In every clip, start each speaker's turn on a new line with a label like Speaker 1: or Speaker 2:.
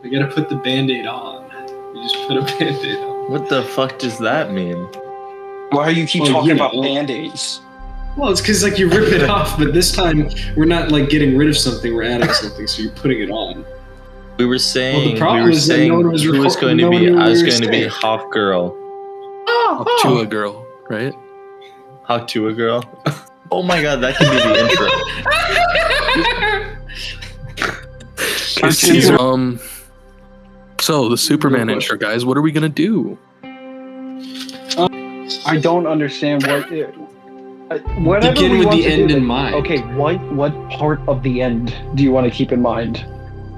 Speaker 1: We gotta put the Band-Aid on. We just put a Band-Aid on.
Speaker 2: What the fuck does that mean?
Speaker 3: Why do you keep talking about Band-Aids?
Speaker 1: Well, it's because like you rip it off, but this time we're not like getting rid of something, we're adding something, so you're putting it on.
Speaker 2: We were saying,
Speaker 1: Well, the problem is that no one was
Speaker 2: who was going to be, I was going to be Hawk Girl.
Speaker 4: Hawk to a girl, right?
Speaker 2: Hawk to a girl? Oh my god, that could be the intro.
Speaker 4: So the Superman intro, guys, what are we gonna do?
Speaker 3: I don't understand what. Whatever
Speaker 1: Begin
Speaker 3: we
Speaker 1: with
Speaker 3: want
Speaker 1: the
Speaker 3: to
Speaker 1: end
Speaker 3: do,
Speaker 1: in mind.
Speaker 3: Okay, what part of the end do you want to keep in mind?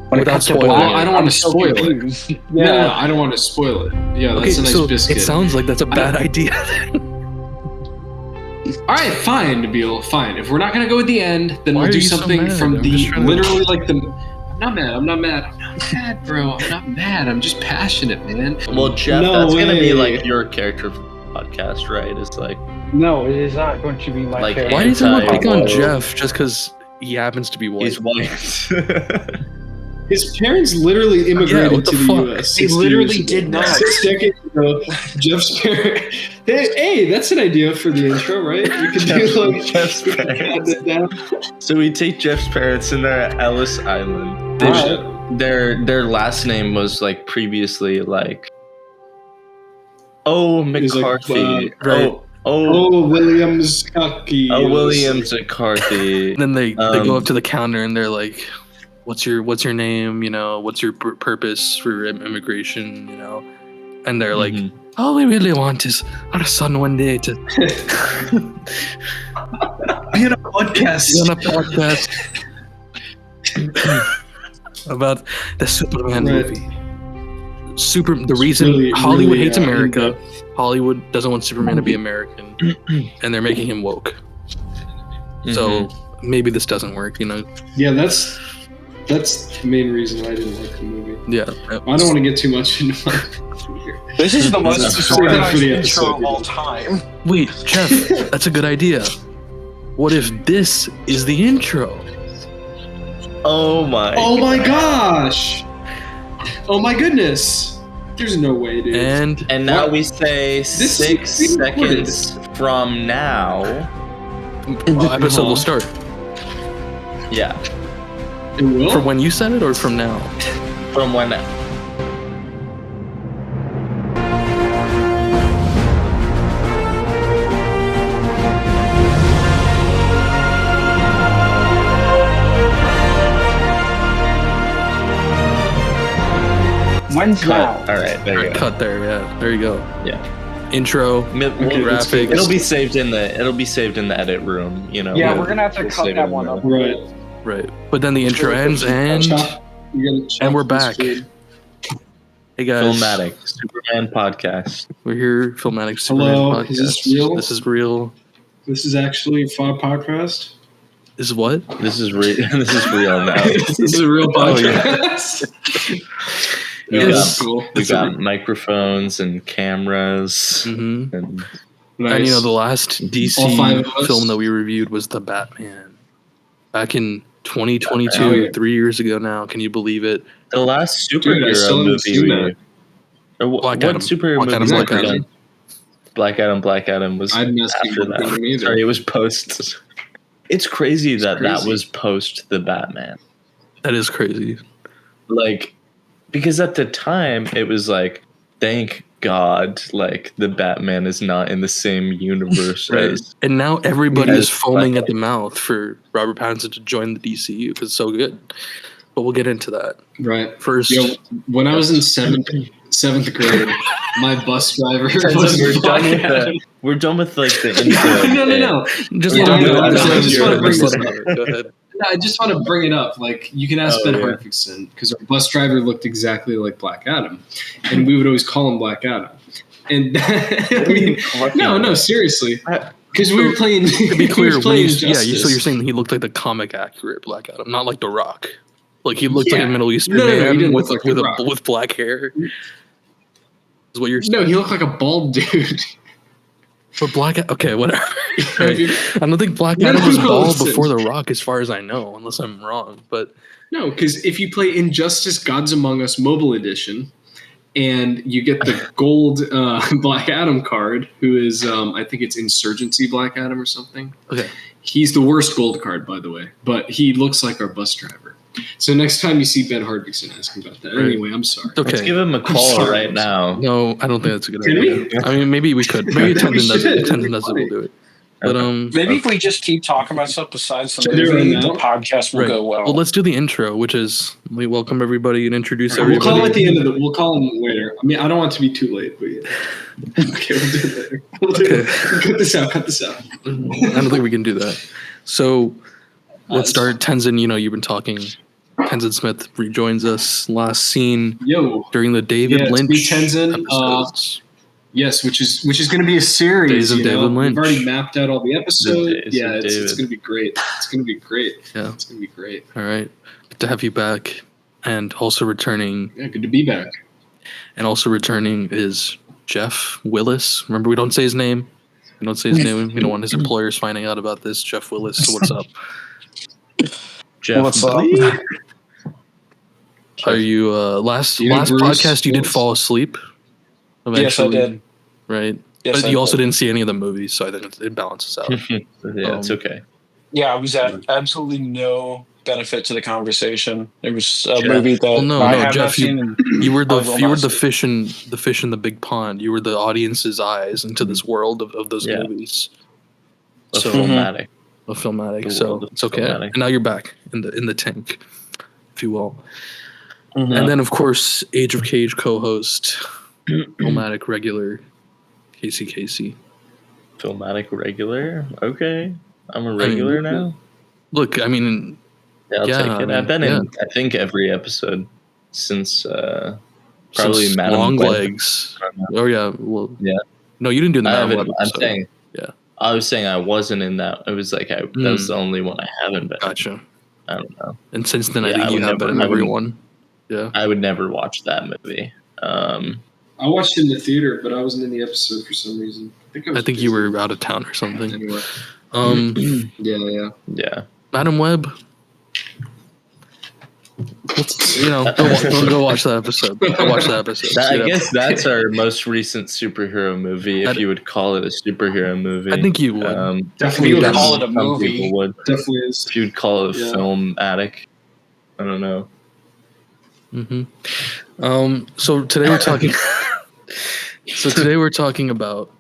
Speaker 3: When
Speaker 4: Without
Speaker 3: it comes to
Speaker 4: spoiling
Speaker 3: Black,
Speaker 4: it.
Speaker 1: I don't want to
Speaker 3: I'm so
Speaker 1: spoil it.
Speaker 3: confused.
Speaker 1: No, I don't want to spoil it. Yeah,
Speaker 4: Okay,
Speaker 1: that's a nice
Speaker 4: so
Speaker 1: biscuit.
Speaker 4: it sounds like that's a bad idea.
Speaker 1: All right, fine, Nabil, fine. If we're not gonna go with the end, then
Speaker 4: Why
Speaker 1: we'll
Speaker 4: are
Speaker 1: do
Speaker 4: you so
Speaker 1: something
Speaker 4: mad?
Speaker 1: from
Speaker 4: I'm
Speaker 1: the
Speaker 4: just trying to-
Speaker 1: literally like the. I'm not mad, bro. I'm not mad. I'm just passionate, man.
Speaker 2: Well, Jeff,
Speaker 1: No
Speaker 2: that's going to be
Speaker 1: way.
Speaker 2: like your character for the podcast, right? It's like,
Speaker 3: No, it is not going to be my
Speaker 2: Like,
Speaker 3: character.
Speaker 4: Why do you think we're picking on
Speaker 2: Anti-woke.
Speaker 4: Jeff just because he happens to be white?
Speaker 2: he's white.
Speaker 1: His parents literally immigrated
Speaker 4: what the
Speaker 1: to the
Speaker 4: fuck?
Speaker 1: U.S.
Speaker 3: They
Speaker 1: 60
Speaker 3: literally
Speaker 1: years
Speaker 3: did
Speaker 1: ago.
Speaker 3: not.
Speaker 1: 6 decades ago, Jeff's parents. Hey, that's an idea for the intro, right? You could do like
Speaker 2: Jeff's
Speaker 1: we could
Speaker 2: parents.
Speaker 1: add that down.
Speaker 2: So we take Jeff's parents and they're at Ellis Island.
Speaker 1: Alright.
Speaker 2: Their last name was like previously like, oh,
Speaker 1: was like,
Speaker 2: McCarthy.
Speaker 4: right.
Speaker 1: Oh, Williams Cocky.
Speaker 2: Williams McCarthy.
Speaker 4: And then they go up to the counter and they're like, "What's your name? You know, what's your purpose for immigration? You know?" And they're like,
Speaker 2: Mhm.
Speaker 4: "All we really want is our son one day to
Speaker 1: Be on a podcast.
Speaker 4: be on a podcast about the Superman
Speaker 1: Right.
Speaker 4: movie." The reason
Speaker 1: really-
Speaker 4: Hollywood
Speaker 1: really,
Speaker 4: hates America.
Speaker 1: in-depth.
Speaker 4: Hollywood doesn't want Superman to be American, and they're making him woke. So maybe this doesn't work, you know?
Speaker 1: Yeah, that's the main reason I didn't like the movie.
Speaker 4: Yeah.
Speaker 1: I don't want to get too much into my here.
Speaker 3: This is the most
Speaker 1: That's
Speaker 3: disorganized
Speaker 1: for the
Speaker 3: intro
Speaker 1: episode.
Speaker 3: of all time.
Speaker 4: Wait, Jeff, that's a good idea. What if this is the intro?
Speaker 2: Oh my.
Speaker 1: Oh my gosh! Oh my goodness! There's no way, dude.
Speaker 4: And
Speaker 2: And now
Speaker 1: What?
Speaker 2: we say
Speaker 1: This
Speaker 2: 6
Speaker 1: is recorded.
Speaker 2: seconds from now.
Speaker 4: episode will start.
Speaker 2: Yeah.
Speaker 1: It will?
Speaker 4: From when you said it or from now?
Speaker 2: From when.
Speaker 3: When's now?
Speaker 2: Cut. All right, there you go.
Speaker 4: Cut there, yeah. There you go.
Speaker 2: Yeah.
Speaker 4: Intro,
Speaker 2: We'll-
Speaker 4: graphics.
Speaker 2: It'll be saved in the edit room. You know.
Speaker 3: Yeah,
Speaker 2: we'll-
Speaker 3: we're gonna have to
Speaker 2: we'll
Speaker 3: cut
Speaker 2: save
Speaker 3: that
Speaker 2: it
Speaker 3: one
Speaker 2: in
Speaker 3: up.
Speaker 1: Right.
Speaker 4: Right. But then the intro ends and
Speaker 1: Chop. You gotta chop
Speaker 4: and we're
Speaker 1: this
Speaker 4: back.
Speaker 1: food.
Speaker 4: Hey guys.
Speaker 2: Filmatic Superman podcast.
Speaker 4: We're here, Filmatic Superman
Speaker 1: Hello,
Speaker 4: podcast.
Speaker 1: is this real?
Speaker 4: This is real.
Speaker 1: This is actually a podcast.
Speaker 4: This is what?
Speaker 2: This is real. This is real now.
Speaker 1: This is a real
Speaker 2: Oh, yeah.
Speaker 1: podcast.
Speaker 2: We
Speaker 1: Yeah,
Speaker 4: Yes.
Speaker 1: that's cool.
Speaker 2: We
Speaker 1: That's
Speaker 2: got microphones and cameras.
Speaker 4: Mm-hmm.
Speaker 2: And
Speaker 1: nice.
Speaker 4: And you know, the last
Speaker 1: All five
Speaker 4: DC
Speaker 1: of us.
Speaker 4: film that we reviewed was The Batman. Back in 2022,
Speaker 1: Oh, yeah.
Speaker 4: 3 years ago now. Can you believe it?
Speaker 2: the last
Speaker 1: Dude, I
Speaker 2: superhero
Speaker 1: still haven't
Speaker 2: movie
Speaker 1: seen
Speaker 2: we.
Speaker 1: that.
Speaker 2: Or
Speaker 4: Black
Speaker 2: what
Speaker 4: Adam.
Speaker 2: superhero
Speaker 4: Black
Speaker 2: movie?
Speaker 4: Adam,
Speaker 2: was
Speaker 4: Black
Speaker 2: done?
Speaker 4: Adam.
Speaker 2: Black Adam was
Speaker 1: I didn't see
Speaker 2: after
Speaker 1: Black Adam
Speaker 2: that.
Speaker 1: either.
Speaker 2: Sorry, it was post. It's crazy that that
Speaker 1: crazy.
Speaker 2: was post the Batman.
Speaker 4: That is crazy.
Speaker 2: Like, because at the time it was like, thank God, like the Batman is not in the same universe
Speaker 4: Right.
Speaker 2: as.
Speaker 4: And now everybody
Speaker 2: Yes,
Speaker 4: is foaming
Speaker 2: Black
Speaker 4: at the mouth for Robert Pattinson to join the DCU because it's so good. But we'll get into that.
Speaker 1: Right.
Speaker 4: First,
Speaker 1: Yo, when I was in seventh grade, my bus driver was
Speaker 2: We're done
Speaker 1: Black
Speaker 2: with
Speaker 1: Adam.
Speaker 2: the. We're done with like the intro.
Speaker 1: No.
Speaker 4: just
Speaker 2: We're
Speaker 4: let
Speaker 2: done
Speaker 4: him go.
Speaker 2: with
Speaker 4: Just
Speaker 2: that.
Speaker 4: let him
Speaker 2: Just
Speaker 4: go.
Speaker 2: wanna bring
Speaker 4: Just
Speaker 2: this
Speaker 4: let him go. Go ahead.
Speaker 1: No, I just want to bring it up. Like, you can ask
Speaker 2: Oh,
Speaker 1: Ben
Speaker 2: yeah.
Speaker 1: Hartwigson because our bus driver looked exactly like Black Adam, and we would always call him Black Adam. And I mean, no, seriously, because we were playing.
Speaker 4: To be clear,
Speaker 1: we were
Speaker 4: when
Speaker 1: playing
Speaker 4: so you're
Speaker 1: Injustice.
Speaker 4: saying he looked like the comic accurate Black Adam, not like The Rock. Like he looked like
Speaker 1: Yeah.
Speaker 4: a Middle Eastern
Speaker 1: No, he
Speaker 4: man
Speaker 1: didn't
Speaker 4: with
Speaker 1: look like The Rock.
Speaker 4: with black hair. Is what you're saying?
Speaker 1: No, he looked like a bald dude.
Speaker 4: But okay, whatever.
Speaker 1: Right.
Speaker 4: I don't think Black
Speaker 1: No,
Speaker 4: Adam was
Speaker 1: no,
Speaker 4: bald
Speaker 1: listen.
Speaker 4: before The Rock, as far as I know, unless I'm wrong. But
Speaker 1: No, because if you play Injustice: Gods Among Us Mobile Edition, and you get the gold Black Adam card, who is I think it's Insurgency Black Adam or something.
Speaker 4: Okay.
Speaker 1: He's the worst gold card, by the way, but he looks like our bus driver. So next time you see Ben Hardwickson, ask him about that.
Speaker 4: Right.
Speaker 1: Anyway, I'm sorry.
Speaker 4: Okay.
Speaker 2: Let's give him a call right now.
Speaker 4: No, I don't think that's a good
Speaker 1: Can
Speaker 4: idea.
Speaker 1: we?
Speaker 4: I mean, maybe we could. Maybe Tenzin does it.
Speaker 1: should.
Speaker 4: Tenzin does it. We'll do it. But
Speaker 3: Maybe if we just keep talking about stuff besides the
Speaker 1: Should I do it
Speaker 3: movie,
Speaker 1: right
Speaker 3: the
Speaker 1: now?
Speaker 3: podcast will
Speaker 4: right.
Speaker 3: go well.
Speaker 4: Well, let's do the intro, which is we welcome everybody and introduce
Speaker 1: We'll
Speaker 4: everybody.
Speaker 1: call him at the end of it. We'll call him later. I mean, I don't want it to be too late, but yeah. Okay, we'll do it later. We'll do it. Cut this out. Cut this out.
Speaker 4: I don't think we can do that. So let's start. Tenzin, you've been talking. Tenzin Smith rejoins us. Last seen
Speaker 1: Yo.
Speaker 4: during the David
Speaker 1: Yeah,
Speaker 4: Lynch
Speaker 1: me, Tenzin,
Speaker 4: episodes.
Speaker 1: Yes, which is going to be a series.
Speaker 4: Days of David Lynch.
Speaker 1: We've already mapped out all the episodes.
Speaker 2: Days
Speaker 1: Yeah,
Speaker 2: of
Speaker 1: it's
Speaker 2: David.
Speaker 1: going to be great. It's going to be great.
Speaker 4: Yeah.
Speaker 1: It's going to be great.
Speaker 4: All right. Good to have you back. And also returning.
Speaker 1: Yeah, good to be back.
Speaker 4: And also returning is Jeff Willis. Remember, we don't say his name. We don't say his name. We don't want his employers finding out about this. Jeff Willis. So what's up?
Speaker 2: Jeff,
Speaker 3: What's up?
Speaker 4: Are you last
Speaker 1: Bruce,
Speaker 4: podcast you did
Speaker 1: what's-
Speaker 4: fall asleep?
Speaker 3: Yes, I did.
Speaker 4: Right.
Speaker 3: Yes,
Speaker 4: But
Speaker 3: I
Speaker 4: you also
Speaker 3: did.
Speaker 4: didn't see any of the movies, so I think it balances out.
Speaker 2: yeah, it's okay.
Speaker 3: Yeah, I was at absolutely no benefit to the conversation. It was a
Speaker 2: Jeff.
Speaker 3: movie that
Speaker 4: Well, no,
Speaker 3: I
Speaker 4: no,
Speaker 3: have
Speaker 4: Jeff,
Speaker 3: not seen. And
Speaker 4: You were
Speaker 3: I will
Speaker 4: the
Speaker 3: not see.
Speaker 4: fish in the big pond. You were the audience's eyes into this world of those
Speaker 2: Yeah.
Speaker 4: movies.
Speaker 2: A
Speaker 4: So
Speaker 2: Filmatic.
Speaker 4: a Filmatic.
Speaker 2: The
Speaker 4: So
Speaker 2: world of
Speaker 4: it's okay.
Speaker 2: Filmatic.
Speaker 4: And now you're back in the tank, if you will.
Speaker 3: Mhm.
Speaker 4: And then of course, Age of Cage co-host, Filmatic regular, Casey.
Speaker 2: Filmatic regular. Okay, I'm a regular now.
Speaker 4: Look, I mean,
Speaker 2: Yeah, I'll
Speaker 4: yeah,
Speaker 2: take it.
Speaker 4: I mean,
Speaker 2: I've been
Speaker 4: yeah.
Speaker 2: in, I think, every episode since probably
Speaker 4: since
Speaker 2: Madam
Speaker 4: Long
Speaker 2: Web.
Speaker 4: Legs. Oh yeah. Well,
Speaker 2: Yeah.
Speaker 4: No, you didn't do the
Speaker 2: I
Speaker 4: Madam
Speaker 2: haven't.
Speaker 4: Web
Speaker 2: I'm
Speaker 4: episode.
Speaker 2: saying.
Speaker 4: Yeah.
Speaker 2: I was saying I wasn't in that. It was like that was the only one I haven't been.
Speaker 4: Gotcha.
Speaker 2: I don't know.
Speaker 4: And since then, I
Speaker 2: Yeah,
Speaker 4: think
Speaker 2: I
Speaker 4: you
Speaker 2: would
Speaker 4: have
Speaker 2: never-
Speaker 4: been in
Speaker 2: I would-
Speaker 4: every one. Yeah.
Speaker 2: I would never watch that movie.
Speaker 1: I watched it in the theater, but I wasn't in the episode for some reason.
Speaker 4: I think you were out of town or something.
Speaker 1: Anyway.
Speaker 4: Yeah.
Speaker 2: Yeah.
Speaker 4: Madam Web. Go watch that episode. Go watch that episode.
Speaker 2: I
Speaker 4: Yeah.
Speaker 2: guess that's our most recent superhero movie, if
Speaker 4: That-
Speaker 2: you would call it a superhero movie.
Speaker 4: I think you would.
Speaker 1: Definitely
Speaker 3: You would
Speaker 1: yes.
Speaker 3: call it a
Speaker 2: Some
Speaker 3: movie.
Speaker 2: people would.
Speaker 1: Definitely is.
Speaker 2: If you'd call it a
Speaker 1: Yeah.
Speaker 2: Filmatic. I don't know.
Speaker 4: So today we're talking. So today we're talking about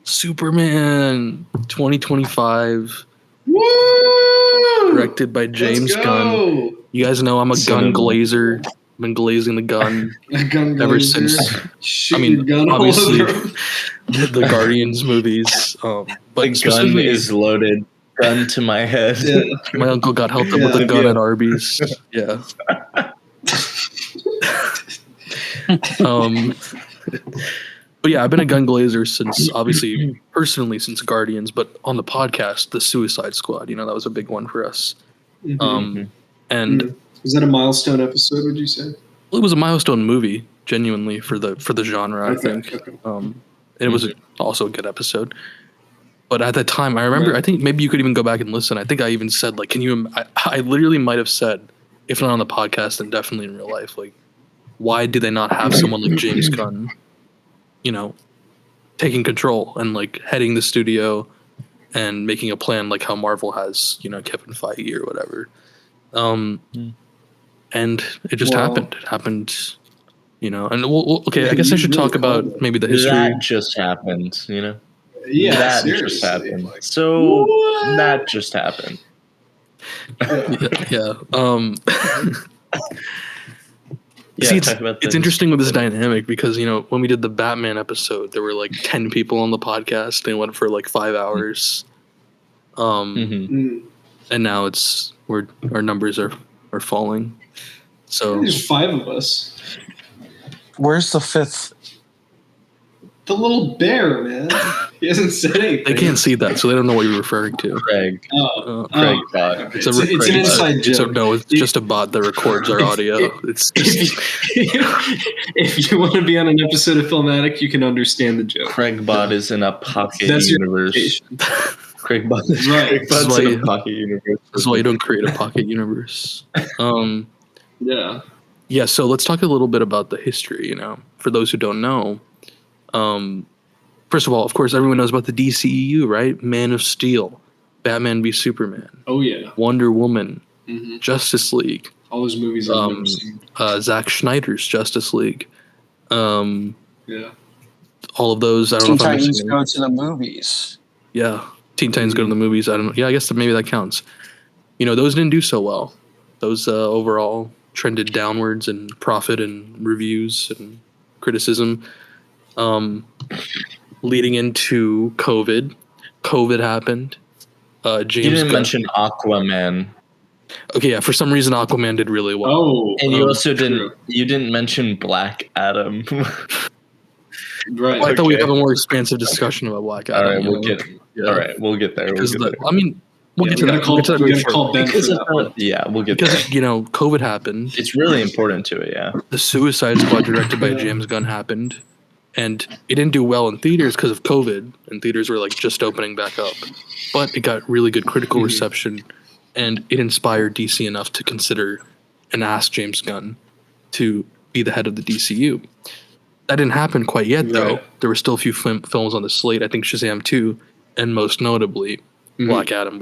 Speaker 4: Superman 2025
Speaker 1: Woo!
Speaker 4: directed by James
Speaker 1: Let's
Speaker 4: Gunn.
Speaker 1: go!
Speaker 4: You guys know I'm a gun
Speaker 2: Cinema.
Speaker 4: glazer. I've been glazing the gun
Speaker 1: A gun
Speaker 4: ever
Speaker 1: glazer.
Speaker 4: since.
Speaker 1: Shoot
Speaker 4: I mean,
Speaker 1: your gun all
Speaker 4: obviously,
Speaker 1: over.
Speaker 4: the Guardians movies. But
Speaker 2: The gun
Speaker 4: specifically,
Speaker 2: is loaded. Gun to my head.
Speaker 1: Yeah.
Speaker 4: my uncle got helped up with
Speaker 1: Yeah.
Speaker 4: a gun at Arby's. Yeah. But yeah, I've been a gun glazer since, obviously, personally since Guardians, but on the podcast, the Suicide Squad. That was a big one for us.
Speaker 1: Mhm.
Speaker 4: And
Speaker 1: Was that a milestone episode, would you say?
Speaker 4: it was a milestone movie, genuinely for the genre. I think.
Speaker 1: Okay.
Speaker 4: And it was also a good episode. But at that time, I remember.
Speaker 1: Right.
Speaker 4: I think maybe you could even go back and listen. I think I even said, like, can you? I literally might have said, if not on the podcast, then definitely in real life, like, why do they not have someone like James Gunn, taking control and like heading the studio and making a plan like how Marvel has, Kevin Feige or whatever. And it just
Speaker 1: Well-
Speaker 4: happened. It happened. And okay. I guess I should talk about maybe the history.
Speaker 2: That just happened,
Speaker 1: Yeah,
Speaker 2: that
Speaker 1: seriously.
Speaker 2: just happened.
Speaker 1: Like,
Speaker 2: So
Speaker 1: what?
Speaker 2: that just happened.
Speaker 4: Yeah.
Speaker 2: Yeah,
Speaker 4: See,
Speaker 2: talk about
Speaker 4: it's
Speaker 2: this.
Speaker 4: interesting with this dynamic because, when we did the Batman episode, there were like 10 people on the podcast. They went for like 5 hours.
Speaker 2: Mhm.
Speaker 1: Mm.
Speaker 4: And now our numbers are falling. So
Speaker 1: There's 5 of us.
Speaker 3: Where's the fifth?
Speaker 1: The little bear, man. He hasn't said anything.
Speaker 4: they can't see that, so they don't know what you're referring to.
Speaker 2: Craig.
Speaker 1: Oh,
Speaker 2: Craig
Speaker 1: oh.
Speaker 2: bot.
Speaker 1: Okay.
Speaker 4: It's
Speaker 1: It's,
Speaker 4: a
Speaker 1: it's an
Speaker 4: Craig
Speaker 1: inside
Speaker 4: bot.
Speaker 1: joke.
Speaker 4: No, it's just a bot that records our audio. It's just,
Speaker 1: If you want to be on an episode of Filmatic, you can understand the joke.
Speaker 2: Craig bot is in a pocket
Speaker 1: That's your
Speaker 2: universe.
Speaker 1: indication.
Speaker 2: Craig Butts.
Speaker 1: Right.
Speaker 2: Craig Butts
Speaker 4: That's
Speaker 2: in
Speaker 4: why-
Speaker 2: a pocket universe.
Speaker 4: That's why you don't create a pocket universe.
Speaker 1: Yeah.
Speaker 4: Yeah, so let's talk a little bit about the history, For those who don't know, first of all, of course, everyone knows about the DCEU, right? Man of Steel, Batman v Superman,
Speaker 1: Oh yeah.
Speaker 4: Wonder Woman,
Speaker 1: Hmm.
Speaker 4: Justice League,
Speaker 1: All those movies I've never seen.
Speaker 4: Zack Snyder's Justice League.
Speaker 1: Yeah.
Speaker 4: All of those, I don't
Speaker 3: Teen
Speaker 4: know if I'm
Speaker 3: Titans
Speaker 4: missing any.
Speaker 3: go to the movies.
Speaker 4: Yeah, Teen Titans go to the movies. I don't know. Yeah, I guess maybe that counts. Those didn't do so well. Those overall trended downwards in profit and reviews and criticism. Leading into COVID. COVID happened. James
Speaker 2: You didn't
Speaker 4: Gunn-
Speaker 2: mention Aquaman,
Speaker 4: Okay, yeah. For some reason, Aquaman did really well.
Speaker 1: Oh.
Speaker 2: and you also
Speaker 1: true.
Speaker 2: didn't mention Black Adam.
Speaker 1: Right.
Speaker 4: I thought we'd
Speaker 2: okay.
Speaker 4: have a more expansive discussion about Black Adam.
Speaker 2: All right, we'll get.
Speaker 4: Yeah.
Speaker 2: All right, we'll get there. We'll
Speaker 4: Because
Speaker 2: get there.
Speaker 4: I mean, we'll
Speaker 1: Yeah,
Speaker 4: get to
Speaker 1: we
Speaker 4: that.
Speaker 1: gotta call,
Speaker 4: We'll get to that
Speaker 1: we
Speaker 4: very
Speaker 1: gotta call
Speaker 4: shortly.
Speaker 1: Ben for
Speaker 2: Because
Speaker 1: that one.
Speaker 2: we'll get there.
Speaker 4: Because COVID happened.
Speaker 2: It's really important to it. Yeah.
Speaker 4: The Suicide Squad, directed by James Gunn, happened, and it didn't do well in theaters because of COVID, and theaters were like just opening back up. But it got really good critical reception, and it inspired DC enough to consider and ask James Gunn to be the head of the DCU. That didn't happen quite yet, though.
Speaker 1: Right.
Speaker 4: There were still a few films on the slate. I think Shazam 2, and most notably, Black Adam.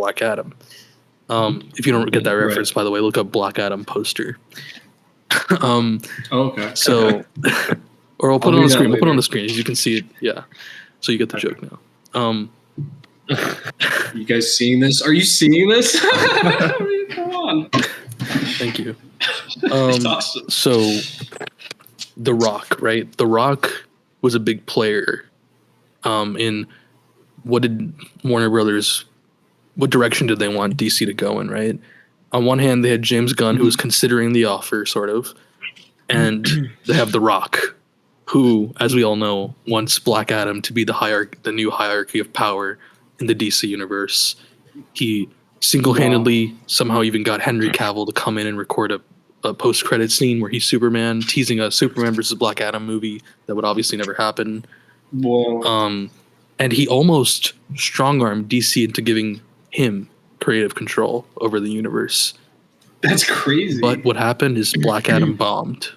Speaker 4: If you don't get that
Speaker 1: Right.
Speaker 4: reference, by the way, look up Black Adam poster.
Speaker 1: Oh, okay.
Speaker 4: So, or I'll put
Speaker 1: I'll
Speaker 4: it on
Speaker 1: do
Speaker 4: the screen.
Speaker 1: that
Speaker 4: We'll put it on
Speaker 1: later.
Speaker 4: the screen. As you can see it. Yeah. So you get the joke now.
Speaker 1: You guys seeing this? Are you seeing this? I mean, come on.
Speaker 4: Thank you.
Speaker 1: It's awesome.
Speaker 4: So, The Rock, right? The Rock was a big player in what did Warner Brothers, what direction did they want DC to go in, right? On one hand, they had James Gunn, who was considering the offer, sort of, and they have The Rock, who, as we all know, wants Black Adam to be the new hierarchy of power in the DC universe. He single-handedly somehow even got Henry Cavill to come in and record a post-credit scene where he's Superman, teasing a Superman versus Black Adam movie that would obviously never happen.
Speaker 1: Whoa.
Speaker 4: And he almost strong-armed DC into giving him creative control over the universe.
Speaker 1: That's crazy.
Speaker 4: But what happened is Black Adam bombed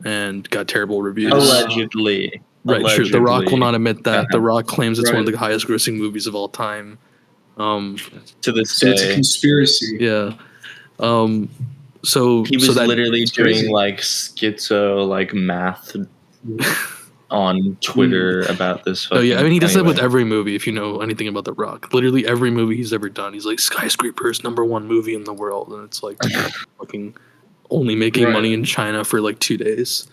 Speaker 4: and got terrible reviews.
Speaker 2: Allegedly.
Speaker 4: Right, sure. The Rock will not admit that.
Speaker 2: Uh-huh.
Speaker 4: The Rock claims it's one of
Speaker 1: Right.
Speaker 4: the highest-grossing movies of all time.
Speaker 2: To this
Speaker 1: So it's a
Speaker 2: day.
Speaker 1: conspiracy.
Speaker 4: Yeah. So
Speaker 2: He was
Speaker 4: so that,
Speaker 2: literally
Speaker 1: crazy.
Speaker 2: doing like schizo like math on Twitter about this.
Speaker 4: Oh yeah, I mean he does that with
Speaker 2: anyway.
Speaker 4: every movie. If you know anything about The Rock, literally every movie he's ever done, he's like skyscrapers #1 movie in the world, and it's like fucking only making
Speaker 1: Right.
Speaker 4: money in China for like 2 days.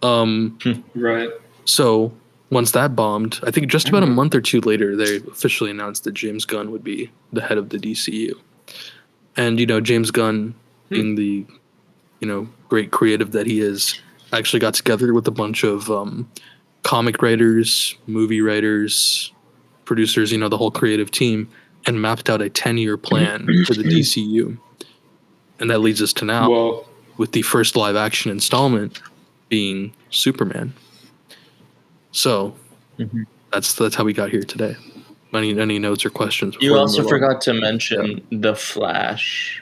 Speaker 1: Right.
Speaker 4: So once that bombed, I think just about a month or two later, they officially announced that James Gunn would be the head of the DCU. And James Gunn, being the great creative that he is, actually got together with a bunch of comic writers, movie writers, producers, the whole creative team, and mapped out a 10-year plan for the DCU. And that leads us to now,
Speaker 1: Well,
Speaker 4: with the first live action installment being Superman. So that's how we got here today. Any notes or questions?
Speaker 2: You
Speaker 4: before we
Speaker 2: also
Speaker 4: move on?
Speaker 2: forgot to mention The Flash.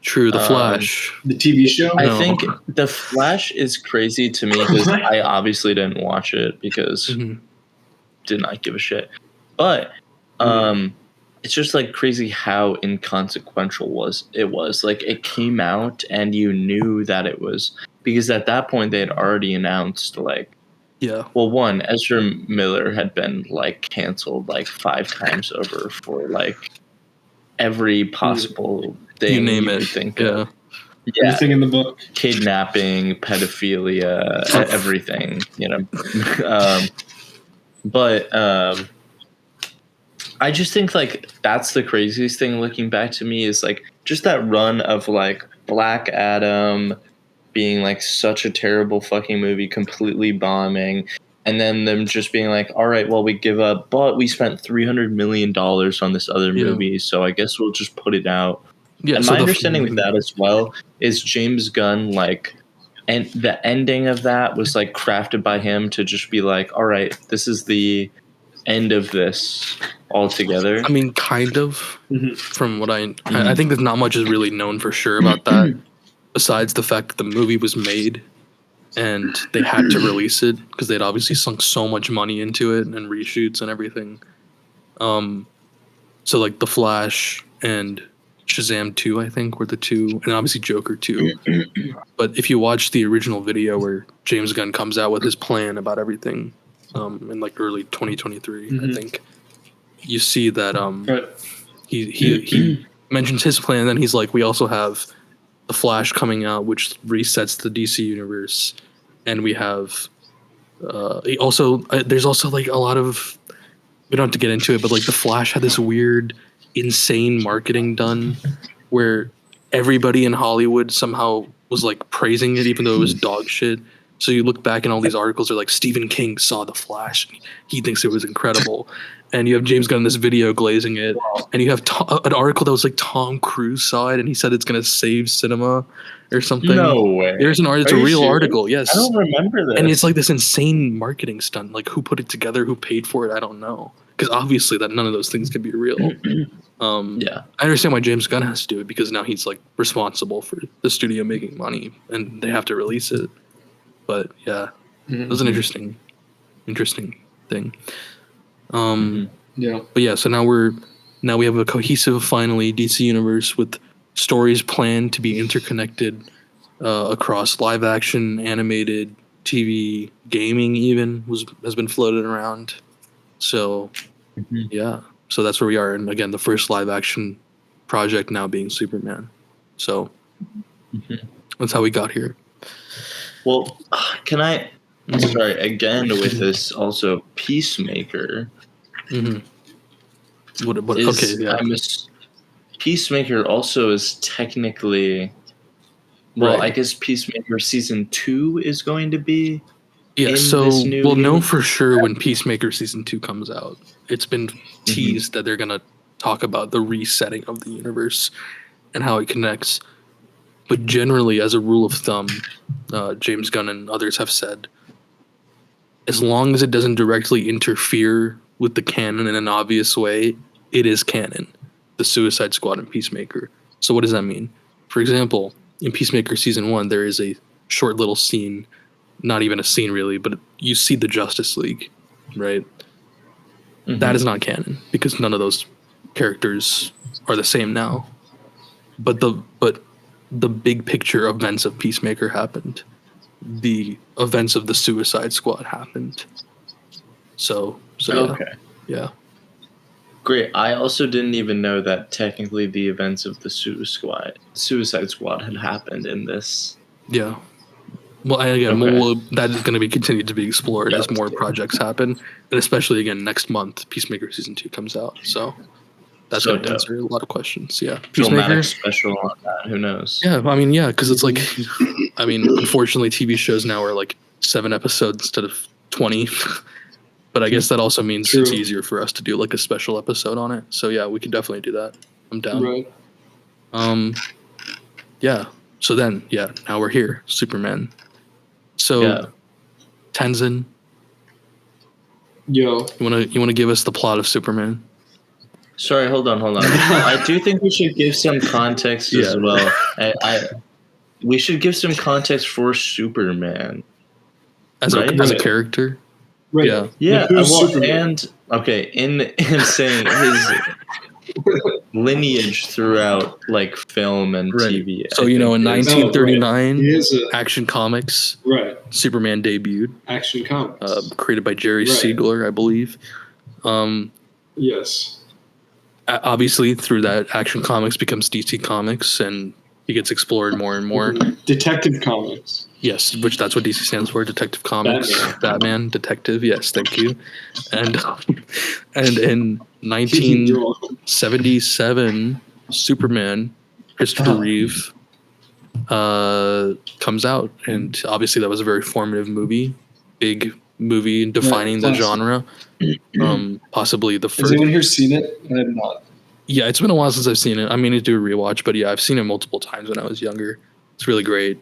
Speaker 4: True, The Flash.
Speaker 1: the TV show?
Speaker 2: I
Speaker 4: No.
Speaker 2: think The Flash is crazy to me because I obviously didn't watch it because
Speaker 4: Mhm.
Speaker 2: did not give a shit. But it's just like crazy how inconsequential it was. Like it came out and you knew that it was because at that point they had already announced like,
Speaker 4: Yeah.
Speaker 2: well, one, Ezra Miller had been like canceled like 5 times over for like every possible thing
Speaker 4: You name
Speaker 2: could
Speaker 4: it.
Speaker 2: think
Speaker 4: Yeah.
Speaker 2: of. Yeah,
Speaker 1: Everything in the book.
Speaker 2: kidnapping, pedophilia, everything, but I just think like that's the craziest thing looking back to me is like just that run of like Black Adam being like such a terrible fucking movie, completely bombing, and then them just being like, all right, well, we give up, but we spent $300 million on this other
Speaker 4: Yeah.
Speaker 2: movie, so I guess we'll just put it out.
Speaker 4: Yeah.
Speaker 2: And
Speaker 4: so
Speaker 2: my
Speaker 4: the-
Speaker 2: understanding with that as well is James Gunn, like, and the ending of that was like crafted by him to just be like, all right, this is the end of this altogether.
Speaker 4: I mean, kind of.
Speaker 1: Mhm.
Speaker 4: From what I think that not much is really known for sure about that, besides the fact that the movie was made and they had to release it because they'd obviously sunk so much money into it and reshoots and everything. So like The Flash and Shazam 2, I think, were the two, and obviously Joker 2. But if you watch the original video where James Gunn comes out with his plan about everything in like early 2023, I think, you see that he mentions his plan, and then he's like, we also have The Flash coming out, which resets the DC universe, and we have there's also like a lot of, we don't have to get into it, but like The Flash had this weird, insane marketing done where everybody in Hollywood somehow was like praising it, even though it was dog shit. So you look back and all these articles are like, Stephen King saw The Flash, and he thinks it was incredible. And you have James Gunn in this video glazing it, and you have an article that was like Tom Cruise saw it and he said it's going to save cinema or something.
Speaker 2: No way.
Speaker 4: There's an article, it's a real article, yes.
Speaker 2: I don't remember that.
Speaker 4: And it's like this insane marketing stunt. Like, who put it together, who paid for it, I don't know. Because obviously that none of those things can be real.
Speaker 2: Yeah.
Speaker 4: I understand why James Gunn has to do it, because now he's like responsible for the studio making money and they have to release it. But yeah, it was an interesting thing.
Speaker 1: Yeah.
Speaker 4: But yeah, so now we have a cohesive, finally, DC universe with stories planned to be interconnected across live action, animated, TV, gaming even has been floated around. So yeah, so that's where we are. And again, the first live action project now being Superman. So that's how we got here.
Speaker 2: Well, can I? Sorry, again with this also Peacemaker.
Speaker 4: What, okay, yeah.
Speaker 2: Peacemaker also is technically. Well,
Speaker 4: Right.
Speaker 2: I guess Peacemaker season 2 is going to be.
Speaker 4: Yeah,
Speaker 2: in
Speaker 4: so
Speaker 2: this new
Speaker 4: we'll know
Speaker 2: game?
Speaker 4: for sure when Peacemaker season 2 comes out. It's been teased that they're gonna talk about the resetting of the universe and how it connects. But generally, as a rule of thumb, James Gunn and others have said, as long as it doesn't directly interfere with the canon in an obvious way, it is canon. The Suicide Squad and Peacemaker. So what does that mean? For example, in Peacemaker season 1, there is a short little scene, not even a scene really, but you see the Justice League, right? That is not canon because none of those characters are the same now. But the big picture events of Peacemaker happened. The events of the Suicide Squad happened. So
Speaker 2: Okay.
Speaker 4: yeah.
Speaker 2: Great. I also didn't even know that technically the events of the Suicide Squad had happened in this.
Speaker 4: Yeah. Well, and again, that is going to be continued to be explored as more
Speaker 2: Yeah.
Speaker 4: projects happen, and especially again next month, Peacemaker season 2 comes out. So that's going to answer a lot of questions. Yeah, Peacemaker
Speaker 2: Filmatic special on that. Who knows?
Speaker 4: Yeah, I mean, yeah, because it's like, I mean, unfortunately, TV shows now are like 7 episodes instead of 20. But I guess that also means it's easier for us to do like a special episode on it. So yeah, we could definitely do that. I'm down.
Speaker 1: Right.
Speaker 4: Yeah. So then, yeah, now we're here, Superman. So, Tenzin,
Speaker 1: Yo.
Speaker 4: you wanna give us the plot of Superman?
Speaker 2: Sorry, hold on. I do think we should give some context as well. We should give some context for Superman
Speaker 4: As a character.
Speaker 1: Right.
Speaker 4: Yeah.
Speaker 2: Yeah,
Speaker 1: Who's
Speaker 2: well,
Speaker 1: Superman?
Speaker 2: and okay, in saying his lineage throughout like film and TV.
Speaker 4: So in 1939,
Speaker 1: He is
Speaker 4: Action Comics,
Speaker 2: Superman
Speaker 4: debuted.
Speaker 1: Action Comics.
Speaker 4: Created by Jerry Siegler, I believe.
Speaker 1: Yes.
Speaker 4: Obviously, through that, Action Comics becomes DC Comics, and he gets explored more and more.
Speaker 1: Detective Comics.
Speaker 4: Yes, which that's what DC stands for, Detective Comics. Batman, Detective, yes, thank you. And in 1977, Superman, Christopher Reeve, comes out. And obviously that was a very formative movie. Big movie defining the genre. Possibly the first.
Speaker 1: Has anyone here seen it? I have not.
Speaker 4: Yeah, it's been a while since I've seen it. I mean, to do a rewatch, but yeah, I've seen it multiple times when I was younger. It's really great.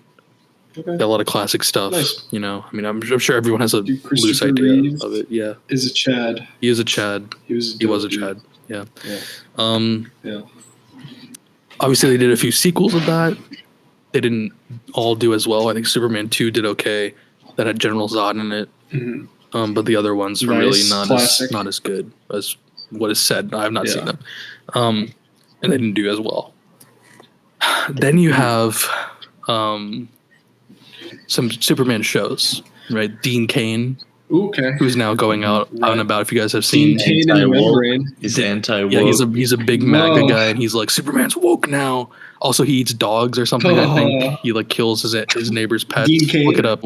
Speaker 1: Okay.
Speaker 4: Got a lot of classic stuff.
Speaker 1: Nice.
Speaker 4: You know, I mean, I'm sure everyone has a
Speaker 1: Dude,
Speaker 4: loose
Speaker 1: Christopher
Speaker 4: idea
Speaker 1: Reeves
Speaker 4: of it. Yeah,
Speaker 1: is a Chad.
Speaker 4: he is a Chad.
Speaker 1: He was
Speaker 4: A
Speaker 1: dude.
Speaker 4: Chad. Yeah.
Speaker 1: Yeah. Yeah.
Speaker 4: Obviously, they did a few sequels of that. They didn't all do as well. I think Superman 2 did okay. That had General Zod in it.
Speaker 1: Mm-hmm.
Speaker 4: But the other ones were
Speaker 1: Nice.
Speaker 4: really not as good as what is said. I have not seen them. And they didn't do as well. Then you have some Superman shows, right? Dean Cain,
Speaker 1: Okay.
Speaker 4: who's now going out and about. If you guys have seen,
Speaker 1: Dean Cain and the Membrane.
Speaker 2: He's anti-woke.
Speaker 4: yeah, he's a big MAGA
Speaker 1: Whoa.
Speaker 4: guy, and he's like, Superman's woke now. Also, he eats dogs or something. I think he like kills his neighbor's pets.
Speaker 1: Dean Cain?
Speaker 4: Look it up.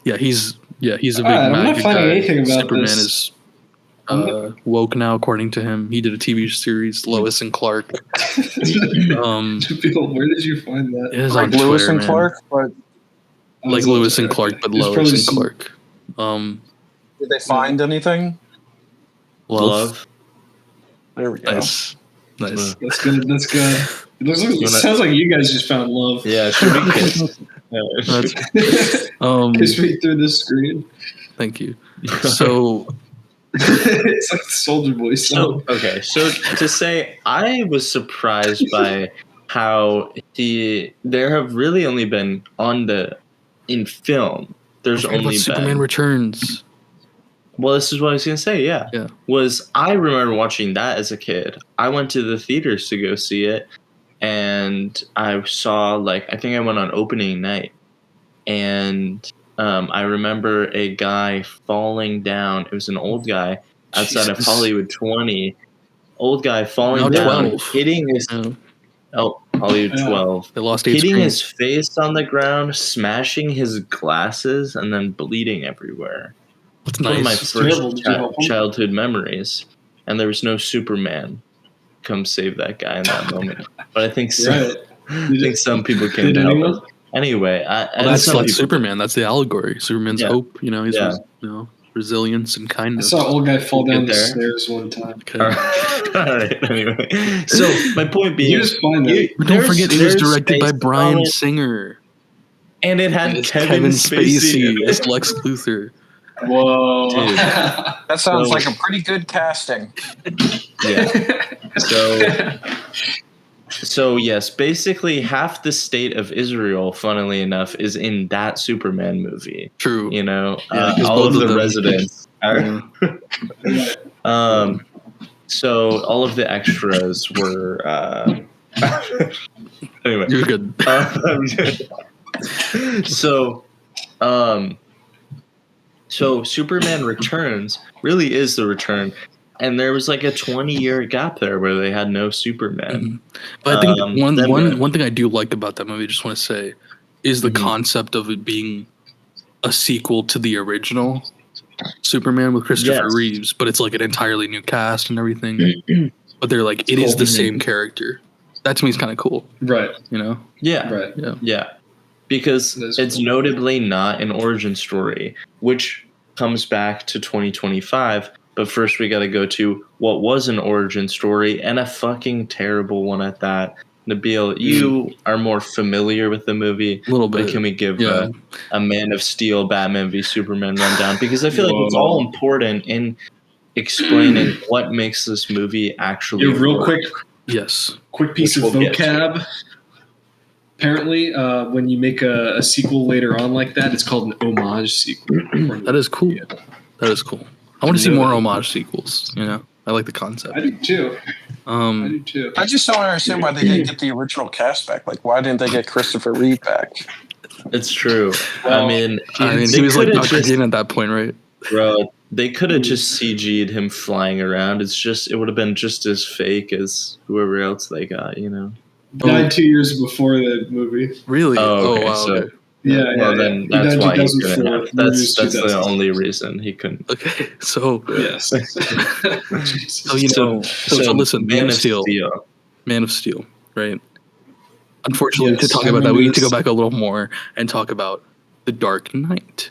Speaker 4: Yeah, he's a big
Speaker 1: I'm not
Speaker 4: MAGA
Speaker 1: finding
Speaker 4: guy.
Speaker 1: anything about
Speaker 4: Superman
Speaker 1: this.
Speaker 4: is woke now, according to him. He did a TV series, Lois and Clark.
Speaker 1: Where did you find that?
Speaker 4: It is
Speaker 3: Like
Speaker 4: on
Speaker 3: Lewis
Speaker 4: Twitter,
Speaker 3: and
Speaker 4: man.
Speaker 3: Clark, but
Speaker 4: Like Lewis and Clark, but
Speaker 1: There's
Speaker 4: Lois
Speaker 1: probably
Speaker 4: and
Speaker 1: some-
Speaker 4: Clark.
Speaker 3: did they find anything?
Speaker 4: Love.
Speaker 3: There we go.
Speaker 4: Nice.
Speaker 1: That's good. That's good. It sounds like you guys just found love.
Speaker 2: Yeah, should we kiss?
Speaker 1: Kiss me through the screen.
Speaker 4: Thank you. So
Speaker 1: It's like the Soldier Boy song.
Speaker 2: So to say, I was surprised by how there have really only been in film. There's only been
Speaker 4: Superman Returns.
Speaker 2: Well, this is what I was gonna say. Yeah. I remember watching that as a kid. I went to the theaters to go see it, and I saw I think I went on opening night, and I remember a guy falling down. It was an old guy outside of Hollywood 20. Old guy falling down,
Speaker 4: 12.
Speaker 2: hitting his. Hollywood 12.
Speaker 4: They lost 8
Speaker 2: hitting
Speaker 4: screens.
Speaker 2: his face on the ground, smashing his glasses, and then bleeding everywhere.
Speaker 4: That's
Speaker 2: One of my
Speaker 4: nice.
Speaker 2: first childhood memories, and there was no Superman come save that guy in that moment. But I think some people came to help us. Anyway,
Speaker 4: That's like Superman. That's the allegory. Superman's hope. You know, he's resilience and
Speaker 1: I
Speaker 4: kindness.
Speaker 1: saw an old guy fall down the stairs one time.
Speaker 4: Okay.
Speaker 2: All right. Anyway, so my point being,
Speaker 1: You just find that.
Speaker 4: But don't forget, it was directed by
Speaker 2: based
Speaker 4: Bryan
Speaker 2: on it,
Speaker 4: Singer.
Speaker 2: and it had
Speaker 4: It's
Speaker 2: Kevin Spacey.
Speaker 4: as Lex Luthor.
Speaker 1: Whoa.
Speaker 2: Dude.
Speaker 3: That sounds like a pretty good casting.
Speaker 2: Yeah. So yes, basically half the state of Israel, funnily enough, is in that Superman movie.
Speaker 4: True.
Speaker 2: You know,
Speaker 4: 'cause
Speaker 2: all
Speaker 4: both
Speaker 2: of
Speaker 4: of
Speaker 2: the
Speaker 4: them-
Speaker 2: residents are. So all of the extras were. Anyway,
Speaker 4: You're good.
Speaker 2: So Superman Returns really is the return, and there was like a 20-year gap there where they had no Superman.
Speaker 4: But I think
Speaker 2: then
Speaker 4: one thing I do like about that movie, I just want to say, is the concept of it being a sequel to the original Superman with Christopher Reeves, but it's like an entirely new cast and everything. But they're like, it is the same character. That to me is kind of cool.
Speaker 1: Right.
Speaker 4: You know?
Speaker 2: Yeah.
Speaker 1: Right.
Speaker 2: Yeah. Because it's notably not an origin story, which comes back to 2025. But first we got to go to what was an origin story, and a fucking terrible one at that. Nabil, you are more familiar with the movie.
Speaker 4: A little bit.
Speaker 2: But can we give a Man of Steel, Batman v Superman rundown? Because I feel like it's all important in explaining what makes this movie actually
Speaker 1: real
Speaker 2: work.
Speaker 1: quick.
Speaker 4: Yes.
Speaker 1: Quick piece of vocab. Apparently, when you make a sequel later on like that, it's called an homage sequel.
Speaker 4: That is cool. That is cool. I want to see more homage sequels. You know, I like the concept.
Speaker 1: I do too.
Speaker 3: I just don't understand why they didn't get the original cast back. Like, why didn't they get Christopher Reeve back?
Speaker 2: It's true.
Speaker 1: Well,
Speaker 2: I mean,
Speaker 4: he was like Dr. Dean at that point, right?
Speaker 2: Bro, they could have just CG'd him flying around. It would have been just as fake as whoever else they got, you know?
Speaker 1: Died 2 years before the movie.
Speaker 4: Really?
Speaker 2: Oh, okay,
Speaker 4: wow.
Speaker 2: so-
Speaker 4: Okay.
Speaker 1: Yeah,
Speaker 2: Then that's why he couldn't have. That's the
Speaker 1: 2000.
Speaker 2: only reason he couldn't.
Speaker 4: Okay. So,
Speaker 1: Yes.
Speaker 4: so you know, so listen, Man of Steel. Man of Steel, right? Unfortunately, to talk about that, we need to go back a little more and talk about The Dark Knight.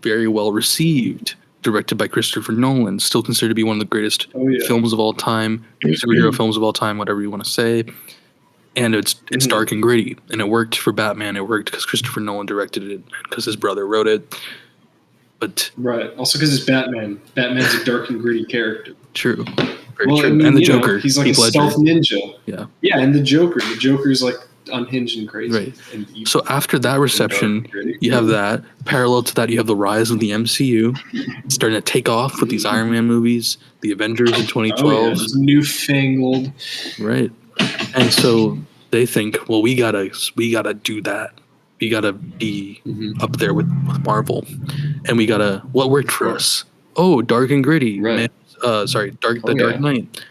Speaker 4: Very well received, directed by Christopher Nolan, still considered to be one of the greatest films of all time, superhero films of all time, whatever you want to say. and it's dark and gritty, and it worked for Batman. It worked because Christopher Nolan directed it, because his brother wrote it. But
Speaker 1: also because it's Batman. Batman's a dark and gritty character.
Speaker 4: True. Very true. I mean, and the Joker.
Speaker 1: He's like a stealth ninja.
Speaker 4: Yeah.
Speaker 1: Yeah, and the Joker's like unhinged and crazy.
Speaker 4: Right.
Speaker 1: And evil.
Speaker 4: So after that reception, you have that. Parallel to that, you have the rise of the MCU starting to take off with these Iron Man movies, the Avengers in 2012.
Speaker 1: Newfangled.
Speaker 4: Right. And so they think, well, we gotta do that. We gotta be up there with Marvel, and we gotta. What worked for us? Oh, dark and gritty.
Speaker 1: Right.
Speaker 4: Dark Knight.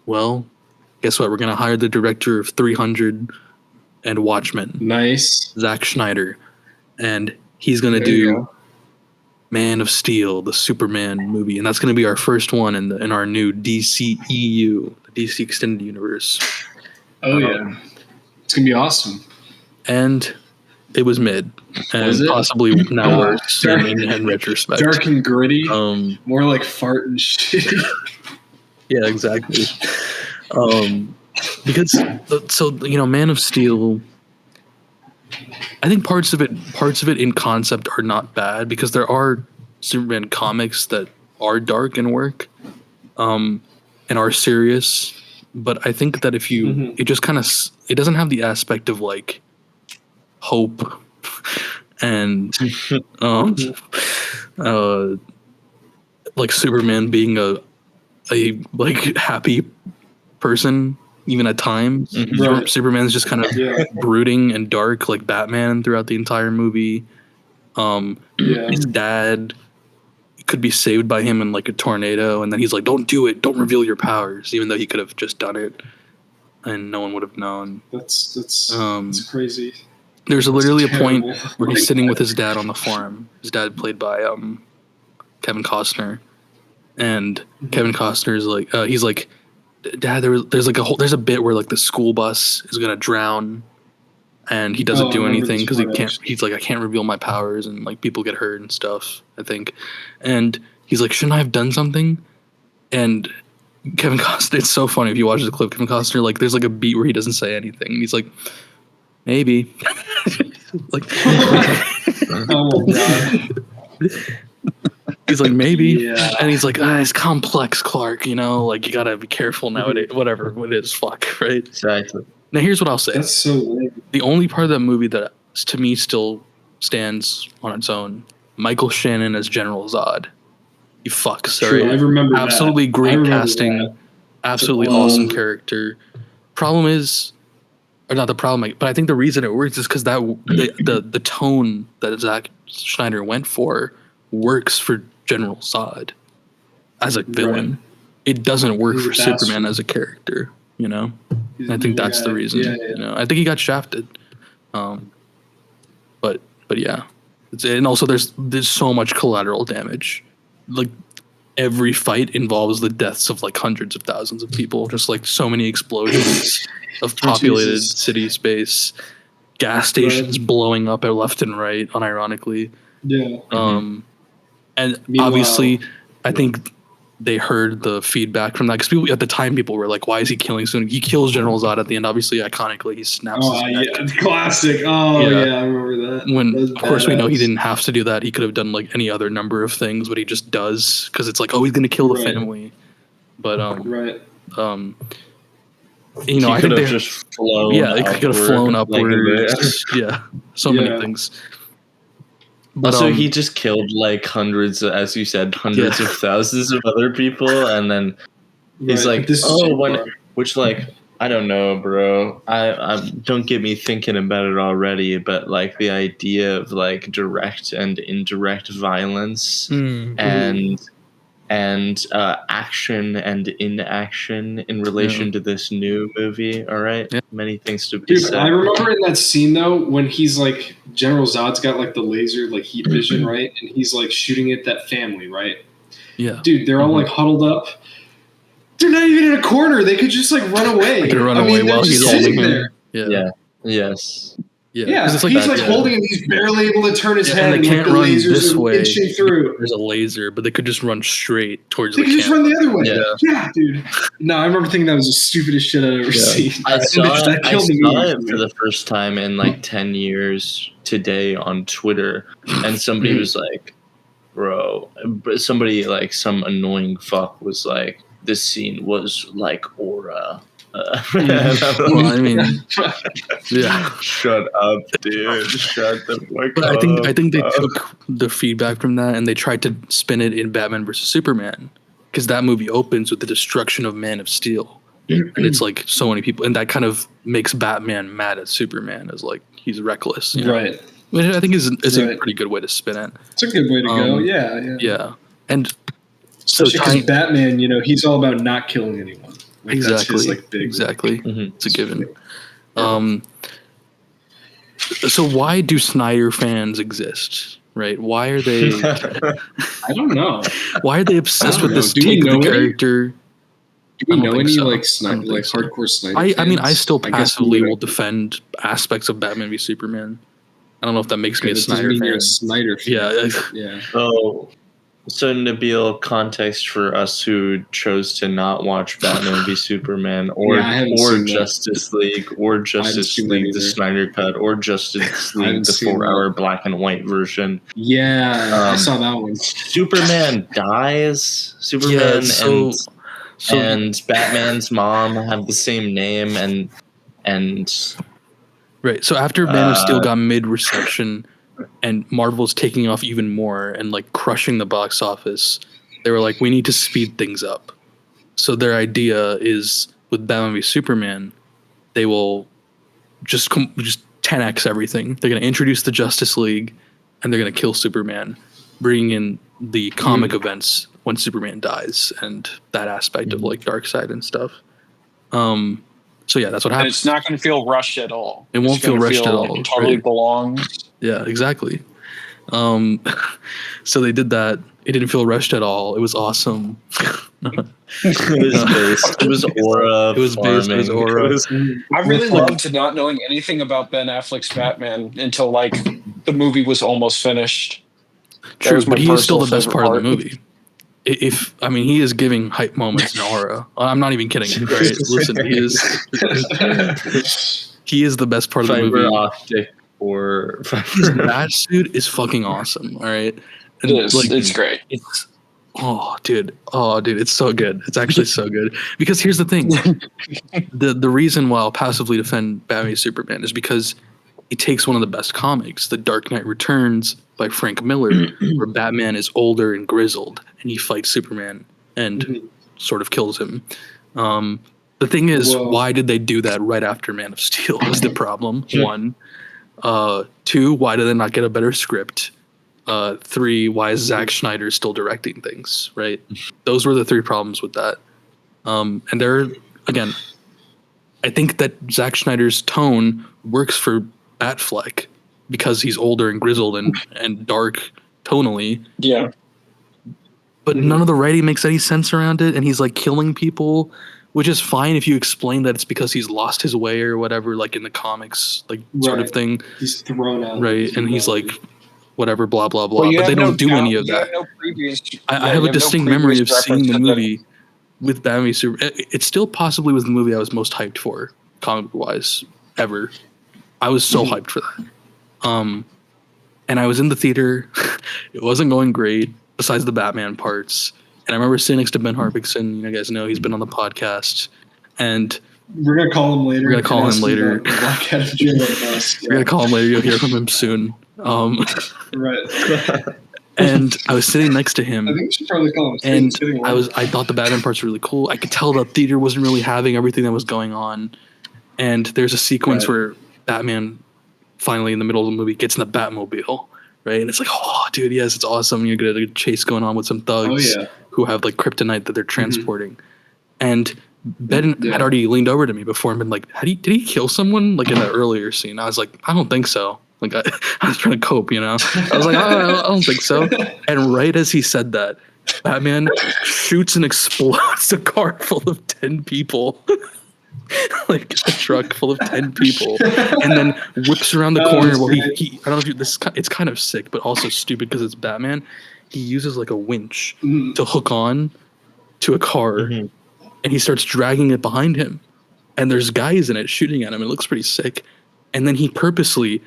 Speaker 4: Well, guess what? We're gonna hire the director of 300 and Watchmen.
Speaker 1: Nice.
Speaker 4: Zack Snyder, and he's gonna do Man of Steel, the Superman movie, and that's gonna be our first one in our new DCEU, the DC Extended Universe.
Speaker 1: Oh yeah, it's gonna be awesome.
Speaker 4: And it was mid, and possibly now worse in retrospect.
Speaker 1: Dark and gritty, more like fart and shit.
Speaker 4: Yeah, exactly. Because Man of Steel, I think parts of it in concept are not bad, because there are Superman comics that are dark and work, and are serious. But I think that if you, it just kind of, it doesn't have the aspect of like hope and like Superman being a like happy person even at times.
Speaker 1: Right.
Speaker 4: Superman's just kind of brooding and dark like Batman throughout the entire movie. His dad could be saved by him in like a tornado, and then he's like, don't do it, don't reveal your powers, even though he could have just done it and no one would have known.
Speaker 1: That's crazy.
Speaker 4: There's literally a point where he's sitting with his dad on the farm. His dad played by Kevin Costner, and Kevin Costner's like, he's like, Dad, there's a bit where like the school bus is gonna drown, and he doesn't do anything because he can't. He's like, I can't reveal my powers, and like people get hurt and stuff, I think. And he's like, shouldn't I have done something? And Kevin Costner, it's so funny if you watch the clip. Kevin Costner, like, there's like a beat where he doesn't say anything, and he's like, maybe. Like,
Speaker 1: oh god.
Speaker 4: He's like, maybe. And he's like, it's complex, Clark, like you gotta be careful nowadays, whatever it is, fuck, right?
Speaker 2: Exactly.
Speaker 4: Now here's what I'll say.
Speaker 1: That's so lame.
Speaker 4: The only part of that movie that to me still stands on its own, Michael Shannon as General Zod. You fucks.
Speaker 1: True, I remember
Speaker 4: absolutely
Speaker 1: that.
Speaker 4: Great casting, absolutely awesome character. Problem is, or not the problem, but I think the reason it works is because that the tone that Zack Snyder went for works for General Zod as a villain. Right. It doesn't work for Superman as a character, And I think that's the reason. I think he got shafted. But yeah. And also there's so much collateral damage. Like every fight involves the deaths of like hundreds of thousands of people. Just like so many explosions of populated city space, gas stations blowing up at left and right, unironically.
Speaker 1: Yeah.
Speaker 4: And obviously, I think they heard the feedback from that, because people at the time were like, "Why is he killing soon?" He kills General Zod at the end. Obviously, iconically, he snaps.
Speaker 1: Oh
Speaker 4: his neck.
Speaker 1: Yeah, classic. Oh yeah, I remember that.
Speaker 4: When of course we know he didn't have to do that. He could have done like any other number of things, but he just does because it's like, oh, he's gonna kill the family. But I think they
Speaker 2: just flown.
Speaker 4: Yeah, they could have flown upwards. So many things.
Speaker 2: But also, he just killed like hundreds, as you said, hundreds of thousands of other people, and then he's like, which like, I don't know, bro. I don't get me thinking about it already, but like the idea of like direct and indirect violence and action and inaction in relation to this new movie. All right, many things to be said.
Speaker 1: I remember in that scene though when he's like General Zod's got like the laser like heat vision, right, and he's like shooting at that family, right?
Speaker 4: Yeah,
Speaker 1: dude, they're all like huddled up. They're not even in a corner. They could just like run away.
Speaker 4: They could run away while he's holding him.
Speaker 2: Yeah. Yes.
Speaker 1: Yeah,
Speaker 4: 'cause it's
Speaker 1: he's
Speaker 4: that,
Speaker 1: like holding him. He's barely able to turn his head,
Speaker 4: and they can't
Speaker 1: the
Speaker 4: run
Speaker 1: lasers
Speaker 4: this
Speaker 1: are
Speaker 4: way.
Speaker 1: inching through.
Speaker 4: There's a laser, but they could just run straight towards
Speaker 1: They
Speaker 4: the
Speaker 1: could just run the other way.
Speaker 2: Yeah.
Speaker 1: Dude. No, I remember thinking that was the stupidest shit I'd ever seen.
Speaker 2: I saw
Speaker 1: That killed the movie
Speaker 2: it for the first time in like 10 years today on Twitter, and somebody was like, bro, somebody like some annoying fuck was like, this scene was like aura.
Speaker 4: Well, I mean, yeah.
Speaker 2: Shut up, dude. Shut the fuck
Speaker 4: But
Speaker 2: up.
Speaker 4: I think they took the feedback from that and they tried to spin it in Batman versus Superman, because that movie opens with the destruction of Man of Steel, and it's like so many people, and that kind of makes Batman mad at Superman as like he's reckless, you know?
Speaker 1: Right.
Speaker 4: Which I think is a pretty good way to spin it.
Speaker 1: It's a good way to go. Yeah.
Speaker 4: Yeah, and
Speaker 1: especially because Batman, he's all about not killing anyone. Like,
Speaker 4: exactly.
Speaker 1: That's his, like, big.
Speaker 4: Exactly.
Speaker 2: Mm-hmm.
Speaker 4: It's a given. So why do Snyder fans exist? Right? Why are they?
Speaker 1: I don't know.
Speaker 4: Why are they obsessed with this
Speaker 1: Do we
Speaker 4: take of
Speaker 1: know
Speaker 4: the
Speaker 1: any?
Speaker 4: character?
Speaker 1: Do we know any
Speaker 4: so.
Speaker 1: like hardcore Snyder fans?
Speaker 4: I mean, I still
Speaker 1: guess
Speaker 4: passively
Speaker 1: we
Speaker 4: will defend aspects of Batman v Superman. I don't know if that makes me a
Speaker 1: that doesn't
Speaker 4: Snyder
Speaker 1: mean
Speaker 4: fan.
Speaker 1: you're a Snyder fan.
Speaker 4: Yeah.
Speaker 1: Yeah.
Speaker 2: So Nabil, context for us who chose to not watch Batman v Superman or Justice League or Justice League the Snyder Cut or Justice League the 4-hour black and white version.
Speaker 1: Yeah, I saw that one.
Speaker 2: Superman dies. Superman and Batman's mom have the same name and
Speaker 4: right. So after Man of Steel got mid-reception and Marvel's taking off even more and like crushing the box office, they were like, we need to speed things up. So their idea is with Batman v Superman, they will just 10x everything. They're going to introduce the Justice League and they're going to kill Superman, bringing in the comic events when Superman dies and that aspect of like Darkseid and stuff. So yeah, that's what happens.
Speaker 3: And it's not going to feel rushed at all.
Speaker 4: It won't feel rushed at all.
Speaker 3: It totally belongs.
Speaker 4: Yeah, exactly. So they did that. It didn't feel rushed at all. It was awesome.
Speaker 2: It was aura.
Speaker 4: It was based. It was aura.
Speaker 3: I really loved not knowing anything about Ben Affleck's Batman until like the movie was almost finished.
Speaker 4: True, but he is still the best part of the movie. He is giving hype moments in aura. I'm not even kidding. Right? Listen, he is the best part of the movie.
Speaker 2: Optic or
Speaker 4: that suit is fucking awesome. All right, and
Speaker 3: it's great.
Speaker 4: Dude, it's so good. It's actually so good because here's the thing: the reason why I'll passively defend Batman v Superman is because it takes one of the best comics, The Dark Knight Returns by Frank Miller, where Batman is older and grizzled and he fights Superman and sort of kills him. The thing is, why did they do that right after Man of Steel was the problem. 1. 2, why did they not get a better script? 3, why is Zack Snyder still directing things, right? Those were the 3 problems with that. And again, I think that Zack Snyder's tone works for Batfleck because he's older and grizzled and dark tonally.
Speaker 3: Yeah.
Speaker 4: But none of the writing makes any sense around it, and he's like killing people, which is fine if you explain that it's because he's lost his way or whatever, like in the comics, like sort of thing.
Speaker 1: He's thrown out.
Speaker 4: Right, and he's like, whatever, blah, blah, blah. But they don't do any of that. I have a distinct memory of seeing the movie with Batman v Superman. It still possibly was the movie I was most hyped for, comic-wise, ever. I was so hyped for that. And I was in the theater. It wasn't going great, besides the Batman parts. And I remember sitting next to Ben Harpixon. You guys know he's been on the podcast. And
Speaker 1: we're going to call him later.
Speaker 4: We're going to call him later. We're going to call him later. You'll hear from him soon.
Speaker 1: Right.
Speaker 4: And I was sitting next to him.
Speaker 1: I think we should probably call him.
Speaker 4: And I thought the Batman parts were really cool. I could tell the theater wasn't really having everything that was going on. And there's a sequence where Batman finally in the middle of the movie gets in the Batmobile, right? And it's like, oh, dude, yes, it's awesome. You get a chase going on with some thugs who have like kryptonite that they're transporting. And Ben had already leaned over to me before and been like, did he kill someone like in that earlier scene? I was like, I don't think so. Like I was trying to cope, I was like, I don't think so. And right as he said that, Batman shoots and explodes a car full of 10 people. like a truck full of 10 people, and then whips around the corner while he I don't know if it's kind of sick, but also stupid because it's Batman. He uses like a winch to hook on to a car, and he starts dragging it behind him. And there's guys in it shooting at him. It looks pretty sick. And then he purposely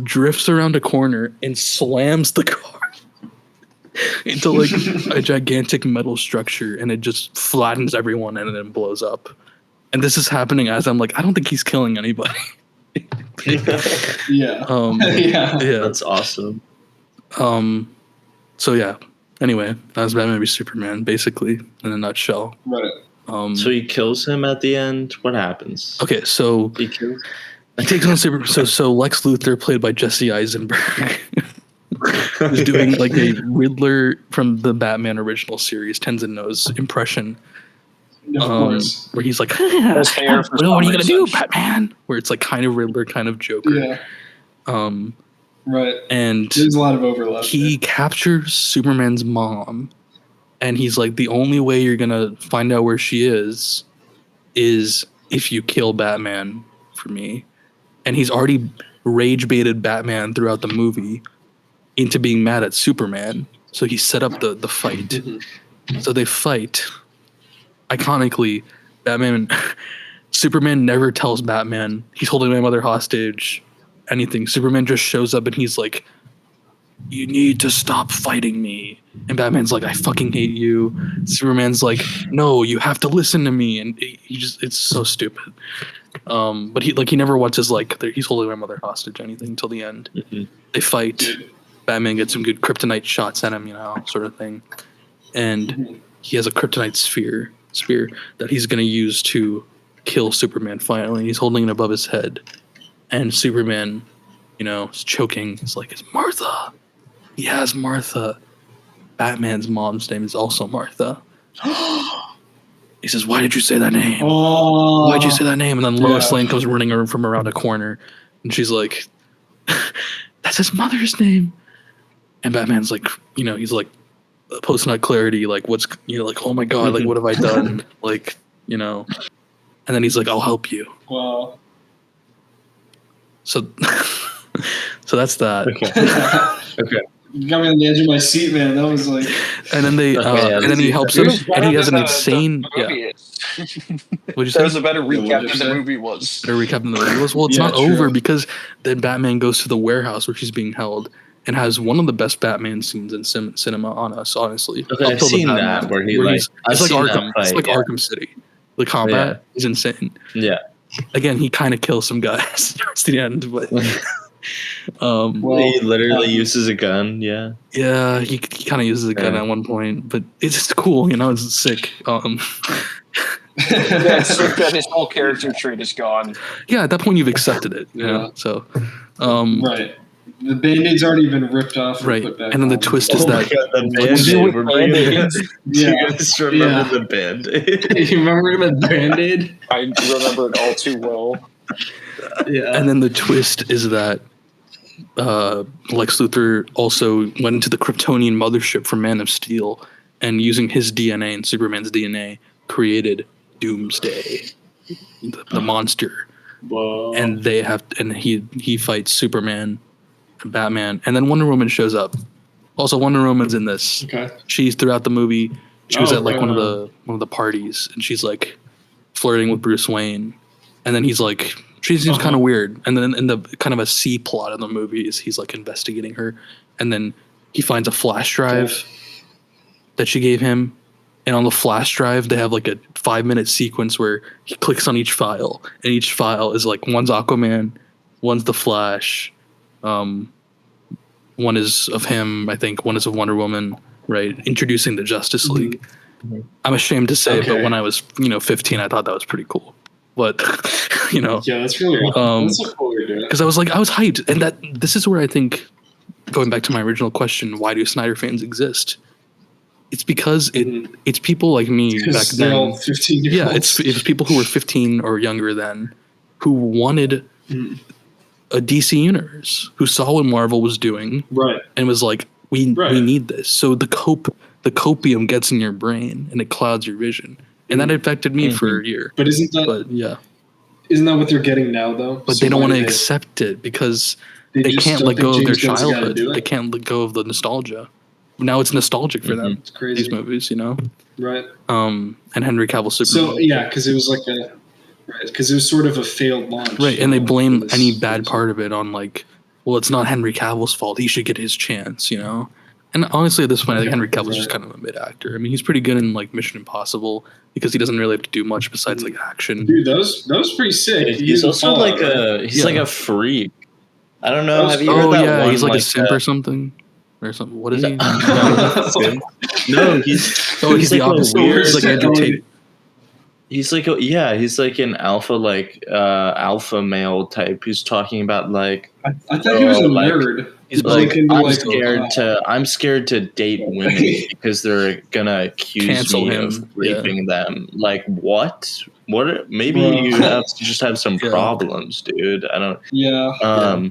Speaker 4: drifts around a corner and slams the car into like a gigantic metal structure, and it just flattens everyone and then blows up. And this is happening as I'm like, I don't think he's killing anybody.
Speaker 1: Yeah.
Speaker 2: That's awesome.
Speaker 4: So yeah. Anyway, that was Batman v Superman, basically, in a nutshell.
Speaker 1: Right.
Speaker 2: So he kills him at the end. What happens?
Speaker 4: Okay, so
Speaker 2: He kills.
Speaker 4: he takes on Superman. So Lex Luthor, played by Jesse Eisenberg, is doing like a Riddler from the Batman original series, Tenzin knows impression.
Speaker 1: Of course.
Speaker 4: Where he's like,
Speaker 3: His hair for
Speaker 4: what are you
Speaker 3: some
Speaker 4: gonna do,
Speaker 3: reason.
Speaker 4: Batman? Where it's like kind of Riddler, kind of Joker.
Speaker 1: Yeah. Right.
Speaker 4: And
Speaker 1: There's a lot of overlap.
Speaker 4: he captures Superman's mom, and he's like, the only way you're gonna find out where she is if you kill Batman for me. And he's already rage baited Batman throughout the movie into being mad at Superman. So he set up the fight. So they fight. Iconically, Superman never tells Batman he's holding my mother hostage, anything. Superman just shows up and he's like, you need to stop fighting me. And Batman's like, I fucking hate you. Superman's like, no, you have to listen to me. And it's so stupid. But he never wants his like, he's holding my mother hostage, anything until the end. They fight. Batman gets some good kryptonite shots at him, sort of thing. And he has a kryptonite spear that he's going to use to kill Superman finally. He's holding it above his head. And Superman, is choking. He's like, it's Martha. He has Martha. Batman's mom's name is also Martha. He says, why did you say that name?
Speaker 1: Oh.
Speaker 4: Why'd you say that name? And then Lois Lane comes running from around a corner. And she's like, that's his mother's name. And Batman's like, he's like, post-nut clarity, like, what's, like, oh my God, like, what have I done? Like, and then he's like, I'll help you.
Speaker 1: Wow.
Speaker 4: So that's that.
Speaker 2: Okay.
Speaker 1: You got me on the edge of my seat, man. That was like.
Speaker 4: And then and then he helps him, and he has an insane. What'd you say?
Speaker 3: That was a better recap than the movie was.
Speaker 4: Better recap than the movie was. Well, it's not over because then Batman goes to the warehouse where she's being held and has one of the best Batman scenes in cinema on us. Honestly,
Speaker 2: Okay, I've seen that where he's
Speaker 4: it's like
Speaker 2: Arkham.
Speaker 4: It's like Arkham City. The combat is insane.
Speaker 2: Yeah.
Speaker 4: Again, he kind of kills some guys towards the end, but
Speaker 2: he literally uses a gun. Yeah.
Speaker 4: Yeah, he kind of uses a gun at one point, but it's just cool, it's sick.
Speaker 3: That's sick that his whole character trait is gone.
Speaker 4: Yeah, at that point you've accepted it, So,
Speaker 1: right. The Band-Aid's already been ripped off.
Speaker 4: Right,
Speaker 1: and put back
Speaker 4: and then the
Speaker 1: on.
Speaker 4: twist is that
Speaker 2: the Band-Aid. You guys remember the Band-Aid?
Speaker 1: You remember the Band-Aid?
Speaker 3: I remember it all too well.
Speaker 1: Yeah.
Speaker 4: And then the twist is that Lex Luthor also went into the Kryptonian mothership from Man of Steel, and using his DNA and Superman's DNA created Doomsday, the monster.
Speaker 1: Whoa.
Speaker 4: And he fights Superman and Batman, and then Wonder Woman shows up. Also, Wonder Woman's in this.
Speaker 1: Okay.
Speaker 4: She's throughout the movie. She was at like one of the parties, and she's like flirting with Bruce Wayne, and then he's like, she seems kind of weird. And then in the kind of a C plot of the movie is he's like investigating her, and then he finds a flash drive that she gave him, and on the flash drive they have like a 5-minute sequence where he clicks on each file, and each file is like, one's Aquaman, one's the Flash, one is of him, I think, one is of Wonder Woman, right? Introducing the Justice League. I'm ashamed to say, but when I was 15, I thought that was pretty cool. But
Speaker 1: Yeah, that's really that's so cool you're doing.
Speaker 4: because I was hyped, and this is where I think, going back to my original question, why do Snyder fans exist? It's because it's people like me back
Speaker 1: They're
Speaker 4: then.
Speaker 1: all 15-year-olds.
Speaker 4: Yeah, it's people who were 15 or younger then, who wanted a DC universe, who saw what Marvel was doing,
Speaker 1: right,
Speaker 4: and was like, we need this. So the copium gets in your brain and it clouds your vision. and that affected me for a year.
Speaker 1: But isn't that what they're getting now though?
Speaker 4: But they don't want to accept it because they can't let go of their childhood. They can't let go of the nostalgia. Now it's nostalgic for them. It's crazy. These movies, you know.
Speaker 1: Right.
Speaker 4: And Henry Cavill Superman.
Speaker 1: So yeah, because it was like because it was sort of a failed launch.
Speaker 4: Right, and they blame any bad part of it on like, well, it's not Henry Cavill's fault. He should get his chance, you know. And honestly, at this point, I think Henry Cavill's just kind of a mid actor. I mean, he's pretty good in like Mission Impossible because he doesn't really have to do much besides like action.
Speaker 1: Dude, that was pretty sick.
Speaker 2: He's also like like a freak. I don't know. Have you heard that one?
Speaker 4: He's like a simp or something. Or something. What is he?
Speaker 2: No, he's
Speaker 4: the opposite. He's like Andrew Tate.
Speaker 2: He's like he's like an alpha male type who's talking about like
Speaker 1: I thought he was a nerd.
Speaker 2: He's like I'm scared to date women because they're gonna accuse me of raping them. Like what? What? Maybe you just have some problems, dude. I don't.
Speaker 1: Yeah.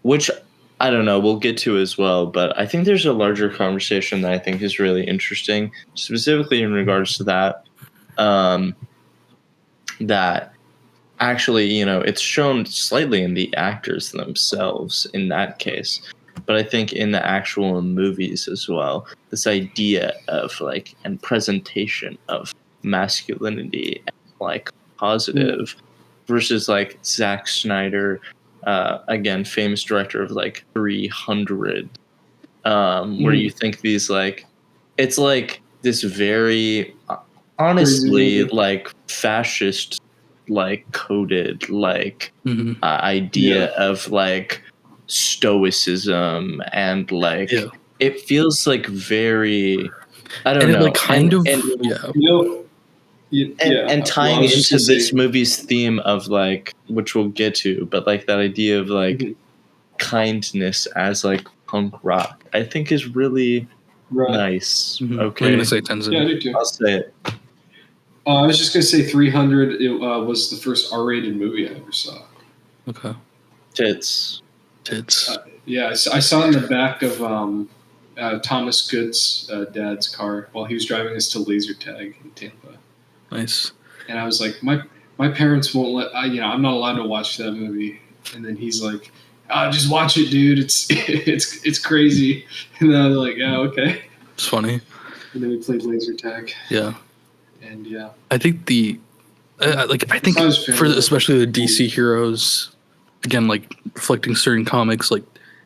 Speaker 2: Which I don't know. We'll get to as well, but I think there's a larger conversation that I think is really interesting, specifically in regards to that. That actually, you know, it's shown slightly in the actors themselves in that case, but I think in the actual movies as well, this idea of like and presentation of masculinity and like positive versus like Zack Snyder. Again, famous director of like 300, where you think these like, it's like this very, honestly, like fascist, like coded, like idea of like stoicism and like it feels like very, I don't know, and tying into this movie's theme of like, which we'll get to, but like that idea of like kindness as like punk rock, I think is really nice. Okay,
Speaker 4: I'm gonna say Tenzin.
Speaker 1: Yeah, I do too.
Speaker 2: I'll say it.
Speaker 1: I was just gonna say 300. It was the first R-rated movie I ever saw.
Speaker 4: Okay.
Speaker 2: Tits.
Speaker 1: Yeah, I saw it in the back of Thomas Good's dad's car while he was driving us to laser tag in Tampa.
Speaker 4: Nice.
Speaker 1: And I was like, my parents won't let. I'm not allowed to watch that movie. And then he's like, just watch it, dude. It's crazy. And I was like, yeah, okay.
Speaker 4: It's funny.
Speaker 1: And then we played laser tag.
Speaker 4: Yeah.
Speaker 1: And yeah,
Speaker 4: I think for especially the DC heroes, again, like reflecting certain comics, like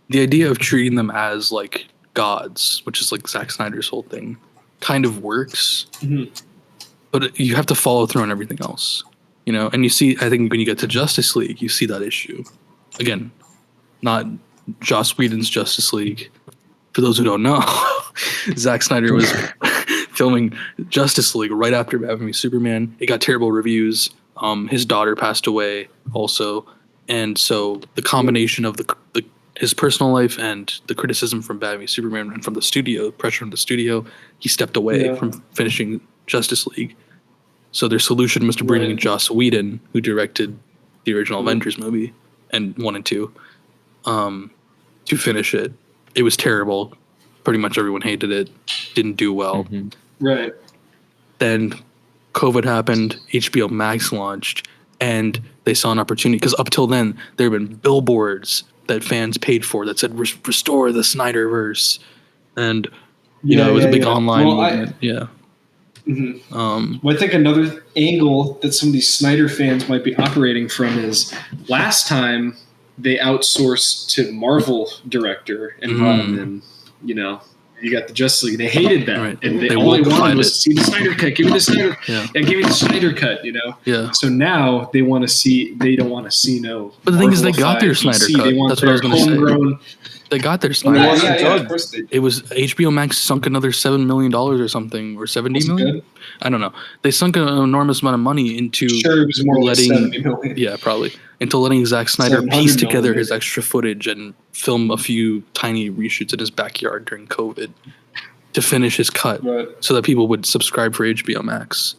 Speaker 4: the idea of treating them as like gods, which is like Zack Snyder's whole thing, kind of works. But you have to follow through on everything else, you know. And you see, I think when you get to Justice League, you see that issue. Again, not Joss Whedon's Justice League. For those who don't know, Zack Snyder was filming Justice League right after Batman v Superman. It got terrible reviews. His daughter passed away also, and so the combination of his personal life and the criticism from Batman v Superman and from the studio, pressure from the studio, he stepped away from finishing Justice League. So their solution was to bring in Joss Whedon, who directed the original Avengers movie and 1 and 2, to finish it. It was terrible. Pretty much everyone hated it. Didn't do well.
Speaker 1: Right.
Speaker 4: Then COVID happened. HBO Max launched, and they saw an opportunity because up till then there had been billboards that fans paid for that said "Restore the Snyderverse," and you know it was a big online movement.
Speaker 1: Well, I think another angle that some of these Snyder fans might be operating from is last time they outsourced to Marvel director and brought him in. You know, you got the Justice League. They hated that, and they all they wanted was to see the Snyder cut. Give me the Snyder. Give me the Snyder cut. You know.
Speaker 4: Yeah.
Speaker 1: So now they want to see. They don't want to see no.
Speaker 4: But the thing is, they got their Snyder cut. That's what I was going to say. They got their Snyder.
Speaker 1: Of course they did.
Speaker 4: It was HBO Max sunk another $7 million or something, or $70 million. I don't know. They sunk an enormous amount of money into
Speaker 1: it was more
Speaker 4: letting.
Speaker 1: Like $70 million.
Speaker 4: Yeah, probably into letting Zack Snyder piece together his extra footage and film a few tiny reshoots in his backyard during COVID to finish his cut, so that people would subscribe for HBO Max.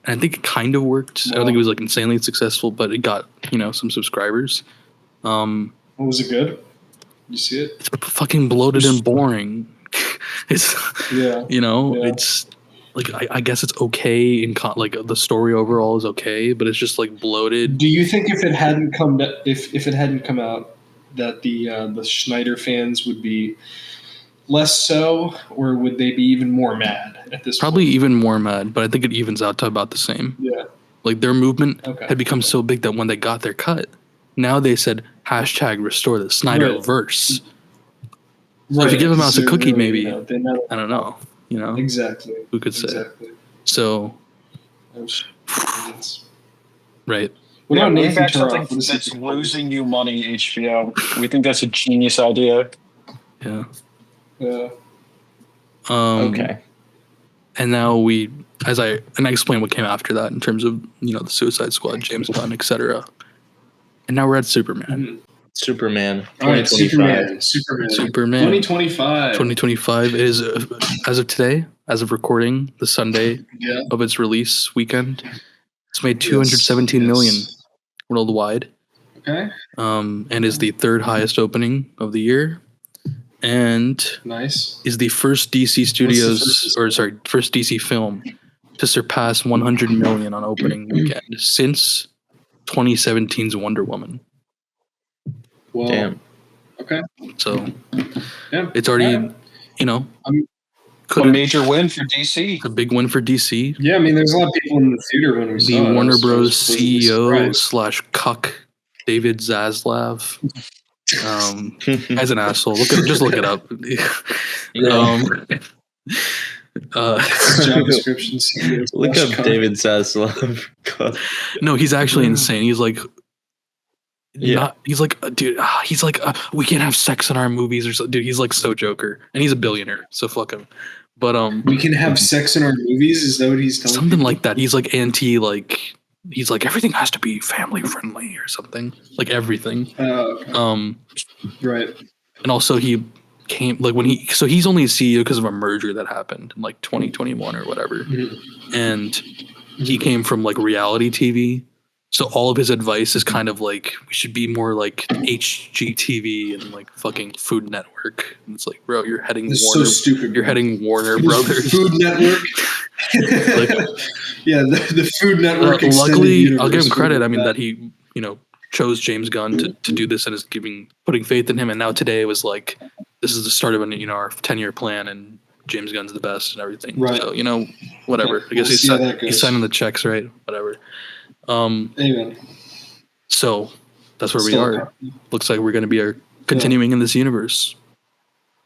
Speaker 4: And I think it kind of worked. I don't think it was like insanely successful, but it got some subscribers.
Speaker 1: Was it good? You see it?
Speaker 4: It's fucking bloated and boring. It's it's like I guess it's okay in like the story overall is okay, but it's just like bloated.
Speaker 1: Do you think if it hadn't come out that the Schneider fans would be less so, or would they be even more mad at this
Speaker 4: Probably
Speaker 1: point?
Speaker 4: even more mad, but I think it evens out to about the same.
Speaker 1: Yeah.
Speaker 4: Like their movement had become so big that when they got their cut, now they said #restore the Snyderverse. So if you give them out a cookie, maybe I don't know. You know,
Speaker 1: exactly.
Speaker 4: Who could say?
Speaker 1: Exactly.
Speaker 4: So, right.
Speaker 1: What about
Speaker 3: bring
Speaker 1: Nathan
Speaker 3: back
Speaker 1: Turok?
Speaker 3: something that's losing you money, HBO. We think that's a genius idea.
Speaker 4: Yeah.
Speaker 1: Yeah.
Speaker 2: Okay.
Speaker 4: And now I explained what came after that in terms of the Suicide Squad, James Gunn, etc. And now we're at Superman.
Speaker 1: Mm-hmm.
Speaker 2: Superman.
Speaker 1: All right,
Speaker 2: 2025.
Speaker 1: Superman. 2025.
Speaker 4: 2025 is as of today, as of recording, the Sunday of its release weekend. It's made 217 million worldwide.
Speaker 1: Okay.
Speaker 4: And is the third highest opening of the year. And is the first DC Studios first DC film to surpass 100 million on opening weekend since 2017's Wonder Woman.
Speaker 1: Well,
Speaker 2: damn.
Speaker 1: Okay.
Speaker 4: So it's already
Speaker 3: a major win for DC.
Speaker 4: A big win for DC.
Speaker 1: Yeah, I mean, there's a lot of people in the theater when we saw it.
Speaker 4: The Warner Bros. CEO / cuck David Zaslav. As an asshole. Just look it up.
Speaker 1: Job description.
Speaker 2: Look up David Zaslav.
Speaker 4: No, he's actually insane. He's like, dude. He's like, we can't have sex in our movies or something. Dude, he's like so Joker, and he's a billionaire, so fuck him. But
Speaker 1: we can have sex in our movies. Is that what he's telling?
Speaker 4: Something like that. He's like anti like. He's like everything has to be family friendly or something. Like everything.
Speaker 1: Right.
Speaker 4: And also he came like when he's only a CEO because of a merger that happened in like 2021 or whatever. Mm-hmm. And he came from like reality TV. So all of his advice is kind of like we should be more like HGTV and like fucking Food Network. And it's like, bro, you're heading
Speaker 1: it's
Speaker 4: Warner.
Speaker 1: So stupid.
Speaker 4: You're heading Warner Brothers.
Speaker 1: Food Network. Yeah, the Food Network.
Speaker 4: Luckily, I'll give him credit. I mean, that he chose James Gunn to do this and is putting faith in him. And now today it was like this is the start of our 10-year plan and James Gunn's the best and everything. Right. So whatever.
Speaker 1: Yeah,
Speaker 4: I guess he's signing the checks, right? Whatever.
Speaker 1: Amen.
Speaker 4: So that's where we are. Looks like we're going to be continuing in this universe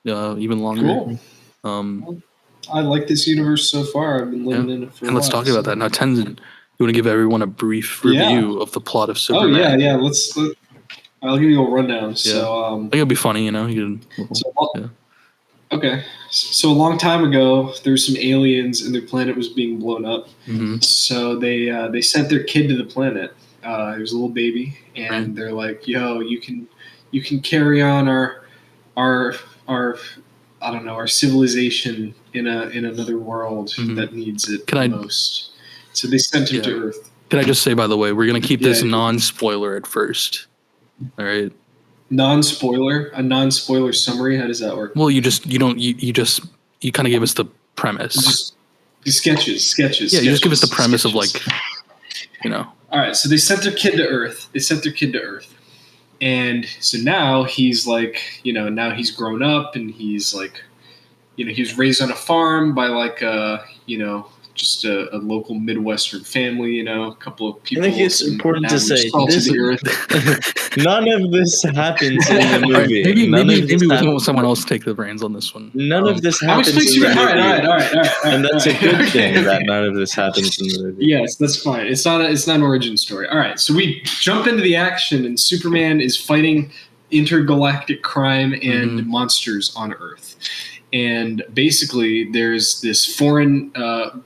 Speaker 4: even longer.
Speaker 1: Cool. I like this universe so far. I've been living in it for a while.
Speaker 4: And let's talk about that now. Tenzin, you want to give everyone a brief review of the plot of Superman?
Speaker 1: Oh yeah. I'll give you a rundown. Yeah. So
Speaker 4: I think it'll be funny.
Speaker 1: Okay. So a long time ago, there's some aliens and their planet was being blown up. Mm-hmm. So they sent their kid to the planet. He was a little baby, and they're like, "Yo, you can carry on our I don't know, our civilization in another world that needs it most." So they sent him to Earth.
Speaker 4: Can I just say, by the way, we're gonna keep this non-spoiler at first. All right.
Speaker 1: Non-spoiler? A non-spoiler summary? How does that work?
Speaker 4: Well, you kind of give us the premise.
Speaker 1: Sketches. Yeah,
Speaker 4: you just give us the premise of like,
Speaker 1: All right, so they sent their kid to Earth. And so now he's like, now he's grown up and he's like, he was raised on a farm by like, just a local Midwestern family, a couple of people.
Speaker 2: I think it's important to say none of this happens in the movie.
Speaker 4: Maybe we want someone else to take the reins on this one.
Speaker 2: None of this happens in the movie.
Speaker 1: All right.
Speaker 2: And that's a good thing that none of this happens in the movie.
Speaker 1: Yes, that's fine. It's not an origin story. All right, so we jump into the action, and Superman is fighting intergalactic crime and monsters on Earth. And basically, there's this foreign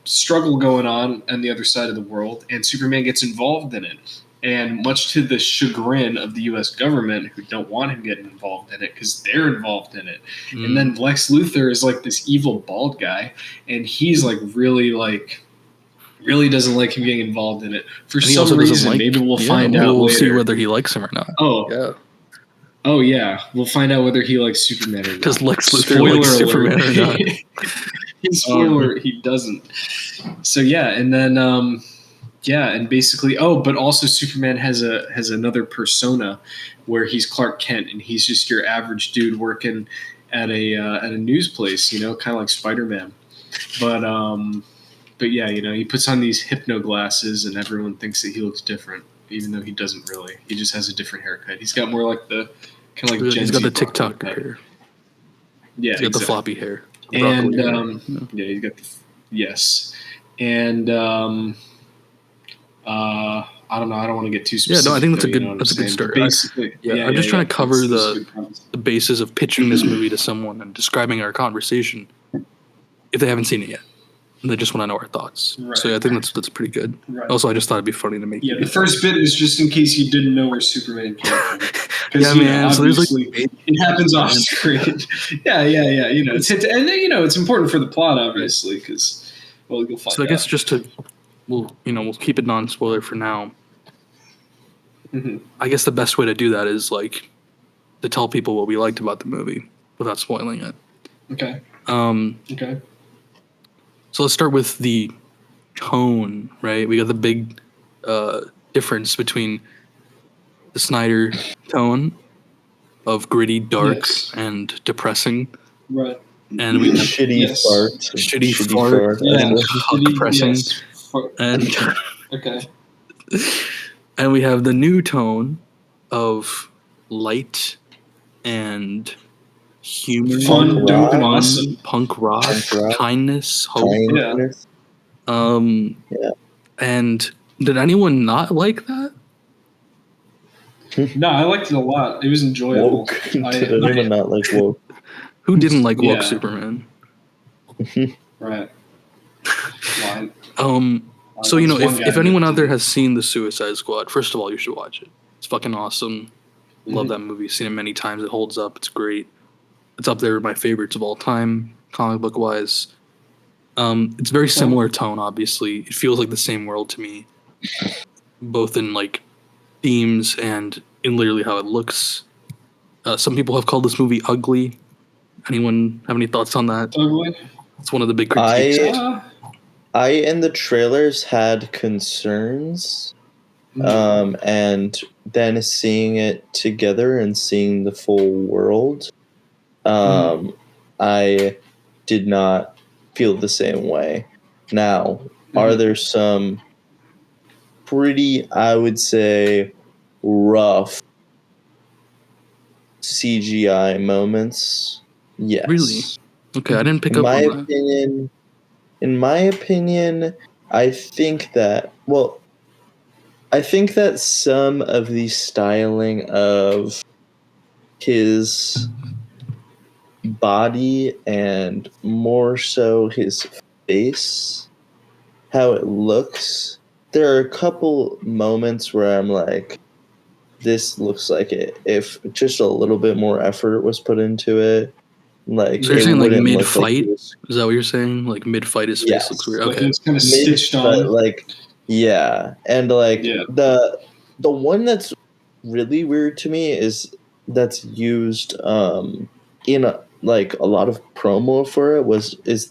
Speaker 1: struggle going on the other side of the world, and Superman gets involved in it. And much to the chagrin of the U.S. government, who don't want him getting involved in it because they're involved in it. And then Lex Luthor is like this evil bald guy, and he's like really doesn't like him getting involved in it. For some reason, maybe we'll find out later.
Speaker 4: We'll see whether he likes him or not.
Speaker 1: Oh yeah, we'll find out whether he likes Superman or not.
Speaker 4: Does Lex Luthor like Superman or not?
Speaker 1: Spoiler, he doesn't. So yeah, and then and basically, but also Superman has another persona where he's Clark Kent, and he's just your average dude working at a news place, kind of like Spider-Man. But yeah, he puts on these hypno glasses, and everyone thinks that he looks different, even though he doesn't really. He just has a different haircut. He's got more like the kind of like Gen
Speaker 4: he's got
Speaker 1: Z
Speaker 4: the TikTok hair.
Speaker 1: Yeah,
Speaker 4: he's got the floppy hair.
Speaker 1: And
Speaker 4: hair.
Speaker 1: he's got yes, and I don't know. I don't want to get too specific.
Speaker 4: Yeah, no, I think that's a good start.
Speaker 1: Basically,
Speaker 4: I'm just trying to cover the basis of pitching this movie to someone and describing our conversation if they haven't seen it yet. And they just want to know our thoughts. Right. So I think that's pretty good. Right. Also, I just thought it'd be funny to make.
Speaker 1: Yeah, the first bit is just in case you didn't know where Superman came from.
Speaker 4: Yeah, man. So there's
Speaker 1: it happens off screen. yeah. It's and it's important for the plot, obviously, because you'll find out.
Speaker 4: So I guess just to we'll keep it non-spoiler for now. Mm-hmm. I guess the best way to do that is to tell people what we liked about the movie without spoiling it.
Speaker 1: Okay.
Speaker 4: Okay. So let's start with the tone, right? We got the big difference between the Snyder tone of gritty, dark, and depressing.
Speaker 1: Right.
Speaker 4: And we
Speaker 2: shitty fart.
Speaker 4: Shitty fart.
Speaker 1: Yeah.
Speaker 4: And depressing.
Speaker 1: Yes.
Speaker 4: And
Speaker 1: okay.
Speaker 4: And we have the new tone of light and humor,
Speaker 1: fun, dope, and awesome,
Speaker 4: punk rock, kindness, hope. And did anyone not like that?
Speaker 1: No, I liked it a lot. It was enjoyable.
Speaker 2: Did anyone not like woke?
Speaker 4: Who didn't like woke Superman?
Speaker 1: Right.
Speaker 4: So if anyone out there has seen the Suicide Squad, first of all, you should watch it. It's fucking awesome. Love that movie. Seen it many times. It holds up. It's great. It's up there with my favorites of all time, comic book wise. It's very similar tone, obviously. It feels like the same world to me, both in themes and in literally how it looks. Some people have called this movie ugly. Anyone have any thoughts on that?
Speaker 1: Ugly?
Speaker 4: It's one of the big critiques.
Speaker 2: I in the trailers had concerns, and then seeing it together and seeing the full world, I did not feel the same way. Now, are there some pretty, I would say, rough CGI moments? Yes.
Speaker 4: Really? Okay, I didn't pick up on that.
Speaker 2: In my opinion, I think that some of the styling of his body and more so his face, how it looks, there are a couple moments where I'm like, this looks like it. If just a little bit more effort was put into it,
Speaker 4: so you're saying mid-fight? Is that what you're saying? Mid-fight, his face looks weird. Okay,
Speaker 1: it's kind of stitched on.
Speaker 2: And the one that's really weird to me is that's used in a lot of promo for it is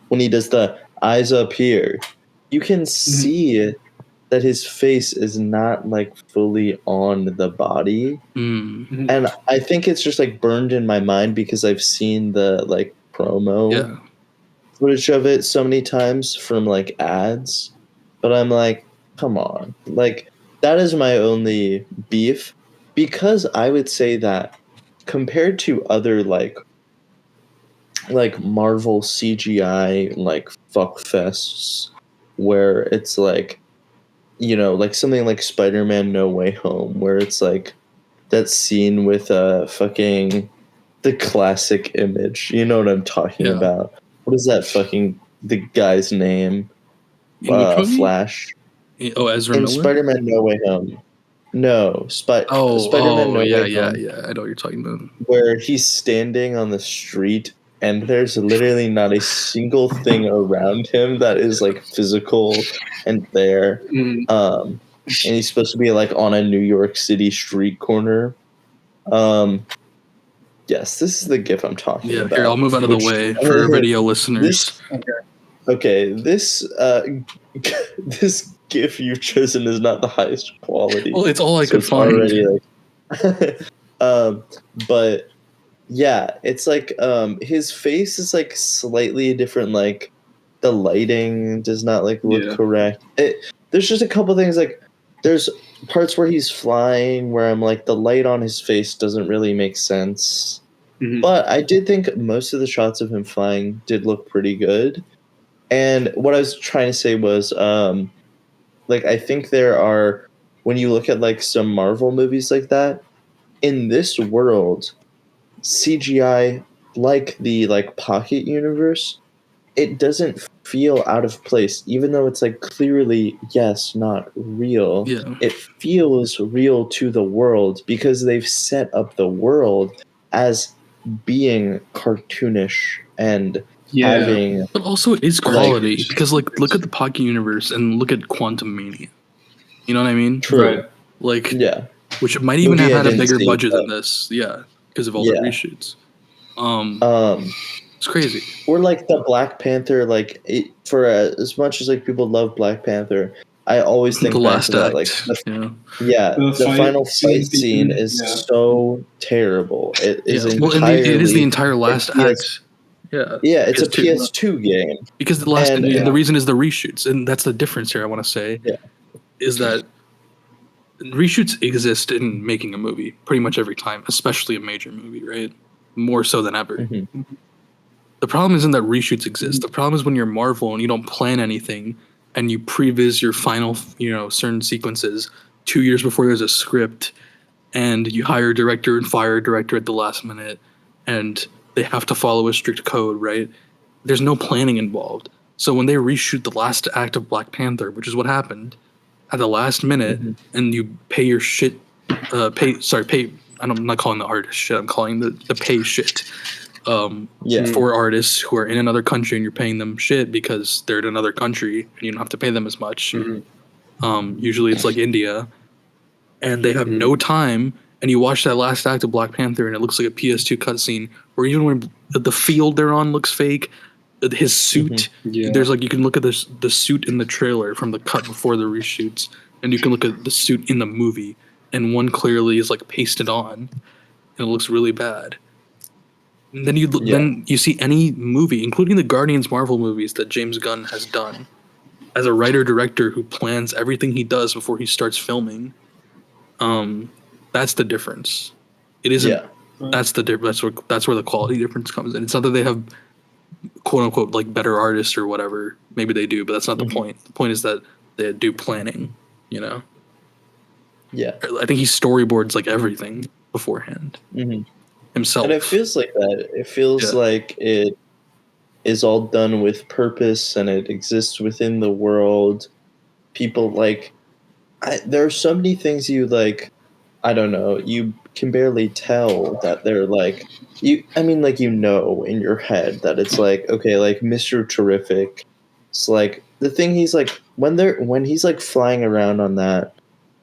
Speaker 2: when he does the eyes up here, you can see that his face is not fully on the body. And I think it's just burned in my mind because I've seen the promo footage of it so many times from ads, but I'm like, come on, that is my only beef, because I would say that compared to other Marvel CGI fuckfests where it's something like Spider-Man No Way Home, where it's that scene with the classic image. You know what I'm talking about. What is that the guy's name? Flash.
Speaker 4: Ezra
Speaker 2: in
Speaker 4: Miller?
Speaker 2: Spider-Man No Way Home. No, Spider-Man No Way Home.
Speaker 4: Yeah, I know what you're talking about.
Speaker 2: Where he's standing on the street and there's literally not a single thing around him that is physical and there. And he's supposed to be on a New York City street corner. Yes, this is the GIF I'm talking
Speaker 4: Yeah,
Speaker 2: about.
Speaker 4: here, I'll move out of the way for video listeners.
Speaker 2: This this GIF you've chosen is not the highest quality.
Speaker 4: Well, it's all I could
Speaker 2: it's
Speaker 4: find.
Speaker 2: Already like, but yeah, it's like his face is like slightly different. Like the lighting does not like look correct. There's just a couple things like there's parts where he's flying where I'm like the light on his face doesn't really make sense.
Speaker 1: Mhm.
Speaker 2: But I did think most of the shots of him flying did look pretty good. And what I was trying to say was, like, I think there are, when you look at, like, some Marvel movies like that, in this world, CGI, like the, like, Pocket Universe, it doesn't feel out of place, even though it's, like, clearly, yes, not real.
Speaker 4: Yeah.
Speaker 2: It feels real to the world because they've set up the world as being cartoonish and having,
Speaker 4: but also it is quality because like look at the Pocket Universe and look at Quantum Mania. You know what I mean?
Speaker 2: True.
Speaker 1: Right.
Speaker 2: Like
Speaker 4: which might even
Speaker 2: movie
Speaker 4: have
Speaker 2: I
Speaker 4: had a
Speaker 2: didn't
Speaker 4: bigger
Speaker 2: see,
Speaker 4: budget
Speaker 2: but-
Speaker 4: than this. Yeah, because of all the reshoots. It's crazy.
Speaker 2: Or like the Black Panther, like for as much as like people love Black Panther, I always think
Speaker 4: The
Speaker 2: back
Speaker 4: last
Speaker 2: to that.
Speaker 4: act.
Speaker 2: Like
Speaker 1: The
Speaker 2: the
Speaker 1: fight
Speaker 2: final
Speaker 1: scene
Speaker 2: fight scene is so terrible. It is
Speaker 4: well, and
Speaker 2: entirely.
Speaker 4: it is the entire last act.
Speaker 2: Yeah, it's a PS2 game.
Speaker 4: Because the last, and the reason is the reshoots, and that's the difference here. I want to say, is that reshoots exist in making a movie pretty much every time, especially a major movie, right? More so than ever.
Speaker 2: Mm-hmm.
Speaker 4: The problem isn't that reshoots exist. The problem is when you're Marvel and you don't plan anything, and you previs your final, certain sequences 2 years before there's a script, and you hire a director and fire a director at the last minute, and they have to follow a strict code, right? There's no planning involved. So when they reshoot the last act of Black Panther, which is what happened, at the last minute, and you pay your shit, I'm not calling the artist shit, I'm calling the pay shit. For artists who are in another country and you're paying them shit because they're in another country and you don't have to pay them as much. Usually it's like India, and they have no time. And you watch that last act of Black Panther, and it looks like a PS2 cutscene. Or even when the field they're on looks fake, his suit. There's like you can look at the suit in the trailer from the cut before the reshoots, and you can look at the suit in the movie, and one clearly is like pasted on, and it looks really bad. And then you see any movie, including the Guardians Marvel movies that James Gunn has done, as a writer-director who plans everything he does before he starts filming. That's the difference. It isn't. That's the difference. That's where the quality difference comes in. It's not that they have quote unquote like better artists or whatever. Maybe they do, but that's not the point. The point is that they do planning. Yeah. I think he storyboards like everything beforehand. Himself.
Speaker 2: And it feels like that. It feels like it is all done with purpose and it exists within the world. People there are so many things you like, I don't know, you can barely tell that they're like, in your head that it's like, okay, like Mr. Terrific. It's like the thing he's like, when he's like flying around on that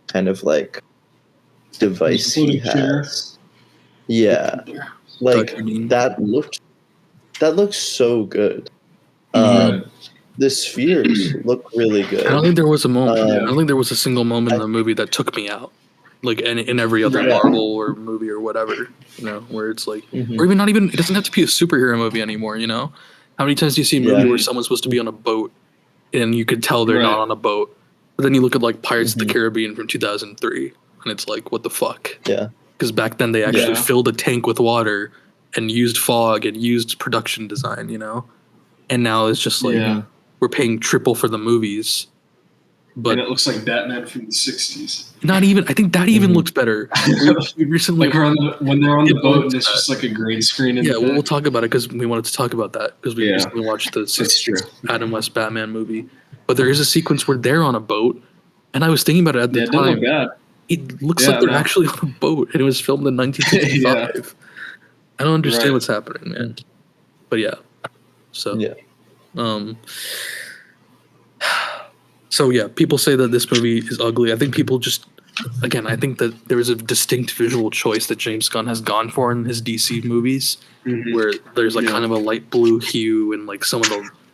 Speaker 2: kind of like device he has. Yeah. Like that looks so good. The spheres look really good.
Speaker 4: I don't think there was a moment. I don't think there was a single moment in the movie that took me out. Like in every other Marvel or movie or whatever, where it's like, or even not even. It doesn't have to be a superhero movie anymore. How many times do you see a movie where someone's supposed to be on a boat and you could tell they're not on a boat, but then you look at like Pirates of the Caribbean from 2003 and it's like, what the fuck?
Speaker 2: Yeah.
Speaker 4: Because back then they actually filled a tank with water and used fog and used production design, and now it's just like we're paying triple for the movies. But
Speaker 1: and it looks like Batman from the 60s.
Speaker 4: Not even. I think that even looks better. We recently,
Speaker 1: when they're on the boat and it's just like a green screen.
Speaker 4: We'll talk about it because we wanted to talk about that because we recently watched the 60s Adam West Batman movie. But there is a sequence where they're on a boat, and I was thinking about it at the time. It looks like they're actually on a boat, and it was filmed in 1955. I don't understand what's happening, man. But So yeah, people say that this movie is ugly. I think people just again, I think that there is a distinct visual choice that James Gunn has gone for in his DC movies, where there's like kind of a light blue hue and like some of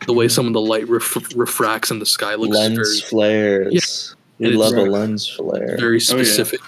Speaker 4: the way some of the light refracts in the sky looks
Speaker 2: lens flares. Yeah. We love a lens flare.
Speaker 4: Very specific.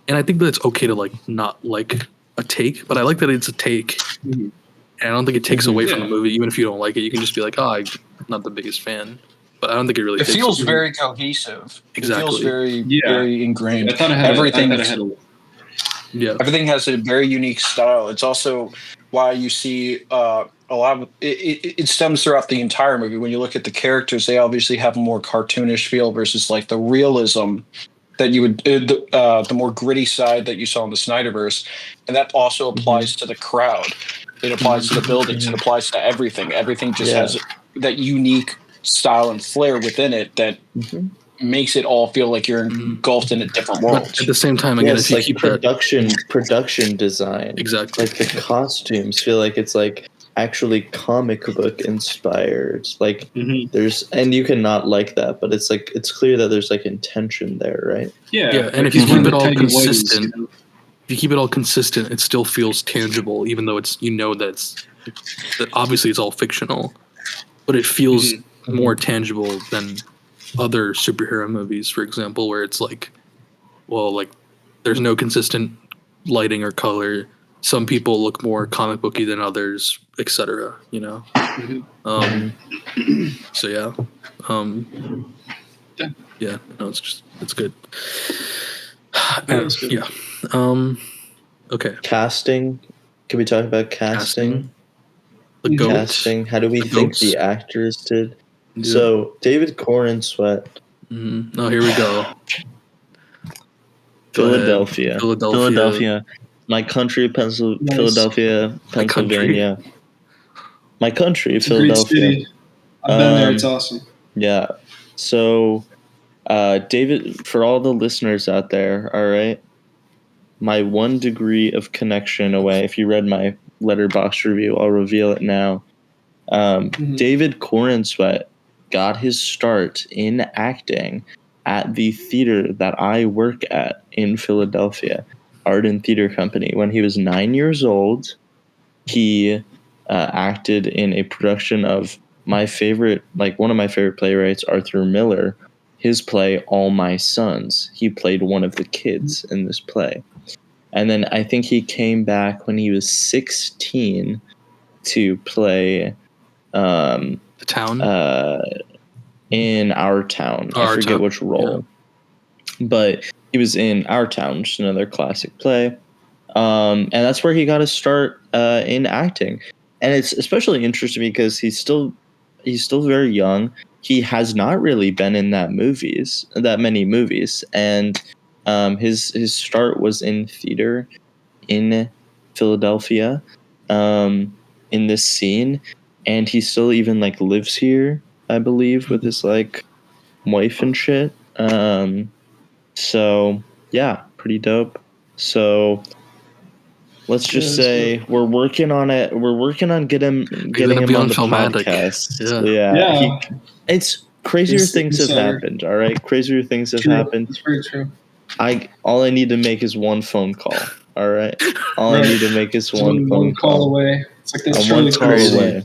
Speaker 4: And I think that it's okay to like not like a take, but I like that it's a take. And I don't think it takes away from the movie, even if you don't like it. You can just be like, I'm not the biggest fan. But I don't think it really.
Speaker 3: It feels very cohesive.
Speaker 4: Exactly.
Speaker 3: It feels very ingrained.
Speaker 1: I thought it had everything.
Speaker 3: Everything has a very unique style. It's also why you see a lot of it stems throughout the entire movie. When you look at the characters, they obviously have a more cartoonish feel versus like the realism that you would the more gritty side that you saw in the Snyderverse, and that also applies to the crowd. It applies to the buildings. It applies to everything. Everything just has that unique style and flair within it that makes it all feel like you're engulfed in a different world.
Speaker 4: But at the same time, again, if you keep
Speaker 2: production design,
Speaker 4: exactly,
Speaker 2: like the costumes feel like it's like actually comic book inspired. Like there's, and you can not like that, but it's like it's clear that there's like intention there, right?
Speaker 4: Yeah. And if you keep it all consistent, it still feels tangible, even though it's that obviously it's all fictional, but it feels more tangible than other superhero movies, for example, where it's like, well, like there's no consistent lighting or color. Some people look more comic booky than others, etc. You know. So yeah. Yeah. No, it's good. Yeah. Okay.
Speaker 2: Casting. Can we talk about casting?
Speaker 4: The goats.
Speaker 2: Casting. How do we think the actors did? Yeah. So David Corenswet.
Speaker 4: Oh, here we go.
Speaker 2: Philadelphia. My country, Philadelphia, Pennsylvania. My country, Philadelphia.
Speaker 1: I've been there. It's awesome.
Speaker 2: Yeah. So, David, for all the listeners out there, all right, my 1 degree of connection away. If you read my Letterboxd review, I'll reveal it now. David Corenswet got his start in acting at the theater that I work at in Philadelphia, Art and Theater Company. When he was 9 years old, he acted in a production of one of my favorite playwrights, Arthur Miller, his play All My Sons. He played one of the kids in this play. And then I think he came back when he was 16 to play
Speaker 4: the town
Speaker 2: in Our Town. I forget which role, but he was in Our Town, which is another classic play, and that's where he got his start in acting. And it's especially interesting because he's still very young. He has not really been in that many movies, and his start was in theater in Philadelphia, in this scene. And he still even like lives here, I believe, with his like wife and shit. So yeah, pretty dope. So let's just say we're working on it. We're working on getting him on the
Speaker 4: Filmatic
Speaker 2: podcast. Yeah. It's crazier things have happened. All right, crazier things have happened.
Speaker 1: That's very true.
Speaker 2: All I need to make is one phone call. All right, all I need to make is one phone call
Speaker 1: away. It's like that's
Speaker 2: one call away.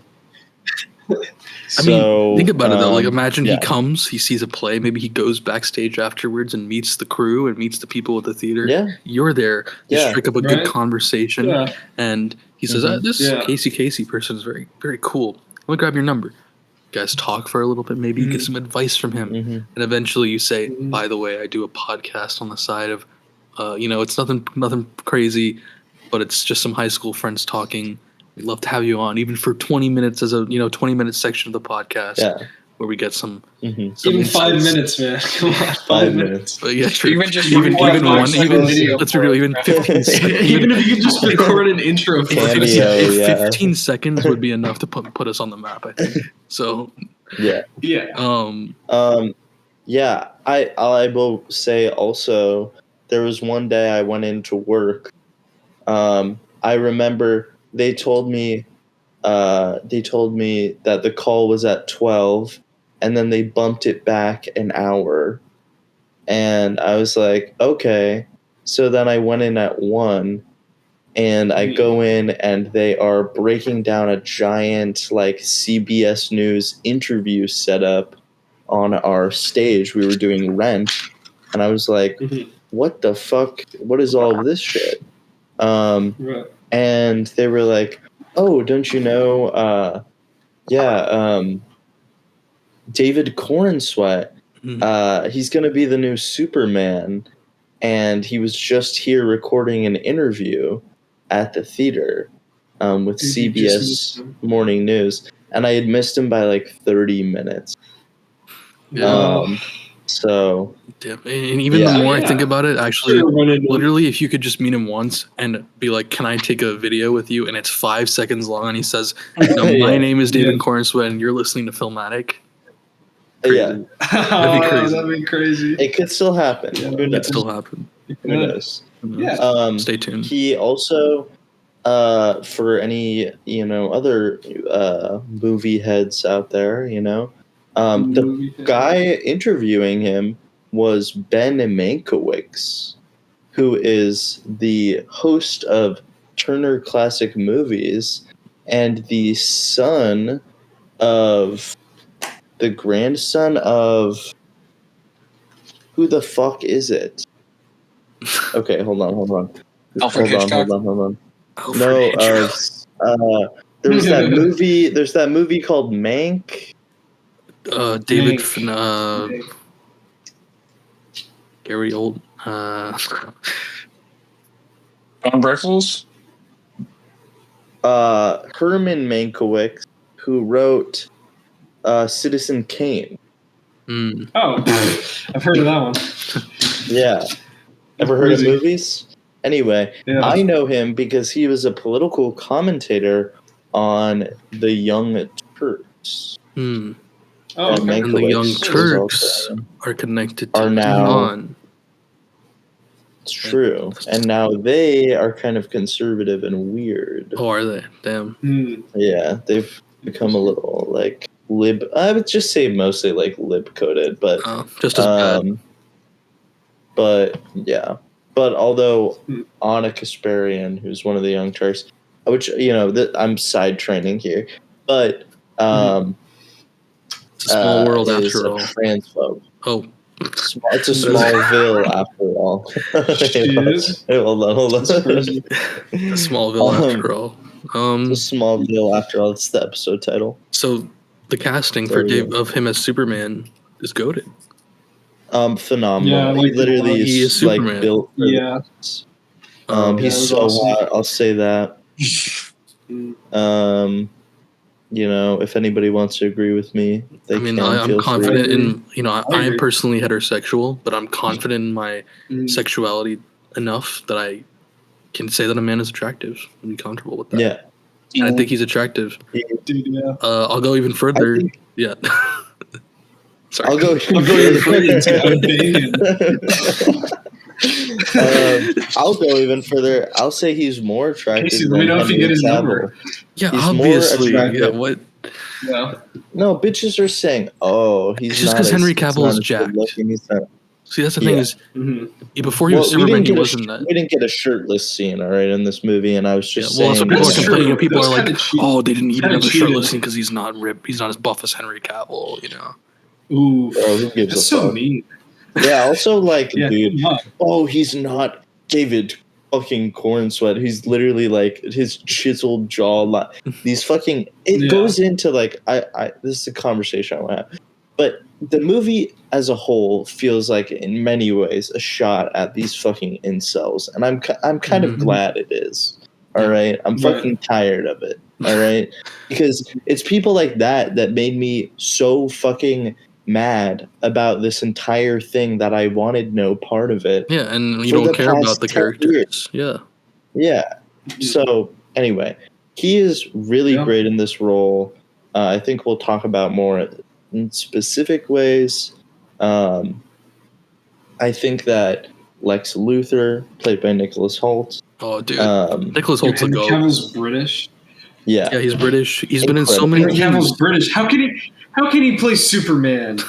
Speaker 4: I mean, think about it though. Like, imagine he comes, he sees a play, maybe he goes backstage afterwards and meets the crew and meets the people at the theater.
Speaker 2: Yeah,
Speaker 4: you're there. You strike up a good conversation, and he says, "This Casey person is very, very cool. Let me grab your number." You guys talk for a little bit. Maybe you get some advice from him, and eventually you say, "By the way, I do a podcast on the side of, it's nothing crazy, but it's just some high school friends talking. We'd love to have you on, even for 20 minutes as a 20-minute section of the podcast where we get some
Speaker 1: even 5 minutes, man. Come on,
Speaker 2: 5 minutes.
Speaker 4: But yeah, true.
Speaker 3: Even 15
Speaker 4: seconds.
Speaker 1: Even if you could just record an intro for
Speaker 4: 15 seconds would be enough to put us on the map, I think. So
Speaker 2: yeah. I will say also there was one day I went into work. I remember they told me that the call was at 12, and then they bumped it back an hour. And I was like, okay. So then I went in at 1, and I go in, and they are breaking down a giant like CBS News interview setup on our stage. We were doing Rent, and I was like, what the fuck? What is all of this shit? And they were like, oh, don't you know, David Cornsweet, he's going to be the new Superman, and he was just here recording an interview at the theater with CBS Morning News, and I had missed him by like 30 minutes. So,
Speaker 4: and even the more I think about it, actually, literally, if you could just meet him once and be like, "Can I take a video with you?" and it's 5 seconds long, and he says, "My name is David Cornsweet, and you're listening to Filmatic."
Speaker 2: Crazy.
Speaker 1: That'd be crazy.
Speaker 2: It could still happen.
Speaker 4: It could still happen.
Speaker 2: Who knows?
Speaker 1: Yeah.
Speaker 4: Stay tuned.
Speaker 2: He also, for any other movie heads out there, the guy interviewing him was Ben Mankiewicz, who is the host of Turner Classic Movies and the grandson of who the fuck is it? Okay, hold on.
Speaker 3: Alfred Hitchcock?
Speaker 2: Hold on. There's that movie called Mank.
Speaker 4: David Gary Old
Speaker 3: Don Breckles?
Speaker 2: Herman Mankiewicz, who wrote Citizen Kane.
Speaker 1: Oh, I've heard of that one.
Speaker 2: Yeah. Ever heard of movies? Anyway, I know him because he was a political commentator on The Young Turks.
Speaker 4: Oh,
Speaker 2: okay.
Speaker 4: And the Young Turks are connected to Iran.
Speaker 2: It's true. And now they are kind of conservative and weird.
Speaker 4: Oh, are they? Damn.
Speaker 2: Yeah, they've become a little like lib. I would just say mostly like lib coded, but
Speaker 4: just as bad.
Speaker 2: But yeah. But although Anna Kasparian, who's one of the Young Turks, which I'm side training here, but
Speaker 4: it's a small world after all.
Speaker 2: Transphobe.
Speaker 4: Oh,
Speaker 2: it's a Smallville after all. Hold on.
Speaker 4: Smallville after all.
Speaker 2: It's a Smallville after all. It's the episode title.
Speaker 4: So the casting of him as Superman is goated.
Speaker 2: Phenomenal.
Speaker 1: Yeah,
Speaker 2: he is
Speaker 4: Superman.
Speaker 2: Like built. He's so hot. I'll say that. If anybody wants to agree with me,
Speaker 4: I'm confident in. I am personally heterosexual, but I'm confident in my sexuality enough that I can say that a man is attractive and be comfortable with that.
Speaker 2: Yeah,
Speaker 4: and I think he's attractive. I'll go even further. Sorry.
Speaker 2: I'll go even further. I'll say he's more attractive.
Speaker 1: Casey, let me know if you get his number.
Speaker 4: Yeah,
Speaker 2: he's
Speaker 4: obviously. Yeah, what?
Speaker 1: Yeah.
Speaker 2: No, bitches are saying, "Oh, he's
Speaker 4: it's just because Henry Cavill is jacked." See, that's the thing is, before he was Superman, he wasn't that.
Speaker 2: We didn't get a shirtless scene, all right, in this movie, and I was just saying.
Speaker 4: Well, that's what people are complaining. People are like, "Oh, they didn't even have a shirtless scene because he's not ripped. He's not as buff as Henry Cavill."
Speaker 1: Ooh,
Speaker 2: bro, who gives
Speaker 1: that's
Speaker 2: a
Speaker 1: so
Speaker 2: fuck?
Speaker 1: mean.
Speaker 2: Yeah, also dude. Oh, he's not David fucking Cornsweet. He's literally like his chiseled jaw. These fucking. It goes into like I. This is a conversation I want to have, but the movie as a whole feels like in many ways a shot at these fucking incels, and I'm kind of glad it is. All right, I'm fucking tired of it. All right, because it's people like that made me so fucking mad about this entire thing that I wanted no part of it.
Speaker 4: Yeah, and you don't care about the characters.
Speaker 2: Years. Yeah. So anyway, he is really great in this role. I think we'll talk about more in specific ways. I think that Lex Luthor, played by Nicholas Hoult.
Speaker 4: Oh, dude, Nicholas Holt's a goat.
Speaker 1: Cavill's British.
Speaker 2: Yeah,
Speaker 4: he's British. He's been in so many.
Speaker 1: Cavill's British. How can he play Superman?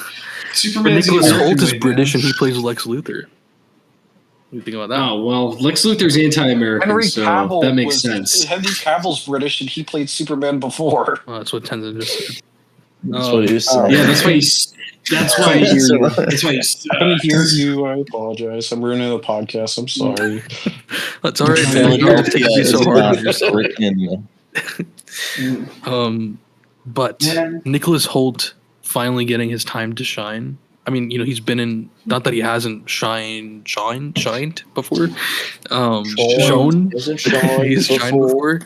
Speaker 1: Superman's
Speaker 4: Nicholas
Speaker 1: the American
Speaker 4: Hoult is
Speaker 1: way,
Speaker 4: British
Speaker 1: man.
Speaker 4: and he plays Lex Luthor. What do you think about that?
Speaker 1: Oh well, Lex Luthor's anti-American,
Speaker 3: Henry
Speaker 1: so
Speaker 3: Cavill
Speaker 1: that makes sense.
Speaker 3: Henry Cavill's British, and he played Superman before.
Speaker 4: Oh, that's what Tenzin just said.
Speaker 2: That's what he was saying.
Speaker 1: Yeah, that's why he's. That's why he's. That's why he's.
Speaker 3: I couldn't hear you. I apologize. I'm ruining the podcast. I'm sorry.
Speaker 4: That's all right, man. You don't have to take it so hard on yourself. But Nicholas Hoult finally getting his time to shine. I mean, he's been in. Not that he hasn't shined before. Shown. He's shined before.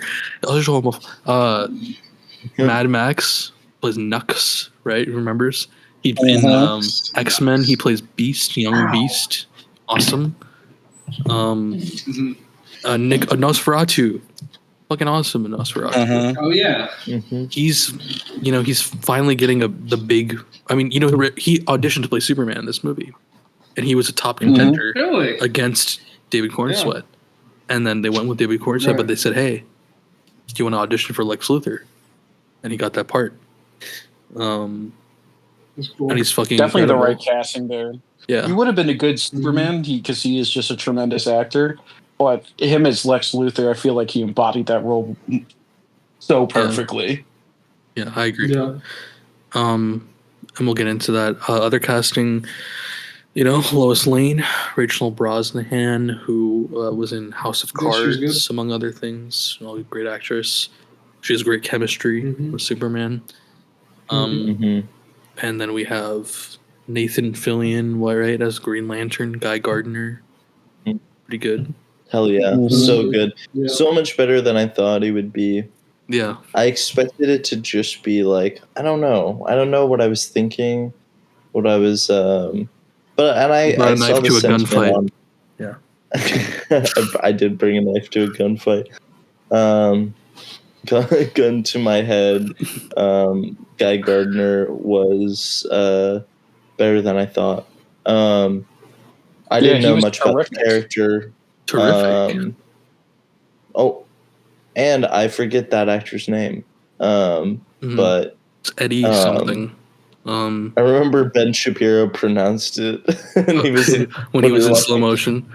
Speaker 4: Mad Max plays Nux, right? Remembers? In X-Men, he plays Beast, young Beast. Awesome. Nosferatu. Fucking awesome in Nosferatu.
Speaker 1: Oh yeah.
Speaker 4: He's finally getting the big. I mean, he auditioned to play Superman in this movie, and he was a top contender against David Cornsweet. And then they went with David Cornsweet, but they said, "Hey, do you want to audition for Lex Luthor?" And he got that part.
Speaker 1: Cool.
Speaker 4: And he's fucking
Speaker 3: definitely
Speaker 4: incredible.
Speaker 3: the right casting there.
Speaker 4: Yeah,
Speaker 3: he would have been a good Superman because he is just a tremendous actor. But him as Lex Luthor, I feel like he embodied that role so perfectly.
Speaker 4: Yeah, I agree.
Speaker 1: Yeah.
Speaker 4: And we'll get into that. Other casting, Lois Lane, Rachel Brosnahan, who was in House of Cards, among other things. Great actress. She has great chemistry with Superman. And then we have Nathan Fillion, right, as Green Lantern, Guy Gardner. Pretty good.
Speaker 2: Hell yeah. So good. Yeah. So much better than I thought he would be.
Speaker 4: Yeah.
Speaker 2: I expected it to just be like, I don't know what I was thinking, what I was I saw the sentiment on. Yeah. I did bring a knife to a gunfight. Gun to my head. Guy Gardner was better than I thought. I didn't know much about the character.
Speaker 4: Terrific.
Speaker 2: And I forget that actor's name. But
Speaker 4: it's Eddie something.
Speaker 2: I remember Ben Shapiro pronounced it. And he was
Speaker 4: when he was in slow motion.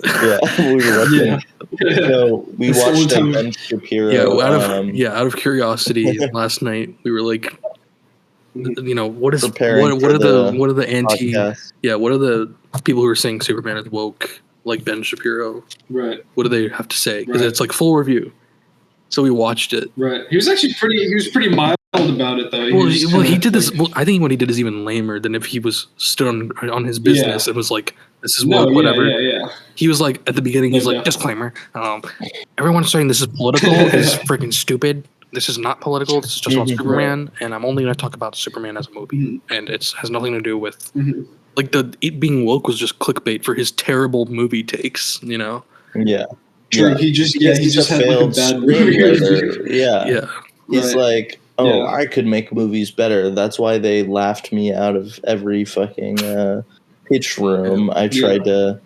Speaker 2: Yeah, we were watching. So we watched Ben Shapiro.
Speaker 4: Yeah, out of curiosity, last night we were like, what are the people who are saying Superman is woke, like Ben Shapiro?
Speaker 1: Right.
Speaker 4: What do they have to say? Because it's like full review. So we watched it.
Speaker 1: Right. He was actually pretty mild about it though.
Speaker 4: He did this. Well, I think what he did is even lamer than if he was stood on his business. It was like, this is whatever.
Speaker 1: Yeah.
Speaker 4: He was like, at the beginning, he's like, disclaimer. Everyone's saying this is political is freaking stupid. This is not political. This is just about Superman, and I'm only going to talk about Superman as a movie, and it has nothing to do with like it being woke was just clickbait for his terrible movie takes.
Speaker 2: Yeah.
Speaker 1: True.
Speaker 2: Yeah.
Speaker 1: He just had
Speaker 2: failed
Speaker 1: like a bad movie.
Speaker 2: Yeah. He's like, I could make movies better. That's why they laughed me out of every fucking pitch room. I tried to.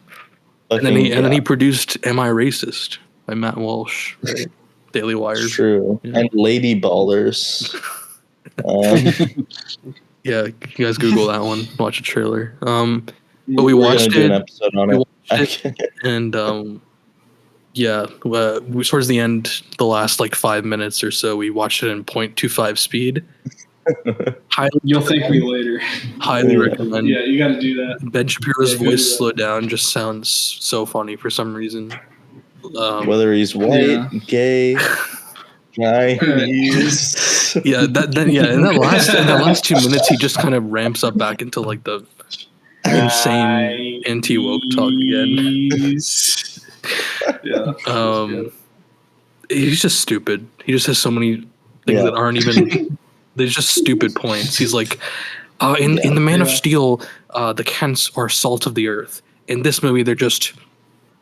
Speaker 4: And then he produced "Am I Racist" by Matt Walsh, right? Daily Wire.
Speaker 2: True. Yeah. And Lady Ballers.
Speaker 4: Yeah, you guys Google that one. Watch a trailer. But we watched it.
Speaker 2: Do an episode on it.
Speaker 4: And towards the end, the last like 5 minutes or so, we watched it in 0.25 speed.
Speaker 1: You'll thank me later.
Speaker 4: Highly recommend.
Speaker 1: Yeah, you got to do that.
Speaker 4: Ben Shapiro's voice slowed down just sounds so funny for some reason.
Speaker 2: Whether he's white, gay, Chinese.
Speaker 4: In that last 2 minutes, he just kind of ramps up back into like the insane anti-woke talk again. He's just stupid. He just has so many things that aren't even. They're just stupid points. He's like, in the Man of Steel, the Kents are salt of the earth. In this movie, they're just.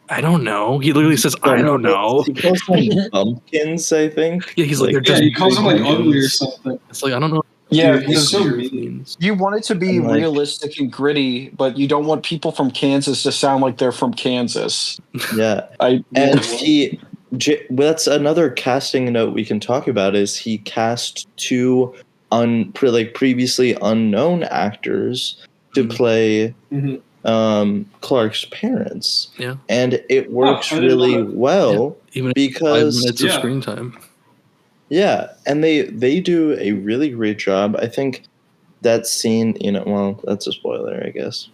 Speaker 4: I don't know. He literally says, I don't know.
Speaker 2: He calls them bumpkins, I think.
Speaker 4: Yeah, he's like, they're just.
Speaker 1: He calls them like ugly or something.
Speaker 4: It's like, I don't know.
Speaker 3: Yeah,
Speaker 1: he's so mean.
Speaker 3: You want it to be realistic and gritty, but you don't want people from Kansas to sound like they're from Kansas.
Speaker 2: Yeah. That's another casting note we can talk about is he cast two previously unknown actors to play
Speaker 1: Mm-hmm.
Speaker 2: Clark's parents.
Speaker 4: Yeah.
Speaker 2: And it works
Speaker 1: I didn't know
Speaker 2: really
Speaker 1: that.
Speaker 2: well
Speaker 4: Even 5
Speaker 2: because
Speaker 4: minutes of screen time.
Speaker 2: yeah, and they do a really great job. I think that scene, well, that's a spoiler, I guess.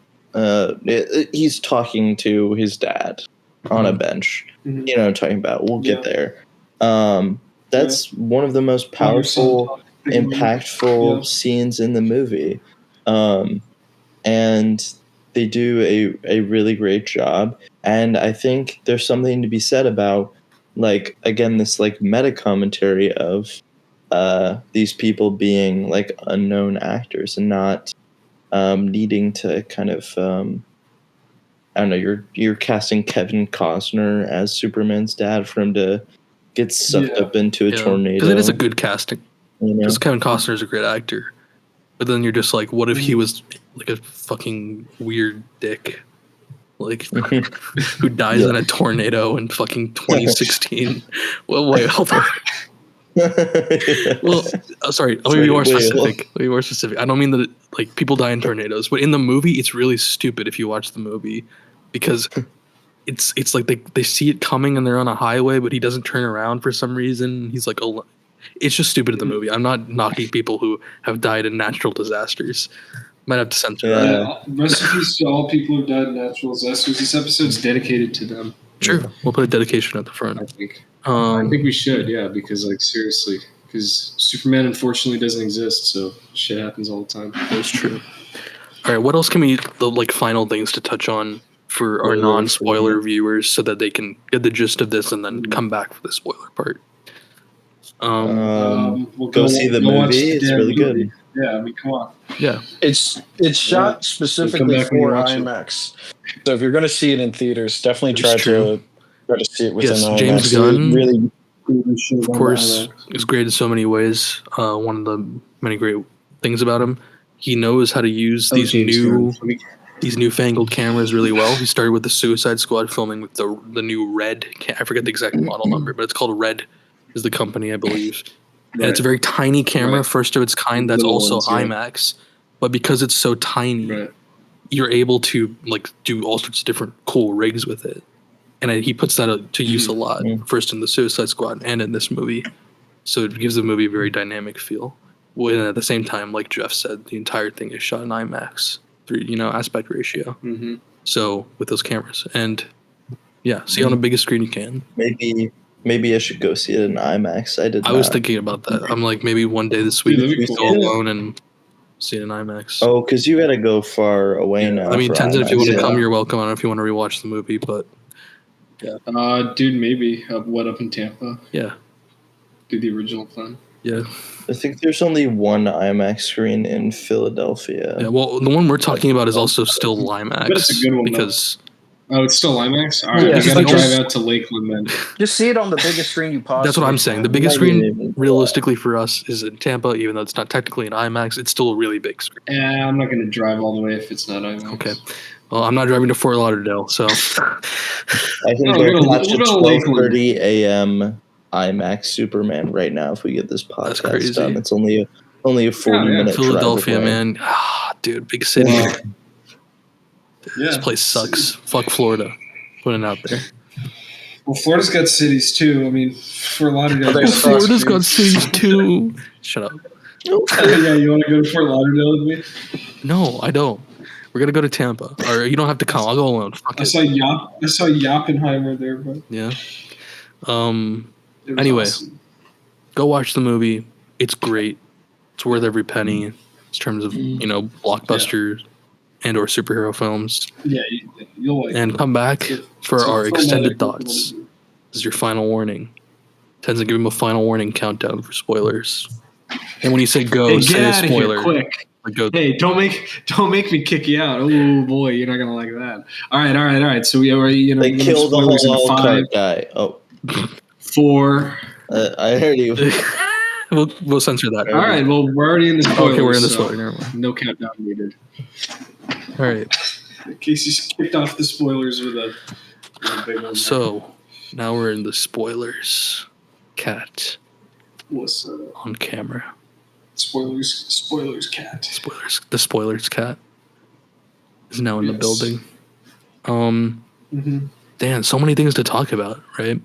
Speaker 2: He's talking to his dad on a bench, talking about, we'll get there. That's one of the most powerful, impactful scenes in the movie. And they do a really great job. And I think there's something to be said about, like, again, this like meta commentary of these people being like unknown actors and not needing to kind of I don't know, you're casting Kevin Costner as Superman's dad for him to get sucked up into a tornado.
Speaker 4: Because it is a good casting. Because Kevin Costner is a great actor. But then you're just like, what if he was like a fucking weird dick? Like, who dies in a tornado in fucking 2016? Well, wait, hold on. Well, sorry. Let me be more specific. Let me be more specific. I don't mean that like people die in tornadoes, but in the movie, it's really stupid if you watch the movie because it's like they see it coming and they're on a highway, but he doesn't turn around for some reason. He's like, oh, it's just stupid in the movie. I'm not knocking people who have died in natural disasters. Might have to censor that.
Speaker 1: Yeah, rest in peace to all people who died in natural disasters. This episode's dedicated to them.
Speaker 4: Sure, we'll put a dedication at the front.
Speaker 1: I think we should, because like seriously, because Superman unfortunately doesn't exist, so shit happens all the time.
Speaker 4: That's true. All right, what else can we like final things to touch on for our non-spoiler viewers so that they can get the gist of this and then come back for the spoiler part?
Speaker 2: We'll go see the movie. It's really good.
Speaker 1: Yeah, I mean, come on.
Speaker 4: Yeah,
Speaker 3: it's shot specifically for IMAX. So if you're going to see it in theaters, definitely try to see it within IMAX.
Speaker 4: James Gunn,
Speaker 3: really,
Speaker 4: of course, is great in so many ways. One of the many great things about him, he knows how to use these newfangled cameras really well. He started with the Suicide Squad filming with the new Red. I forget the exact model number, but it's called Red. Is the company, I believe. And it's a very tiny camera, first of its kind, that's also IMAX. But because it's so tiny, you're able to like do all sorts of different cool rigs with it. And he puts that to use a lot, first in the Suicide Squad and in this movie. So it gives the movie a very dynamic feel. And at the same time, like Jeff said, the entire thing is shot in IMAX through, aspect ratio. Mm-hmm. So with those cameras. And see on the biggest screen you can.
Speaker 2: Maybe I should go see it in IMAX. I
Speaker 4: was thinking about that. I'm like, maybe one day this week we go alone and see it in IMAX.
Speaker 2: Oh, because you got to go far away now.
Speaker 4: I mean, Tenzin, if you want to come, you're welcome. I don't know if you want to rewatch the movie, but
Speaker 1: dude, maybe what up in Tampa?
Speaker 4: Yeah,
Speaker 1: do the original plan.
Speaker 4: Yeah,
Speaker 2: I think there's only one IMAX screen in Philadelphia.
Speaker 4: Yeah, well, the one we're talking about is also still IMAX. But
Speaker 1: it's a good one
Speaker 4: because.
Speaker 1: Oh, it's still IMAX? All right, we gotta drive out to Lakeland then.
Speaker 3: Just see it on the biggest screen you possibly.
Speaker 4: That's what I'm saying. The biggest screen, realistically for us, is in Tampa, even though it's not technically an IMAX. It's still a really big screen.
Speaker 1: Yeah, I'm not going to drive all the way if it's not IMAX.
Speaker 4: Okay. Well, I'm not driving to Fort Lauderdale, so.
Speaker 2: I think we'll watch a 12:30 a.m. IMAX Superman right now if we get this podcast done. It's only a 40-minute
Speaker 4: Philadelphia,
Speaker 2: drive away.
Speaker 4: man. Dude, big city. This place sucks. Fuck Florida. Putting it out there.
Speaker 1: Well, Florida's got cities too. I mean, Fort Lauderdale.
Speaker 4: Florida's got cities too. Shut up.
Speaker 1: Yeah, you want to go to Fort Lauderdale with me?
Speaker 4: No, I don't. We're gonna go to Tampa. Or you don't have to come. I'll go alone.
Speaker 1: I saw Oppenheimer there, but
Speaker 4: yeah. Anyway, go watch the movie. It's great. It's worth every penny in terms of blockbusters and or superhero films.
Speaker 1: Yeah, you'll like.
Speaker 4: And come back for our extended thoughts. This is your final warning. Tenzin, give him a final warning countdown for spoilers. And when you say go, say a spoiler.
Speaker 1: Quick. Hey, don't make me kick you out. Oh boy, you're not gonna like that. All right. So we already,
Speaker 2: they killed the whole 5 guy. Oh,
Speaker 1: 4.
Speaker 2: I heard you.
Speaker 4: We'll censor that.
Speaker 1: All right. Well, we're already in the spoilers.
Speaker 4: Okay, we're in the spoiler. Never mind.
Speaker 1: No countdown needed.
Speaker 4: All right.
Speaker 1: Casey's kicked off the spoilers with a big one.
Speaker 4: So now we're in the spoilers. Cat.
Speaker 1: What's
Speaker 4: on camera?
Speaker 1: Spoilers. Cat.
Speaker 4: The spoilers. Cat. is now in the building. Damn, so many things to talk about, right?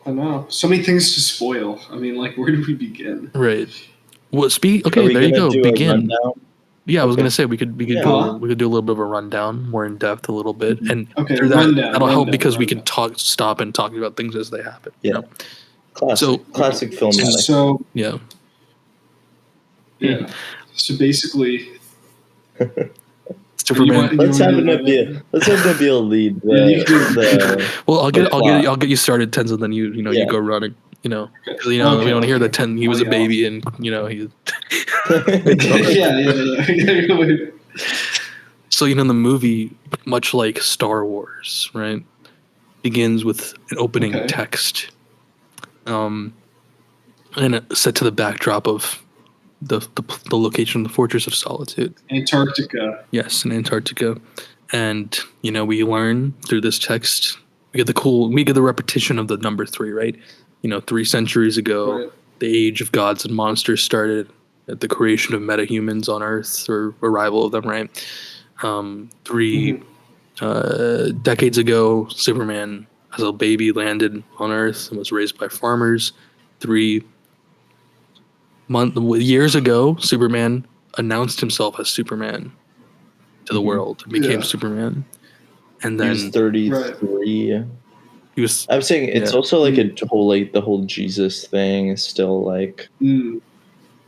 Speaker 1: I know. So many things to spoil. I mean, like, where do we begin?
Speaker 4: Right. Well, okay, there you go. Begin. Yeah, I was gonna say we could do a little bit of a rundown, more in depth, a little bit, and through that that'll help because we can stop and talk about things as they happen.
Speaker 2: Yeah.
Speaker 4: You know?
Speaker 2: Classic Filmatic.
Speaker 1: So
Speaker 4: yeah.
Speaker 1: So basically,
Speaker 4: Superman.
Speaker 2: Let's have Nabil lead.
Speaker 4: Well, I'll get you started, Tenzin. Then you go running. You know, because we don't hear that he was a baby, and he. So the movie, much like Star Wars, right, begins with an opening text, and set to the backdrop of the location of the Fortress of Solitude,
Speaker 1: Antarctica.
Speaker 4: Yes, in Antarctica, and we learn through this text we get the repetition of the number 3, right? 3 centuries ago, the age of gods and monsters started at the creation of metahumans on Earth, or arrival of them, right? 3 decades ago, Superman as a baby landed on Earth and was raised by farmers. 3 years ago, Superman announced himself as Superman to the world and became Superman. And then
Speaker 2: he was 33.
Speaker 4: Right. He was.
Speaker 2: I'm saying it's also like the whole Jesus thing is still like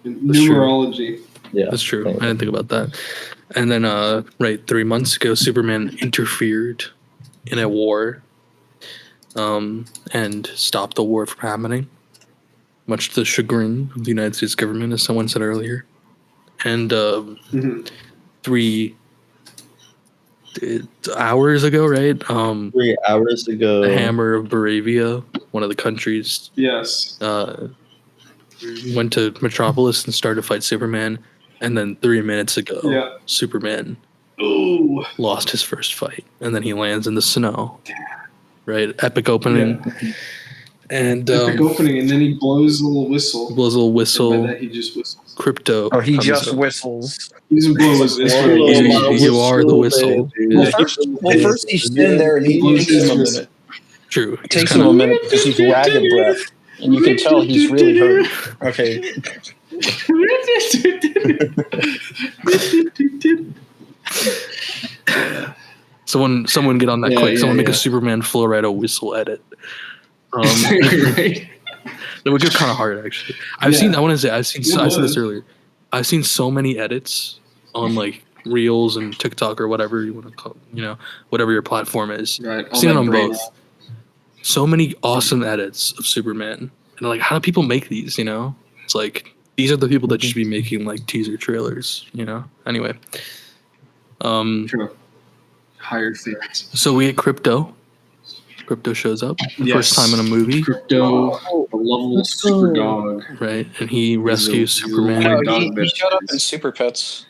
Speaker 1: numerology.
Speaker 4: Yeah, that's true. I didn't think about that. And then, 3 months ago, Superman interfered in a war, and stopped the war from happening, much to the chagrin of the United States government, as someone said earlier. And 3 hours ago, right?
Speaker 2: 3 hours ago,
Speaker 4: the Hammer of Baravia, one of the countries, went to Metropolis and started to fight Superman. And then 3 minutes ago, Superman lost his first fight. And then he lands in the snow. Right? Epic opening.
Speaker 1: Yeah.
Speaker 4: And
Speaker 1: epic opening, and then he blows a little whistle. And by that, he just whistles.
Speaker 4: Crypto.
Speaker 3: Oh, he just whistles.
Speaker 1: He doesn't blow his whistle.
Speaker 4: You are the whistle.
Speaker 3: First he's in there and he takes him a minute.
Speaker 4: True.
Speaker 3: It takes him a minute because he's ragged breath. And you can tell he's really hurt. Okay.
Speaker 4: Someone get on that quick. Someone make a Superman Florida whistle edit.
Speaker 1: Right.
Speaker 4: That would go kind of hard, actually. I said this earlier. I've seen so many edits on like Reels and TikTok or whatever you want to call, whatever your platform is.
Speaker 1: Right.
Speaker 4: I've seen it on both. So many awesome edits of Superman, and like, how do people make these? It's like these are the people that should be making like teaser trailers. Anyway.
Speaker 1: True. Hired fans.
Speaker 4: So we get Crypto. Crypto shows up. First time in a movie.
Speaker 1: Crypto, a lovable super dog.
Speaker 4: Right, and he rescues Superman.
Speaker 3: He showed up in Super Pets.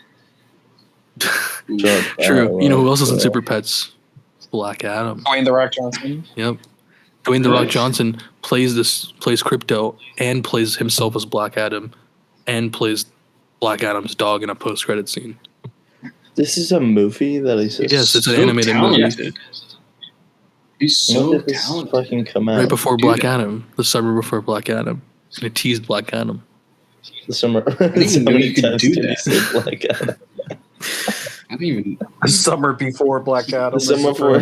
Speaker 4: True. Who else is in Super Pets? Black Adam.
Speaker 3: Dwayne The Rock Johnson.
Speaker 4: Yep. Dwayne The Rock Johnson plays Crypto and plays himself as Black Adam and plays Black Adam's dog in a post-credit scene.
Speaker 2: This is a movie that is
Speaker 4: it's an animated movie.
Speaker 1: He's so talented.
Speaker 2: Fucking come out
Speaker 4: right before Black Adam, the summer before Black Adam, and it teased Black Adam.
Speaker 2: The summer.
Speaker 1: I didn't even know you could do that.
Speaker 2: Black Adam.
Speaker 1: I didn't even.
Speaker 3: The summer before Black Adam.
Speaker 2: The summer before.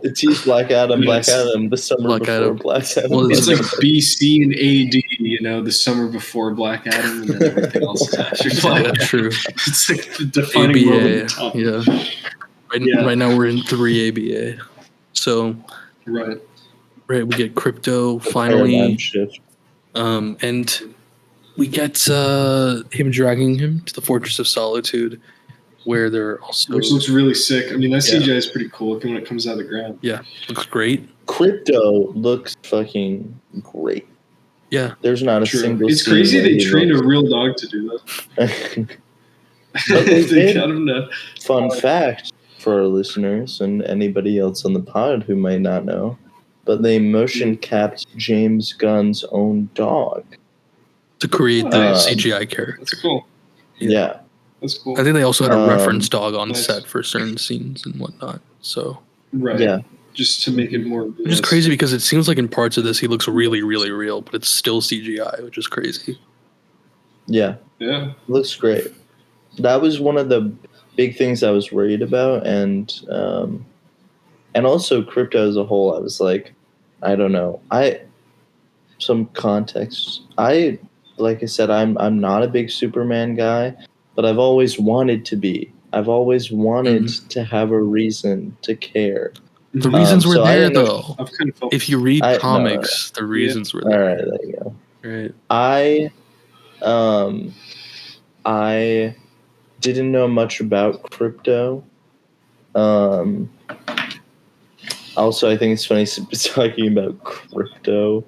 Speaker 2: It teased Black Adam. Black Adam. The summer
Speaker 4: Black
Speaker 2: before
Speaker 4: Adam.
Speaker 2: Black Adam.
Speaker 1: Well, it's like BC and AD. The summer before Black Adam, and then everything else is after Black Adam.
Speaker 4: True.
Speaker 1: It's like the defining moment.
Speaker 4: Right now we're in 3 ABA. So,
Speaker 1: right,
Speaker 4: we get Crypto finally, and we get him dragging him to the Fortress of Solitude, where they're also,
Speaker 1: which looks really sick. I mean, that CGI is pretty cool when it comes out of the ground.
Speaker 4: Yeah, looks great.
Speaker 2: Crypto looks fucking great.
Speaker 4: Yeah,
Speaker 2: there's not a single.
Speaker 1: It's crazy they trained a real dog to do that. They got him to.
Speaker 2: Fun fact. For our listeners and anybody else on the pod who might not know, but they motion capped James Gunn's own dog
Speaker 4: to create the CGI character.
Speaker 1: That's cool.
Speaker 2: Yeah.
Speaker 1: That's cool.
Speaker 4: I think they also had a reference dog on
Speaker 1: nice.
Speaker 4: set for certain scenes and whatnot. So
Speaker 1: Right.
Speaker 2: Yeah.
Speaker 1: Just to make it more.
Speaker 4: which is crazy because it seems like in parts of this he looks really, really real, but it's still CGI, which is crazy.
Speaker 2: Yeah.
Speaker 1: Yeah.
Speaker 2: Looks great. That was one of the big things I was worried about, and also crypto as a whole. I was like, I don't know. Some context. Like I said, I'm not a big Superman guy, but I've always wanted to be. I've always wanted to have a reason to care.
Speaker 4: The reasons were
Speaker 2: so I
Speaker 4: there
Speaker 2: didn't know-
Speaker 4: though.
Speaker 1: I've kind of felt
Speaker 4: If you read
Speaker 2: no,
Speaker 4: comics, the reasons were
Speaker 2: All
Speaker 4: there.
Speaker 2: right, there you go.
Speaker 4: Right.
Speaker 2: I didn't know much about crypto. Also, I think it's funny talking about crypto.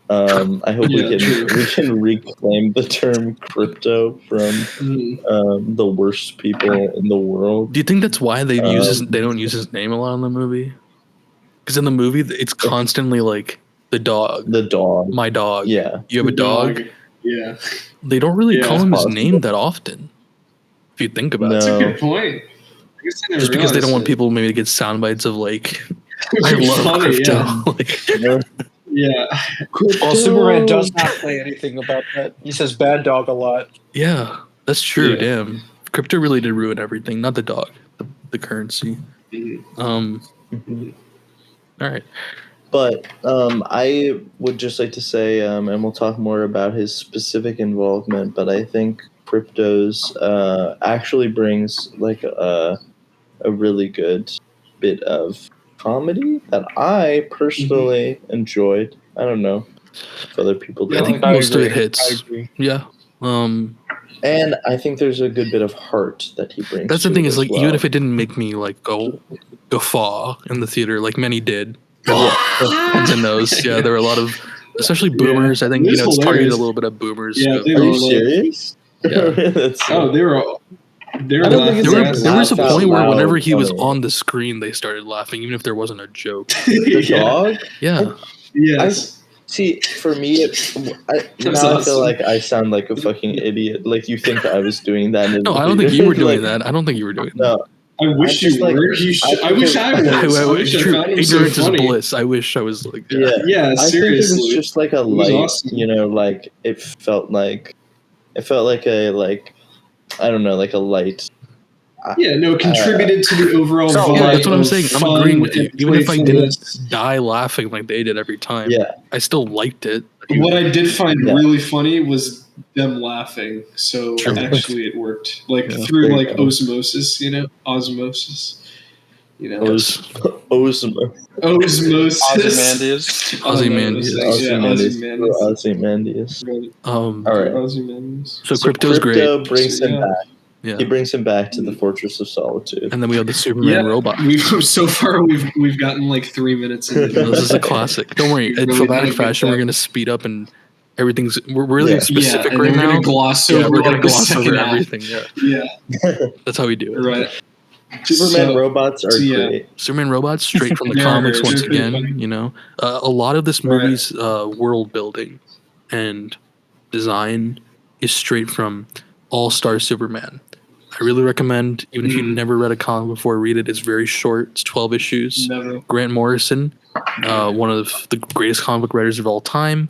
Speaker 2: I hope we can reclaim the term crypto from the worst people in the world.
Speaker 4: Do you think that's why they don't use his name a lot in the movie? Because in the movie, it's constantly like the dog, my dog.
Speaker 2: Yeah,
Speaker 4: you have a dog.
Speaker 1: Yeah,
Speaker 4: They don't really call him his
Speaker 2: possible.
Speaker 4: name that often. If you think about
Speaker 1: that's
Speaker 4: it,
Speaker 1: a good point. I guess I never
Speaker 4: just because they don't want
Speaker 1: realized
Speaker 4: people maybe to get sound bites of like,
Speaker 1: it.
Speaker 4: I love
Speaker 1: Funny,
Speaker 4: crypto.
Speaker 1: Yeah.
Speaker 4: Like,
Speaker 1: Yeah.
Speaker 3: Well, Superman does not say anything about that. He says bad dog a lot.
Speaker 4: yeah, that's true.
Speaker 1: Yeah.
Speaker 4: Damn, crypto really did ruin everything. Not the dog, the currency.
Speaker 1: Mhm.
Speaker 4: All right.
Speaker 2: But I would just like to say, and we'll talk more about his specific involvement, but I think Crypto's actually brings like a really good bit of comedy that I personally enjoyed. I don't know if other people
Speaker 1: Yeah,
Speaker 2: do.
Speaker 4: I think
Speaker 1: I
Speaker 4: most of it
Speaker 1: agree.
Speaker 4: hits.
Speaker 3: I agree.
Speaker 4: Yeah.
Speaker 2: And I think there's a good bit of heart that he brings.
Speaker 4: That's the
Speaker 2: to
Speaker 4: thing
Speaker 2: it
Speaker 4: is
Speaker 2: as
Speaker 4: like
Speaker 2: well.
Speaker 4: even if it didn't make me like go guffaw in the theater like many did. Tenzin knows. Yeah, there were a lot of, especially boomers. I think
Speaker 1: It was
Speaker 4: it's targeted
Speaker 1: hilarious.
Speaker 4: a little bit at boomers.
Speaker 1: Yeah,
Speaker 4: who-
Speaker 1: they
Speaker 2: Are
Speaker 1: were
Speaker 2: you
Speaker 1: like,
Speaker 2: serious?
Speaker 4: Yeah.
Speaker 2: That's
Speaker 1: oh, they were
Speaker 2: I don't think
Speaker 1: laughing.
Speaker 2: it's
Speaker 4: there,
Speaker 2: like
Speaker 4: there was a
Speaker 2: laugh out
Speaker 4: point where
Speaker 2: loud
Speaker 4: whenever he was
Speaker 2: funny.
Speaker 4: on the screen, they started laughing, even if there wasn't a joke.
Speaker 2: The dog?
Speaker 4: Yeah,
Speaker 1: Yes.
Speaker 2: See, for me,
Speaker 1: That was
Speaker 2: now I feel
Speaker 1: awesome.
Speaker 2: like I sound like a fucking idiot. Like you think I was doing that? In
Speaker 4: no,
Speaker 2: the
Speaker 4: I don't think
Speaker 2: theater.
Speaker 4: you were doing
Speaker 2: Like,
Speaker 4: that. I don't think you were doing that.
Speaker 2: No,
Speaker 1: I wish
Speaker 2: I'm just
Speaker 1: you
Speaker 2: like-
Speaker 1: were. I wish I was. I wish I
Speaker 4: True,
Speaker 1: found him so
Speaker 4: ignorance is
Speaker 1: funny.
Speaker 4: bliss. I wish I was like,
Speaker 2: yeah.
Speaker 1: Yeah,
Speaker 2: I think it
Speaker 1: seriously.
Speaker 2: was just like a
Speaker 1: was
Speaker 2: light,
Speaker 1: awesome.
Speaker 2: like it felt like I don't know, like a light.
Speaker 1: Yeah, no, it contributed to the overall
Speaker 3: So,
Speaker 1: vibe.
Speaker 3: yeah,
Speaker 4: that's what I'm
Speaker 1: of
Speaker 4: saying. I'm
Speaker 1: fun
Speaker 4: agreeing with you.
Speaker 1: and
Speaker 4: Even if I didn't
Speaker 1: playfulness.
Speaker 4: die laughing like they did every time,
Speaker 2: Yeah,
Speaker 4: I still liked it.
Speaker 1: What I did find
Speaker 2: Yeah.
Speaker 1: really funny was them laughing. So
Speaker 4: True.
Speaker 1: actually, it worked. Like
Speaker 4: Yeah.
Speaker 1: through
Speaker 2: There you
Speaker 1: like
Speaker 2: go.
Speaker 1: osmosis, osmosis.
Speaker 2: Osmosis.
Speaker 1: Osmosis.
Speaker 3: Ozymandias.
Speaker 4: Ozymandias.
Speaker 1: Yeah,
Speaker 2: Ozymandias.
Speaker 1: All
Speaker 2: right.
Speaker 1: Ozymandias.
Speaker 4: So crypto's
Speaker 2: Crypto
Speaker 4: great.
Speaker 2: brings
Speaker 1: So,
Speaker 2: him
Speaker 1: yeah.
Speaker 2: back.
Speaker 4: Yeah,
Speaker 2: He brings him back to the Fortress of Solitude.
Speaker 4: and then we have the Superman robot.
Speaker 1: So far we've gotten like 3 minutes into
Speaker 4: This is a classic. Don't worry. In
Speaker 1: Really
Speaker 4: filmatic
Speaker 1: good
Speaker 4: fashion,
Speaker 1: that.
Speaker 4: we're gonna speed up and everything's. We're really
Speaker 2: Yeah.
Speaker 4: specific
Speaker 1: and
Speaker 4: right
Speaker 1: then we're
Speaker 4: now.
Speaker 1: gonna gloss
Speaker 4: Yeah,
Speaker 1: over.
Speaker 4: we're gonna
Speaker 1: like, the
Speaker 4: gloss over
Speaker 1: second half.
Speaker 4: everything. Yeah,
Speaker 1: Yeah,
Speaker 4: that's how we do it.
Speaker 1: right.
Speaker 2: Superman
Speaker 1: So-
Speaker 2: robots are
Speaker 1: yeah.
Speaker 2: great.
Speaker 4: Superman robots straight from the
Speaker 1: They're
Speaker 4: comics
Speaker 1: great.
Speaker 4: once
Speaker 1: They're pretty
Speaker 4: again.
Speaker 1: funny.
Speaker 4: You know, a lot of this
Speaker 1: Right.
Speaker 4: movie's world building and design is straight from All-Star Superman. I really recommend, even if you've never read a comic before, read it. It's very short. It's 12 issues.
Speaker 1: Never.
Speaker 4: Grant Morrison, one of the greatest comic book writers of all time,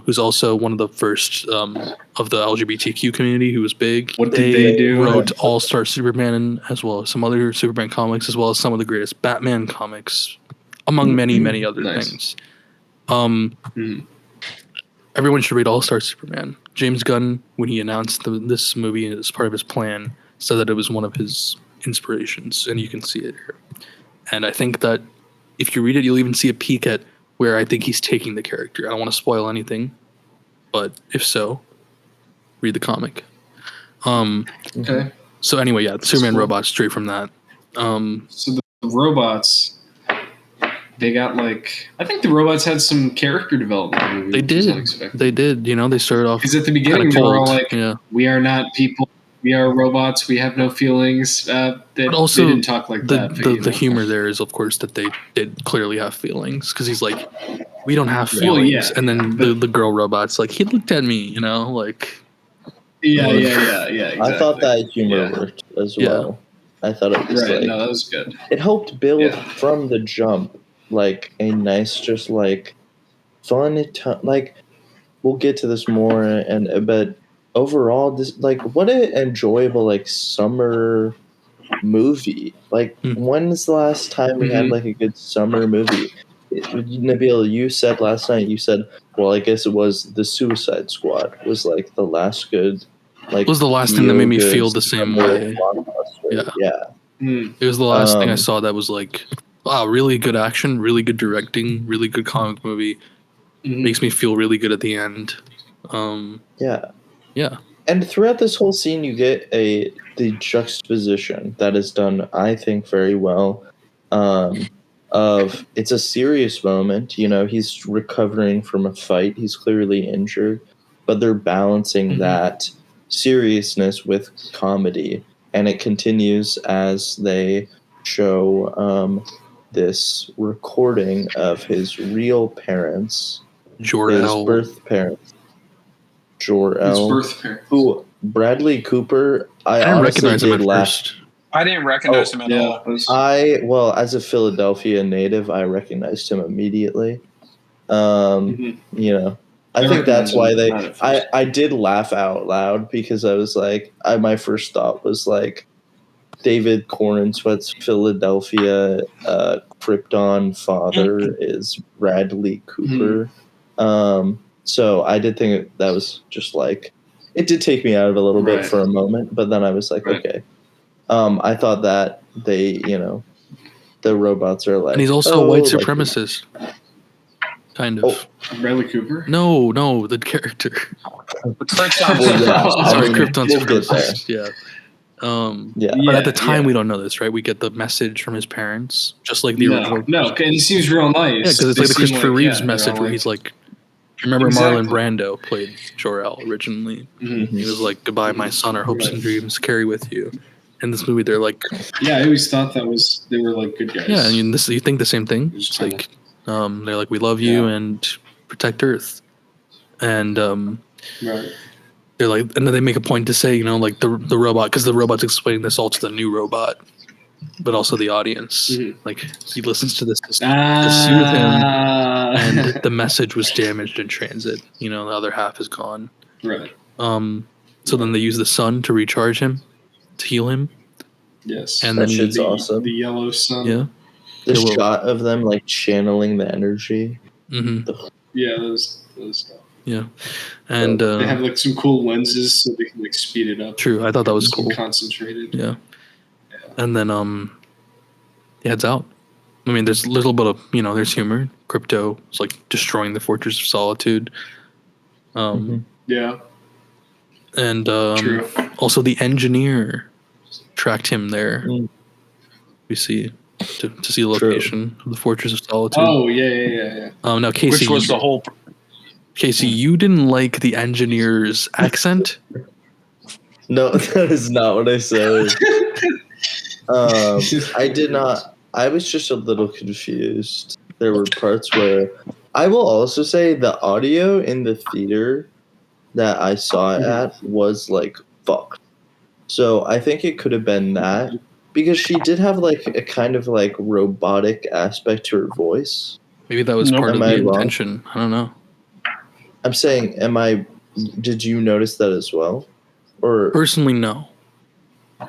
Speaker 4: who's also one of the first of the LGBTQ community who was big.
Speaker 1: What did they do?
Speaker 4: Wrote All-Star Superman as well as some other Superman comics, as well as some of the greatest Batman comics, among many, many other
Speaker 1: Nice.
Speaker 4: things.
Speaker 1: Mhm.
Speaker 4: Everyone should read All-Star Superman. James Gunn, when he announced this movie as part of his plan, said that it was one of his inspirations, and you can see it here. And I think that if you read it, you'll even see a peek at where I think he's taking the character. I don't want to spoil anything, but if so, read the comic.
Speaker 1: Okay.
Speaker 4: So anyway, yeah, Superman
Speaker 1: cool.
Speaker 4: robot straight from that.
Speaker 1: So the robots, they got like, I think the robots had some character development.
Speaker 4: They did. They did. You know, they started off
Speaker 1: Because at the beginning
Speaker 4: kinda
Speaker 1: they were all
Speaker 4: cold.
Speaker 1: like,
Speaker 4: yeah.
Speaker 1: "We are not people. We are robots. We have no feelings." They
Speaker 4: also,
Speaker 1: didn't talk like that. but, you
Speaker 4: The
Speaker 1: know.
Speaker 4: humor there is, of course, that they did clearly have feelings because he's like, we don't have
Speaker 1: Well,
Speaker 4: feelings,
Speaker 1: yeah,
Speaker 4: and then the girl robot's like, he looked at me, you know, like
Speaker 1: Yeah. Exactly.
Speaker 2: I thought that humor worked as well. I thought it was
Speaker 1: right. No, that was good.
Speaker 2: It helped build from the jump, like a nice, just like fun. Like we'll get to this more, but overall, this like what an enjoyable like summer movie. Like when's the last time we had like a good summer movie? Nabil, you said last night. You said, well, I guess it was The Suicide Squad was like the last good. Like,
Speaker 4: it was the last thing that made me feel the same way. Yeah. It was the last thing I saw that was like, wow, really good action, really good directing, really good comic movie. Makes me feel really good at the end. Yeah.
Speaker 2: And throughout this whole scene, you get the juxtaposition that is done, I think, very well. Of it's a serious moment, he's recovering from a fight, he's clearly injured, but they're balancing that seriousness with comedy, and it continues as they show this recording of his real parents, his birth parents, Jor-El, who Bradley Cooper. I
Speaker 4: didn't
Speaker 2: honestly
Speaker 4: recognize him
Speaker 2: did
Speaker 4: at
Speaker 2: laugh.
Speaker 4: first.
Speaker 3: I didn't recognize him at all.
Speaker 2: As a Philadelphia native, I recognized him immediately. I think that's why I did laugh out loud because I was like, my first thought was like, David Corenswet's Philadelphia Krypton father is Bradley Cooper. So I did think that was just like, it did take me out of it a little bit for a moment, but then I was like, okay. I thought that they, the robots are like,
Speaker 4: and he's also a white supremacist, kind of.
Speaker 1: Bradley Cooper?
Speaker 4: No, the character. Krypton's supremacist. Yeah. But at the time, we don't know this, right? We get the message from his parents, just like the original.
Speaker 1: No, and he seems real nice.
Speaker 4: Yeah, because it's like the Christopher Reeves message where he's like, remember Marlon Brando played Jor-El originally. He was like, goodbye, my son, our hopes and dreams carry with you. In this movie, they're like,
Speaker 1: I always thought they were like good guys.
Speaker 4: Yeah, and you think the same thing. It's like, they're like, we love you and protect Earth, and they're like, and then they make a point to say, like the robot, because the robot's explaining this all to the new robot, but also the audience. Like he listens to this to soothe him, and the message was damaged in transit. The other half is gone.
Speaker 1: Right.
Speaker 4: So then they use the sun to recharge him, to heal him.
Speaker 1: Yes.
Speaker 2: And that shit's awesome.
Speaker 1: The yellow sun.
Speaker 4: Yeah.
Speaker 2: The shot of them like channeling the energy.
Speaker 1: Those stuff.
Speaker 4: Yeah. And
Speaker 1: they have like some cool lenses so they can like speed it up.
Speaker 4: True. I thought that was cool.
Speaker 1: Concentrated.
Speaker 4: Yeah. And then he heads out. I mean, there's a little bit of, there's humor. Crypto is like destroying the Fortress of Solitude.
Speaker 1: Yeah.
Speaker 4: And also the engineer tracked him there. We see to see the location of the Fortress of Solitude.
Speaker 1: Oh yeah.
Speaker 4: Now Casey,
Speaker 3: which was the whole.
Speaker 4: Casey, you didn't like the engineer's accent?
Speaker 2: No, that is not what I said. I did not. I was just a little confused. There were parts where I will also say the audio in the theater that I saw it at was like fucked. So I think it could have been that, because she did have like a kind of like robotic aspect to her voice.
Speaker 4: Maybe that was part of the intention. I don't know.
Speaker 2: I'm saying, did you notice that as well? Or
Speaker 4: personally, no.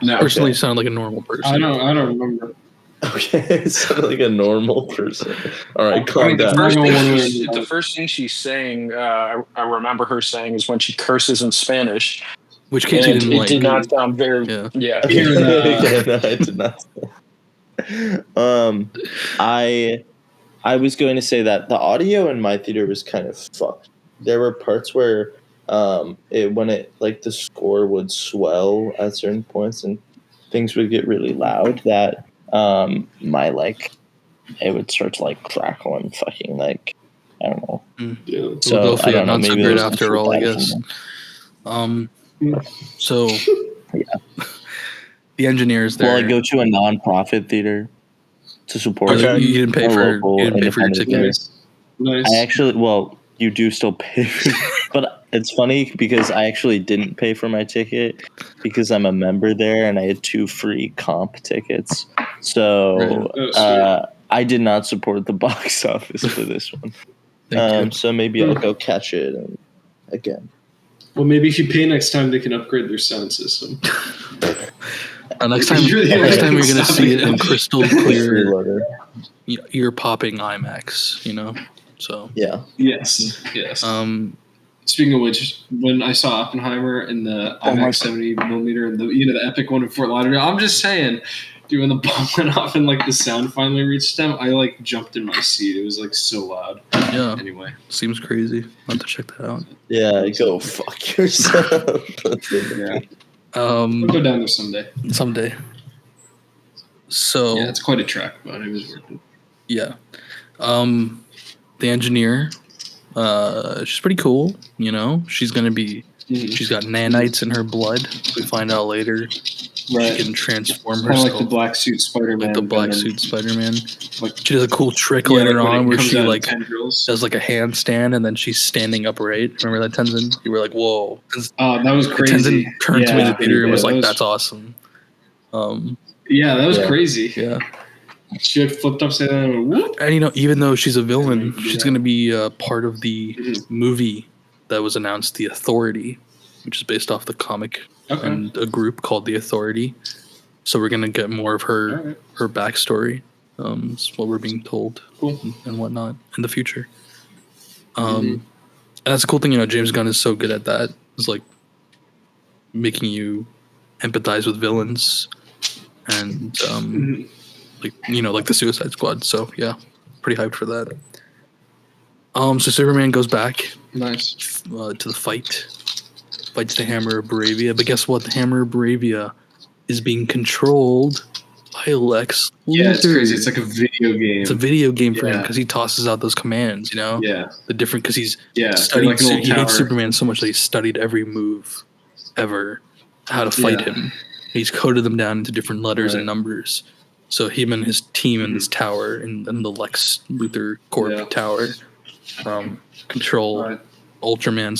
Speaker 4: Personally, sounded like a normal person.
Speaker 1: I don't remember.
Speaker 2: Okay, it sounded like a normal person. All right, calm down.
Speaker 3: The first thing she's saying, I remember her saying, is when she curses in Spanish.
Speaker 4: Which Casey didn't like.
Speaker 3: It did not sound very...
Speaker 2: Yeah. I did not. I was going to say that the audio in my theater was kind of fucked. There were parts where the score would swell at certain points and things would get really loud that it would start to like crackle and fucking like, I don't know.
Speaker 1: Yeah.
Speaker 4: So I don't know, not so great after all, I guess. So the engineers there.
Speaker 2: Well, I go to a non-profit theater to support.
Speaker 4: You didn't pay for your ticket.
Speaker 1: Nice.
Speaker 2: I actually, you do still pay, but It's funny because I actually didn't pay for my ticket because I'm a member there and I had 2 free comp tickets. So I did not support the box office for this one. So maybe I'll go catch it again.
Speaker 1: Well, maybe if you pay next time, they can upgrade their sound system.
Speaker 4: Next time you're going to see it in crystal clear, ear-popping IMAX, you know? So
Speaker 2: yeah.
Speaker 1: Yes. Speaking of which, when I saw Oppenheimer in the IMAX 70 millimeter and the epic one in Fort Lauderdale, I'm just saying, dude, when the bomb went off and like the sound finally reached them, I like jumped in my seat. It was like so loud.
Speaker 4: Yeah.
Speaker 1: Anyway,
Speaker 4: seems crazy. I'll have to check that out.
Speaker 2: Yeah, go fuck yourself.
Speaker 1: We'll go down there someday.
Speaker 4: So
Speaker 1: yeah, it's quite a track, but it was worth it.
Speaker 4: Yeah. The engineer, she's pretty cool, you know. She's gonna be she's got nanites in her blood. We find out later.
Speaker 1: Right.
Speaker 4: She can transform
Speaker 1: Kind of
Speaker 4: herself
Speaker 1: like the black suit Spider-Man.
Speaker 4: Like the black suit Spider-Man. Like, she does a cool trick later on where she like does like a handstand and then she's standing upright. Remember that, Tenzin? You were like, whoa.
Speaker 1: That was crazy.
Speaker 4: Tenzin turned to me in the theater and was like, that's awesome.
Speaker 1: Yeah, that was crazy.
Speaker 4: Yeah.
Speaker 1: She like flipped upside down and whoop.
Speaker 4: And you know, even though she's a villain, she's going to be part of the movie that was announced, The Authority, which is based off the comic and a group called The Authority. So we're going to get more of her backstory. Is what we're being told and whatnot in the future. And that's a cool thing, you know, James Gunn is so good at that. It's like making you empathize with villains and like, you know, like the Suicide Squad. So yeah, pretty hyped for that. So Superman goes back to the fights the Hammer of Bravia, but guess what? The Hammer of Bravia is being controlled by Lex Luthor.
Speaker 1: Yeah, it's crazy. It's like a video game.
Speaker 4: It's a video game for him because he tosses out those commands, you know?
Speaker 1: Yeah.
Speaker 4: The different, because he's
Speaker 1: studied, like
Speaker 4: he hates Superman so much that he's studied every move ever, how to fight him. He's coded them down into different letters and numbers. So him and his team in this tower, in the Lex Luthor Corp tower, control Ultraman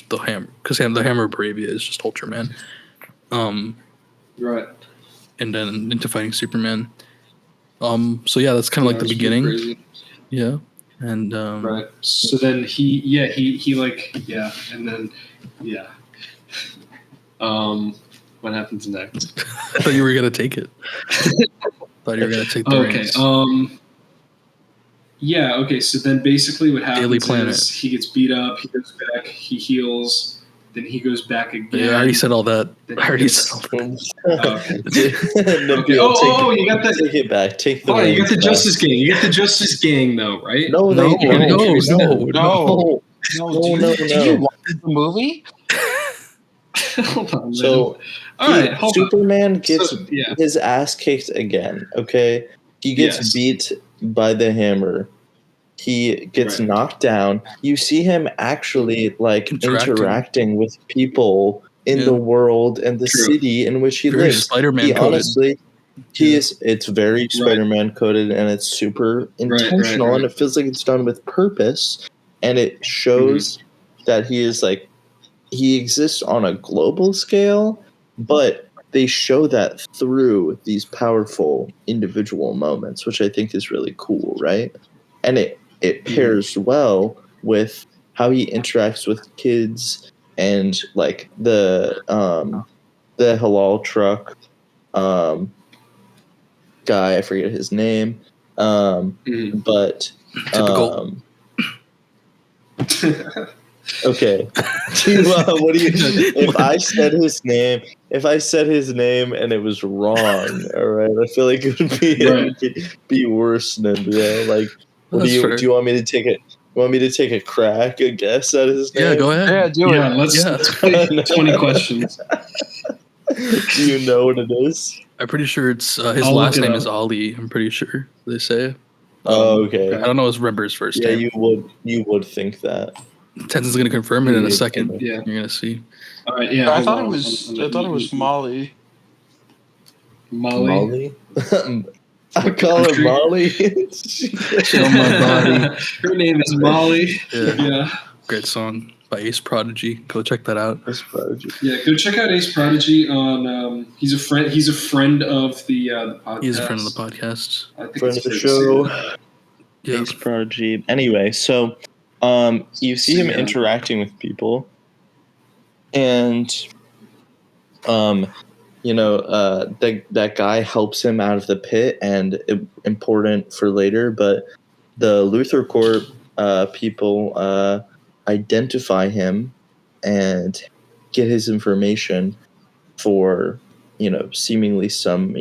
Speaker 4: / the Hammer, because the Hammer of Bravia is just Ultraman.
Speaker 1: Right.
Speaker 4: And then into fighting Superman. So yeah, that's kind of like the beginning.
Speaker 1: Crazy.
Speaker 4: Yeah. And
Speaker 1: right. So then he like and then what happens next?
Speaker 4: I thought you were gonna take it. Thought you were gonna take the reins.
Speaker 1: Okay. So then basically what happens
Speaker 4: Daily Planet.
Speaker 1: is he gets beat up, he goes back, he heals, then he goes back again.
Speaker 4: Yeah, I already said all that.
Speaker 1: You got that.
Speaker 2: Take it back. Take the.
Speaker 1: Oh, you got the Justice Gang. You get the Justice Gang, though, right?
Speaker 2: No.
Speaker 3: Did you watch the movie?
Speaker 1: Hold on.
Speaker 2: So, Superman gets his ass kicked again. Okay, he gets beat by the Hammer. He gets knocked down. You see him actually like interacting with people in the world and the city in which he lives.
Speaker 4: Spider-Man coded.
Speaker 2: Honestly, it's very Spider-Man coded, and it's super intentional, and it feels like it's done with purpose. And it shows that he is like, he exists on a global scale, but they show that through these powerful individual moments, which I think is really cool, right? And it pairs well with how he interacts with kids and like the halal truck guy, I forget his name, but
Speaker 4: typical.
Speaker 2: Okay. What do you? If I said his name and it was wrong, all right, I feel like it would be worse than like. Do you want me to take it? You want me to take a crack, a guess at his name?
Speaker 4: Yeah, go ahead.
Speaker 3: Yeah, do it.
Speaker 1: Let's play 20 questions.
Speaker 2: Do you know what it is?
Speaker 4: I'm pretty sure it's his last name is Ali. I'm pretty sure they say.
Speaker 2: Oh, okay.
Speaker 4: I don't know his first name.
Speaker 2: Yeah, you would think that.
Speaker 4: Tenzin's gonna confirm it in a second.
Speaker 1: Yeah,
Speaker 4: you're gonna see.
Speaker 1: All right. Yeah,
Speaker 3: I thought it was Molly.
Speaker 1: Molly.
Speaker 2: I call her Molly.
Speaker 4: Show my body.
Speaker 1: Her name is Molly.
Speaker 4: Yeah. Great song. by Ace Prodigy. Go check that out.
Speaker 2: Ace Prodigy.
Speaker 1: Yeah, go check out Ace Prodigy on. He's a friend. He's a friend of the podcast.
Speaker 4: He's a friend of the podcast.
Speaker 1: I think
Speaker 2: Friend
Speaker 1: it's
Speaker 2: of the
Speaker 1: fair to say
Speaker 2: show.
Speaker 1: that.
Speaker 4: Yeah.
Speaker 2: Ace Prodigy. Anyway, so you see him interacting with people, and that guy helps him out of the pit, and important for later, but the Luthor Corp people identify him and get his information for, seemingly some,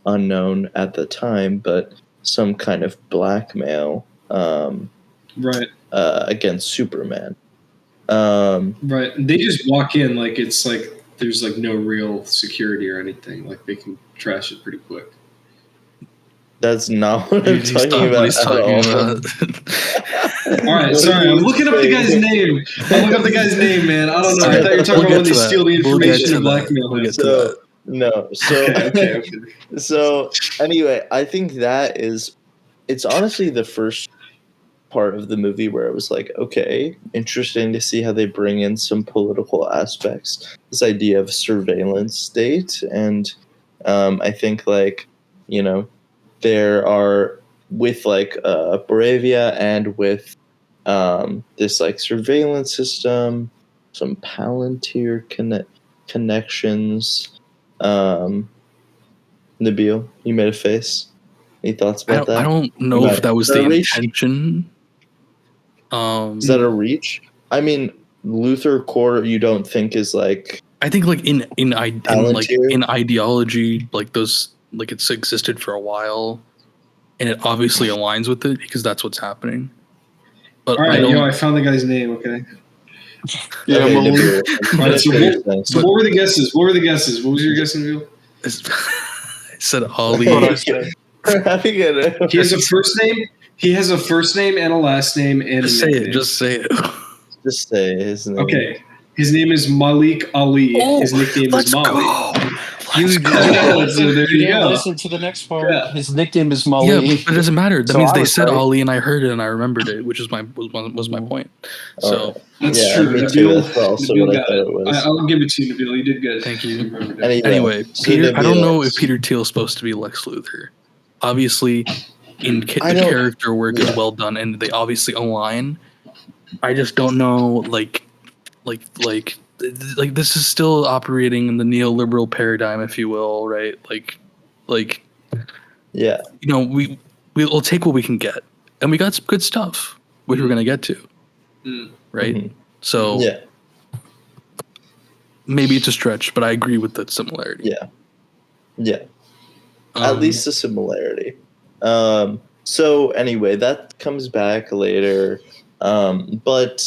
Speaker 2: unknown at the time, but some kind of blackmail
Speaker 1: Right.
Speaker 2: Against Superman.
Speaker 1: Right. They just walk in like it's like there's like no real security or anything. Like they can trash it pretty quick.
Speaker 2: That's not what I'm talking about.
Speaker 4: He's talking about.
Speaker 1: All right, sorry. I'm looking up the guy's name. I'm looking up the guy's name, man. I don't know. I thought you were talking about when they steal the information and blackmail him.
Speaker 2: No. So
Speaker 1: Okay.
Speaker 2: So anyway, I think it's honestly the first part of the movie where it was like, okay, interesting to see how they bring in some political aspects, this idea of surveillance state, and I think there are with Bravia and with this surveillance system, some Palantir connections. Nabil, you made a face. Any thoughts about that?
Speaker 4: I don't know if that was the intention.
Speaker 2: Is that a reach? I mean, Luthor Core, you don't think is like?
Speaker 4: I think in ideology, those it's existed for a while, and it obviously aligns with it because that's what's happening. But
Speaker 1: all right, I found the guy's name. Okay.
Speaker 3: Yeah.
Speaker 1: Okay, so what were the guesses? What was your guess, Nabil?
Speaker 4: I said Ollie.
Speaker 1: He has a first name. He has a first name and a last name and
Speaker 4: just say it. Just say it.
Speaker 2: Just say his name.
Speaker 1: Okay. His name is Malik Ali. His nickname is Molly. There you go.
Speaker 3: Listen to the next part.
Speaker 1: Yeah.
Speaker 3: His nickname is Molly.
Speaker 4: Yeah, but it doesn't matter. That
Speaker 3: So
Speaker 4: means
Speaker 3: I
Speaker 4: they
Speaker 3: was
Speaker 4: said
Speaker 3: right.
Speaker 4: Ollie, and I heard it, and I remembered it, which was my point. So
Speaker 1: That's true.
Speaker 2: Me too.
Speaker 1: Nabil,
Speaker 2: That's also
Speaker 1: Nabil
Speaker 2: what I
Speaker 1: got
Speaker 2: thought
Speaker 1: it.
Speaker 2: it was.
Speaker 1: I'll give it to you, Nabil. You did good.
Speaker 4: thank you.
Speaker 1: remembered it.
Speaker 4: Anyway,
Speaker 2: so
Speaker 4: Peter. I don't know
Speaker 2: Nabil-
Speaker 4: if Peter Thiel is supposed to be Lex Luthor. Obviously, the
Speaker 2: I don't-
Speaker 4: character work is well done, and they obviously align. I just don't know, like this is still operating in the neoliberal paradigm, if you will, right?
Speaker 2: Yeah.
Speaker 4: We'll take what we can get, and we got some good stuff, which we're gonna get to, right?
Speaker 2: Mhm.
Speaker 4: So
Speaker 2: Yeah.
Speaker 4: maybe it's a stretch, but I agree with that similarity.
Speaker 2: Yeah. At least a similarity. So anyway, that comes back later. But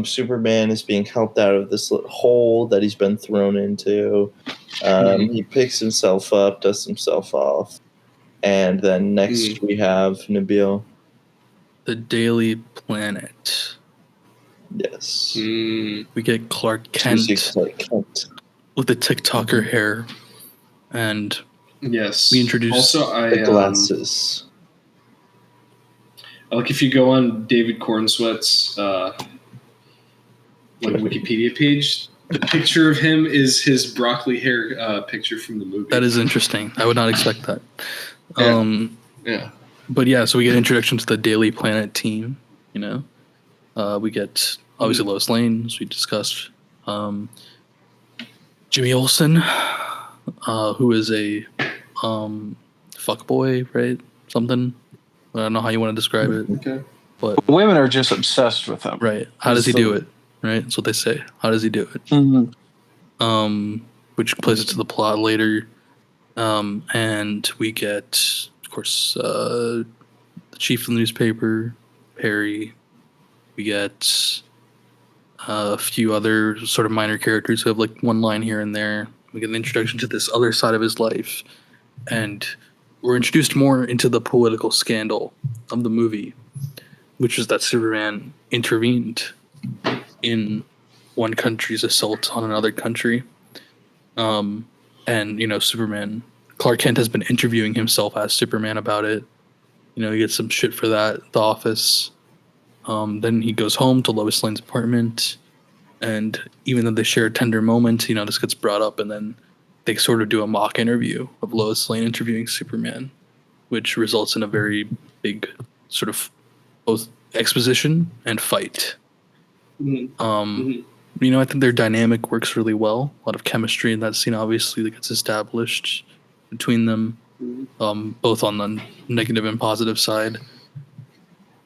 Speaker 2: Superman is being helped out of this hole that he's been thrown into. He picks himself up, dusts himself off. And then next we have Nabil.
Speaker 4: The Daily Planet.
Speaker 2: Yes.
Speaker 4: We get Clark Kent
Speaker 2: Clark Kent.
Speaker 4: with the TikToker hair, and
Speaker 1: Yes.
Speaker 4: we introduce
Speaker 1: Also,
Speaker 2: The glasses.
Speaker 1: like if you go on David Cornsweat's Wikipedia page, the picture of him is his broccoli hair picture from the movie.
Speaker 4: That is interesting. I would not expect that.
Speaker 1: Yeah.
Speaker 4: But yeah, so we get introduction to the Daily Planet team. We get obviously Lois Lane, as we discussed. Jimmy Olsen, who is a fuckboy, right? Something. I don't know how you want to describe it.
Speaker 1: Okay.
Speaker 4: But
Speaker 3: Women are just obsessed with him.
Speaker 4: right, how does he do it? Right, that's what they say. How does he do it? Which plays into the plot later. And we get, of course, the chief of the newspaper, Perry. We get a few other sort of minor characters who have one line here and there. We get an introduction to this other side of his life. And we're introduced more into the political scandal of the movie, which is that Superman intervened in one country's assault on another country. And, Superman, Clark Kent has been interviewing himself as Superman about it. He gets some shit for that at the office. Then he goes home to Lois Lane's apartment. And even though they share a tender moment, this gets brought up, and then they sort of do a mock interview of Lois Lane interviewing Superman, which results in a very big sort of both exposition and fight. I think their dynamic works really well. A lot of chemistry in that scene, obviously, that gets established between them, both on the negative and positive side.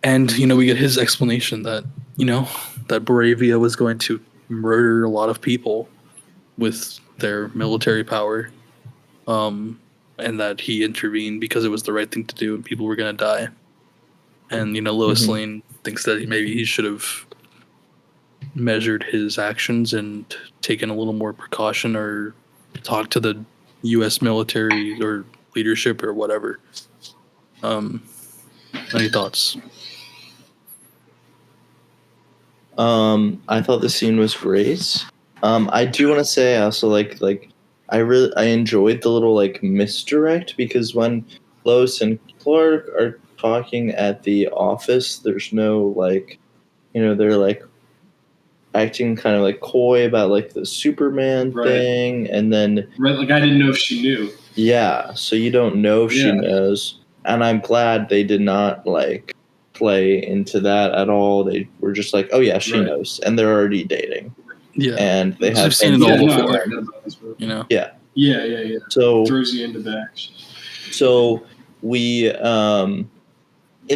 Speaker 4: And, we get his explanation that, that Boravia was going to murder a lot of people with their military power, and that he intervened because it was the right thing to do and people were going to die. And, Lois Lane thinks that maybe he should have measured his actions and taken a little more precaution or talked to the U.S. military or leadership or whatever. Any thoughts?
Speaker 2: I thought the scene was great. I do want to say I also I enjoyed the little misdirect, because when Lois and Clark are talking at the office, there's no they're acting kind of coy about the Superman thing, and then
Speaker 1: I didn't know if she knew.
Speaker 2: Yeah, so you don't know if she knows, and I'm glad they did not play into that at all. They were just oh yeah, she knows, and they're already dating.
Speaker 4: Yeah,
Speaker 2: and they have
Speaker 4: seen it all before.
Speaker 1: Yeah.
Speaker 2: So
Speaker 1: throws you into the action.
Speaker 2: So we in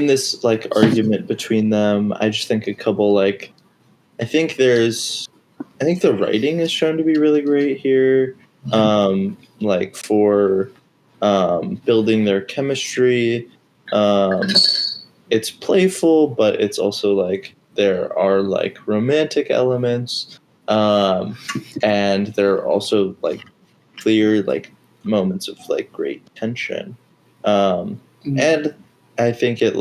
Speaker 2: this argument between them, I just think a couple I think the writing is shown to be really great here. For building their chemistry. It's playful, but it's also there are romantic elements, and there are also clear moments of great tension, and I think it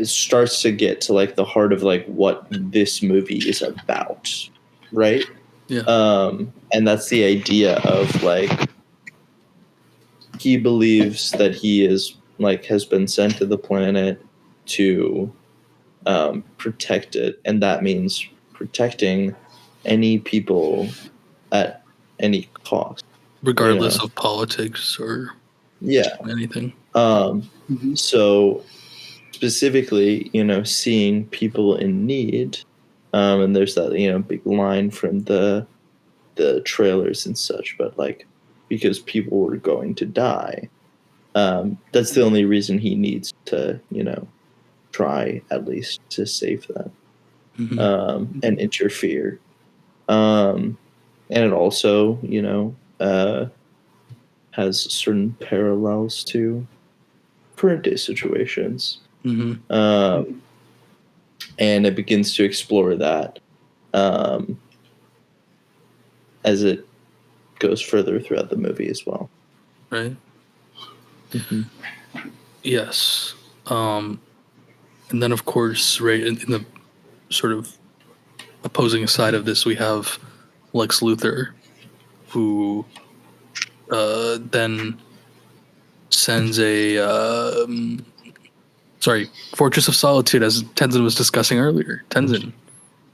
Speaker 2: starts to get to the heart of what this movie is about, right?
Speaker 4: Yeah.
Speaker 2: And that's the idea of he believes that he is has been sent to the planet to protect it, and that means protecting any people at any cost,
Speaker 4: regardless of politics or anything.
Speaker 2: So specifically, seeing people in need, and there's that big line from the trailers and such, but because people were going to die, that's the only reason he needs to try at least to save them, and interfere, and it also has certain parallels to current day situations. And it begins to explore that as it goes further throughout the movie as well.
Speaker 4: Right. Yes. And then, of course, right in the sort of opposing side of this, we have Lex Luthor, who then sends Fortress of Solitude, as Tenzin was discussing earlier. Tenzin.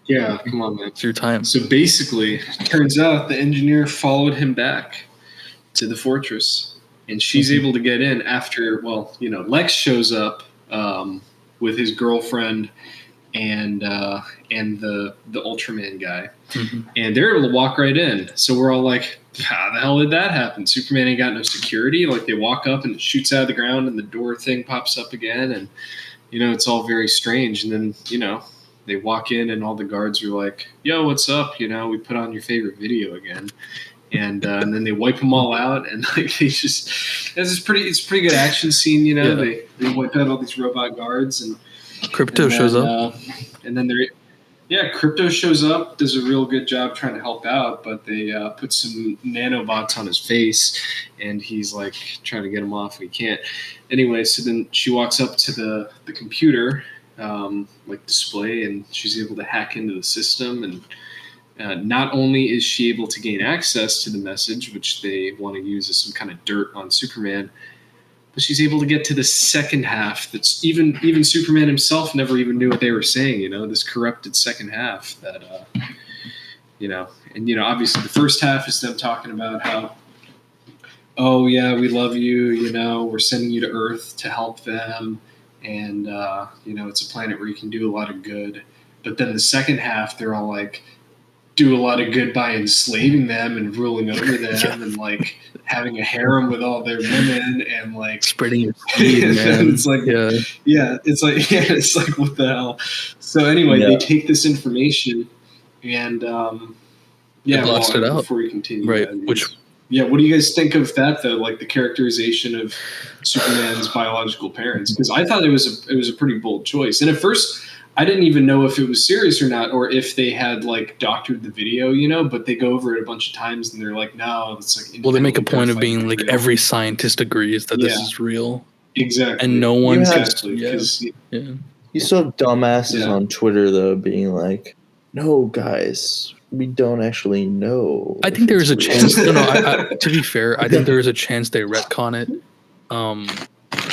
Speaker 1: Yeah, come on, man.
Speaker 4: It's your time.
Speaker 1: So basically, turns out the engineer followed him back to the fortress, and she's able to get in after, Lex shows up with his girlfriend and the Ultraman guy, and they're able to walk right in. So we're all like, how the hell did that happen? Superman ain't got no security. They walk up and it shoots out of the ground, and the door thing pops up again, and it's all very strange. And then they walk in, and all the guards are like, yo, what's up? We put on your favorite video again. And then they wipe them all out, and they just it's a pretty good action scene. They wipe out all these robot guards, and
Speaker 4: Crypto shows up,
Speaker 1: and then Crypto shows up, does a real good job trying to help out, but they put some nanobots on his face, and he's trying to get him off, and he can't. Anyway, so then she walks up to the computer display, and she's able to hack into the system, and not only is she able to gain access to the message, which they want to use as some kind of dirt on Superman, but she's able to get to the second half. That's even Superman himself never even knew what they were saying. This corrupted second half that and obviously the first half is them talking about how, oh yeah, we love you. We're sending you to Earth to help them, and it's a planet where you can do a lot of good. But then the second half, they're all like, do a lot of good by enslaving them and ruling over them and like having a harem with all their women and like
Speaker 4: spreading your seed, man.
Speaker 1: It's like it's like what the hell. So anyway, they take this information and
Speaker 4: blast it out
Speaker 1: before we continue,
Speaker 4: right? What
Speaker 1: do you guys think of that though? Like the characterization of Superman's biological parents? Because I thought it was a pretty bold choice, and at first I didn't even know if it was serious or not, or if they had like doctored the video, but they go over it a bunch of times and they're like, no, it's like.
Speaker 4: Well, they make a point of being like every scientist agrees that this is real.
Speaker 1: Exactly.
Speaker 4: And no one
Speaker 2: You still have dumbasses on Twitter though, being like, no, guys, we don't actually know.
Speaker 4: I think there is a chance. To be fair, I think there is a chance they retcon it.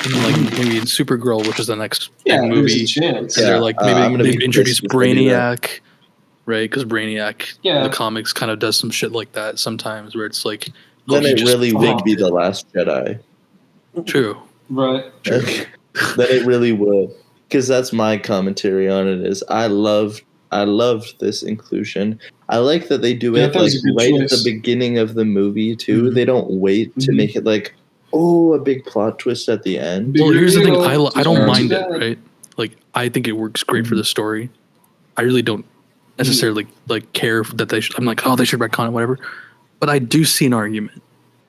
Speaker 4: Maybe in Supergirl, which is the next movie. They're like maybe they introduce Brainiac, right? Because Brainiac in the comics kind of does some shit like that sometimes, where it's like
Speaker 2: then it really would be the Last Jedi.
Speaker 4: True.
Speaker 1: Right.
Speaker 2: True. Then it really would, because that's my commentary on it. Is I loved this inclusion. I like that they do it like right at the beginning of the movie too. Mm-hmm. They don't wait to make it like, oh, a big plot twist at the end.
Speaker 4: Well, here's the thing. I don't mind it, right? Like, I think it works great for the story. I really don't necessarily like care that they should. I'm like, oh, they should retcon it, whatever. But I do see an argument.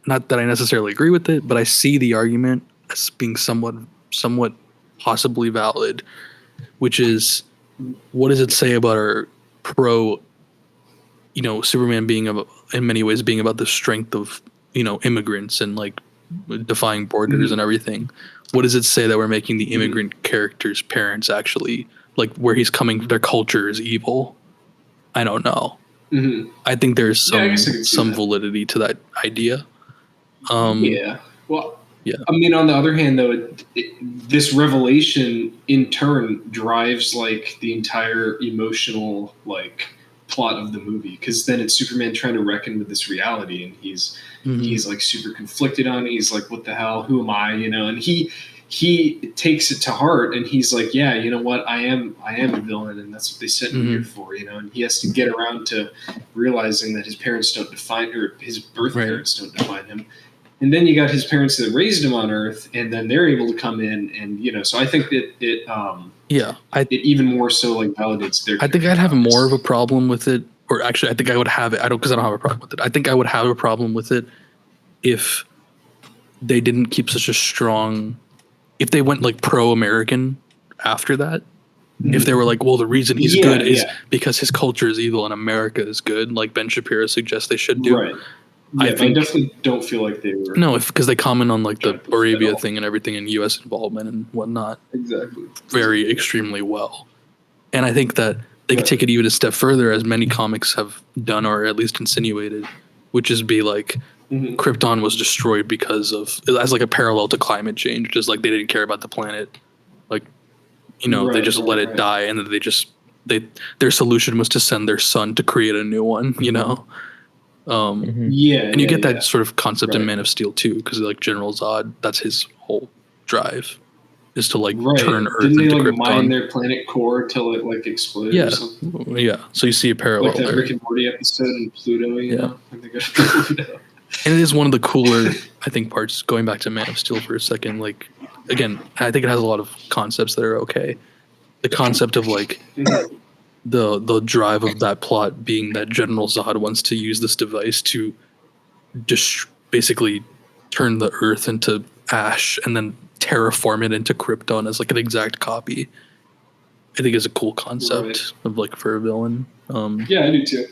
Speaker 4: Not that I necessarily agree with it, but I see the argument as being somewhat possibly valid, which is, what does it say about our Superman being in many ways being about the strength of immigrants and like defying borders and everything. What does it say that we're making the immigrant characters' parents actually, like where he's coming, their culture is evil? I don't know. Mm-hmm. I think there's some validity to that idea.
Speaker 1: Well, I mean, on the other hand, though, this revelation in turn drives like the entire emotional like plot of the movie, because then it's Superman trying to reckon with this reality, and he's like super conflicted on it. He's like, what the hell, who am I, and he takes it to heart, and he's like, yeah, you know what, I am a villain, and that's what they sent me here for, and he has to get around to realizing that his parents don't define, or his birth parents don't define him. And then you got his parents that raised him on Earth, and then they're able to come in, and so I think that it even more so like validates their.
Speaker 4: I think I'd have more of a problem with it, or actually, I think I would have it. Because I don't have a problem with it. I think I would have a problem with it if they didn't keep such a strong. If they went like pro-American after that, if they were like, well, the reason he's good is because his culture is evil and America is good, like Ben Shapiro suggests they should do.
Speaker 1: Right. Yeah, I definitely don't feel like they were.
Speaker 4: No, because they comment on like the Arabia thing and everything and U.S. involvement and whatnot.
Speaker 1: Exactly.
Speaker 4: Very extremely well. And I think that they could take it even a step further, as many comics have done or at least insinuated, which is be like Krypton was destroyed because of, as like a parallel to climate change, just like they didn't care about the planet. Like, they just let it die, and then their solution was to send their son to create a new one, and you get that sort of concept in Man of Steel too, because like General Zod, that's his whole drive, is to like turn Earth into Krypton. Didn't they
Speaker 1: mine their planet core till it like exploded or something?
Speaker 4: Yeah. So you see a parallel
Speaker 1: like that
Speaker 4: there.
Speaker 1: Rick and Morty episode in Pluto, you know? I think Pluto.
Speaker 4: And it is one of the cooler, I think, parts, going back to Man of Steel for a second. Like, again, I think it has a lot of concepts that are okay. The concept of like the drive of that plot being that General Zod wants to use this device to just basically turn the Earth into ash and then terraform it into Krypton as like an exact copy. I think is a cool concept of like for a villain.
Speaker 1: Yeah, I do too.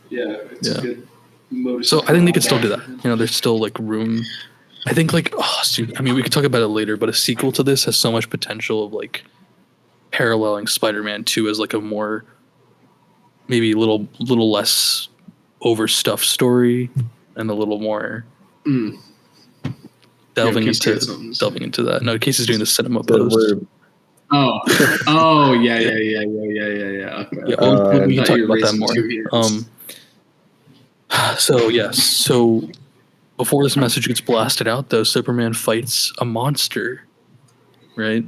Speaker 1: Yeah, it's a good motive.
Speaker 4: So I think they could still do that. There's still like room. I think like we could talk about it later, but a sequel to this has so much potential of like paralleling Spider-Man 2 as like a more maybe a little less overstuffed story and a little more delving into that. No, Casey's doing the cinema pose.
Speaker 1: Oh, yeah. Okay.
Speaker 4: Yeah, we can talk about that more. So before this message gets blasted out, though, Superman fights a monster, right?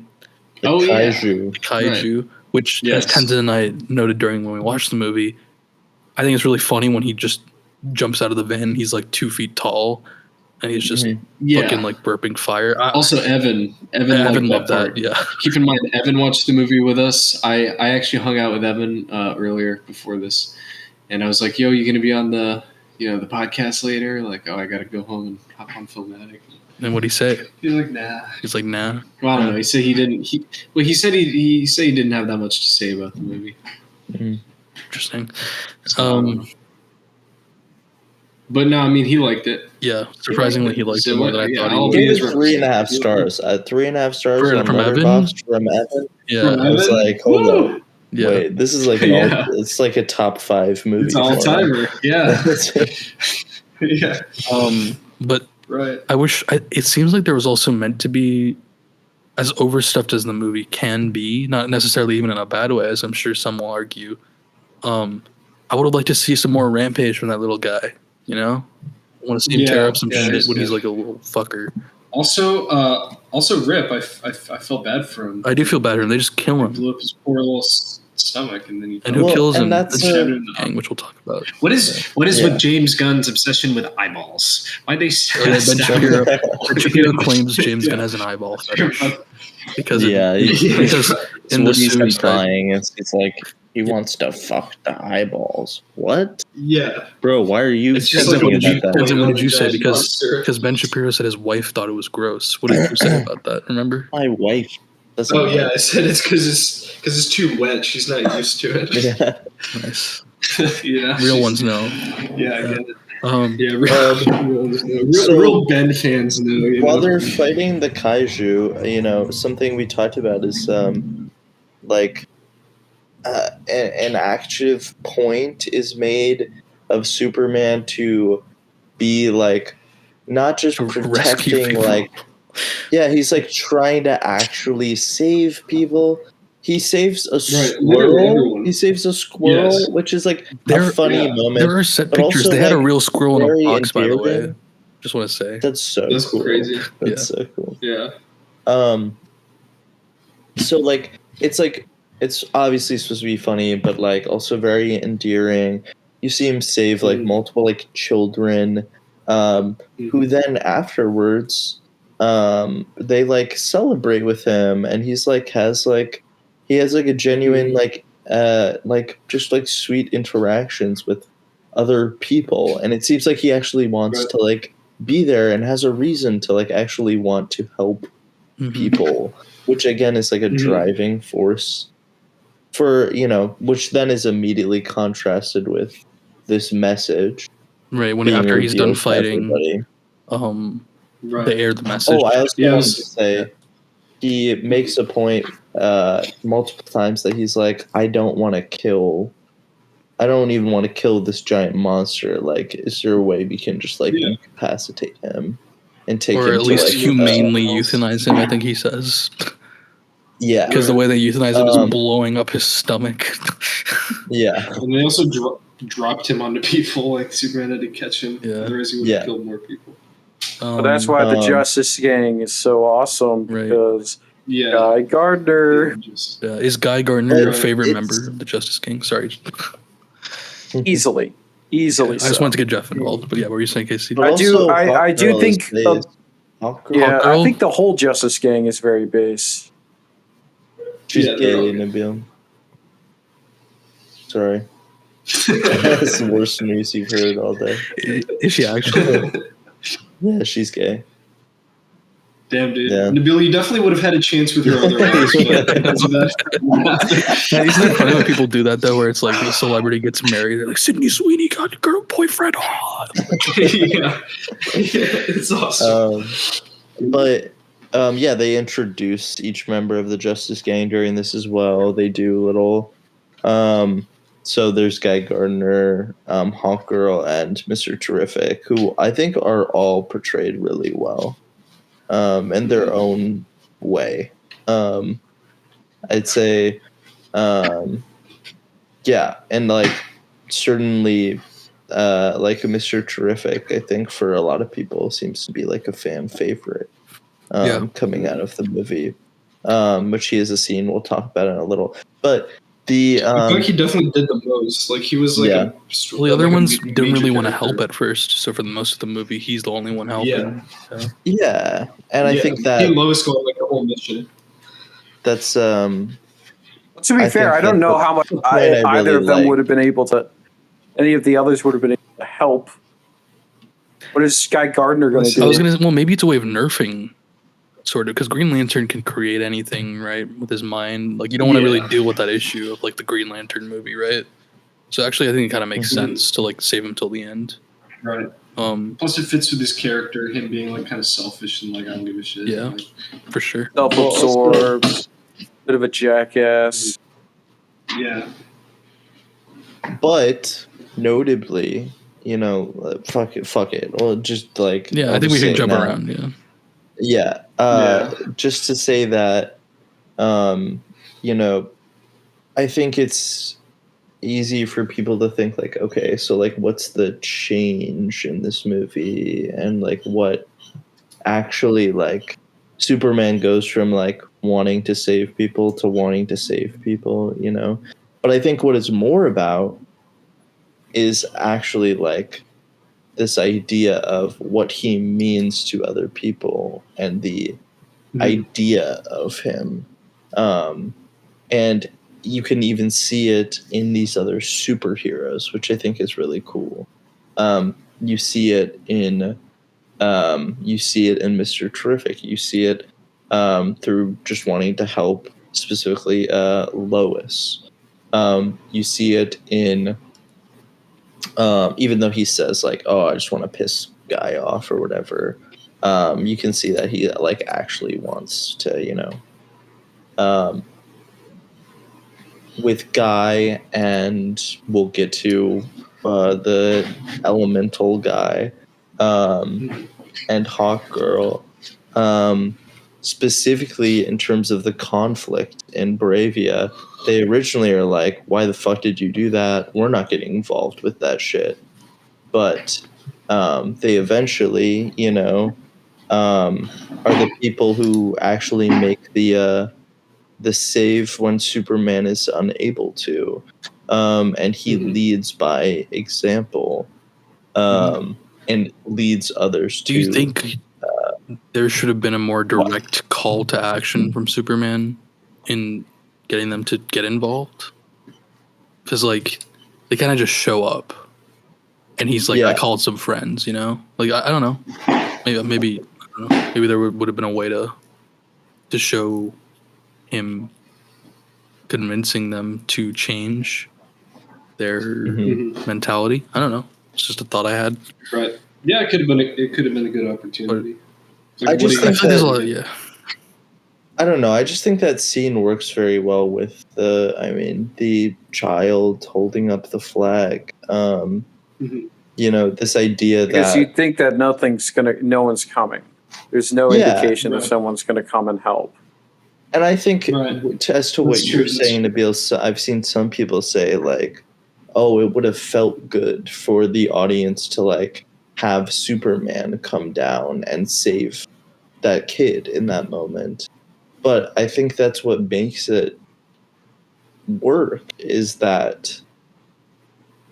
Speaker 4: Kaiju, right. Which, as Tenzin and I noted during when we watched the movie, I think it's really funny when he just jumps out of the van. He's like 2 feet tall, and he's just fucking like burping fire.
Speaker 1: Also, Evan loved that. Yeah. Keep in mind, Evan watched the movie with us. I actually hung out with Evan earlier before this, and I was like, "Yo, you gonna be on the the podcast later?" Like, "Oh, I gotta go home and hop on Filmatic."
Speaker 4: And what'd he say?
Speaker 1: He's like, "Nah."
Speaker 4: He's like, "Nah."
Speaker 1: Well, I don't know. He said he didn't. He said he didn't have that much to say about the movie.
Speaker 4: Mm-hmm. Interesting.
Speaker 1: But no, I mean, he liked it.
Speaker 4: Yeah, surprisingly, he liked it more than I thought he would.
Speaker 2: He gave it 3.5 stars. 3.5 stars on Letterboxd from Evan.
Speaker 4: Yeah,
Speaker 2: I was like, hold up. Yeah. Wait, this is like it's like a top 5 movie.
Speaker 1: It's all timer. Yeah. Yeah.
Speaker 4: But I wish it seems like there was also meant to be, as overstuffed as the movie can be, not necessarily even in a bad way, as I'm sure some will argue. I would have liked to see some more rampage from that little guy. I want to see him tear up some shit when he's like a little fucker.
Speaker 1: Also, Rip, I felt bad for him.
Speaker 4: I do feel bad for him. They just kill him.
Speaker 1: He blew up his poor little stomach, and then
Speaker 4: who kills him? That's gang, which we'll talk about.
Speaker 1: What is with James Gunn's obsession with eyeballs? Why they?
Speaker 4: Ben Shapiro claims James Gunn has an eyeball fetish because
Speaker 2: in the suit buying, it's like. He wants to fuck the eyeballs. What?
Speaker 1: Yeah.
Speaker 2: Bro, why are you
Speaker 4: saying that? What did you say? Because Ben Shapiro said his wife thought it was gross. What did you say about that? Remember?
Speaker 2: My wife.
Speaker 1: I said it's because it's too wet. She's not used to it.
Speaker 2: Yeah.
Speaker 4: Nice. Real ones know.
Speaker 1: Yeah, I get it. Real Ben fans know.
Speaker 2: While they're fighting the kaiju, something we talked about is an active point is made of Superman to be like not just protecting he's like trying to actually save people. He saves a squirrel. He saves a squirrel, which is like a funny moment.
Speaker 4: There are set pictures. They had a real squirrel in a box, by the way. Just want to say
Speaker 2: that's cool.
Speaker 1: Crazy.
Speaker 2: That's so cool.
Speaker 1: Yeah.
Speaker 2: So it's obviously supposed to be funny, but also very endearing. You see him save multiple children, who then afterwards, they celebrate with him, and he's has a genuine just sweet interactions with other people, and it seems like he actually wants to be there and has a reason to actually want to help people, which again is a driving force. For which then is immediately contrasted with this message,
Speaker 4: right? When after he's done fighting, they air the message.
Speaker 2: Oh, I also wanted to say he makes a point multiple times that he's like, I don't even want to kill this giant monster. Is there a way we can just incapacitate him and take him,
Speaker 4: or at least humanely euthanize him? I think he says.
Speaker 2: Yeah,
Speaker 4: because the way they euthanize him is blowing up his stomach.
Speaker 2: Yeah,
Speaker 1: and they also dropped him onto people. Like Superman had to catch him. Yeah, otherwise he would have killed more people.
Speaker 3: But that's why the Justice Gang is so awesome, because Guy Gardner
Speaker 4: is Guy Gardner your favorite member of the Justice Gang? Sorry,
Speaker 3: easily. I
Speaker 4: just wanted to get Jeff involved, but what were you saying, Casey?
Speaker 3: I do think. I think the whole Justice Gang is very base.
Speaker 2: She's gay, Nabil. Sorry. That's the worst news you've heard all day.
Speaker 4: Is she actually?
Speaker 2: Yeah, she's gay.
Speaker 1: Damn, dude. Yeah. Nabil, you definitely would have had a chance with your other wife.
Speaker 4: Isn't it funny when people do that, though, where it's like a celebrity gets married, they're like, Sydney Sweeney got your girl boyfriend.
Speaker 1: Yeah, it's awesome.
Speaker 2: They introduce each member of the Justice Gang during this as well. They do little so there's Guy Gardner, Hawkgirl, and Mr. Terrific, who I think are all portrayed really well. in their own way. I'd say, yeah, and like certainly, like Mr. Terrific, I think for a lot of people seems to be like a fan favorite. Coming out of the movie, which he is a scene we'll talk about in a little. But the
Speaker 1: I think he definitely did the most. Like he was like
Speaker 4: the other ones didn't really want to help at first. So for the most of the movie, he's the only one helping.
Speaker 2: Yeah, and I think that
Speaker 1: he and Lois go on like a whole mission.
Speaker 2: That's
Speaker 5: to be fair, I don't know how much either of them would have been able to. Any of the others would have been able to help. What is Sky Gardner going to do?
Speaker 4: I was going to. Well, maybe it's a way of nerfing, sort of, because Green Lantern can create anything, right, with his mind. Like you don't want to really deal with that issue of like the Green Lantern movie, right? So actually, I think it kind of makes sense to like save him till the end.
Speaker 1: Right. Plus, it fits with his character, him being like kind of selfish and like I don't give a shit.
Speaker 4: Yeah,
Speaker 1: like,
Speaker 4: for sure.
Speaker 5: Self-absorbed, bit of a jackass.
Speaker 2: Yeah. But notably, you know, fuck it. Well, just like
Speaker 4: I think we should jump around.
Speaker 2: Just to say that, you know, I think it's easy for people to think like, okay, so like, what's the change in this movie, and like, what actually like Superman goes from like wanting to save people to wanting to save people, you know. But I think what it's more about is actually like this idea of what he means to other people and the idea of him. And you can even see it in these other superheroes, which I think is really cool. You see it in Mr. Terrific. You see it through just wanting to help, specifically Lois. You see it in even though he says like, oh, I just want to piss Guy off or whatever, you can see that he like actually wants to, you know, with Guy, and we'll get to the elemental guy and Hawk Girl, specifically in terms of the conflict in Bravia. They originally are like, why the fuck did you do that? We're not getting involved with that shit. But they eventually, you know, are the people who actually make the save when Superman is unable to. And he leads by example, and leads others to...
Speaker 4: Do you think there should have been a more direct call to action from Superman in getting them to get involved? Because like they kind of just show up and he's like, I called some friends, you know, like I don't know, maybe I don't know. Maybe there would have been a way to show him convincing them to change their mentality. I don't know, it's just a thought I had.
Speaker 1: Right. Yeah, it could have been a good opportunity.
Speaker 2: Like, I just think there's a lot, I don't know. I just think that scene works very well with the child holding up the flag. You know, this idea
Speaker 5: because
Speaker 2: that
Speaker 5: you think that no one's coming. There's no indication that someone's going to come and help.
Speaker 2: And I think as to what you're saying, Nabil, I've seen some people say like, oh, it would have felt good for the audience to like have Superman come down and save that kid in that moment. But I think that's what makes it work, is that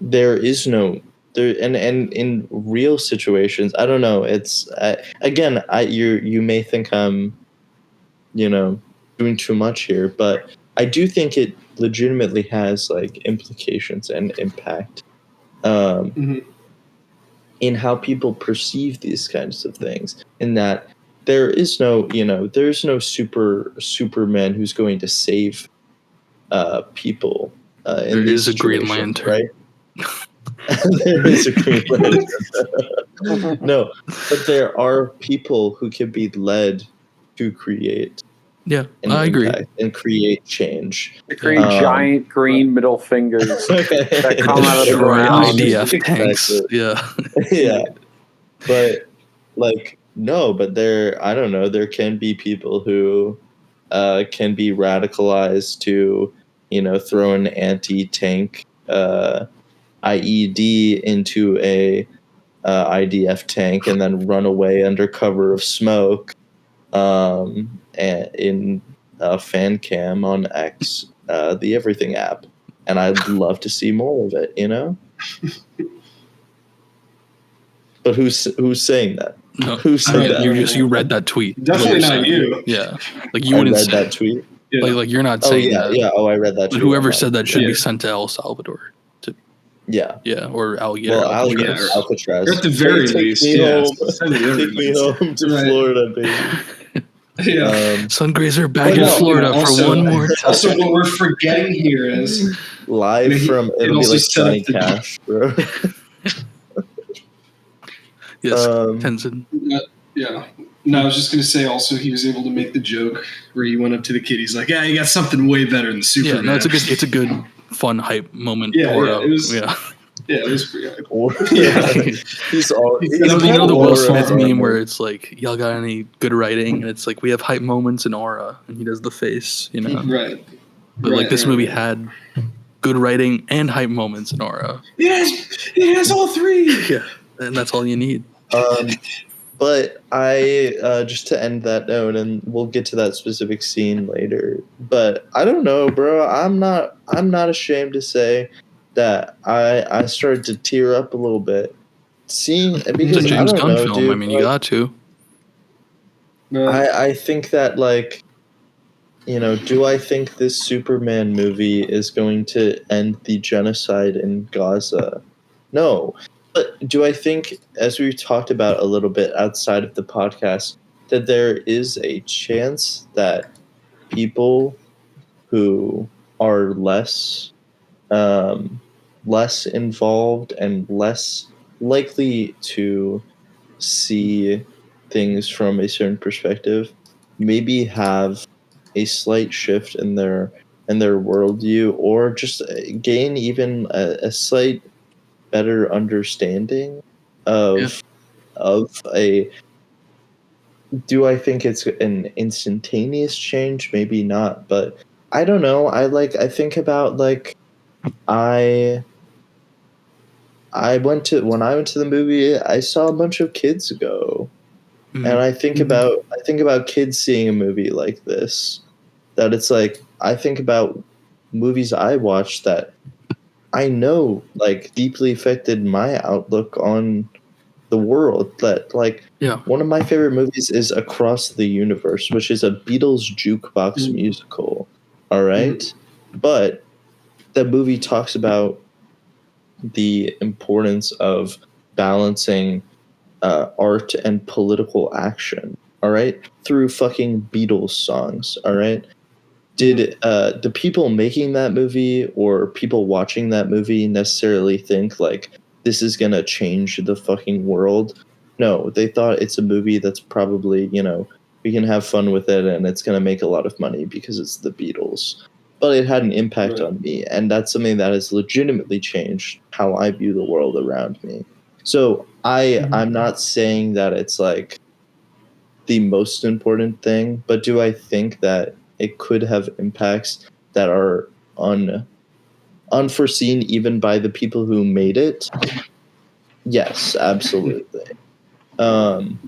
Speaker 2: there is no there, and in real situations, I don't know. It's again, you may think I'm, you know, doing too much here, but I do think it legitimately has like implications and impact in how people perceive these kinds of things. In that there is no, you know, there's no Superman who's going to save people.
Speaker 4: There is a Green Lantern,
Speaker 2: right? There is a Green Lantern. No, but there are people who can be led to create.
Speaker 4: Yeah, I agree.
Speaker 2: And create change.
Speaker 5: To create giant green middle fingers that come out of the ground.
Speaker 4: IDF tanks. Yeah.
Speaker 2: Yeah. But, like, No, but I don't know, there can be people who can be radicalized to, throw an anti-tank IED into a IDF tank and then run away under cover of smoke and in fan cam on X, the Everything app. And I'd love to see more of it, But who's saying that?
Speaker 4: No,
Speaker 2: Who said that?
Speaker 4: You read that tweet.
Speaker 1: Definitely not you.
Speaker 4: Yeah, like you wouldn't
Speaker 2: read
Speaker 4: say
Speaker 2: that tweet.
Speaker 1: Yeah.
Speaker 4: Like you're not saying that.
Speaker 2: Yeah. Oh, I read that.
Speaker 4: But
Speaker 2: tweet.
Speaker 4: whoever said that should be sent to El Salvador.
Speaker 2: Yeah,
Speaker 4: or
Speaker 2: Alcatraz. Or Alcatraz.
Speaker 1: Or at the very least,
Speaker 2: Take me home to Florida, baby.
Speaker 1: Yeah.
Speaker 4: Sungrazer back in Florida for one more time.
Speaker 1: Also, what we're forgetting here is
Speaker 2: live from it'll be like Johnny Cash, bro.
Speaker 4: Yes, Tenzin.
Speaker 1: Yeah. No, I was just gonna say. Also, he was able to make the joke where he went up to the kid. He's like, "Yeah, you got something way better than Superman."
Speaker 4: Yeah, no, it's a good, fun hype moment.
Speaker 1: Yeah, it was.
Speaker 4: Yeah,
Speaker 1: it was pretty hype.
Speaker 2: He's all.
Speaker 4: The Will Smith meme where it's like, "Y'all got any good writing?" And it's like, "We have hype moments in Aura," and he does the face,
Speaker 1: Right.
Speaker 4: But like this movie had good writing and hype moments in Aura.
Speaker 1: It has all three.
Speaker 4: Yeah, and that's all you need.
Speaker 2: But I just to end that note, and we'll get to that specific scene later. But I don't know, bro. I'm not ashamed to say that I started to tear up a little bit seeing because
Speaker 4: it's a James Gunn film.
Speaker 2: Dude,
Speaker 4: I mean, you got to.
Speaker 2: I think that do I think this Superman movie is going to end the genocide in Gaza? No. But do I think, as we've talked about a little bit outside of the podcast, that there is a chance that people who are less involved and less likely to see things from a certain perspective maybe have a slight shift in their worldview, or just gain even a slight better understanding of a. Do I think it's an instantaneous change? Maybe not, but I don't know. I think about I went to the movie. I saw a bunch of kids go, and I think about kids seeing a movie like this. That it's like I think about movies I watched that I know deeply affected my outlook on the world. That one of my favorite movies is Across the Universe, which is a Beatles jukebox musical. All right, but the movie talks about the importance of balancing art and political action. All right, through fucking Beatles songs. All right. Did the people making that movie or people watching that movie necessarily think this is gonna change the fucking world? No, they thought it's a movie that's probably we can have fun with it and it's gonna make a lot of money because it's the Beatles. But it had an impact on me, and that's something that has legitimately changed how I view the world around me. So I'm not saying that it's the most important thing, but do I think that it could have impacts that are unforeseen even by the people who made it? Yes, absolutely. And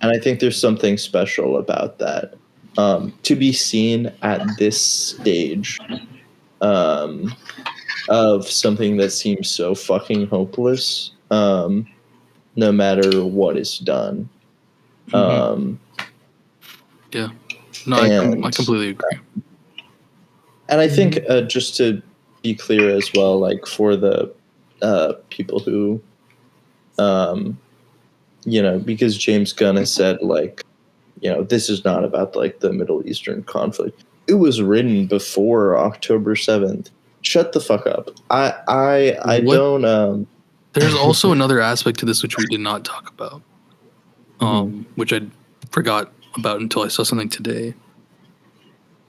Speaker 2: I think there's something special about that. To be seen at this stage of something that seems so fucking hopeless, no matter what is done.
Speaker 4: Yeah. No, I completely agree.
Speaker 2: And I think just to be clear as well, for the people who, because James Gunn has said, this is not about the Middle Eastern conflict. It was written before October 7th. Shut the fuck up. I don't.
Speaker 4: There's also another aspect to this which we did not talk about, which I forgot about until I saw something today.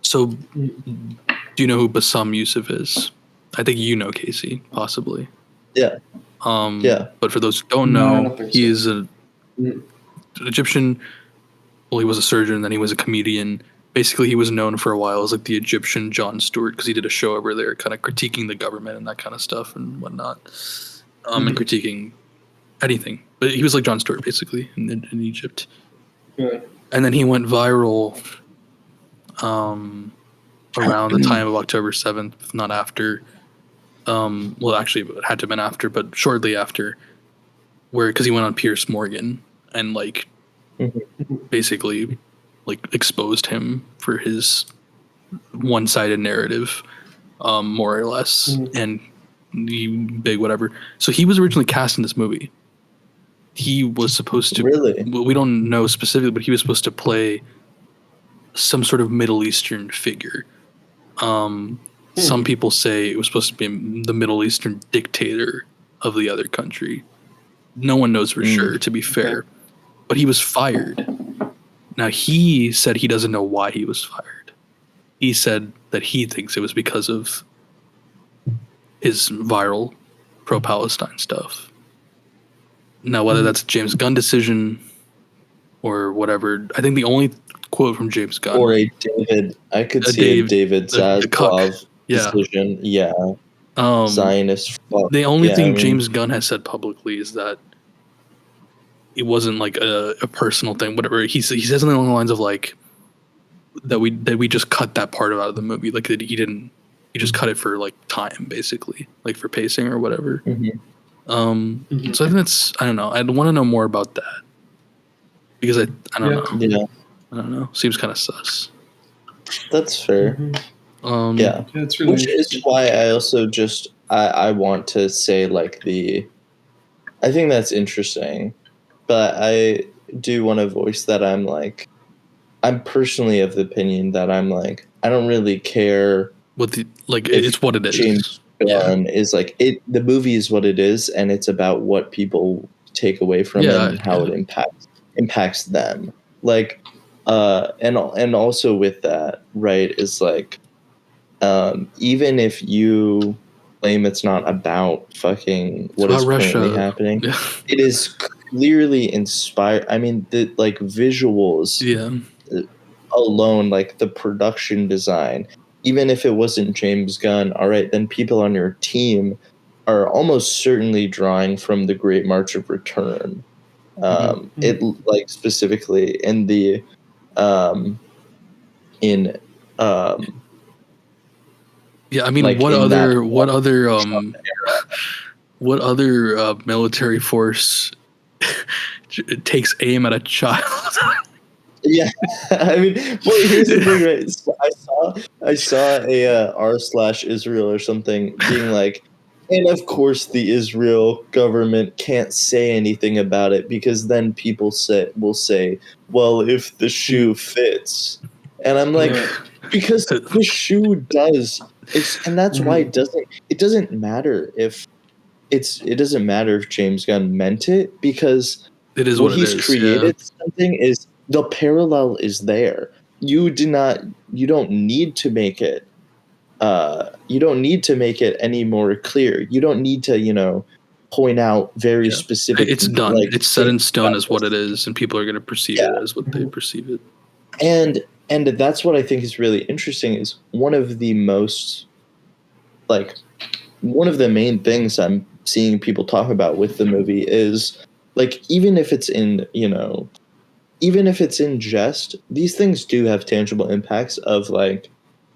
Speaker 4: So, do you know who Bassam Youssef is? I think you know, Casey, possibly.
Speaker 2: Yeah.
Speaker 4: But for those who don't know, he is a Egyptian. Well, he was a surgeon, then he was a comedian. Basically, he was known for a while as like the Egyptian Jon Stewart because he did a show over there, kind of critiquing the government and that kind of stuff and whatnot, and critiquing anything. But he was like Jon Stewart basically in Egypt.
Speaker 1: Yeah.
Speaker 4: And then he went viral around the time of October 7th, if not after. Well, actually, it had to have been after, but shortly after, because he went on Piers Morgan and like basically like exposed him for his one-sided narrative, more or less, and the big whatever. So he was originally cast in this movie. He was supposed to.
Speaker 2: Really?
Speaker 4: We don't know specifically, but he was supposed to play some sort of Middle Eastern figure. Some people say it was supposed to be the Middle Eastern dictator of the other country. No one knows for sure, to be fair. But he was fired. Now, he said he doesn't know why he was fired. He said that he thinks it was because of his viral pro-Palestine stuff. Now, whether that's a James Gunn decision or whatever, I think the only quote from James Gunn...
Speaker 2: Or a David... I could see a David Zaslav decision. Yeah. Zionist.
Speaker 4: The only thing James Gunn has said publicly is that it wasn't like a personal thing, whatever. He says something along the lines of like that we just cut that part out of the movie, like that he just cut it for like time, basically, like for pacing or whatever. So I think that's, I don't know. I'd want to know more about that because I don't know.
Speaker 2: Yeah.
Speaker 4: I don't know. Seems kind of sus.
Speaker 2: That's fair. Yeah.
Speaker 1: It's really
Speaker 2: Which is why I also just I want to say like I think that's interesting, but I do want to voice that I'm personally of the opinion that I'm like, I don't really care
Speaker 4: what it's what it is.
Speaker 2: James Gunn is like the movie is what it is, and it's about what people take away from it and how it impacts them. Like and also with that, right, is like even if you claim it's not about fucking what is currently happening, it is clearly inspired. I mean, the like visuals alone, like the production design, even if it wasn't James Gunn, all right, then people on your team are almost certainly drawing from the Great March of Return. It like specifically in the
Speaker 4: yeah, I mean, like what other military force takes aim at a child?
Speaker 2: Yeah, I mean, well, here's the thing, right? So I saw a r/Israel or something being like, and of course the Israel government can't say anything about it because then people will say, well, if the shoe fits, and I'm like, because the shoe does. And that's why it doesn't matter if James Gunn meant it, because
Speaker 4: it is
Speaker 2: what
Speaker 4: it
Speaker 2: he's
Speaker 4: is,
Speaker 2: created something is the parallel is there. You don't need to make it any more clear. You don't need to, point out very specific.
Speaker 4: It's done. Like, it's set in stone as what it is, and people are going to perceive it as what they perceive it.
Speaker 2: And that's what I think is really interesting, is one of the main things I'm seeing people talk about with the movie is like, even if it's in jest, these things do have tangible impacts of like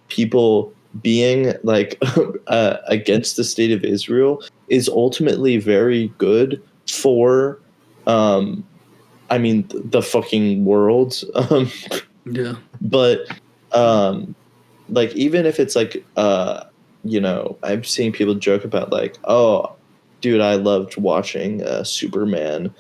Speaker 2: people being like against the state of Israel is ultimately very good for the fucking world. But like, even if it's like I'm seeing people joke about like, oh dude, I loved watching Superman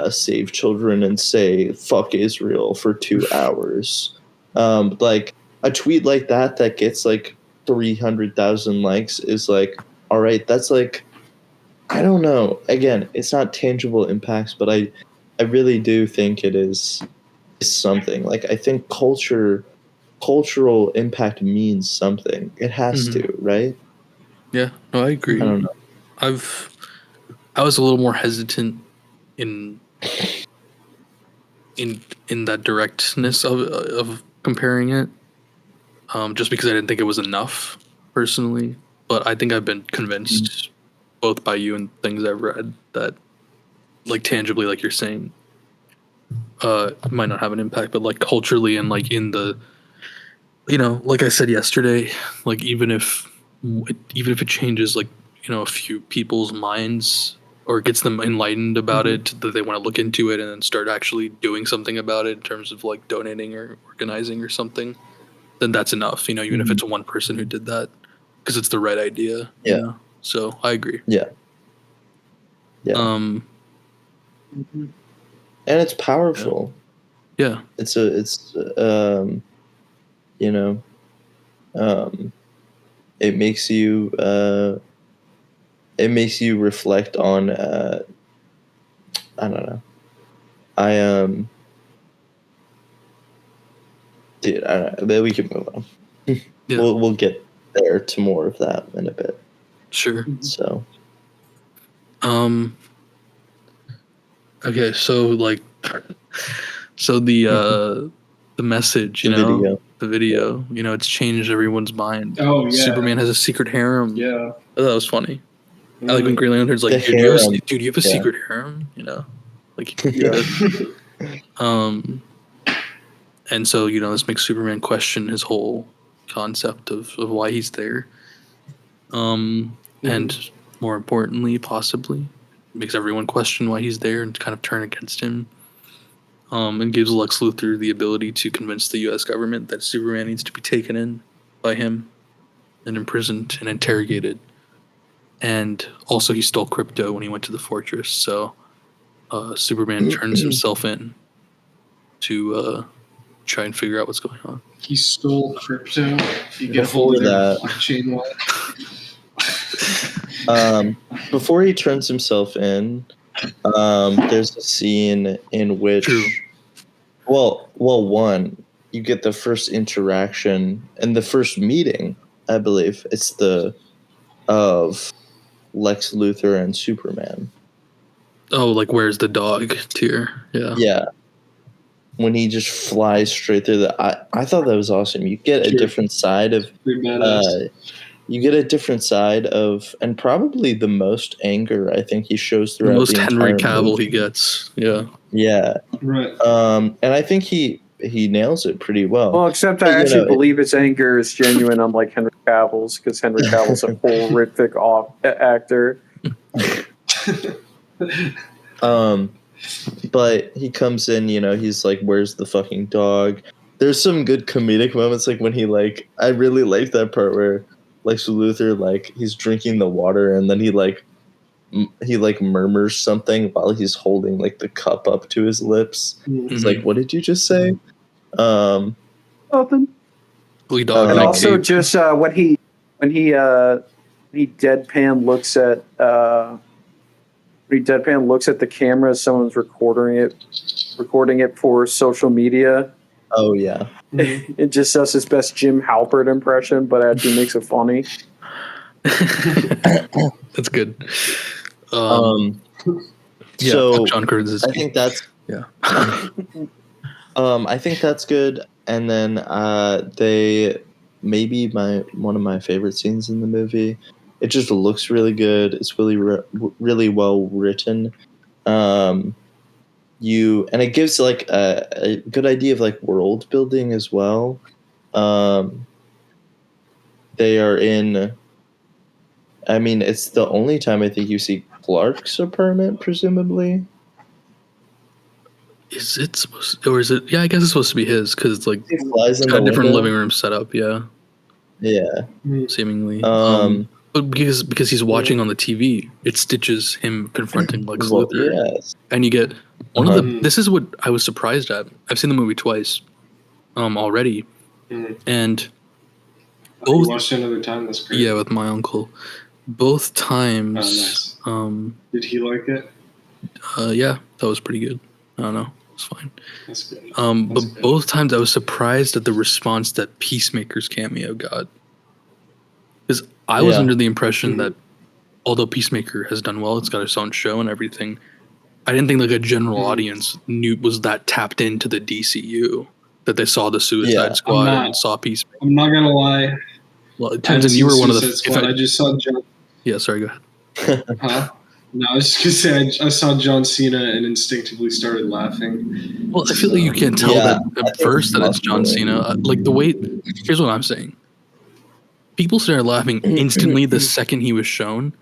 Speaker 2: save children and say fuck Israel for 2 hours. Like a tweet like that gets like 300,000 likes is like, all right, that's like, I don't know. Again, it's not tangible impacts, but I really do think it is something. Like, I think cultural impact means something. It has to, right?
Speaker 4: Yeah, no, I agree.
Speaker 2: I don't know.
Speaker 4: I was a little more hesitant in in that directness of comparing it, just because I didn't think it was enough personally. But I think I've been convinced both by you and things I've read that, like, tangibly, like you're saying, it might not have an impact, but like culturally and like in the, like I said yesterday, like even if it changes, like, a few people's minds or gets them enlightened about it, that they want to look into it and then start actually doing something about it in terms of like donating or organizing or something, then that's enough, even if it's one person who did that, because it's the right idea.
Speaker 2: Yeah.
Speaker 4: So I agree.
Speaker 2: Yeah. And it's powerful.
Speaker 4: Yeah.
Speaker 2: It makes you reflect on, I don't know. Dude, I don't know. But we can move on.
Speaker 4: Yeah.
Speaker 2: We'll get there to more of that in a bit.
Speaker 4: Sure.
Speaker 2: So.
Speaker 4: Okay, so the message, the video, it's changed everyone's mind.
Speaker 1: Oh yeah.
Speaker 4: Superman has a secret harem.
Speaker 1: Yeah.
Speaker 4: Oh, that was funny. I like when Green Lantern's like, dude, you have a secret harem, like, and so, this makes Superman question his whole concept of why he's there. And more importantly, possibly, makes everyone question why he's there and kind of turn against him. And gives Lex Luthor the ability to convince the U.S. government that Superman needs to be taken in by him and imprisoned and interrogated. And also he stole crypto when he went to the fortress. So Superman turns himself in to try and figure out what's going on.
Speaker 1: He stole crypto. You get
Speaker 2: Before
Speaker 1: hold of
Speaker 2: that,
Speaker 1: blockchain wallet.
Speaker 2: Before he turns himself in, there's a scene in which, one, you get the first interaction and the first meeting, I believe. It's of Lex Luthor and Superman.
Speaker 4: Oh, like where's the dog tier? Yeah.
Speaker 2: Yeah. When he just flies straight through I thought that was awesome. You get a different side of and probably the most anger I think he shows throughout the most
Speaker 4: Henry Cavill movie. He gets. Yeah.
Speaker 2: Yeah.
Speaker 1: Right.
Speaker 2: And I think he nails it pretty well.
Speaker 5: Well, except I actually believe his anger is genuine, unlike Henry Cavill's, because Henry Cavill's a horrific actor.
Speaker 2: But he comes in, he's like, "Where's the fucking dog?" There's some good comedic moments, like when he I really like that part where Lex Luthor, he's drinking the water and then he murmurs something while he's holding the cup up to his lips. He's like, "What did you just say?"
Speaker 5: Nothing.
Speaker 4: And
Speaker 5: also just when he deadpan looks at the camera, someone's recording it for social media.
Speaker 2: Oh yeah.
Speaker 5: It just does his best Jim Halpert impression, but actually makes it funny.
Speaker 4: That's good.
Speaker 2: So
Speaker 4: John Curtis.
Speaker 2: I think that's I think that's good. And then one of my favorite scenes in the movie. It just looks really good. It's really really well written. And it gives a good idea of world building as well. They are in. I mean, it's the only time I think you see Clark's apartment, presumably.
Speaker 4: Is it supposed to, or is it? Yeah, I guess it's supposed to be his because it's
Speaker 2: he flies
Speaker 4: got a different living room setup. Yeah.
Speaker 2: Yeah.
Speaker 4: Seemingly. But because he's watching on the TV, it stitches him confronting Lex Luthor.
Speaker 2: Yes.
Speaker 4: And you get one of the. This is what I was surprised at. I've seen the movie twice, already, and
Speaker 1: both. You watched it another time. That's great.
Speaker 4: Yeah, with my uncle. Both times.
Speaker 1: Oh, nice. Did he like it?
Speaker 4: Yeah, that was pretty good. I don't know. It's fine.
Speaker 1: That's good.
Speaker 4: But both times I was surprised at the response that Peacemaker's cameo got. Because I was under the impression that although Peacemaker has done well, it's got its own show and everything, I didn't think like a general audience was that tapped into the DCU that they saw the Suicide Squad and saw Peacemaker.
Speaker 1: I'm not gonna lie.
Speaker 4: Well, Tenzin, you were one of the.
Speaker 1: Squad. I just saw John.
Speaker 4: Yeah, sorry, go ahead.
Speaker 1: Huh? No, I was just gonna say I saw John Cena and instinctively started laughing.
Speaker 4: Well, I feel like you can't tell that at first that it's John Cena. Like the way. Here's what I'm saying. People started laughing instantly the second he was shown,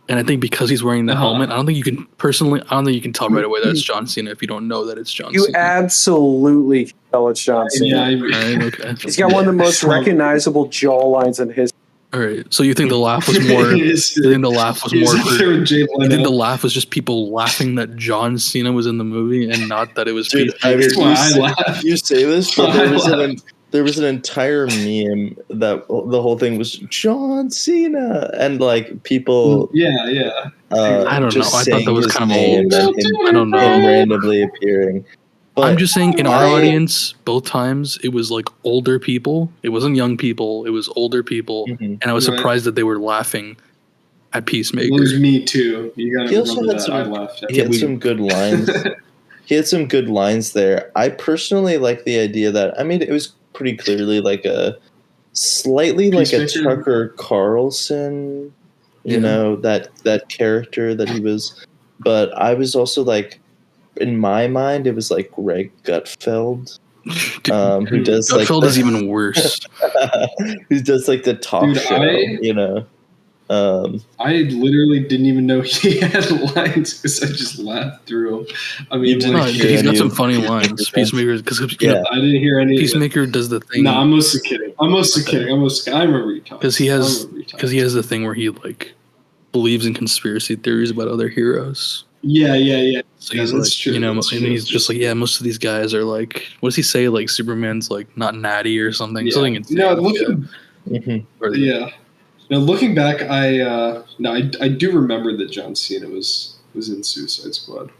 Speaker 4: and I think because he's wearing the helmet, I don't think you can tell right away that it's John Cena if you don't know that it's John Cena.
Speaker 5: You absolutely can tell it's John Cena.
Speaker 4: Yeah, okay.
Speaker 5: He's got one of the most recognizable jaw lines in history.
Speaker 4: All right, so you think the laugh was more? You think the laugh was more? You think the laugh was just people laughing that John Cena was in the movie and not that it was?
Speaker 2: Dude, you say this, but there was an entire meme that the whole thing was John Cena and like people.
Speaker 1: Yeah.
Speaker 4: I don't know. I thought that was kind of old. I don't know.
Speaker 2: Him randomly appearing. But
Speaker 4: I'm just saying, in our audience, both times it was like older people. It wasn't young people. It was older people, and I was surprised that they were laughing at Peacemaker.
Speaker 1: It was me too. You gotta remember that. I laughed.
Speaker 2: He had some good lines. He had some good lines there. I personally like the idea that it was pretty clearly like a slightly like a Tucker Carlson, you know, that character that he was. But I was also like, in my mind, it was like Greg Gutfeld, who does
Speaker 4: Gutfeld is even worse.
Speaker 2: Who does like the talk show, you know?
Speaker 1: I literally didn't even know he had lines because I just laughed through him.
Speaker 4: He's got some funny lines. Peacemaker, because I
Speaker 1: didn't hear any.
Speaker 4: Peacemaker does the thing.
Speaker 1: No, I'm mostly kidding. I remember you talking.
Speaker 4: Because he has the thing where he like believes in conspiracy theories about other heroes.
Speaker 1: Yeah.
Speaker 4: So he's like, true. You know, and he's just like, most of these guys are like, what does he say? Like Superman's like not natty or something.
Speaker 1: Yeah.
Speaker 4: Something insane.
Speaker 1: Now looking back, I do remember that John Cena was in Suicide Squad,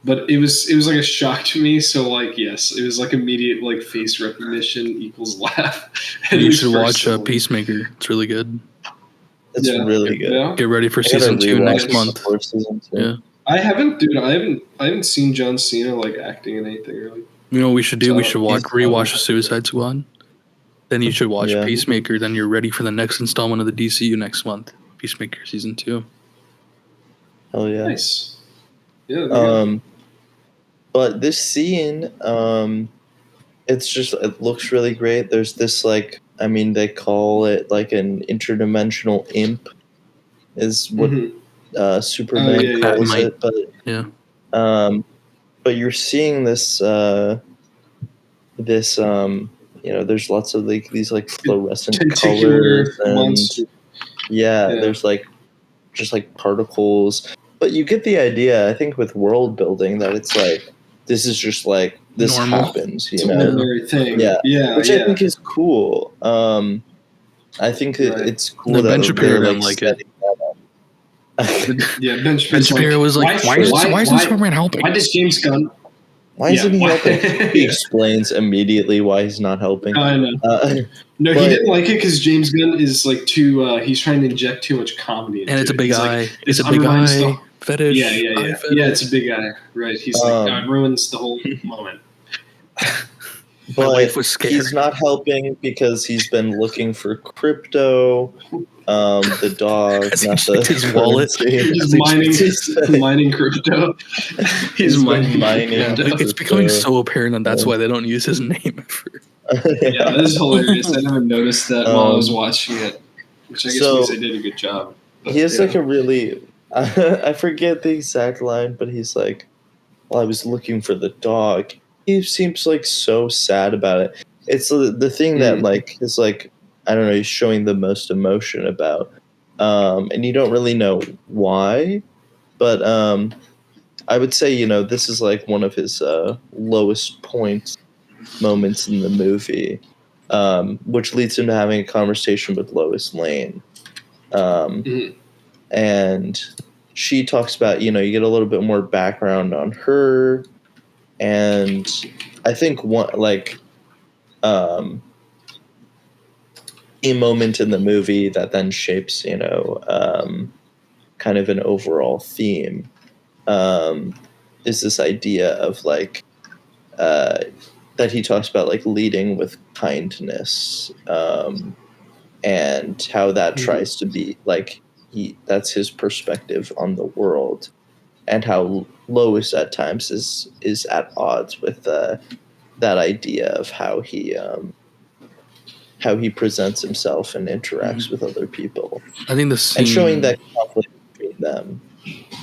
Speaker 1: but it was like a shock to me. So like, yes, it was like immediate like face recognition equals laugh.
Speaker 4: You should watch Peacemaker. It's really good.
Speaker 2: It's really good.
Speaker 1: Yeah.
Speaker 4: Get ready for season 2 next month. Yeah.
Speaker 1: I haven't seen John Cena like acting in anything really.
Speaker 4: You know what we should do? We should rewatch the Suicide Squad. Then you should watch Peacemaker. Then you're ready for the next installment of the DCU next month. Peacemaker season 2.
Speaker 2: Hell yeah!
Speaker 1: Nice. Yeah.
Speaker 2: But this scene, it looks really great. There's this like, they call it like an interdimensional imp, is what Superman calls it. But but you're seeing this there's lots of like these like fluorescent colors and there's like just like particles. But you get the idea, I think, with world building that it's like this is just like this
Speaker 4: normal.
Speaker 2: Happens, you
Speaker 1: it's
Speaker 2: know.
Speaker 1: An ordinary thing.
Speaker 2: Which I think is cool. I think it's cool that
Speaker 4: Ben Shapiro didn't like it.
Speaker 1: Ben
Speaker 4: Shapiro was like, why isn't Superman helping?
Speaker 1: Why does James Gunn?
Speaker 2: Why isn't he helping? He explains immediately why he's not helping.
Speaker 1: I know. He didn't like it because James Gunn is like too. He's trying to inject too much comedy into
Speaker 4: and it's a big eye.
Speaker 1: Like,
Speaker 4: it's a big eye fetish.
Speaker 1: Yeah. Yeah, it's a big eye. Right. He's like, it ruins the whole moment.
Speaker 2: But he's not helping because he's been looking for crypto. The dog, not
Speaker 4: his wallet.
Speaker 1: He's mining crypto. He's mining.
Speaker 4: It's becoming so apparent that that's why they don't use his name.
Speaker 1: This is hilarious. I never noticed that while I was watching it, which I guess means they did a good job.
Speaker 2: He has like a really, I forget the exact line, but he's like, "Well, I was looking for the dog." He seems like so sad about it. It's the thing that like is like, I don't know, he's showing the most emotion about. And you don't really know why. But I would say, this is like one of his lowest moments in the movie, which leads him to having a conversation with Lois Lane. And she talks about, you get a little bit more background on her. And I think a moment in the movie that then shapes, kind of an overall theme. is this idea of like that he talks about like leading with kindness, and how that tries to be like that's his perspective on the world, and how Lois at times is at odds with that idea of how he presents himself and interacts with other people.
Speaker 4: I think the scene,
Speaker 2: and showing that conflict between them.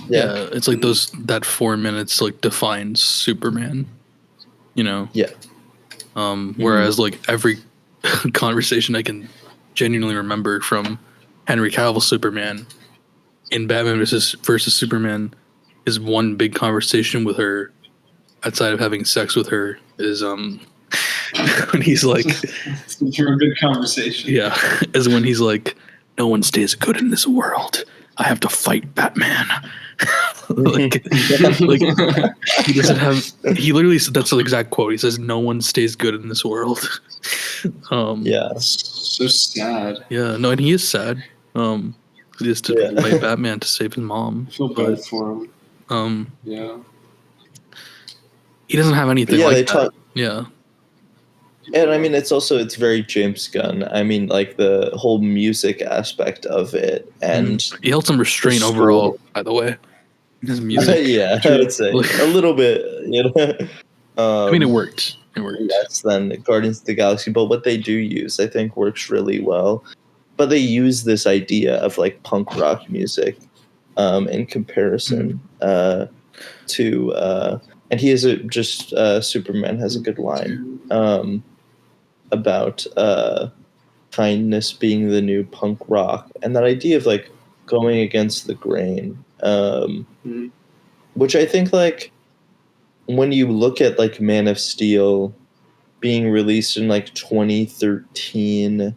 Speaker 4: Yeah, it's like that 4 minutes like defines Superman, you know.
Speaker 2: Yeah.
Speaker 4: Whereas like every conversation I can genuinely remember from Henry Cavill Superman in Batman versus Superman is one big conversation with her outside of having sex with her is when he's like
Speaker 1: for a good conversation.
Speaker 4: Yeah, is when he's like, no one stays good in this world. I have to fight Batman. like he doesn't have. He literally said that's the exact quote. He says, "No one stays good in this world."
Speaker 2: Yeah,
Speaker 1: so sad.
Speaker 4: Yeah, no, and he is sad. He has to fight Batman to save his mom.
Speaker 1: I feel bad for him. Yeah.
Speaker 4: He doesn't have anything like that. Yeah.
Speaker 2: And I mean, it's very James Gunn. I mean, like the whole music aspect of it, and
Speaker 4: he held some restraint overall. By the way, his music.
Speaker 2: Yeah, I would say a little bit. You know,
Speaker 4: I mean, it worked. It worked.
Speaker 2: Less than Guardians of the Galaxy, but what they do use, I think, works really well. But they use this idea of like punk rock music, in comparison to, and he is Superman has a good line. About kindness being the new punk rock, and that idea of like going against the grain, which I think like when you look at like Man of Steel being released in like 2013,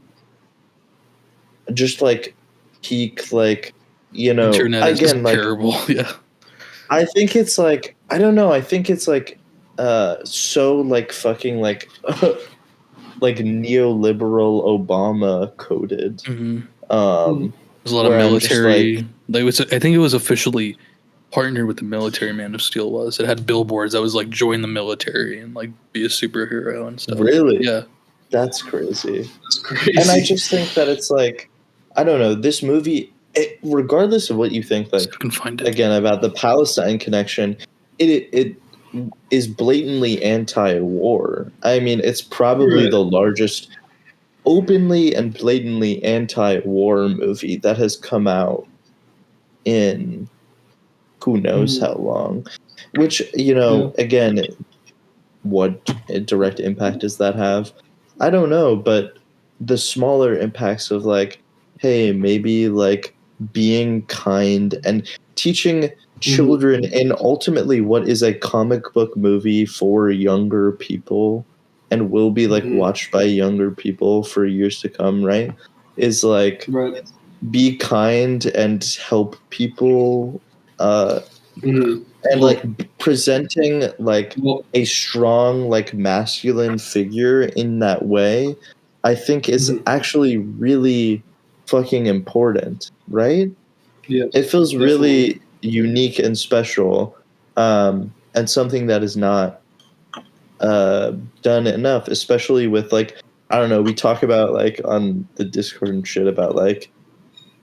Speaker 2: just like peak, like, you know,
Speaker 4: internet again, is like terrible. Yeah,
Speaker 2: I think it's like, I don't know, I think it's like so like fucking like like neoliberal Obama coded.
Speaker 4: There's a lot of military. I think it was officially partnered with the military. Man of Steel was. It had billboards that was like join the military and like be a superhero and stuff.
Speaker 2: Really?
Speaker 4: Yeah.
Speaker 2: That's crazy. And I just think that it's like, I don't know, this movie, regardless of what you think, like again about the Palestine connection, it is blatantly anti-war. I mean, it's probably the largest openly and blatantly anti-war movie that has come out in who knows how long. Which, you know, again, what direct impact does that have? I don't know, but the smaller impacts of like, hey, maybe like being kind and teaching children, and ultimately what is a comic book movie for younger people and will be like watched by younger people for years to come, right? Is like be kind and help people, and like presenting like a strong like masculine figure in that way, I think is actually really fucking important, right?
Speaker 1: Yeah,
Speaker 2: it feels really unique and special, and something that is not done enough, especially with like, I don't know, we talk about like on the Discord and shit about like,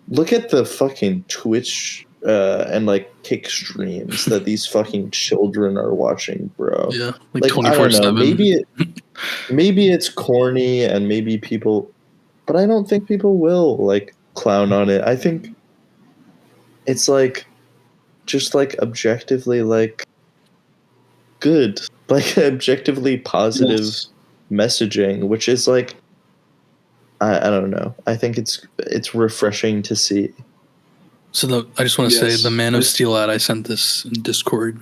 Speaker 2: look at the fucking Twitch and like kick streams that these fucking children are watching, bro.
Speaker 4: Yeah, like 24/7.
Speaker 2: Maybe it's corny and maybe people, but I don't think people will like clown on it. I think it's like just like objectively like good, like objectively positive messaging, which is like, I don't know. I think it's refreshing to see.
Speaker 4: So I just want to say the Man of Steel ad, I sent this in Discord.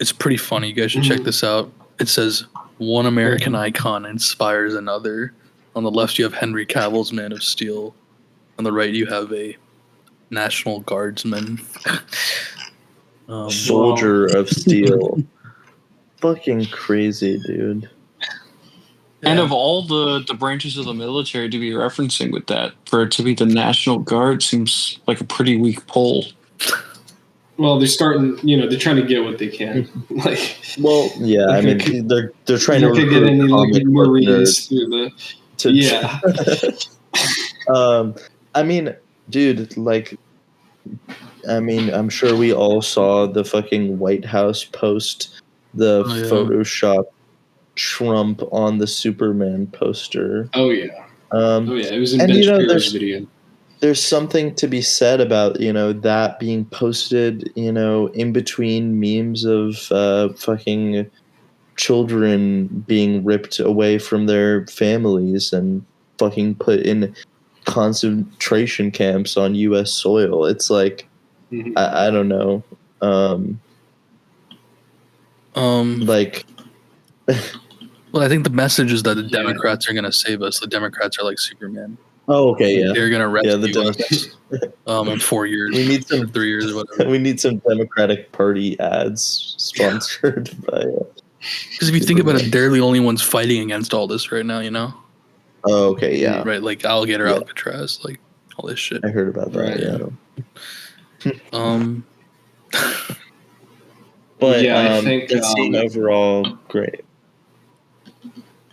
Speaker 4: It's pretty funny. You guys should check this out. It says one American icon inspires another. On the left, you have Henry Cavill's Man of Steel. On the right, you have a National Guardsman.
Speaker 2: Soldier of Steel. Fucking crazy, dude.
Speaker 3: And of all the branches of the military to be referencing with that, for it to be the National Guard seems like a pretty weak poll.
Speaker 1: Well, they're starting. They're trying to get what they can.
Speaker 2: Well, yeah. I mean, they're trying to
Speaker 1: get any more readings through the. Yeah.
Speaker 2: I mean, dude, I'm sure we all saw the fucking White House post the Photoshop Trump on the Superman poster.
Speaker 1: Oh yeah. It was in Ben Shapiro's video.
Speaker 2: There's something to be said about that being posted in between memes of fucking children being ripped away from their families and fucking put in concentration camps on U.S. soil. It's like I don't know.
Speaker 4: Well, I think the message is that the Democrats are going to save us. The Democrats are like Superman.
Speaker 2: Oh, okay, yeah.
Speaker 4: They're going to rescue us in 4 years.
Speaker 2: We need some
Speaker 4: 3 years or whatever.
Speaker 2: We need some Democratic Party ads sponsored by.
Speaker 4: Because if you think about it, they're the only ones fighting against all this right now.
Speaker 2: Oh, okay, yeah.
Speaker 4: Right, like Alligator Alcatraz, like all this shit.
Speaker 2: I heard about that. But
Speaker 1: I think
Speaker 2: it seemed overall great.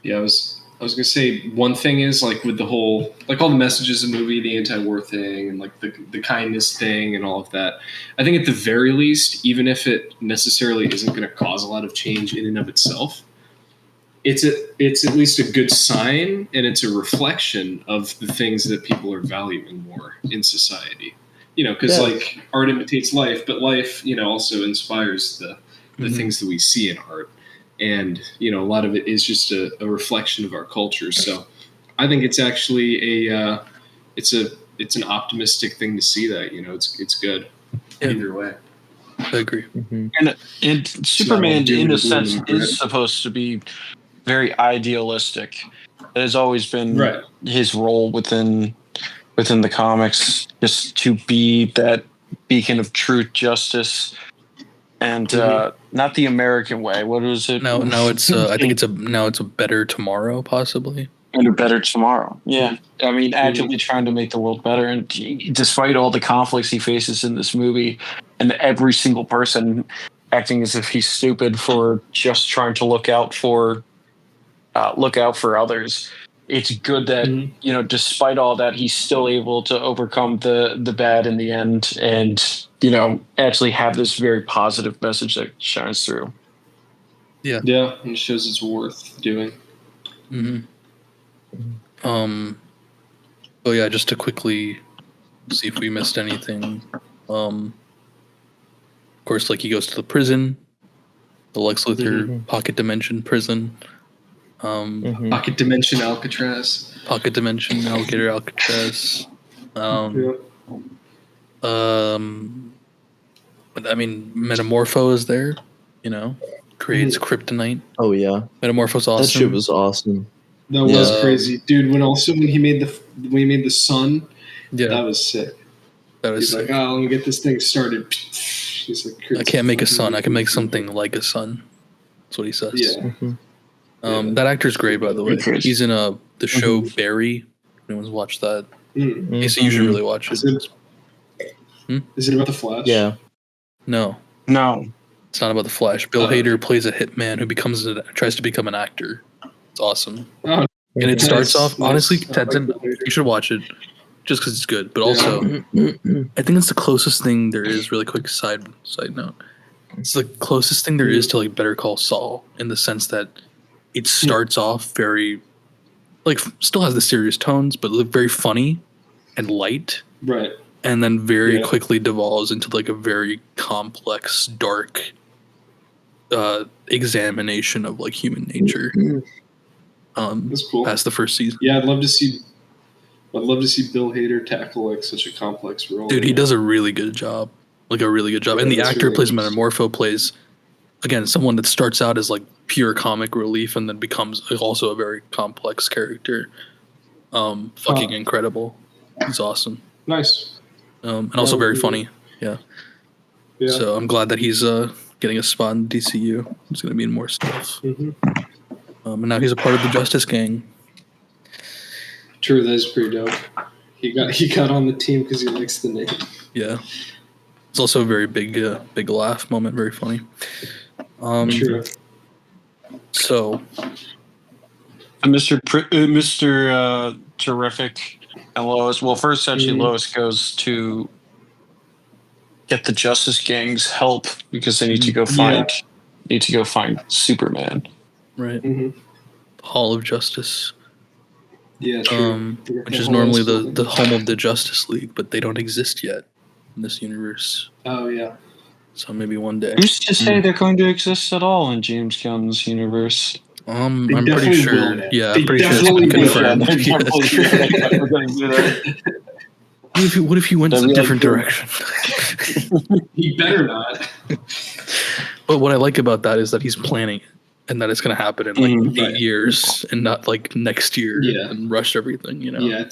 Speaker 1: Yeah, I was gonna say one thing is with the whole all the messages in the movie, the anti-war thing, and the kindness thing, and all of that. I think at the very least, even if it necessarily isn't going to cause a lot of change in and of itself, it's at least a good sign, and it's a reflection of the things that people are valuing more in society. Because art imitates life, but life also inspires the things that we see in art. And, a lot of it is just a reflection of our culture. So I think it's actually it's an optimistic thing to see that, it's good either way.
Speaker 4: I agree.
Speaker 3: And Superman, in a sense, is supposed to be very idealistic. It has always been his role within the comics, just to be that beacon of truth, justice, and not the American way. What is it?
Speaker 4: No, it's. I think it's a better tomorrow, possibly.
Speaker 3: And a better tomorrow. Yeah, I mean, actively trying to make the world better, and despite all the conflicts he faces in this movie, and every single person acting as if he's stupid for just trying to look out for others. It's good that despite all that, he's still able to overcome the bad in the end, and actually have this very positive message that shines through.
Speaker 1: Yeah, and shows it's worth doing.
Speaker 4: Oh yeah, just to quickly see if we missed anything. Of course, he goes to the prison, the Lex Luthor pocket dimension prison.
Speaker 1: Pocket dimension Alcatraz.
Speaker 4: Pocket dimension Alligator Alcatraz. But I mean, Metamorpho is there. Creates kryptonite.
Speaker 2: Oh yeah,
Speaker 4: Metamorpho's awesome.
Speaker 2: That shit was awesome.
Speaker 1: That was crazy, dude. When he made the sun, that was sick. He's
Speaker 4: sick.
Speaker 1: like, let me get this thing started. He's like,
Speaker 4: I can't make a sun. I can make something like a sun. That's what he says.
Speaker 1: Yeah.
Speaker 4: That actor's great, by the way. He's in the show Barry. Anyone's watched that? So you should really watch it.
Speaker 1: Is it about the Flash?
Speaker 2: Yeah.
Speaker 4: No. It's not about the Flash. Bill Hader plays a hitman who tries to become an actor. It's awesome. And it starts off, honestly, Tenzin, you should watch it just because it's good. But also, I think it's the closest thing there is, really quick side note. It's the closest thing there is to Better Call Saul, in the sense that it starts off very, still has the serious tones, but very funny and light.
Speaker 1: Right.
Speaker 4: And then very quickly devolves into a very complex, dark examination of human nature.
Speaker 1: That's cool.
Speaker 4: Past the first season.
Speaker 1: Yeah, I'd love to see Bill Hader tackle such a complex role.
Speaker 4: Dude, he does a really good job. A really good job. And the actor plays Metamorpho plays, again, someone that starts out as pure comic relief and then becomes also a very complex character. Fucking incredible. He's awesome.
Speaker 1: Nice.
Speaker 4: And also very funny. Yeah. So I'm glad that he's getting a spot in DCU. He's going to be in more stuff. And now he's a part of the Justice Gang.
Speaker 1: True, that is pretty dope. He got on the team because he likes the name.
Speaker 4: Yeah. It's also a very big laugh moment, very funny.
Speaker 1: Sure.
Speaker 4: So,
Speaker 3: Mr. Terrific and Lois. Well, first, actually, Lois goes to get the Justice Gang's help because they need to go find Superman.
Speaker 4: Right. The Hall of Justice.
Speaker 1: Yeah, true.
Speaker 4: Which is normally the home of the Justice League, but they don't exist yet in this universe.
Speaker 1: Oh yeah.
Speaker 4: So maybe one day.
Speaker 3: Who's to say they're going to exist at all in James Gunn's universe?
Speaker 4: I'm pretty sure. Yeah, I'm pretty sure it's been confirmed. What if he went a different direction?
Speaker 1: He better not.
Speaker 4: But what I like about that is that he's planning it, and that it's going to happen in like 8 years and not like next year and rush everything, you know?
Speaker 1: Yeah.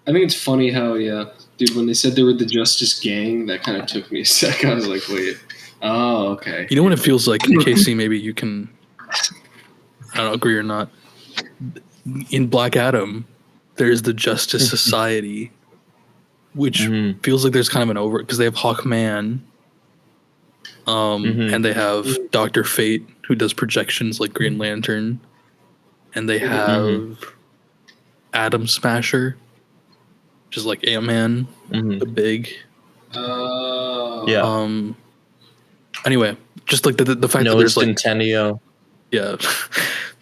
Speaker 1: I think it's funny how, dude, when they said they were the Justice Gang, that kind of took me a sec. I was like, wait. Oh, okay.
Speaker 4: You know what it feels like, Casey? Maybe you can, I don't know, agree or not. In Black Adam, there's the Justice Society, which feels like there's kind of an over, because they have Hawkman, and they have Dr. Fate, who does projections like Green Lantern, and they have Atom Smasher, which is like Ant-Man, the big. Anyway, just like the fact that there's like
Speaker 2: Centennial.
Speaker 4: Yeah.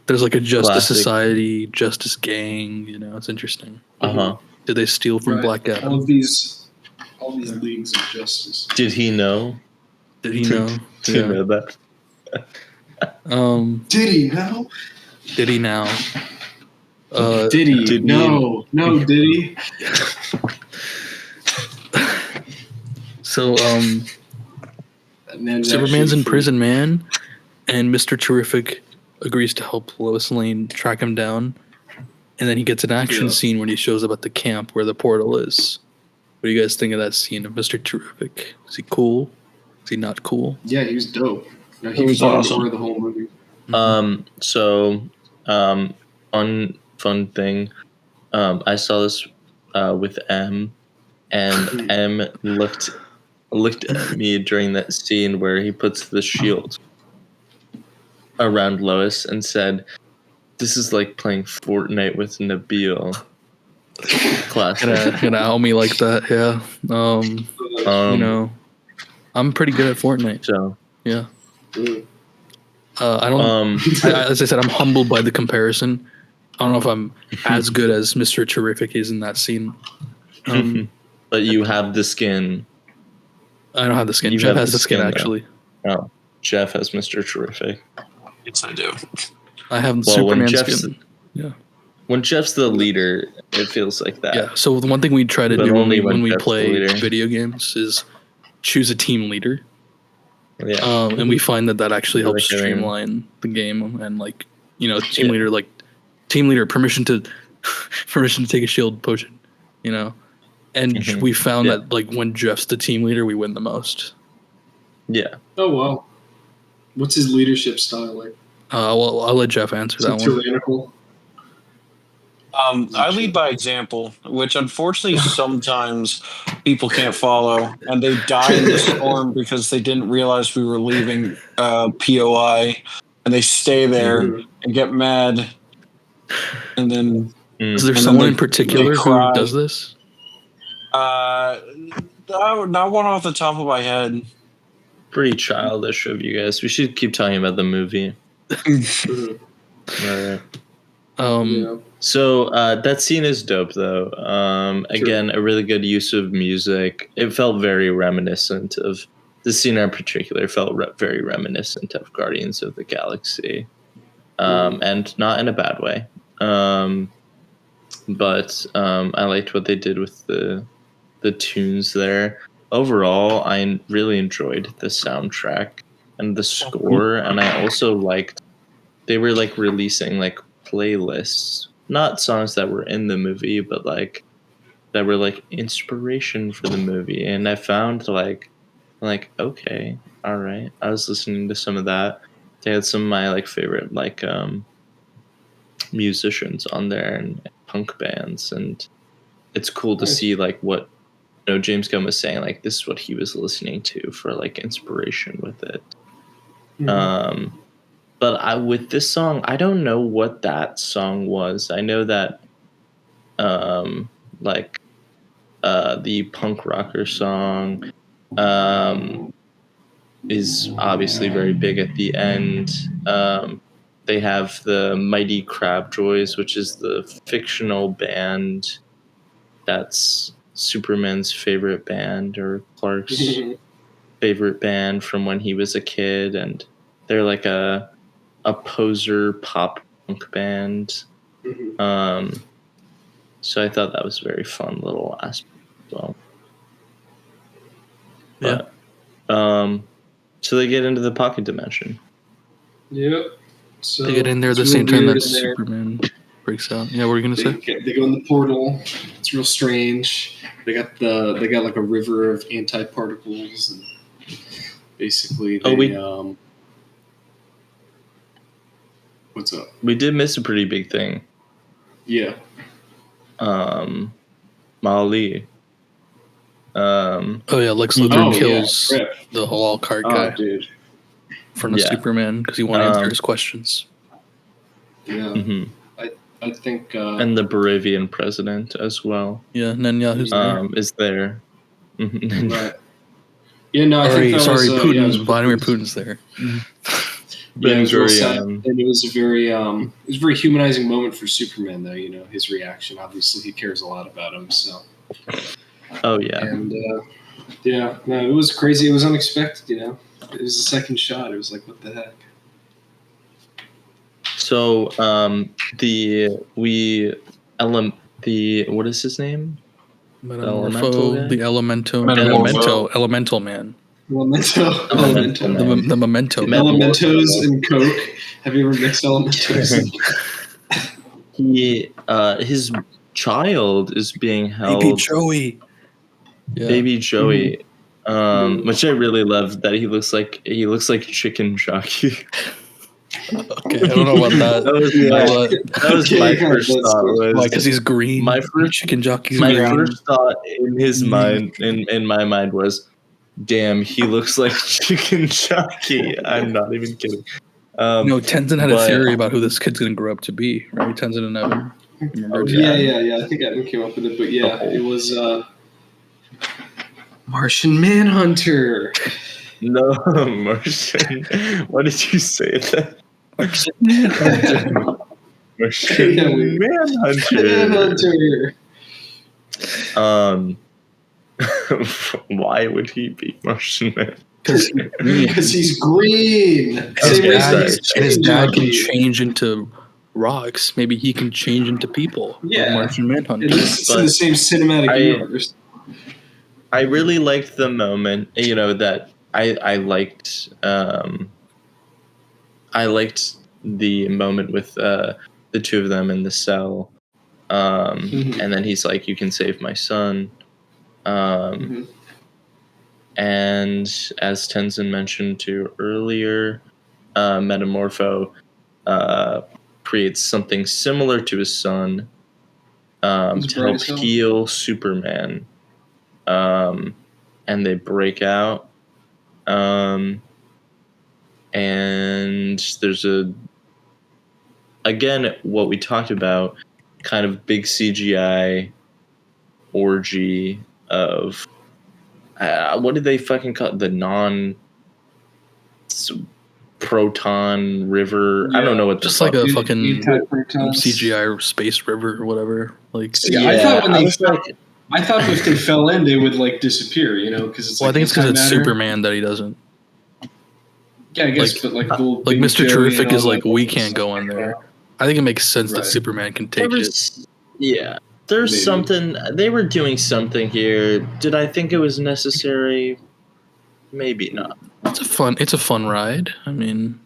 Speaker 4: There's like a Justice Society, Justice Gang, you know, it's interesting. Did they steal from Black Adam?
Speaker 1: All these leagues of justice.
Speaker 2: Did he know?
Speaker 4: Did he know?
Speaker 2: Did he know that?
Speaker 1: Did he know?
Speaker 4: Did he now?
Speaker 1: Did he? No, did he?
Speaker 4: So, Superman's in prison, man, and Mr. Terrific agrees to help Lois Lane track him down, and then he gets an action scene when he shows up at the camp where the portal is. What do you guys think of that scene of Mr. Terrific? Is he cool? Is he not cool?
Speaker 1: Yeah, he was dope. No, he was awesome the whole movie.
Speaker 2: Fun thing. I saw this with M, and M looked at me during that scene where he puts the shield around Lois and said, "This is like playing Fortnite with Nabil." Classic.
Speaker 4: Gonna out me like that, yeah. You know, I'm pretty good at Fortnite, so yeah. I don't. As I said, I'm humbled by the comparison. I don't know if I'm as good as Mr. Terrific is in that scene.
Speaker 2: But you have the skin.
Speaker 4: I don't have the skin. Jeff has the skin, actually.
Speaker 2: Oh, Jeff has Mr. Terrific.
Speaker 3: Yes, I do.
Speaker 4: I have Superman skin. Yeah.
Speaker 2: When Jeff's the leader, it feels like that.
Speaker 4: Yeah. So the one thing we try to do when we play video games is choose a team leader. Yeah. And we find that actually helps streamline the game, and like, you know, team leader permission to take a shield potion, you know. And we found that like when Jeff's the team leader, we win the most.
Speaker 2: Yeah.
Speaker 1: Oh wow. What's his leadership style like?
Speaker 4: Well, I'll let Jeff answer that one.
Speaker 1: Tyrannical.
Speaker 3: I lead by example, which unfortunately sometimes people can't follow, and they die in the storm because they didn't realize we were leaving POI, and they stay there and get mad. And then
Speaker 4: is there someone in particular who does this?
Speaker 3: Not one off the top of my head.
Speaker 2: Pretty childish of you guys. We should keep talking about the movie. All right. So that scene is dope, though. Again, a really good use of music. It felt very reminiscent of the scene in particular. Felt very reminiscent of Guardians of the Galaxy, and not in a bad way. But I liked what they did with the tunes there. Overall, I really enjoyed the soundtrack and the score, and I also liked they were like releasing like playlists, not songs that were in the movie, but like that were like inspiration for the movie. And I found like okay, all right. I was listening to some of that. They had some of my like favorite like musicians on there and punk bands, and it's cool to see like what James Gunn was saying like this is what he was listening to for like inspiration with it. Mm-hmm. But with this song, I don't know what that song was. I know that the punk rocker song is obviously very big at the end. They have the Mighty Crabjoys, which is the fictional band that's Superman's favorite band, or Clark's favorite band from when he was a kid, and they're like a poser pop punk band. So I thought that was a very fun little aspect as well. But, so they get into the pocket dimension.
Speaker 1: Yep. So
Speaker 4: they get in there at the same time that Superman breaks out. Yeah, what are you gonna say?
Speaker 1: They go in the portal. It's real strange. They got like a river of anti-particles, and basically what's up?
Speaker 2: We did miss a pretty big thing.
Speaker 1: Yeah.
Speaker 2: Mali.
Speaker 4: Lex Luthor kills the halal cart guy,
Speaker 1: dude,
Speaker 4: in front of Superman because he wanted to answer his questions.
Speaker 1: Yeah, I think,
Speaker 2: and the Bolivian president as well.
Speaker 4: Yeah, Netanyahu's
Speaker 2: is there.
Speaker 1: Right. Yeah, no, I think that was
Speaker 4: Putin's Vladimir Putin's there.
Speaker 1: Yeah, it was very sad, and it was a very humanizing moment for Superman, though. His reaction. Obviously, he cares a lot about him. So.
Speaker 2: Oh yeah.
Speaker 1: And it was crazy. It was unexpected. It was the second shot. It was like, what the heck?
Speaker 2: So what is his name?
Speaker 4: Elemental man. The Memento Man. The Memento.
Speaker 1: Elementos and Coke. Have you ever mixed Elementos?
Speaker 2: His child is being held. Baby Joey. Which I really love that he looks like Chicken Jockey.
Speaker 4: Okay, I don't know about that.
Speaker 2: That was my first thought.
Speaker 4: Because he's green.
Speaker 2: My first
Speaker 4: Chicken Jockey's
Speaker 2: my
Speaker 4: green.
Speaker 2: first thought in his mind, in my mind, was, "Damn, he looks like Chicken Jockey." I'm not even kidding.
Speaker 4: Tenzin had a theory about who this kid's gonna grow up to be, right? Tenzin and Evan.
Speaker 1: Yeah. I think Evan came up with it, but it was Martian Manhunter.
Speaker 2: No, Martian. Why did you say that?
Speaker 4: Martian Manhunter.
Speaker 2: Martian Manhunter. Why would he be Martian Man?
Speaker 1: Because he's green.
Speaker 4: And his dad can change into rocks. Maybe he can change into people.
Speaker 1: Yeah,
Speaker 4: Martian Manhunter.
Speaker 1: It's in the same cinematic universe.
Speaker 2: I really liked the moment. That I liked. I liked the moment with the two of them in the cell, and then he's like, "You can save my son." And as Tenzin mentioned too earlier, Metamorpho creates something similar to his son to help heal Superman. And they break out. And there's again, what we talked about, kind of big CGI orgy of what did they fucking call it? The proton river. I don't know what.
Speaker 4: Just like a fucking CGI space river or whatever. Like,
Speaker 1: I thought if they fell in, they would like disappear. Because it's.
Speaker 4: Well, I think it's because it's Superman that he doesn't.
Speaker 1: Yeah, I guess, but
Speaker 4: Mr. Terrific is like, we can't go in there. I think it makes sense that Superman can take it.
Speaker 2: Yeah. There's something, they were doing something here. Did I think it was necessary? Maybe not.
Speaker 4: It's a fun ride. I mean,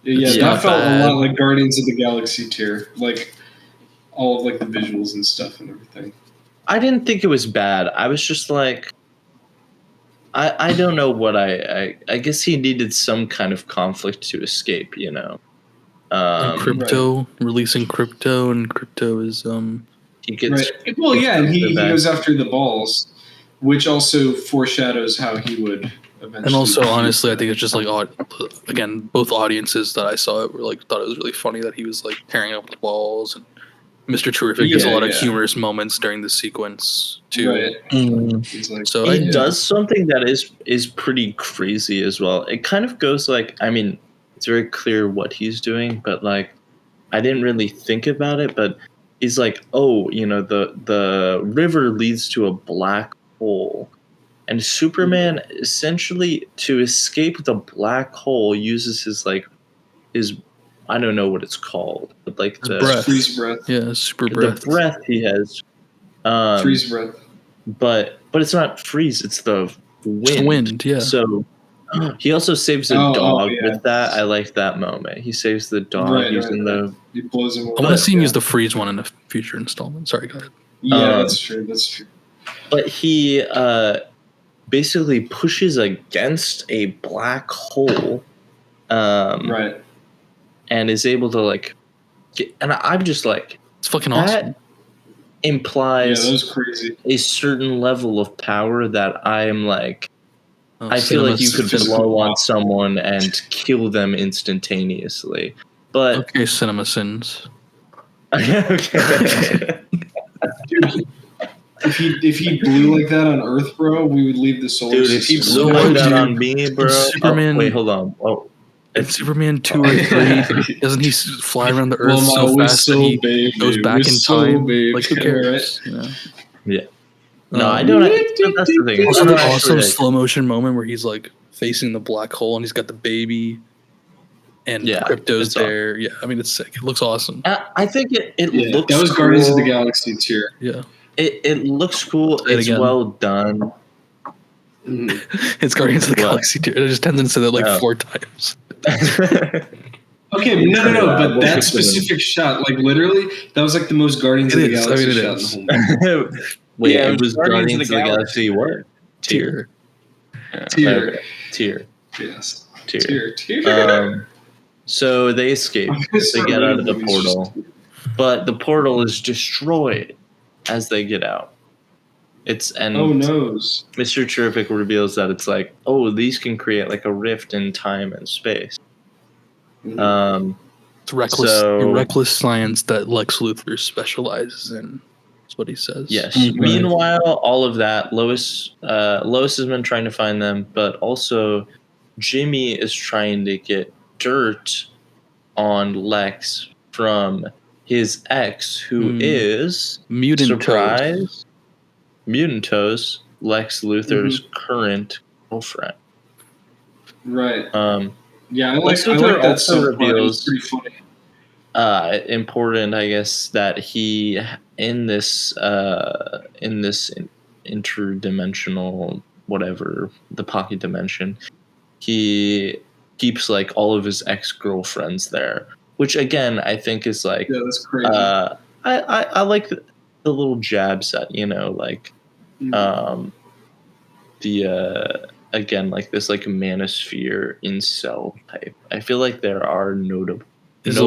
Speaker 1: that felt a lot like Guardians of the Galaxy tier, like all of like the visuals and stuff and everything.
Speaker 2: I didn't think it was bad. I was just like, I don't know what I guess he needed some kind of conflict to escape,
Speaker 4: Crypto, releasing Crypto, and Crypto is
Speaker 2: he gets.
Speaker 1: Right. Well, yeah, and he goes after the balls, which also foreshadows how he would eventually.
Speaker 4: And also, honestly, I think it's just like, again, both audiences that I saw it were like thought it was really funny that he was like tearing up the balls, and Mr. Terrific has a lot of humorous moments during the sequence too.
Speaker 1: Right.
Speaker 2: Like, so he does something that is pretty crazy as well. It kind of goes like, I mean, it's very clear what he's doing, but like, I didn't really think about it, but he's like, oh, you know, the river leads to a black hole. And Superman essentially, to escape the black hole, uses his I don't know what it's called, but like the
Speaker 4: breath.
Speaker 1: Freeze breath.
Speaker 4: Yeah, super breath.
Speaker 2: The breath he has.
Speaker 1: Freeze breath.
Speaker 2: But it's not freeze, it's the wind.
Speaker 4: It's wind, yeah.
Speaker 2: So he also saves a dog with that. I like that moment. He saves the dog using the.
Speaker 1: He blows him away.
Speaker 4: I want to see him use the freeze one in a future installment. Sorry, go ahead.
Speaker 1: Yeah, that's true. That's true.
Speaker 2: But he basically pushes against a black hole.
Speaker 1: Right.
Speaker 2: And is able to like get, and I'm just like,
Speaker 4: it's fucking awesome.
Speaker 2: That implies
Speaker 1: that was crazy.
Speaker 2: A certain level of power that I am like, I feel like you could blow on someone and kill them instantaneously. But
Speaker 4: okay, Cinema Sins.
Speaker 2: Okay.
Speaker 1: Dude, if he blew like that on Earth, bro, we would leave the solar system.
Speaker 2: Dude, if he blew like that on me, bro.
Speaker 4: Superman,
Speaker 2: wait, hold on. Oh.
Speaker 4: In Superman 2 or 3, doesn't he fly around the Earth so fast that he goes back in time? Like, who cares?
Speaker 1: Right?
Speaker 4: You know?
Speaker 2: Yeah. No, I don't. That's the thing.
Speaker 4: Also, the awesome slow motion moment where he's like facing the black hole and he's got the baby, and Crypto's there. Awesome. Yeah, I mean it's sick. It looks awesome.
Speaker 2: I think it looks.
Speaker 1: That was
Speaker 2: cool.
Speaker 1: Guardians of the Galaxy tier.
Speaker 4: Yeah.
Speaker 2: It looks cool. It's well done.
Speaker 4: It's Guardians of the Galaxy tier. I just tended to say that like 4 times.
Speaker 1: Okay, no, but that specific shot, like literally, that was like the most Guardians of the Galaxy shot in the whole movie.
Speaker 2: Wait, it was Guardians of the Galaxy what?
Speaker 1: Tier. Yes.
Speaker 2: Tier. So they escape. They get out of the portal. But the portal is destroyed as they get out.
Speaker 1: Oh noes.
Speaker 2: Mr. Terrific reveals that it's like, oh, these can create like a rift in time and space.
Speaker 4: It's reckless science that Lex Luthor specializes in. That's what he says.
Speaker 2: Yes. Mm-hmm. Meanwhile, all of that, Lois has been trying to find them, but also Jimmy is trying to get dirt on Lex from his ex, who is
Speaker 4: Mutant
Speaker 2: Toes, Lex Luthor's current girlfriend.
Speaker 1: Right. Yeah, I
Speaker 2: Lex
Speaker 1: like
Speaker 2: Luthor
Speaker 1: that
Speaker 2: also reveals
Speaker 1: pretty funny.
Speaker 2: Important, I guess, that he in this interdimensional whatever, the pocket dimension, he keeps like all of his ex-girlfriends there, which again I think is like
Speaker 1: that's crazy.
Speaker 2: I like the little jabs at, you know, like again, like this like manosphere incel type. I feel like there are notable
Speaker 4: there's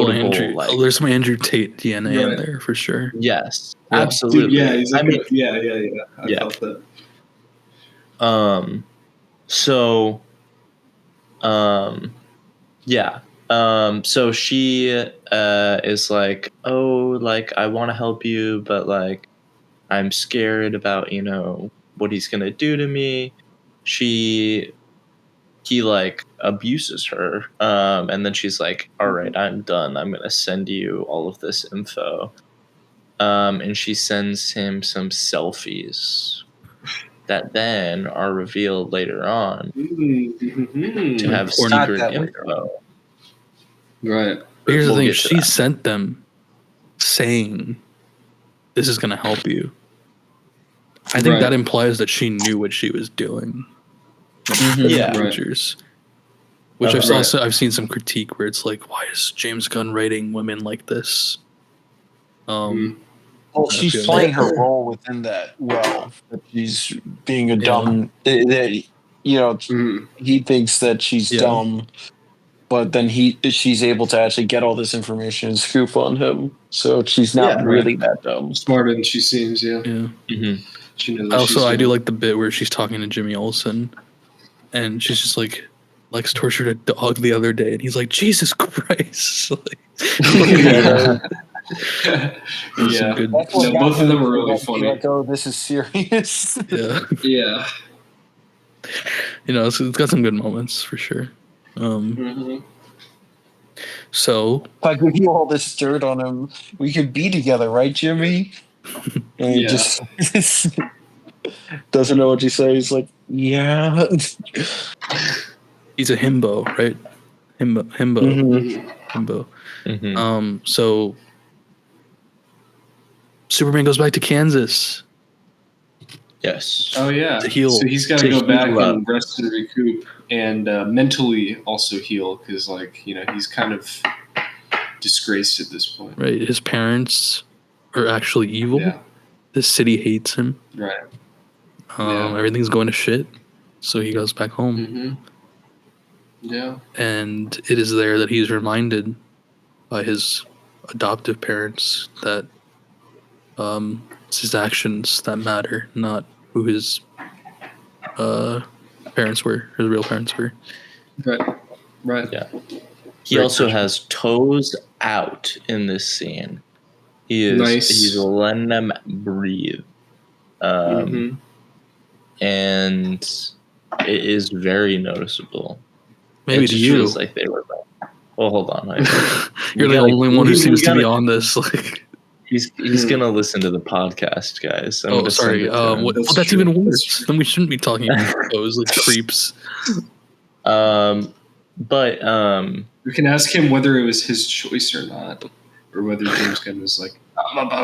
Speaker 4: some Andrew Tate DNA in there for sure.
Speaker 2: Yes, absolutely.
Speaker 1: Dude, he's like I felt that.
Speaker 2: So she is like, oh, like I want to help you, but like I'm scared about, you know, what he's gonna do to me. He like abuses her, and then she's like, all right, I'm done. I'm gonna send you all of this info. And she sends him some selfies that then are revealed later on to have secret info.
Speaker 1: Right.
Speaker 4: But here's the thing, she sent them saying this is going to help you. I think that implies that she knew what she was doing. Avengers. Which I've seen some critique where it's like, why is James Gunn writing women like this?
Speaker 3: Well, she's playing her role within that well. That she's being a dumb. That, you know, he thinks that she's dumb. but then she's able to actually get all this information and scoop on him. So she's not really that dumb.
Speaker 1: Smarter than she seems, yeah.
Speaker 2: Mm-hmm.
Speaker 1: She knows
Speaker 4: Also, I do like the bit where she's talking to Jimmy Olsen, and she's just like, Lex tortured a dog the other day, and he's like, Jesus Christ. Like,
Speaker 1: yeah.
Speaker 4: Good,
Speaker 1: both of them are really funny.
Speaker 3: Like, oh, this is serious.
Speaker 4: Yeah.
Speaker 1: Yeah.
Speaker 4: You know, it's got some good moments for sure. So
Speaker 3: if I give you all this dirt on him, we could be together, right, Jimmy? And he just doesn't know what to say. He's like, yeah.
Speaker 4: He's a himbo, right? Himbo. Himbo.
Speaker 2: Mm-hmm.
Speaker 4: So Superman goes back to Kansas.
Speaker 2: Yes.
Speaker 1: Oh yeah.
Speaker 4: To heal.
Speaker 1: So he's got to go back and rest and recoup, and mentally also heal, because he's kind of disgraced at this point.
Speaker 4: Right. His parents are actually evil.
Speaker 1: Yeah.
Speaker 4: The city hates him.
Speaker 1: Right.
Speaker 4: Everything's going to shit. So he goes back home.
Speaker 1: Mm-hmm. Yeah.
Speaker 4: And it is there that he's reminded by his adoptive parents that it's his actions that matter, not who his parents were, his real parents were.
Speaker 1: Right.
Speaker 2: Yeah. He also has toes out in this scene. He's letting them breathe. And it is very noticeable.
Speaker 4: Maybe
Speaker 2: it
Speaker 4: to you.
Speaker 2: Feels like they were back. Well, hold on.
Speaker 4: You're the only one who seems to be on this. Like,
Speaker 2: he's gonna listen to the podcast, guys.
Speaker 4: Sorry. Well, that's true. Even worse. Then we shouldn't be talking about those like creeps.
Speaker 1: But we can ask him whether it was his choice or not, or whether James Gunn was like,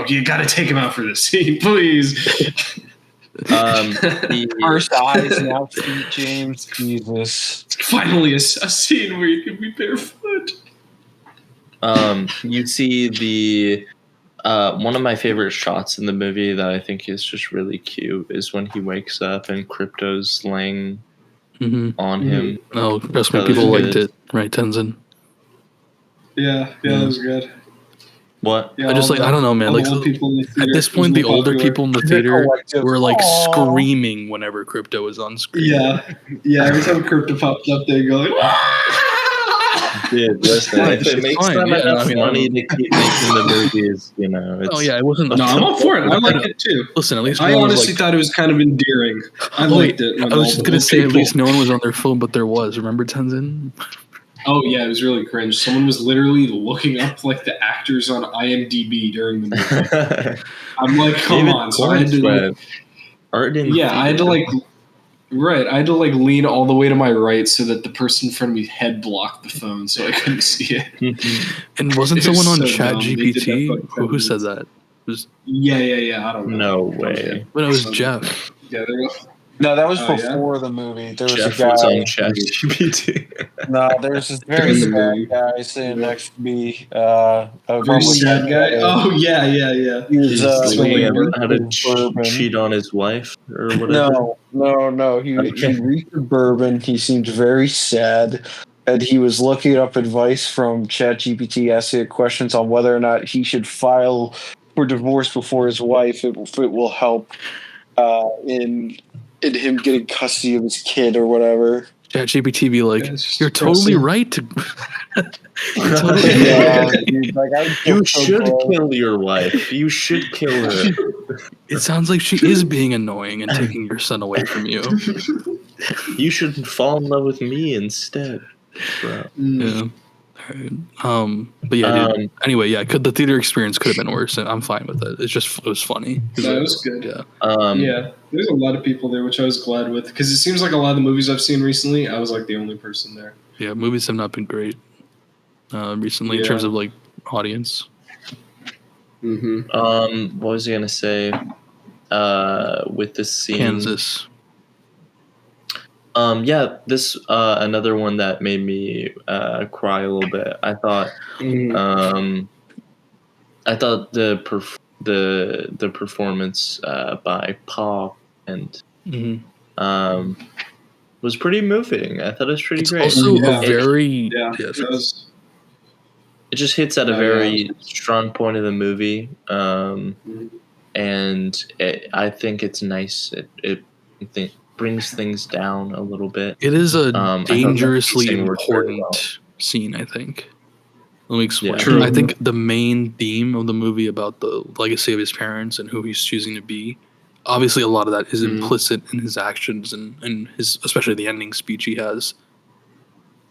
Speaker 1: you got to take him out for this scene, please.
Speaker 3: First eyes, now feet, James. Jesus.
Speaker 1: Finally, a scene where you can be barefoot.
Speaker 2: You see the one of my favorite shots in the movie that I think is just really cute is when he wakes up and Crypto's laying on him.
Speaker 4: Oh, trust me, people liked it, right, Tenzin?
Speaker 1: Yeah, that was good.
Speaker 2: What?
Speaker 1: Yeah,
Speaker 4: I don't know, man. Like, at this point, the older people in the theater were like screaming whenever Crypto was on screen.
Speaker 1: Yeah. Every time Crypto popped up, they go like,
Speaker 2: Dude, listen, if it makes them enough money to keep making the movies,
Speaker 4: it wasn't.
Speaker 1: No, I'm all for it. I like it too.
Speaker 4: Listen, at least
Speaker 1: I honestly thought it was kind of endearing. I liked it.
Speaker 4: I was just gonna say, at least no one was on their phone, but there was. Remember Tenzin?
Speaker 1: Oh yeah, it was really cringe. Someone was literally looking up like the actors on IMDb during the movie. I'm like, come on. So I had to I had to lean all the way to my right so that the person in front of me head blocked the phone so I couldn't see it.
Speaker 4: And wasn't someone on ChatGPT? Who said that?
Speaker 1: Yeah. I don't know.
Speaker 2: No way.
Speaker 4: But it was Jeff.
Speaker 1: Yeah, there was.
Speaker 3: No, that was before the movie. There was
Speaker 2: Jeff
Speaker 3: a guy
Speaker 2: was on ChatGPT.
Speaker 3: No, there's this very sad guy sitting next to me.
Speaker 1: Very sad guy? Oh, yeah.
Speaker 2: He was how to cheat on his wife or whatever?
Speaker 3: No. He reached a bourbon. He seemed very sad. And he was looking up advice from ChatGPT, asking questions on whether or not he should file for divorce before his wife, if it will help in him getting custody of his kid or whatever.
Speaker 4: ChatGPT be like, you're totally right to.
Speaker 2: You should kill your wife. You should kill her.
Speaker 4: It sounds like she is being annoying and taking your son away from you.
Speaker 2: You should fall in love with me instead, bro.
Speaker 4: Yeah. But yeah, dude. Anyway, the theater experience could have been worse, and I'm fine with it. It was funny.
Speaker 1: That was good.
Speaker 4: Yeah.
Speaker 1: There's a lot of people there, which I was glad with, because it seems like a lot of the movies I've seen recently, I was like the only person there.
Speaker 4: Yeah, movies have not been great recently in terms of like audience.
Speaker 2: What was I gonna say? With this scene,
Speaker 4: Kansas.
Speaker 2: This another one that made me cry a little bit. I thought the performance by Paul and was pretty moving. I thought it was pretty
Speaker 4: It's
Speaker 2: great.
Speaker 4: also a very
Speaker 2: it just hits at a very strong point of the movie, and I think it's nice. It brings things down a little bit.
Speaker 4: It is a dangerously important scene, I think. Let me explain.
Speaker 2: Yeah.
Speaker 4: I think the main theme of the movie about the legacy of his parents and who he's choosing to be, obviously a lot of that is implicit in his actions and his, especially the ending speech he has.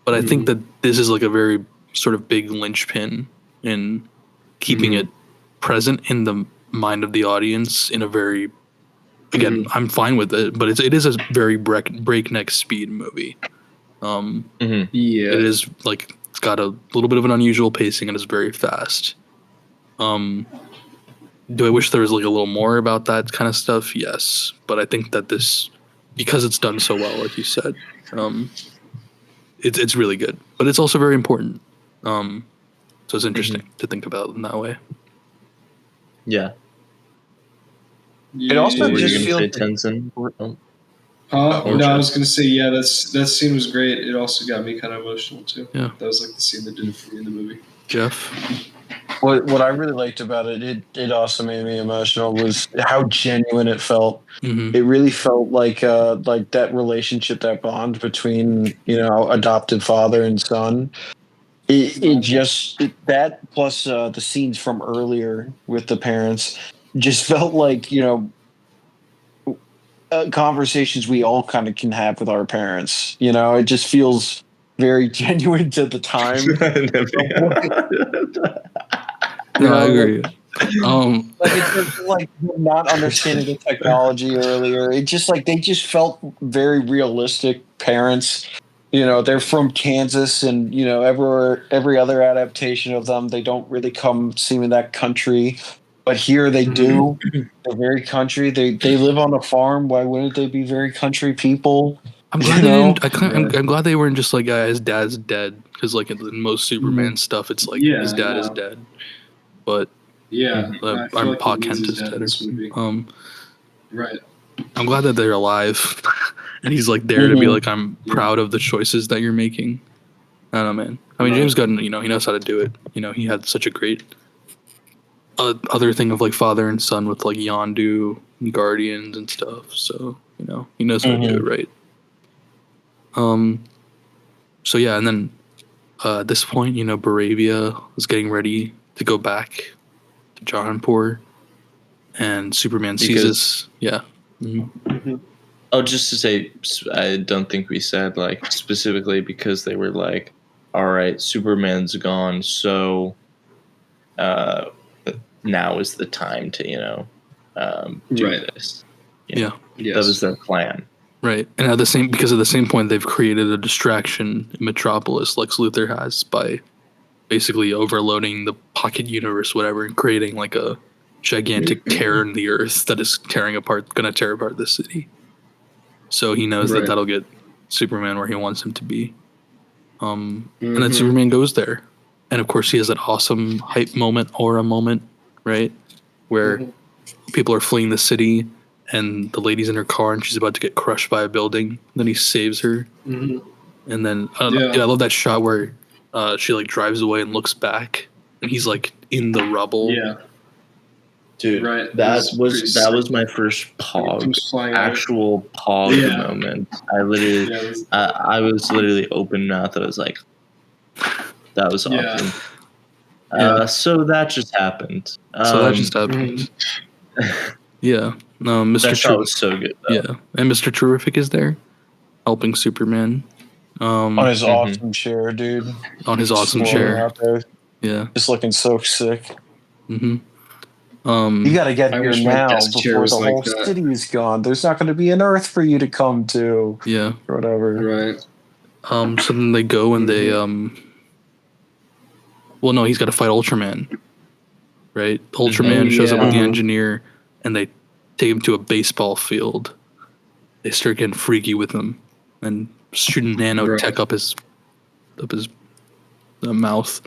Speaker 4: But I think that this is like a very sort of big linchpin in keeping it present in the mind of the audience in a very, again, I'm fine with it, but it is a very breakneck speed movie. It is like, it's got a little bit of an unusual pacing and it's very fast. Do I wish there was like a little more about that kind of stuff? Yes. But I think that this, because it's done so well, like you said, it's really good. But it's also very important. So it's interesting to think about in that way.
Speaker 2: Yeah.
Speaker 3: It also just feels
Speaker 2: Tenzin.
Speaker 1: No, I was gonna say that scene was great. It also got me kind of emotional too.
Speaker 4: Yeah,
Speaker 1: that was like the scene that did it for me in the movie.
Speaker 4: Jeff,
Speaker 3: what I really liked about it also made me emotional was how genuine it felt. It really felt like that relationship, that bond between adopted father and son. That plus the scenes from earlier with the parents just felt like conversations we all kind of can have with our parents. It just feels very genuine to the time.
Speaker 4: No, I agree.
Speaker 3: It's like not understanding the technology earlier. It just like they just felt very realistic parents. They're from Kansas, and every other adaptation of them, they don't really come seeming that country. But here they do. They're very country. They live on a farm. Why wouldn't they be very country people?
Speaker 4: I'm glad I'm glad they weren't just like his dad's dead, because like in most Superman stuff, it's like his dad is dead. But I'm Pa Kent is dead.
Speaker 1: Right.
Speaker 4: I'm glad that they're alive, and he's like there to be like, I'm proud of the choices that you're making. I don't know, man. I mean, James Gunn, he knows how to do it. He had such a great other thing of like father and son with like Yondu and Guardians and stuff. So he knows how to do it right. So yeah, and then at this point, Baravia is getting ready to go back to Jahanpur, and Superman sees this. Yeah.
Speaker 2: Oh, just to say, I don't think we said like specifically, because they were like, all right, Superman's gone, so now is the time to do this.
Speaker 4: Yeah.
Speaker 2: That was their plan.
Speaker 4: Right. And at the same point, they've created a distraction in Metropolis, Lex Luthor has, by basically overloading the pocket universe, whatever, and creating like a gigantic tear in the earth that is going to tear apart the city. So he knows that that'll get Superman where he wants him to be. And then Superman goes there. And of course he has that awesome hype moment, aura moment, right? Where people are fleeing the city, and the lady's in her car and she's about to get crushed by a building. Then he saves her. And then I love that shot where she like drives away and looks back, and he's like in the rubble.
Speaker 1: Yeah.
Speaker 2: Dude, that was my first actual pog moment. I literally, I was literally open mouth. I was like, that was awesome. So that just happened.
Speaker 4: Yeah. Mr.
Speaker 2: That shot was so good, though.
Speaker 4: Yeah. And Mr. Terrific is there helping Superman.
Speaker 3: On his awesome chair, dude.
Speaker 4: On his awesome chair. Yeah.
Speaker 3: Just looking so sick.
Speaker 4: You
Speaker 3: gotta get here now before the whole city is gone. There's not going to be an Earth for you to come to.
Speaker 4: Yeah.
Speaker 3: Or whatever.
Speaker 1: Right.
Speaker 4: So then they go and they well, no, he's got to fight Ultraman. Right? Ultraman shows up with the engineer, and they take him to a baseball field. They start getting freaky with him and shooting nanotech up his mouth.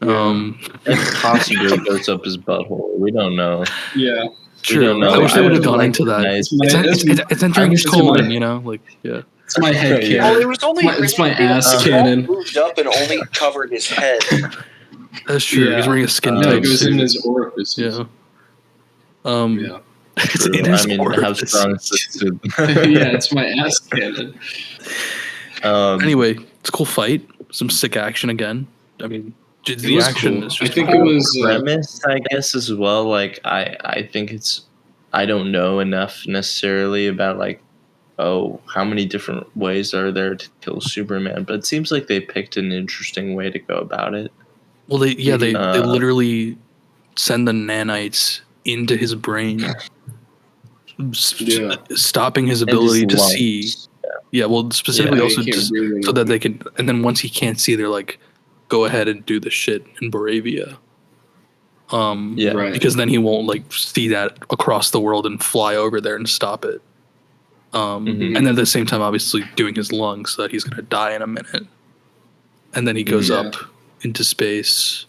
Speaker 2: It possibly goes up his butthole. We don't know.
Speaker 1: Yeah.
Speaker 4: True. I wish they would have gone into that. It's entering his colon, like, yeah.
Speaker 1: It's my head cannon.
Speaker 3: Well, it was only
Speaker 1: it's my ass cannon.
Speaker 3: Moved up and only covered his head.
Speaker 4: That's true.
Speaker 1: Yeah.
Speaker 4: He's wearing a skin
Speaker 1: No,
Speaker 4: tight
Speaker 1: it goes
Speaker 4: suit.
Speaker 1: in his orifices.
Speaker 4: Yeah.
Speaker 1: Yeah.
Speaker 4: It's
Speaker 2: True.
Speaker 4: in his
Speaker 2: I mean, how
Speaker 4: orifice.
Speaker 2: strong is this suit?
Speaker 1: Yeah, it's my ass cannon.
Speaker 4: Anyway, it's a cool fight. Some sick action again. I mean, the
Speaker 1: was
Speaker 4: action
Speaker 1: cool.
Speaker 4: is
Speaker 1: I
Speaker 4: just
Speaker 1: think
Speaker 4: cool.
Speaker 1: it was
Speaker 2: premise, I guess, as well. Like, I think it's, I don't know enough necessarily about like, oh, how many different ways are there to kill Superman? But it seems like they picked an interesting way to go about it.
Speaker 4: Well, they literally send the nanites into his brain, stopping his ability to see. Yeah, well, specifically also just so that they can, and then once he can't see, they're like, go ahead and do the shit in Boravia. Because then he won't like see that across the world and fly over there and stop it. And then at the same time, obviously doing his lungs so that he's gonna die in a minute. And then he goes up into space.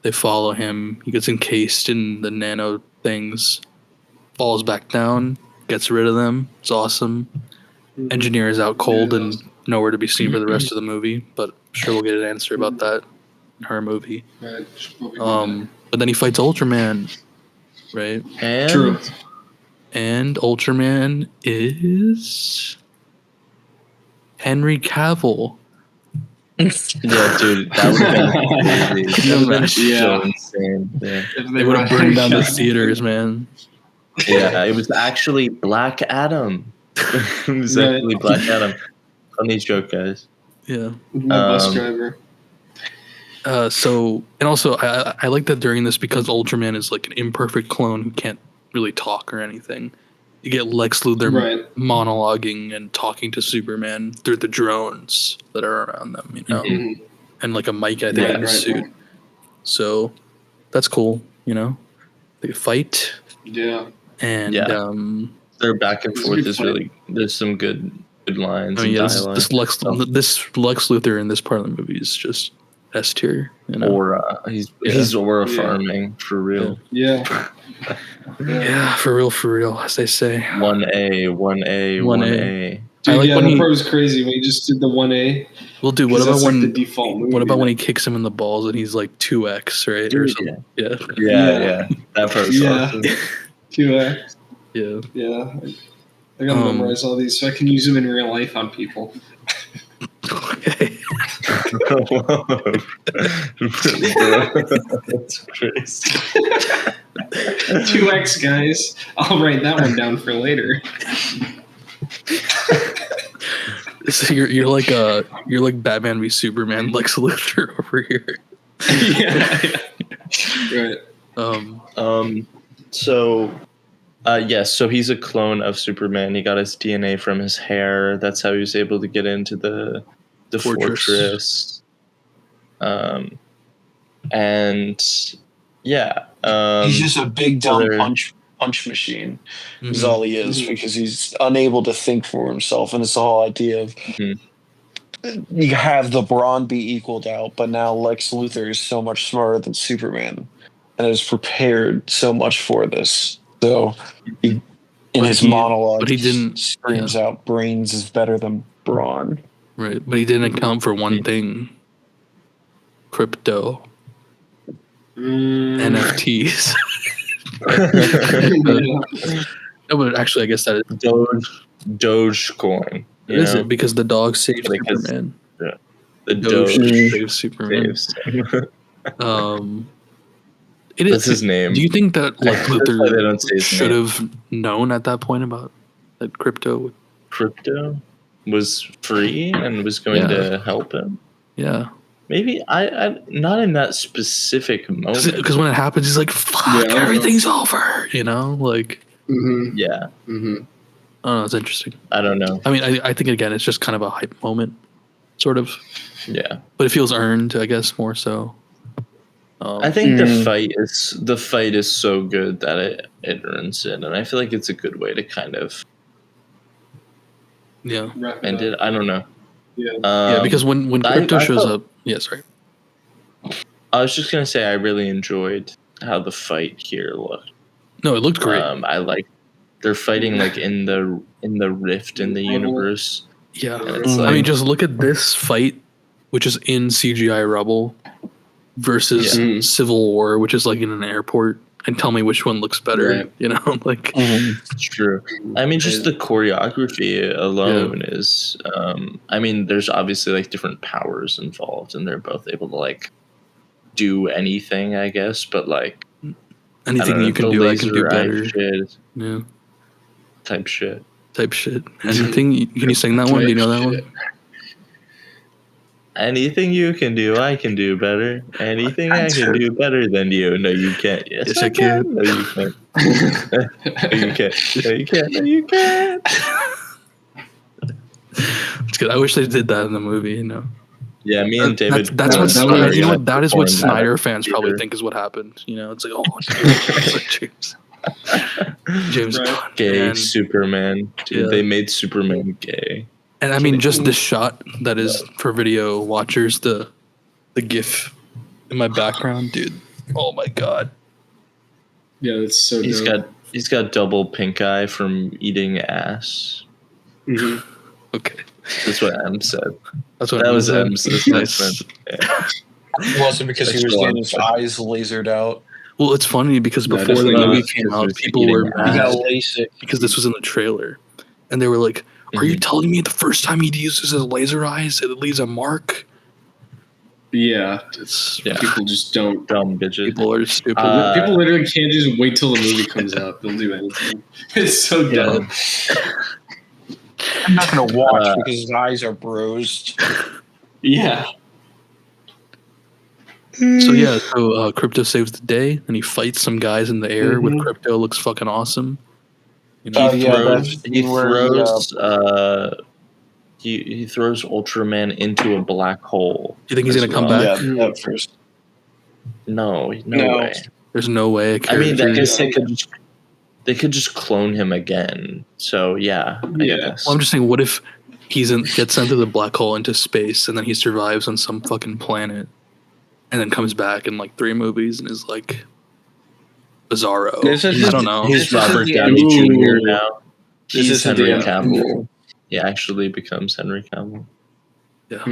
Speaker 4: They follow him. He gets encased in the nano things, falls back down, gets rid of them. It's awesome. Engineer is out cold and nowhere to be seen for the rest of the movie, but I'm sure we'll get an answer about that in her movie.
Speaker 1: Right.
Speaker 4: But then he fights Ultraman, right?
Speaker 2: And
Speaker 1: True.
Speaker 4: And Ultraman is Henry Cavill.
Speaker 2: yeah, dude, that would have been crazy. That would have been so insane. Yeah.
Speaker 4: They would have burned down the theaters, man.
Speaker 2: Yeah, it was actually Black Adam. It was actually Black Adam. Funny joke, guys.
Speaker 4: Yeah.
Speaker 1: My bus driver.
Speaker 4: So, and also, I like that during this, because Ultraman is like an imperfect clone who can't really talk or anything. You get Lex Luthor monologuing and talking to Superman through the drones that are around them, you know, and like a mic, I think, in his suit. Right. So that's cool, you know. They fight.
Speaker 1: Yeah.
Speaker 2: And their back and forth is really. There's some good lines. I mean,
Speaker 4: this Lex Luthor in this part of the movie is just S tier. You know?
Speaker 2: Aura. He's aura farming for real.
Speaker 1: Yeah.
Speaker 4: Yeah, for real, as they say.
Speaker 2: 1A.
Speaker 1: Dude,
Speaker 4: I like when
Speaker 1: that part was crazy when he just did the 1A.
Speaker 4: Well, dude, what about when
Speaker 1: the default movie,
Speaker 4: what about when he kicks him in the balls and he's like 2x, right?
Speaker 2: Dude,
Speaker 4: or something?
Speaker 2: Yeah. That part was awesome.
Speaker 1: 2X.
Speaker 4: Yeah.
Speaker 1: Yeah. I gotta memorize all these so I can use them in real life on people.
Speaker 4: Okay.
Speaker 2: That's crazy.
Speaker 1: 2X, guys. I'll write that one down for later.
Speaker 4: So you're like Batman v Superman, Lex Luthor over here.
Speaker 1: Right.
Speaker 2: So he's a clone of Superman. He got his DNA from his hair. That's how he was able to get into the fortress.
Speaker 3: He's just a big dumb punch machine is all he is, because he's unable to think for himself. And it's the whole idea of you have the brawn be equaled out, but now Lex Luthor is so much smarter than Superman and has prepared so much for this. So in his monologue,
Speaker 4: but he didn't
Speaker 3: screams out, brains is better than brawn.
Speaker 4: Right, but he didn't account for one thing. Crypto. NFTs. No, but actually, I guess that is
Speaker 2: Dogecoin.
Speaker 4: Is it because the dog saved Superman?
Speaker 2: Yeah, the
Speaker 4: Doge saved Superman.
Speaker 2: That's his name.
Speaker 4: Do you think that Lex Luthor should have known at that point about that crypto
Speaker 2: was free and was going to help him?
Speaker 4: Yeah.
Speaker 2: Maybe I not in that specific moment.
Speaker 4: Because when it happens, he's like, "Fuck, everything's over," you know, like.
Speaker 2: Yeah.
Speaker 4: I don't know. It's interesting.
Speaker 2: I don't know.
Speaker 4: I mean, I think again, it's just kind of a hype moment, sort of.
Speaker 2: Yeah.
Speaker 4: But it feels earned, I guess, more so.
Speaker 2: I think the fight is so good that it earns it, and I feel like it's a good way to kind of end it. I don't know.
Speaker 1: Yeah.
Speaker 4: Because when crypto shows up, sorry.
Speaker 2: I was just gonna say I really enjoyed how the fight here looked.
Speaker 4: No, it looked great.
Speaker 2: I like they're fighting like in the rift in the universe.
Speaker 4: Yeah.
Speaker 2: It's
Speaker 4: I mean, just look at this fight, which is in CGI rubble, versus Civil War, which is like in an airport, and tell me which one looks better.
Speaker 1: Right.
Speaker 4: You know, like
Speaker 2: it's true. I mean, just the choreography alone is. I mean, there's obviously like different powers involved, and they're both able to like do anything, I guess. But like
Speaker 4: anything you can do, I can do better.
Speaker 2: Shit,
Speaker 4: Yeah.
Speaker 2: Type shit.
Speaker 4: Anything? Can you sing that one? Do you know that one?
Speaker 2: Anything you can do, I can do better. Anything I can do better than you. No, you can't. Yes, I can. No, you can't. No, you can't. No, you can't. No, you can't.
Speaker 4: It's good. I wish they did that in the movie. You know.
Speaker 2: Yeah, me and David.
Speaker 4: That's what Snyder. You know what? That is what Snyder fans probably think is what happened. You know, it's like, James Gunn,
Speaker 2: gay Superman. Dude, they made Superman gay.
Speaker 4: And I mean, just the shot that is for video watchers, the GIF in my background, dude. Oh my god.
Speaker 1: Yeah, that's so dope.
Speaker 2: He's got double pink eye from eating ass.
Speaker 1: Mm-hmm.
Speaker 4: Okay.
Speaker 2: That's what M said.
Speaker 4: That
Speaker 2: was M's assessment. Yeah.
Speaker 3: It wasn't because he was getting his eyes lasered out.
Speaker 4: Well, it's funny because before the movie came out, people were mad because this was in the trailer. And they were like, are you telling me the first time he uses his laser eyes, it leaves a mark?
Speaker 1: Yeah. People just don't.
Speaker 2: Dumb bitches.
Speaker 4: People are stupid.
Speaker 1: People literally can't just wait till the movie comes out. They'll do anything. It's so dumb.
Speaker 3: I'm not going to watch because his eyes are bruised.
Speaker 1: Yeah.
Speaker 4: So Crypto saves the day, and he fights some guys in the air with Crypto. Looks fucking awesome.
Speaker 2: He throws Ultraman into a black hole.
Speaker 4: Do you think he's gonna come back?
Speaker 3: Yeah, first.
Speaker 2: No way.
Speaker 4: There's no way.
Speaker 2: I mean, I guess they could just clone him again. So yeah. I guess.
Speaker 4: Well, I'm just saying, what if gets sent to the black hole into space, and then he survives on some fucking planet, and then comes back in like 3 movies and is like Bizarro. I don't know.
Speaker 2: He's Robert Downey Jr. now. He's Henry Cavill. He actually becomes Henry Cavill.
Speaker 4: Yeah.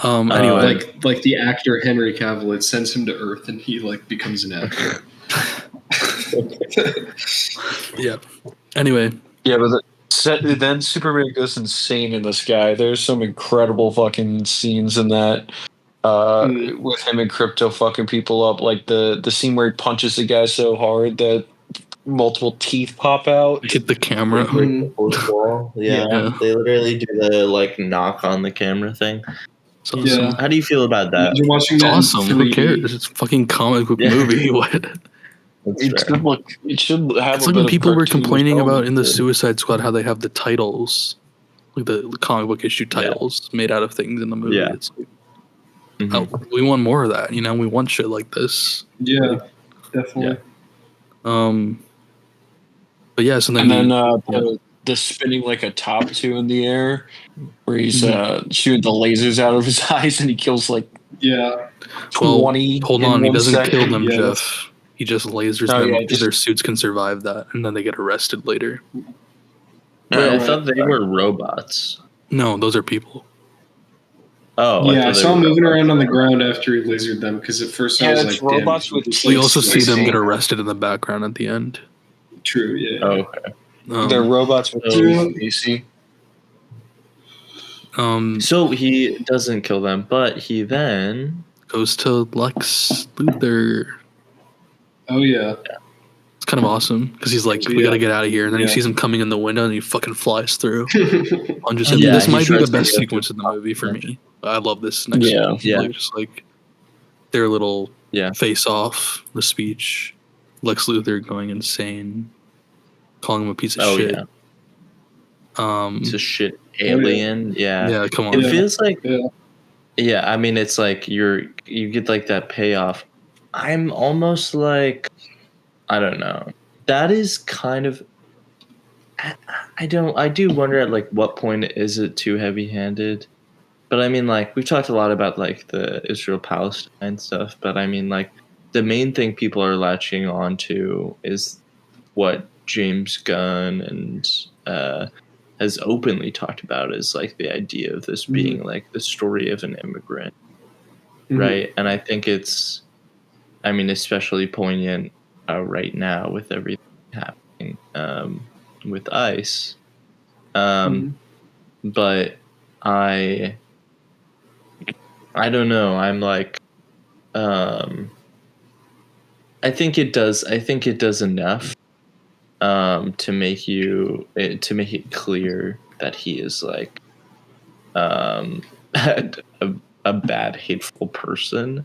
Speaker 1: Anyway, like the actor Henry Cavill, it sends him to Earth, and he like becomes an actor.
Speaker 4: Yeah. Anyway.
Speaker 3: Yeah, but then Superman goes insane in this guy. There's some incredible fucking scenes in that. With him and Crypto fucking people up, like the scene where he punches the guy so hard that multiple teeth pop out.
Speaker 4: Hit the camera.
Speaker 2: Yeah, they literally do the like knock on the camera thing.
Speaker 4: So
Speaker 1: yeah.
Speaker 2: How do you feel about that?
Speaker 1: You're watching
Speaker 4: it's
Speaker 1: that
Speaker 4: awesome. Who cares? It's a fucking comic book movie. What?
Speaker 3: It should have.
Speaker 4: It's like when people were complaining about in the Suicide Squad how they have the titles, like the comic book issue titles made out of things in the movie.
Speaker 2: Yeah.
Speaker 4: It's like, we want more of that, you know. We want shit like this.
Speaker 1: Yeah, definitely.
Speaker 4: Yeah. But yeah, so then
Speaker 3: the spinning like a top 2 in the air, where he's shooting the lasers out of his eyes, and he kills like 20.
Speaker 4: Hold on, he doesn't kill them,
Speaker 1: Yeah.
Speaker 4: Jeff. He just lasers them because their suits can survive that, and then they get arrested later.
Speaker 2: I thought they were robots.
Speaker 4: No, those are people.
Speaker 2: Oh,
Speaker 1: yeah, I saw him moving around on the ground after he lasered them because at first I was like,
Speaker 3: robots with.
Speaker 4: We also see them get arrested in the background at the end.
Speaker 1: True, yeah.
Speaker 2: Oh, okay.
Speaker 3: They're robots with AC.
Speaker 2: So he doesn't kill them, but he then
Speaker 4: goes to Lex Luthor.
Speaker 1: Oh yeah.
Speaker 4: It's kind of awesome because he's like, we gotta get out of here, and then he sees him coming in the window, and he fucking flies through. This might be the best sequence in the movie for me. I love this next one.
Speaker 2: Yeah.
Speaker 4: Like, just like their little face off, the speech, Lex Luthor going insane, calling him a piece of shit.
Speaker 2: Piece of shit alien. Yeah,
Speaker 4: come on.
Speaker 2: It feels like I mean, it's like you get like that payoff. I'm almost like, I don't know. That is kind of, I do wonder at like what point is it too heavy-handed? But I mean, like, we've talked a lot about like the Israel-Palestine stuff, but I mean, like, the main thing people are latching on to is what James Gunn and has openly talked about is like the idea of this being like the story of an immigrant, right? And I think it's, I mean, especially poignant right now with everything happening with ICE. But I don't know. I'm like, I think it does enough to make it clear that he is like a bad, hateful person.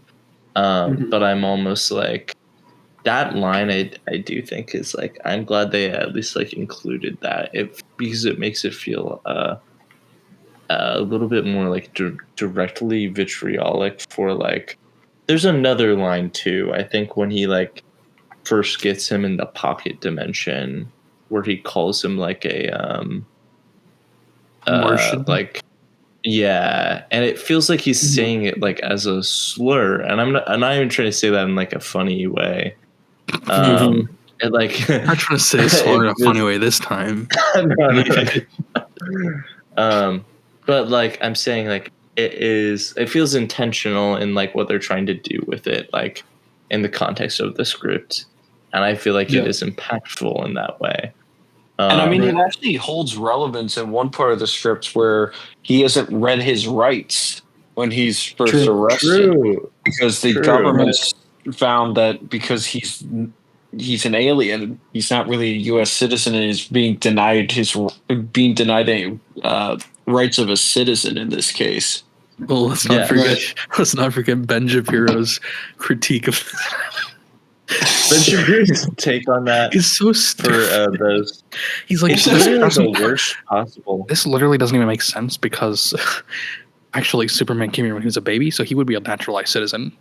Speaker 2: But I'm almost like, that line I do think is like, I'm glad they at least like included that, because it makes it feel a little bit more like directly vitriolic for like, there's another line too, I think, when he like first gets him in the pocket dimension, where he calls him like a
Speaker 4: Martian,
Speaker 2: like, yeah, and it feels like he's saying it like as a slur, and I'm not even trying to say that in like a funny way. And like,
Speaker 4: I'm not trying to say slur in a funny way this time.
Speaker 2: But like, I'm saying like, it feels intentional in like what they're trying to do with it, like in the context of the script, and I feel like it is impactful in that way.
Speaker 3: And I mean, it actually holds relevance in one part of the script where he hasn't read his rights when he's first arrested, because the government found that because he's an alien, he's not really a U.S. citizen, and is being denied rights of a citizen in this case.
Speaker 4: Well, let's not forget Ben Shapiro's critique of
Speaker 2: Ben Shapiro's take on that
Speaker 4: is so stupid. He's like,
Speaker 2: it's literally the worst possible.
Speaker 4: This literally doesn't even make sense, because actually Superman came here when he was a baby, so he would be a naturalized citizen.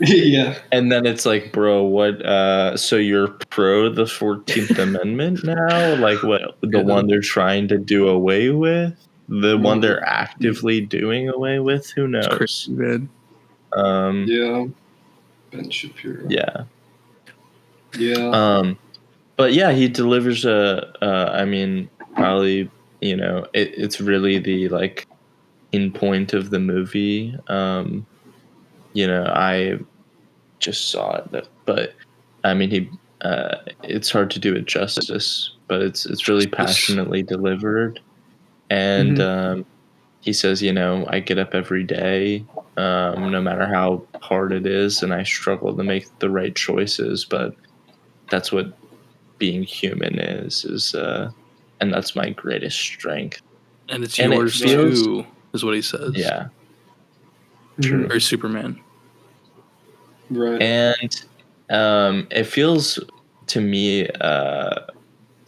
Speaker 1: Yeah.
Speaker 2: And then it's like, bro, what? So you're pro the 14th Amendment now? Like, what? The one they're trying to do away with? The one they're actively doing away with? Who knows?
Speaker 4: It's crazy, man.
Speaker 1: Yeah. Ben Shapiro.
Speaker 2: Yeah.
Speaker 1: Yeah.
Speaker 2: But yeah, he delivers I mean, probably, you know, it's really the like in point of the movie. You know, I just saw it, but I mean, it's hard to do it justice, but it's really passionately delivered. And he says, you know, I get up every day, no matter how hard it is, and I struggle to make the right choices, but that's what being human is, and that's my greatest strength.
Speaker 4: And it's yours too, is what he says.
Speaker 2: Yeah.
Speaker 4: True. Or Superman.
Speaker 1: Right.
Speaker 2: And it feels to me,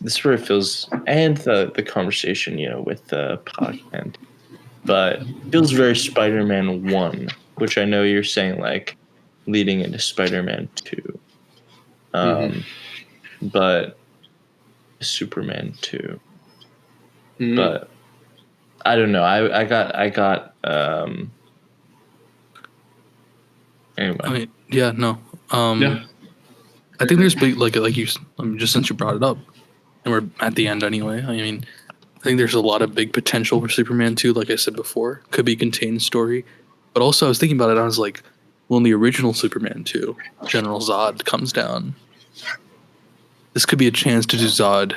Speaker 2: this is where it feels, and the conversation, you know, with the podcast, but it feels very Spider-Man 1, which I know you're saying like leading into Spider-Man 2. But Superman 2. But I don't know. I got anyway.
Speaker 4: I mean, yeah, no. I think there's big, like you, I mean, just since you brought it up, and we're at the end anyway. I mean, I think there's a lot of big potential for Superman 2, like I said before. Could be a contained story. But also, I was thinking about it, I was like, well, in the original Superman 2, General Zod comes down. This could be a chance to do Zod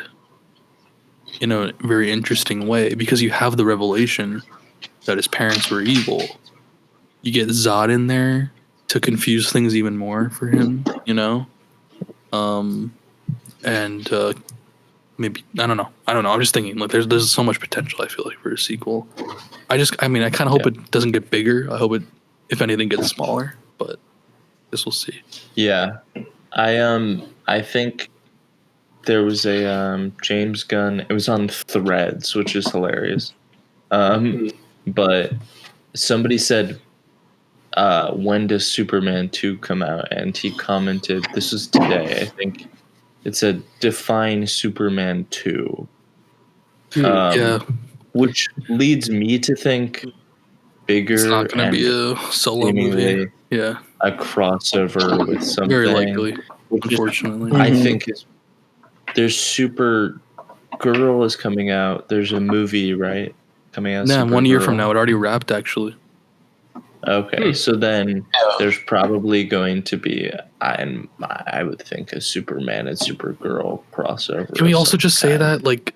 Speaker 4: in a very interesting way, because you have the revelation that his parents were evil. You get Zod in there to confuse things even more for him, you know? And maybe, I don't know. I'm just thinking, like, there's so much potential, I feel like, for a sequel. I kind of hope it doesn't get bigger. I hope it, if anything, gets smaller, but this we'll see.
Speaker 2: Yeah. I think there was a James Gunn, it was on Threads, which is hilarious. But somebody said, when does Superman 2 come out? And he commented, this was today, I think. It said, define Superman 2. Which leads me to think bigger.
Speaker 4: It's not going to be a solo movie. Yeah.
Speaker 2: A crossover with something.
Speaker 4: Very likely, unfortunately.
Speaker 2: I think there's super Girl is coming out. There's a movie, right? Coming out.
Speaker 4: Nah, 1 year from now. It already wrapped, actually.
Speaker 2: Okay, so then there's probably going to be, I would think, a Superman and Supergirl crossover.
Speaker 4: Can we also just say that, like,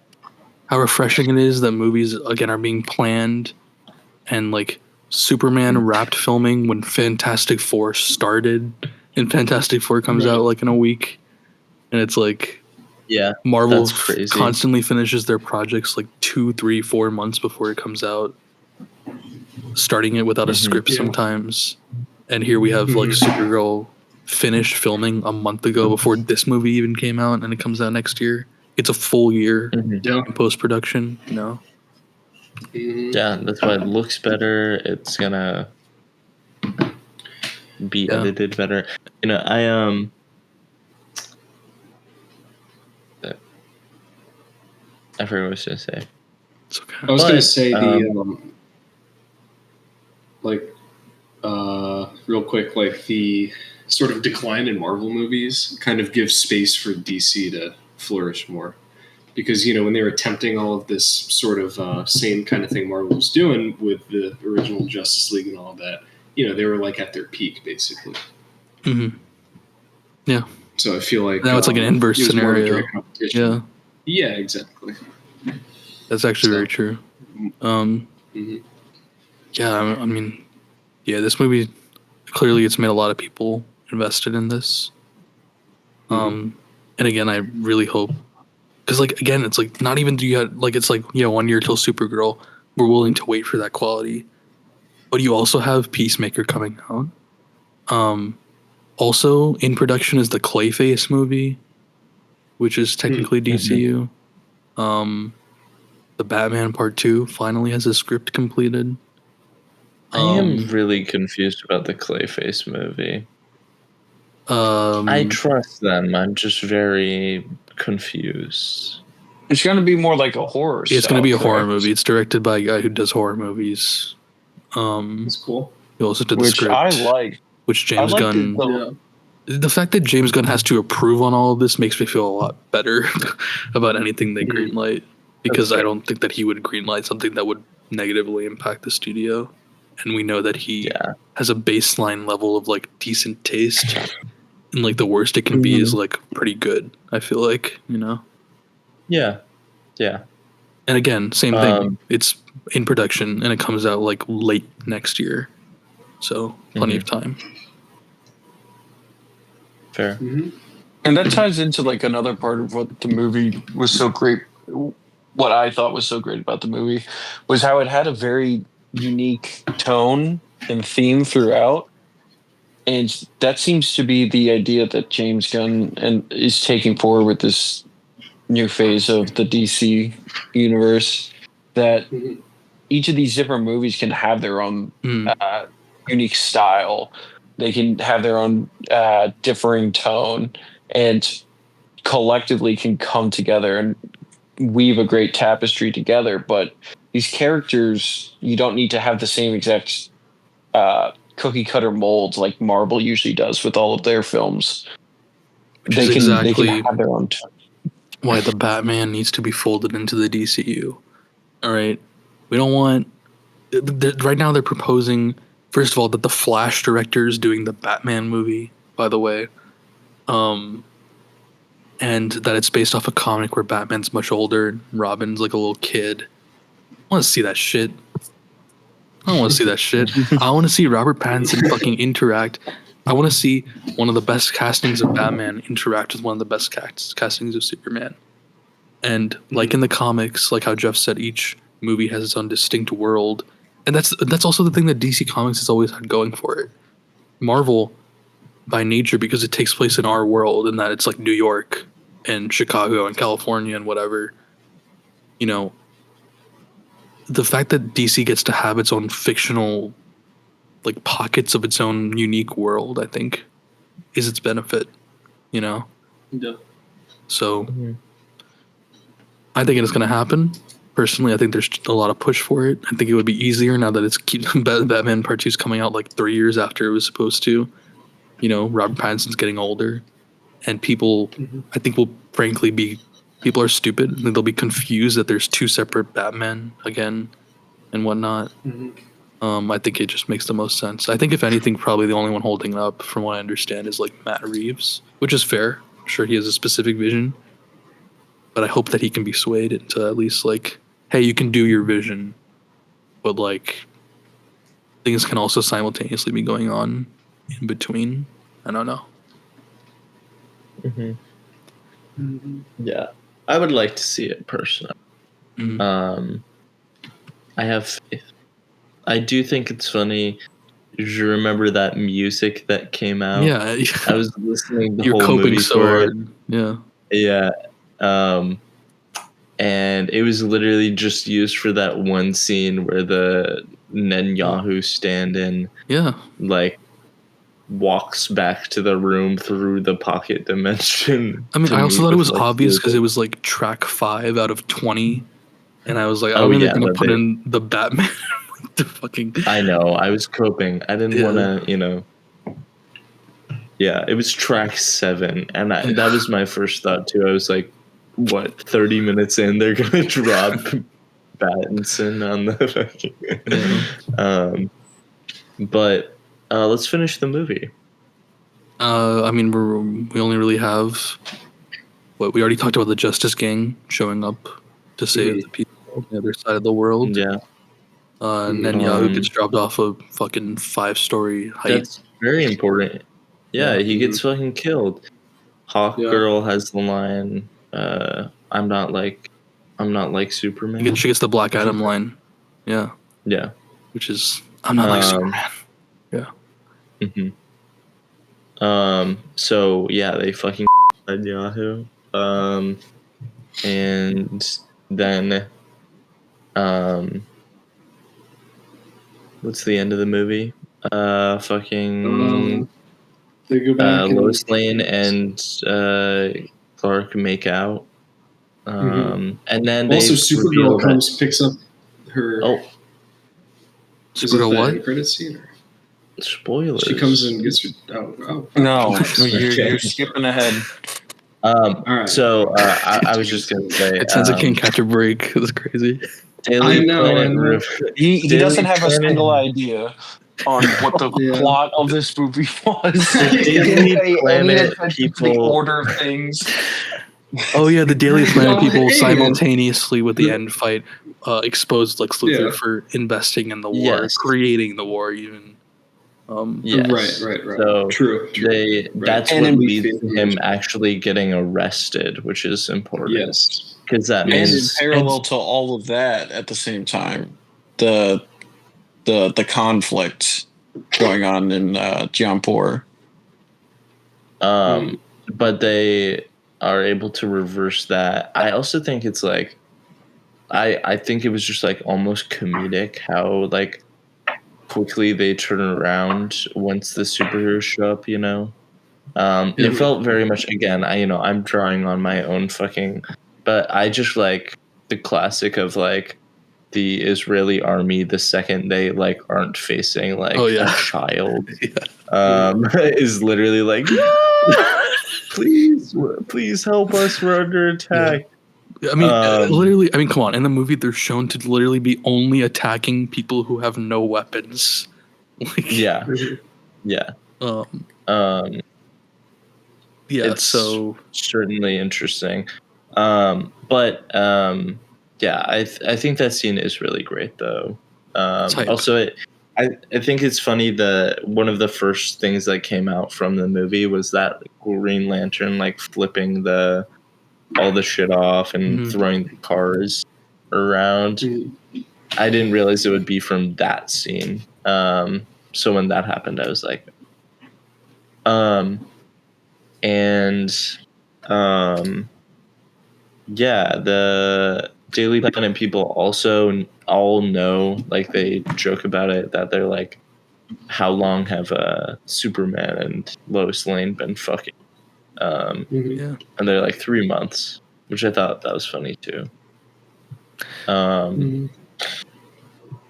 Speaker 4: how refreshing it is that movies, again, are being planned, and, like, Superman wrapped filming when Fantastic Four started, and Fantastic Four comes out, like, in a week, and it's like,
Speaker 2: yeah,
Speaker 4: Marvel constantly finishes their projects, like, 2, 3, 4 months before it comes out, starting it without a script sometimes. And here we have like Supergirl finished filming a month ago before this movie even came out, and it comes out next year. It's a full year in post-production, you know?
Speaker 2: Yeah, that's why it looks better. It's gonna be edited better. You know, I forgot what I was gonna say.
Speaker 1: It's okay. I was gonna say real quick, like the sort of decline in Marvel movies kind of gives space for DC to flourish more, because you know when they were attempting all of this sort of same kind of thing Marvel was doing with the original Justice League and all that, you know they were like at their peak basically.
Speaker 4: Yeah.
Speaker 1: So I feel like
Speaker 4: now it's like an inverse scenario.
Speaker 1: Yeah, exactly.
Speaker 4: That's actually very true. Yeah, I mean, yeah, this movie clearly it's made a lot of people invested in this. And again, I really hope, because like again, it's like not even do you have, like it's like 1 year till Supergirl. We're willing to wait for that quality, but you also have Peacemaker coming out. Also in production is the Clayface movie, which is technically DCU. The Batman Part 2 finally has a script completed.
Speaker 2: I am really confused about the Clayface movie. I trust them. I'm just very confused.
Speaker 3: It's going to be more like a horror.
Speaker 4: It's going to be a horror movie. It's directed by a guy who does horror movies.
Speaker 1: That's cool.
Speaker 4: He also did the script,
Speaker 3: I like.
Speaker 4: Which James Gunn. The fact that James Gunn has to approve on all of this makes me feel a lot better about anything they greenlight, because I don't think that he would greenlight something that would negatively impact the studio. And we know that he has a baseline level of like decent taste, and like the worst it can be is like pretty good. I feel like, you know.
Speaker 2: Yeah.
Speaker 4: And again, same thing. It's in production and it comes out like late next year, so plenty of time.
Speaker 2: Fair.
Speaker 3: And that ties into like another part of what the movie was so great. What I thought was so great about the movie was how it had a very unique tone and theme throughout, and that seems to be the idea that James Gunn is taking forward with this new phase of the DC universe, that each of these different movies can have their own unique style. They can have their own differing tone, and collectively can come together and weave a great tapestry together. But these characters, you don't need to have the same exact cookie cutter molds like Marvel usually does with all of their films. They can have their own tone.
Speaker 4: Why the Batman needs to be folded into the DCU. All right. We don't want... Right now they're proposing, first of all, that the Flash director is doing the Batman movie, by the way. And that it's based off a comic where Batman's much older and Robin's like a little kid. I want to see that shit. I don't want to see that shit. I want to see Robert Pattinson fucking interact. I want to see one of the best castings of Batman interact with one of the best castings of Superman. And like in the comics, like how Jeff said, each movie has its own distinct world. And that's also the thing that DC Comics has always had going for it. Marvel, by nature, because it takes place in our world and that it's like New York and Chicago and California and whatever, you know, the fact that DC gets to have its own fictional, like pockets of its own unique world, I think, is its benefit, you know?
Speaker 1: Yeah.
Speaker 4: So I think it is going to happen. Personally, I think there's a lot of push for it. I think it would be easier now that it's Batman Part 2 is coming out like 3 years after it was supposed to. You know, Robert Pattinson's getting older, and people, I think, will frankly be people are stupid. They'll be confused that there's two separate Batman again and whatnot. I think it just makes the most sense. I think if anything, probably the only one holding up, from what I understand, is like Matt Reeves, which is fair. I'm sure he has a specific vision, but I hope that he can be swayed into at least like, hey, you can do your vision, but like things can also simultaneously be going on in between. I don't know.
Speaker 2: Yeah, I would like to see it personally. I have faith. I do think it's funny. You remember that music that came out?
Speaker 4: Yeah,
Speaker 2: I was listening the
Speaker 4: you're
Speaker 2: whole
Speaker 4: coping
Speaker 2: movie
Speaker 4: so
Speaker 2: for
Speaker 4: hard.
Speaker 2: it.
Speaker 4: Yeah.
Speaker 2: And it was literally just used for that one scene where the Netanyahu stand-in like walks back to the room through the pocket dimension.
Speaker 4: I mean, I also thought it was obvious because it was like track 5 out of 20, and I was like, I don't think they're gonna put in the Batman. The fucking.
Speaker 2: I know. I was coping. I didn't want to, Yeah, it was track 7, and that was my first thought too. I was like, what, 30 minutes in, they're gonna drop Pattinson on the fucking. But let's finish the movie.
Speaker 4: I mean, we only really have what we already talked about, the Justice Gang showing up to save the people on the other side of the world.
Speaker 2: Yeah.
Speaker 4: And then Yahoo gets dropped off a fucking 5-story height.
Speaker 2: That's very important. Yeah, he gets fucking killed. Hawkgirl has the line, I'm not like Superman.
Speaker 4: She gets the Black Adam line. Yeah.
Speaker 2: Yeah.
Speaker 4: Which is, I'm not like Superman. Yeah.
Speaker 2: So yeah, they fucking Yahoo. And then what's the end of the movie?
Speaker 1: They go back.
Speaker 2: Lois Lane and Clark make out. And then
Speaker 1: also Supergirl comes, picks up her.
Speaker 2: Oh,
Speaker 4: Supergirl what?
Speaker 1: The credit scene. Or?
Speaker 2: Spoilers.
Speaker 1: She comes and gets her. Oh.
Speaker 3: No, you're skipping ahead.
Speaker 2: All right. So I was just gonna say,
Speaker 4: Tenzin can't catch a break. It was crazy.
Speaker 1: I know.
Speaker 3: He doesn't have a single idea on what the plot of this movie was.
Speaker 2: Daily Planet people.
Speaker 3: The order of things.
Speaker 4: Oh yeah, the Daily Planet people simultaneously with the end fight exposed Lex Luthor for investing in the war, creating the war even.
Speaker 2: Yes.
Speaker 1: Right.
Speaker 2: So
Speaker 1: True.
Speaker 2: That's what leads to him actually getting arrested, which is important.
Speaker 1: Yes.
Speaker 2: Because that means,
Speaker 3: and in parallel to all of that, at the same time, the conflict going on in Jampur.
Speaker 2: But they are able to reverse that. I also think it's like, I think it was just like almost comedic how like quickly they turn around once the superheroes show up. It felt very much, again, I'm drawing on my own fucking, but I just like the classic of like the Israeli army the second they like aren't facing like a child is literally like, please help us, we're under attack.
Speaker 4: I mean, literally, come on, in the movie they're shown to literally be only attacking people who have no weapons.
Speaker 2: It's so certainly interesting. I think that scene is really great though. Also, I think it's funny that one of the first things that came out from the movie was that Green Lantern like flipping all the shit off and throwing the cars around. I didn't realize it would be from that scene. So when that happened, I was like, the Daily Planet people also all know, like they joke about it, that they're like, how long have Superman and Lois Lane been fucking? And they're like 3 months, which I thought that was funny too.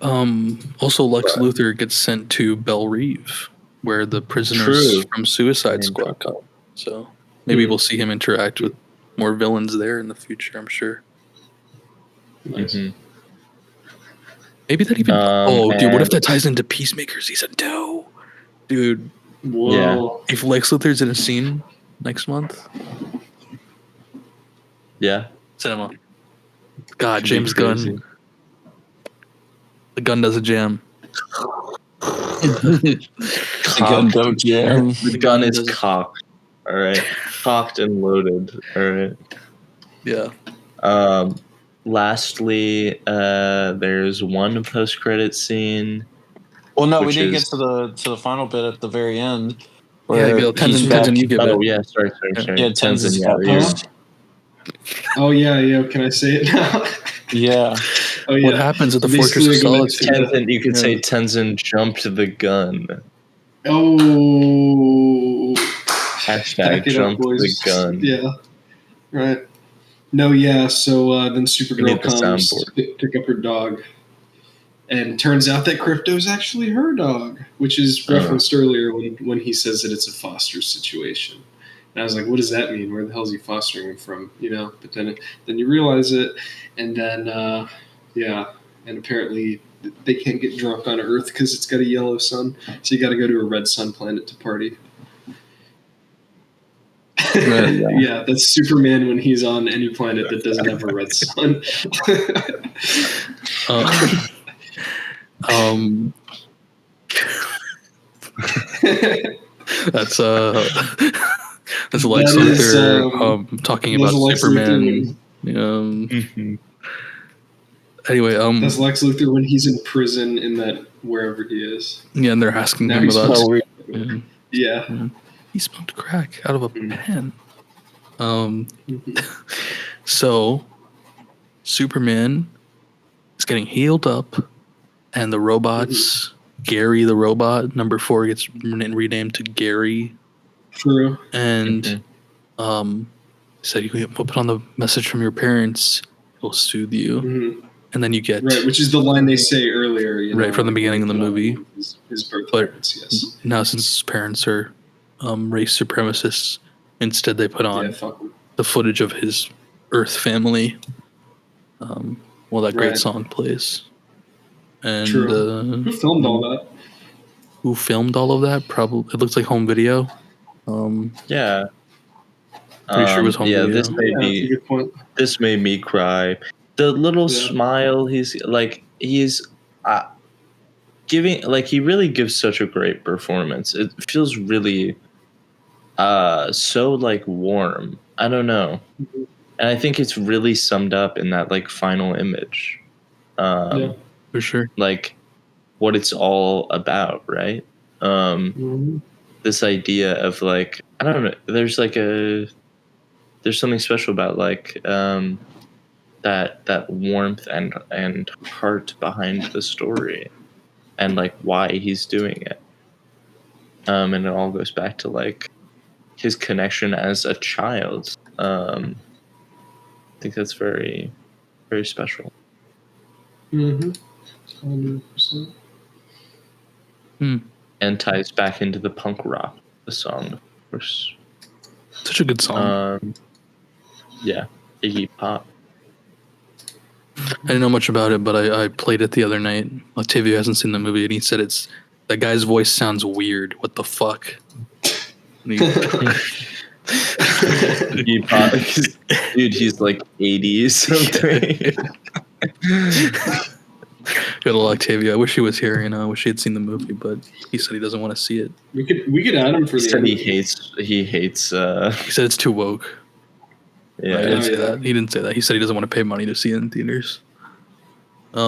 Speaker 4: Also, Lex Luthor gets sent to Belle Reve, where the prisoners from Suicide Squad come. So maybe we'll see him interact with more villains there in the future, I'm sure.
Speaker 1: Nice.
Speaker 2: Mhm.
Speaker 4: Maybe that even. Dude, what if that ties into Peacemaker season 2? Dude,
Speaker 1: Whoa.
Speaker 4: if Lex Luthor's in a scene next month,
Speaker 2: Yeah.
Speaker 4: cinema. God,
Speaker 2: Could be
Speaker 4: James
Speaker 2: crazy.
Speaker 4: Gunn. The gun does a jam.
Speaker 3: The gun don't jam.
Speaker 2: The gun is cocked. All right, cocked and loaded. All right.
Speaker 4: Yeah.
Speaker 2: Lastly, there's one post-credit scene.
Speaker 3: Well, no, we
Speaker 2: Which
Speaker 3: didn't
Speaker 2: is-
Speaker 3: get to the final bit at the very end.
Speaker 4: Yeah,
Speaker 3: where
Speaker 4: go.
Speaker 3: he's
Speaker 4: Tenzin,
Speaker 3: back-
Speaker 4: you give
Speaker 2: Oh
Speaker 4: it.
Speaker 2: yeah, sorry.
Speaker 3: Yeah, Tenzin's got
Speaker 2: yeah,
Speaker 1: Huh? Oh yeah. Can I say it now?
Speaker 3: Yeah.
Speaker 1: Oh yeah.
Speaker 4: What happens at the
Speaker 1: Basically,
Speaker 4: Fortress of
Speaker 1: go back
Speaker 4: Solitude?
Speaker 1: to
Speaker 2: Tenzin, you could say Tenzin jumped the gun.
Speaker 1: Oh.
Speaker 2: Hashtag
Speaker 1: Back it up,
Speaker 2: jumped the
Speaker 1: boys.
Speaker 2: gun.
Speaker 1: Yeah. Right. No, yeah. So then
Speaker 2: We
Speaker 1: Supergirl
Speaker 2: need the
Speaker 1: comes
Speaker 2: soundboard.
Speaker 1: to pick up her dog, and turns out that Crypto's actually her dog, which is referenced earlier when he says that it's a foster situation. And I was like, what does that mean? Where the hell is he fostering him from? But then you realize it, and then and apparently they can't get drunk on Earth because it's got a yellow sun, so you got to go to a red sun planet to party. Yeah, that's Superman when he's on any planet that doesn't have a red sun.
Speaker 4: That's Lex Luthor talking about
Speaker 1: Lex
Speaker 4: Superman. Anyway,
Speaker 1: that's Lex Luthor when he's in prison in that wherever he is.
Speaker 4: Yeah, and they're asking
Speaker 1: Now
Speaker 4: him
Speaker 1: he's
Speaker 4: about.
Speaker 1: supposed
Speaker 4: Yeah.
Speaker 1: Yeah.
Speaker 4: He smoked crack out of a pen.
Speaker 1: Mm-hmm.
Speaker 4: So Superman is getting healed up, and the robots, Gary the robot, number 4 gets renamed to Gary.
Speaker 1: True.
Speaker 4: And said you can put on the message from your parents, it'll soothe you.
Speaker 1: Mm-hmm.
Speaker 4: And then you get
Speaker 1: right, which is the line they say earlier.
Speaker 4: Right from the beginning of the movie.
Speaker 1: His birth
Speaker 4: But
Speaker 1: parents, yes.
Speaker 4: now since his parents are race supremacists, instead they put on
Speaker 1: Fuck 'em.
Speaker 4: the footage of his Earth family. While that great
Speaker 1: Right.
Speaker 4: song plays. And
Speaker 1: True. Who filmed all that?
Speaker 4: Who filmed all of that? Probably it looks like home video.
Speaker 2: Yeah.
Speaker 4: Pretty sure it was home video.
Speaker 2: This made
Speaker 1: That's a good point.
Speaker 2: This made me cry. The little smile he's giving, like, he really gives such a great performance. It feels really so like warm. I don't know. And I think it's really summed up in that like final image.
Speaker 4: For sure.
Speaker 2: Like what it's all about, right? This idea of like, I don't know, there's something special about like that warmth and heart behind the story and like why he's doing it. And it all goes back to like his connection as a child. I think that's very, very special.
Speaker 1: 100%.
Speaker 2: And ties back into the punk rock, the song, of course.
Speaker 4: Such a good song.
Speaker 2: Yeah, Iggy Pop.
Speaker 4: I didn't know much about it, but I played it the other night. Octavio hasn't seen the movie, and he said that guy's voice sounds weird. What the fuck?
Speaker 2: Iggy Pop, dude, he's like 80 or something.
Speaker 4: Good old Octavio. I wish he was here. I wish he had seen the movie, but he said he doesn't want to see it.
Speaker 1: We could add him for
Speaker 2: He
Speaker 1: the
Speaker 2: said
Speaker 1: end.
Speaker 2: he hates.
Speaker 4: He said it's too woke.
Speaker 2: Yeah,
Speaker 4: He didn't say that. He didn't say that. He said he doesn't want to pay money to see it in theaters.
Speaker 2: he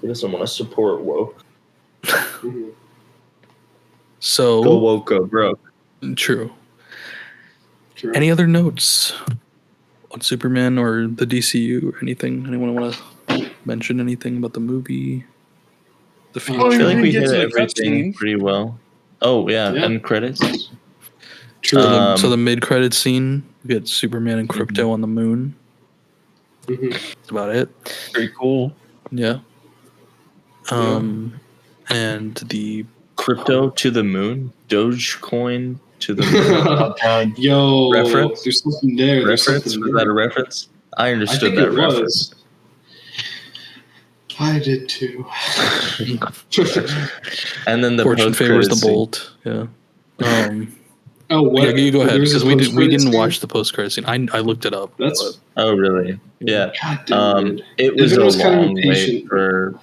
Speaker 2: doesn't want to support woke.
Speaker 4: So
Speaker 2: Go woke, go broke.
Speaker 4: True. Any other notes on Superman or the DCU or anything? Anyone want to mention anything about the movie? The future?
Speaker 2: I feel like we
Speaker 3: get
Speaker 2: hit
Speaker 3: to the
Speaker 2: everything
Speaker 3: cutscene.
Speaker 2: pretty well. Oh yeah,
Speaker 1: Yeah.
Speaker 2: and credits.
Speaker 4: True. So the mid-credit scene, we get Superman and Crypto on the moon. That's about it.
Speaker 3: Pretty cool.
Speaker 4: Yeah. And the
Speaker 2: Crypto to the moon, Dogecoin to the
Speaker 1: Yo,
Speaker 2: reference?
Speaker 1: there's something there.
Speaker 2: Reference?
Speaker 1: There's something
Speaker 2: Was
Speaker 1: there.
Speaker 2: that a reference? I understood
Speaker 1: think
Speaker 2: that
Speaker 1: it
Speaker 2: reference.
Speaker 1: was. I did too.
Speaker 2: And then the
Speaker 4: Fortune favors the
Speaker 2: post-credits scene.
Speaker 4: bold. Yeah.
Speaker 1: Oh, what?
Speaker 4: Yeah, you go ahead
Speaker 1: There's a
Speaker 4: because we
Speaker 1: post-credits
Speaker 4: didn't
Speaker 1: scene?
Speaker 4: watch the post-credit scene. I looked it up.
Speaker 1: That's
Speaker 2: Oh, really? Yeah.
Speaker 1: God damn it.
Speaker 2: It was
Speaker 1: Evan
Speaker 2: a
Speaker 1: was kind of
Speaker 2: long wait
Speaker 1: impatient.
Speaker 2: for.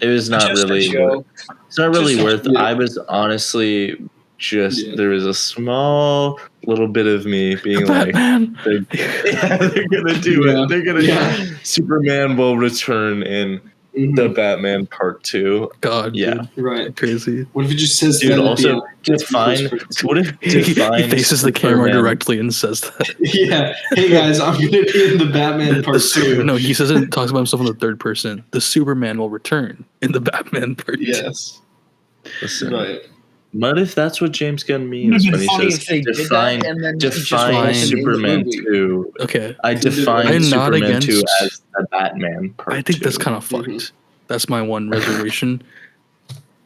Speaker 2: It was not
Speaker 3: Just a
Speaker 2: really.
Speaker 3: joke.
Speaker 2: It's not really
Speaker 3: Just a-
Speaker 2: worth.
Speaker 1: yeah.
Speaker 2: I was honestly just.
Speaker 1: Yeah.
Speaker 2: There was a small little bit of me being like,
Speaker 4: Batman.
Speaker 2: they're gonna do
Speaker 1: Yeah.
Speaker 2: it. They're gonna.
Speaker 1: Yeah.
Speaker 2: Superman will return in
Speaker 1: Mhm.
Speaker 2: the Batman Part 2.
Speaker 4: God,
Speaker 2: Yeah.
Speaker 4: dude.
Speaker 1: Right.
Speaker 4: Crazy.
Speaker 1: What if it just says
Speaker 2: Dude,
Speaker 1: that at the
Speaker 2: also
Speaker 1: end? That's the
Speaker 2: define.
Speaker 1: post-credits.
Speaker 2: What if
Speaker 4: He
Speaker 2: define
Speaker 4: faces the camera
Speaker 2: Superman-
Speaker 4: directly and says that.
Speaker 1: Yeah. Hey guys, I'm gonna be in the Batman Part 2.
Speaker 4: No, he says it. Talks about himself in the third person. The Superman will return in the Batman Part 2.
Speaker 1: Yes.
Speaker 2: Listen,
Speaker 1: Right.
Speaker 2: what if that's what James Gunn means when he says define Superman 2?
Speaker 4: Okay.
Speaker 2: I define
Speaker 4: I'm not
Speaker 2: Superman 2
Speaker 4: against-
Speaker 2: as the Batman Part 2.
Speaker 4: I think that's kind of fucked.
Speaker 1: Mhm.
Speaker 4: That's my one reservation.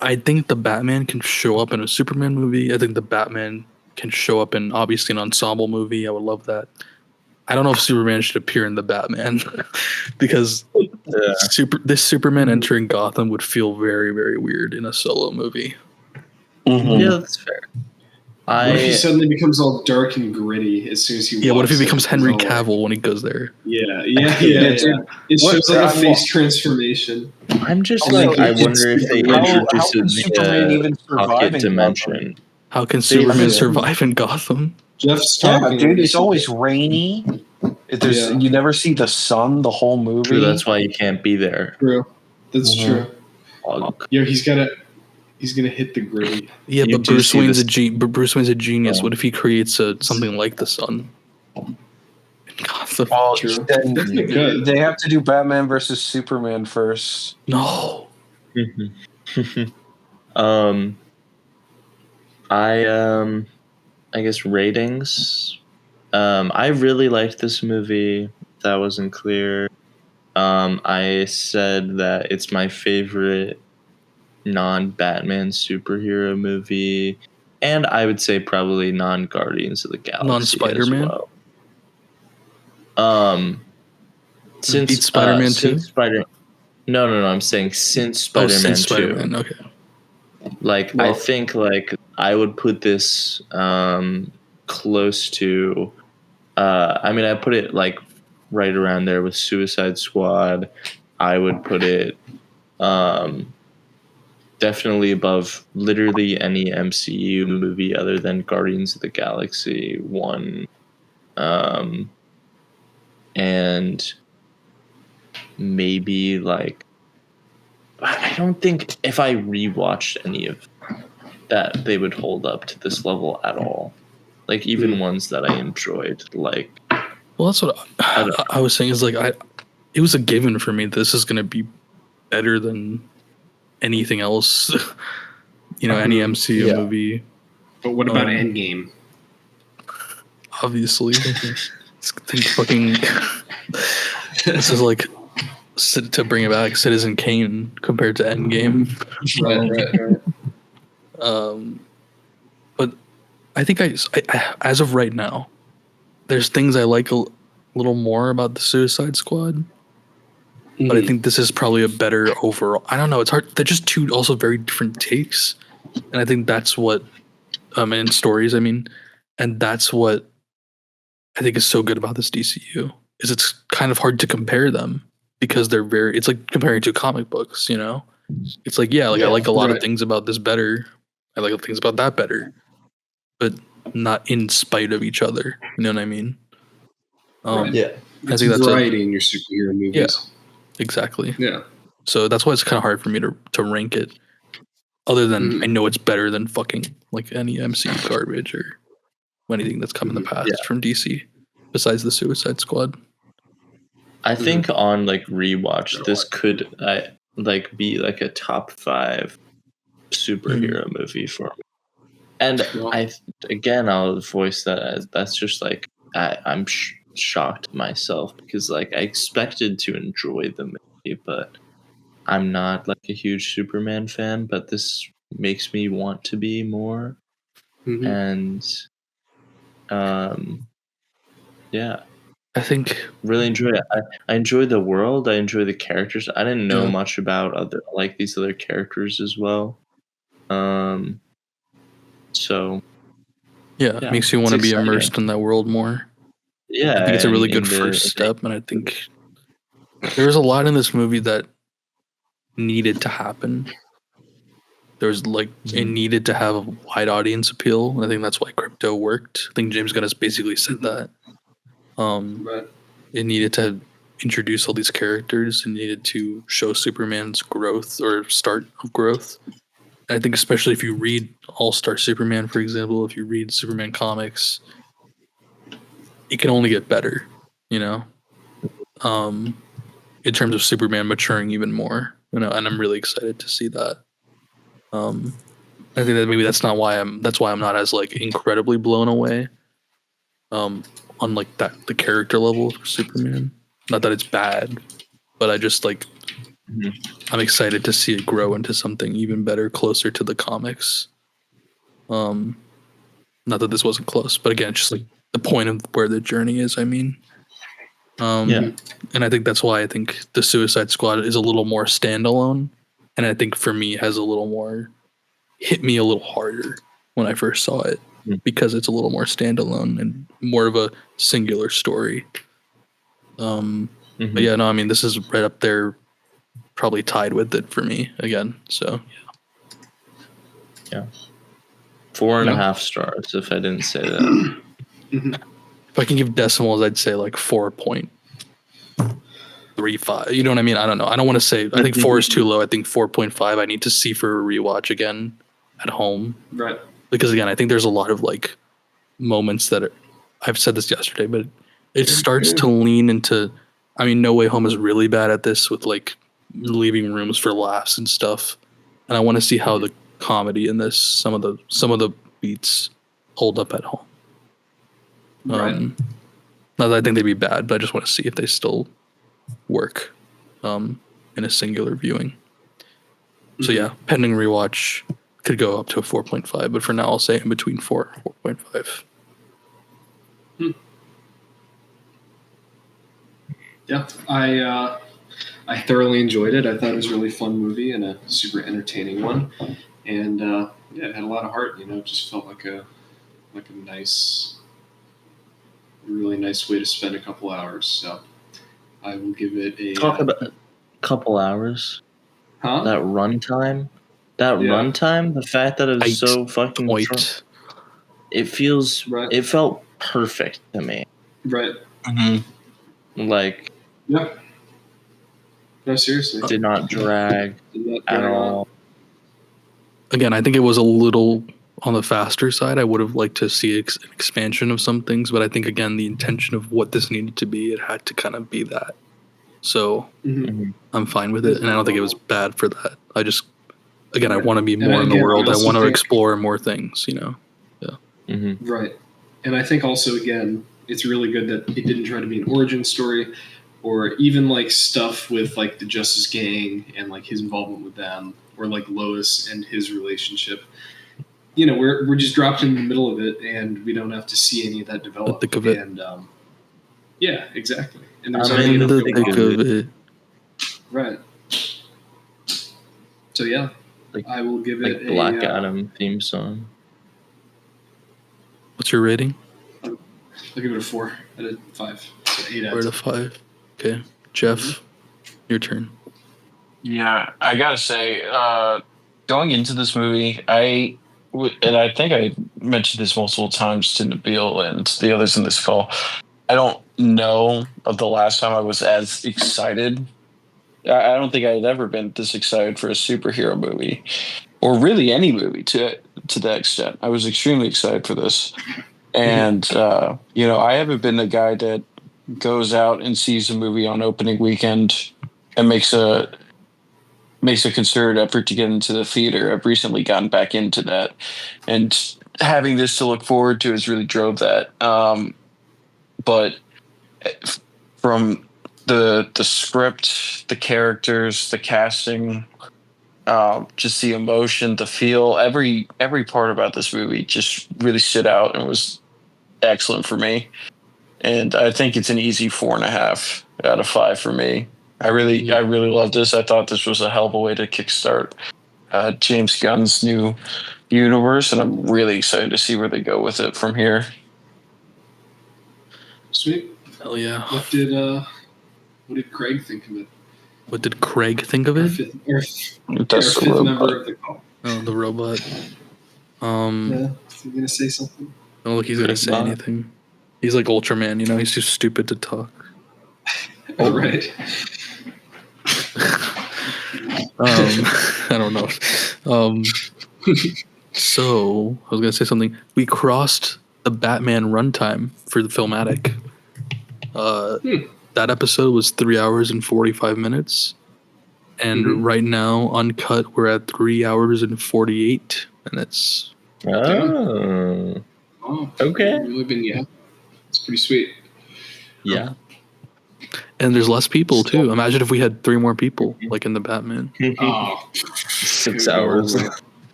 Speaker 4: I think the Batman can show up in a Superman movie. I think the Batman can show up in obviously an ensemble movie. I would love that. I don't know if Superman should appear in the Batman because this Superman entering Gotham would feel very, very weird in a solo movie.
Speaker 2: Yeah, that's fair.
Speaker 1: What if he suddenly becomes all dark and gritty as soon as he
Speaker 4: Yeah, what if he
Speaker 1: walks in?
Speaker 4: becomes Henry
Speaker 1: He's all like-
Speaker 4: Cavill when he goes there?
Speaker 1: Yeah.
Speaker 3: dude.
Speaker 1: It
Speaker 3: What-
Speaker 1: shows like a
Speaker 3: I'm-
Speaker 1: face transformation.
Speaker 2: I'm just
Speaker 3: Also,
Speaker 2: like, I
Speaker 1: it's-
Speaker 2: wonder if they
Speaker 3: How can
Speaker 2: introduced
Speaker 3: Superman
Speaker 2: the
Speaker 3: even survive
Speaker 2: pocket
Speaker 3: in
Speaker 2: dimension.
Speaker 4: How can
Speaker 2: They-
Speaker 4: Superman
Speaker 1: yeah.
Speaker 4: survive in Gotham?
Speaker 1: Jeff's
Speaker 3: Gotham?
Speaker 1: talking.
Speaker 3: Yeah, dude, it's always rainy.
Speaker 1: Yeah.
Speaker 3: You never see the sun the whole movie.
Speaker 2: True, that's why you can't be there.
Speaker 1: True. That's
Speaker 3: Mhm.
Speaker 1: true.
Speaker 2: Fuck.
Speaker 1: Yo, he's gonna hit the gritty.
Speaker 4: Yeah,
Speaker 2: You
Speaker 4: but
Speaker 2: do
Speaker 4: Bruce
Speaker 2: see
Speaker 4: Wayne's
Speaker 2: this-
Speaker 4: but Bruce Wayne's a genius.
Speaker 2: Yeah.
Speaker 4: What if he creates something like the sun? In Gotham.
Speaker 3: Well,
Speaker 1: True.
Speaker 3: then
Speaker 1: Definitely good.
Speaker 3: they have to do Batman versus Superman first.
Speaker 4: No.
Speaker 2: I guess ratings. I really liked this movie. If that wasn't clear. I said that it's my favorite non-Batman superhero movie, and I would say probably non-Guardians of the Galaxy
Speaker 4: Non-Spider-Man?
Speaker 2: as well. Since
Speaker 4: Beat Spider-Man 2?
Speaker 2: since Spider. No. I'm saying since
Speaker 4: Oh,
Speaker 2: Spider-Man
Speaker 4: since
Speaker 2: 2.
Speaker 4: Spider-Man. Okay.
Speaker 2: Like,
Speaker 1: Well-
Speaker 2: I think, like, I would put this close to I mean, I put it like right around there with Suicide Squad. I would put it definitely above literally any MCU movie other than Guardians of the Galaxy 1. And maybe like, I don't think if I rewatched any of that they would hold up to this level at all. Like, even ones that I enjoyed, like,
Speaker 4: Well, that's what I was saying. Is like it was a given for me. This is going to be better than anything else. Any MCU movie.
Speaker 1: But what about
Speaker 4: Um,
Speaker 1: Endgame?
Speaker 4: Obviously, think fucking. This is like to bring it back, Citizen Kane compared to Endgame.
Speaker 1: Right.
Speaker 4: But I think I as of right now, there's things I like a little more about the Suicide Squad. But I think this is probably a better overall. I don't know. It's hard. They're just two also very different takes, and I think that's what, and stories. I mean, and that's what I think is so good about this DCU is it's kind of hard to compare them because they're very. It's like comparing two comic books. It's like I like a lot of
Speaker 1: right.
Speaker 4: things about this better. I like things about that better, but not in spite of each other. You know what I mean?
Speaker 2: yeah.
Speaker 4: I think that's
Speaker 1: variety in your superhero movies.
Speaker 4: Yeah. Exactly.
Speaker 1: Yeah.
Speaker 4: So that's why it's kind of hard for me to rank it. Other than I know it's better than fucking like any MCU garbage or anything that's come in the past from DC, besides the Suicide Squad.
Speaker 2: I think on like rewatch, this could be like a top 5 superhero movie for me. And I'll voice that as that's just like I'm shocked myself because like I expected to enjoy the movie, but I'm not like a huge Superman fan. But this makes me want to be more. and yeah,
Speaker 4: I think
Speaker 2: really enjoy it. I enjoy the world. I enjoy the characters. I didn't know much about these other characters as well. So
Speaker 4: it makes you want to be immersed in that world more.
Speaker 2: Yeah,
Speaker 4: I think it's a really good first step, and I think there's a lot in this movie that needed to happen. There's it needed to have a wide audience appeal, and I think that's why Crypto worked. I think James Gunn has basically said that. It needed to introduce all these characters and needed to show Superman's growth or start of growth. And I think especially if you read All-Star Superman, for example, if you read Superman comics, it can only get better, in terms of Superman maturing even more, and I'm really excited to see that. I think that maybe that's why I'm not as incredibly blown away. On the character level for Superman. Not that it's bad, but I just I'm excited to see it grow into something even better, closer to the comics. Not that this wasn't close, but again, it's just the point of where the journey is. I mean, and I think that's why I think the Suicide Squad is a little more standalone, and I think for me has a little more hit me a little harder when I first saw it. Because it's a little more standalone and more of a singular story. But yeah, no, I mean, this is right up there, probably tied with it for me again. So
Speaker 2: yeah, 4.5 stars. If I didn't say that,
Speaker 4: if I can give decimals, I'd say 4.35. You know what I mean? I don't know. I don't want to say. I think 4 is too low. I think 4.5. I need to see for a rewatch again at home.
Speaker 1: Right.
Speaker 4: Because again, I think there's a lot of moments that I've said this yesterday, but it starts to lean into. I mean, No Way Home is really bad at this with leaving rooms for laughs and stuff, and I want to see how the comedy in this, some of the beats hold up at home.
Speaker 1: Right.
Speaker 4: Not that I think they'd be bad, but I just want to see if they still work in a singular viewing. So yeah, pending rewatch. Could go up to a 4.5, but for now I'll say in between 4 and 4.5.
Speaker 1: Yeah, I thoroughly enjoyed it. I thought it was a really fun movie and a super entertaining one, and it had a lot of heart. It just felt like a really nice way to spend a couple hours. So I will give it a
Speaker 2: talk about a couple hours.
Speaker 1: Huh?
Speaker 2: That runtime. Runtime, the fact that it was so fucking short, it felt perfect to me.
Speaker 1: Right.
Speaker 2: Yeah.
Speaker 1: No, seriously.
Speaker 2: Did not drag at all.
Speaker 4: Again, I think it was a little on the faster side. I would have liked to see an expansion of some things, but I think again, the intention of what this needed to be, it had to kind of be that. So I'm fine with it, and I don't think it was bad for that. I just. Again, I want to be more in the world. I want to explore more things, Yeah.
Speaker 1: Right. And I think also, again, it's really good that it didn't try to be an origin story or even stuff with the Justice Gang and his involvement with them or Lois and his relationship. We're just dropped in the middle of it and we don't have to see any of that develop.
Speaker 4: The thick of it.
Speaker 1: And yeah, exactly. And there's
Speaker 4: I'm in the thick of it.
Speaker 1: Right. So yeah. I will give it a
Speaker 2: Black Adam theme song.
Speaker 4: What's your rating?
Speaker 1: I'll give it a 4 out of 5. So 8 out
Speaker 4: 4 out of 5. Okay, Jeff, your turn.
Speaker 3: Yeah, I gotta say, going into this movie, and I think I mentioned this multiple times to Nabil and the others in this call. I don't know of the last time I was as excited. I don't think I had ever been this excited for a superhero movie, or really any movie to that extent. I was extremely excited for this, and I haven't been the guy that goes out and sees a movie on opening weekend and makes a concerted effort to get into the theater. I've recently gotten back into that, and having this to look forward to has really drove that. But from the script, the characters, the casting, just the emotion, the feel, every part about this movie just really stood out and was excellent for me. And I think it's an easy 4.5 out of 5 for me. I really loved this. I thought this was a hell of a way to kickstart James Gunn's new universe, and I'm really excited to see where they go with it from here.
Speaker 1: Sweet.
Speaker 4: Hell yeah.
Speaker 1: What did Craig think of it?
Speaker 4: What did Craig think of it?
Speaker 1: Our fifth member of the call.
Speaker 4: Oh, the robot.
Speaker 1: Yeah, is he gonna say something?
Speaker 4: Oh, look, he's gonna say anything. He's like Ultraman, you know. He's too stupid to talk.
Speaker 1: Oh, right.
Speaker 4: I don't know. So I was gonna say something. We crossed the Batman runtime for the Filmatic. That episode was 3 hours and 45 minutes, and right now, uncut, we're at 3 hours and 48 minutes.
Speaker 2: Oh, okay.
Speaker 1: It's pretty sweet.
Speaker 2: Yeah.
Speaker 4: And there's less people too. Imagine if we had 3 more people, like in the Batman.
Speaker 2: 6 hours.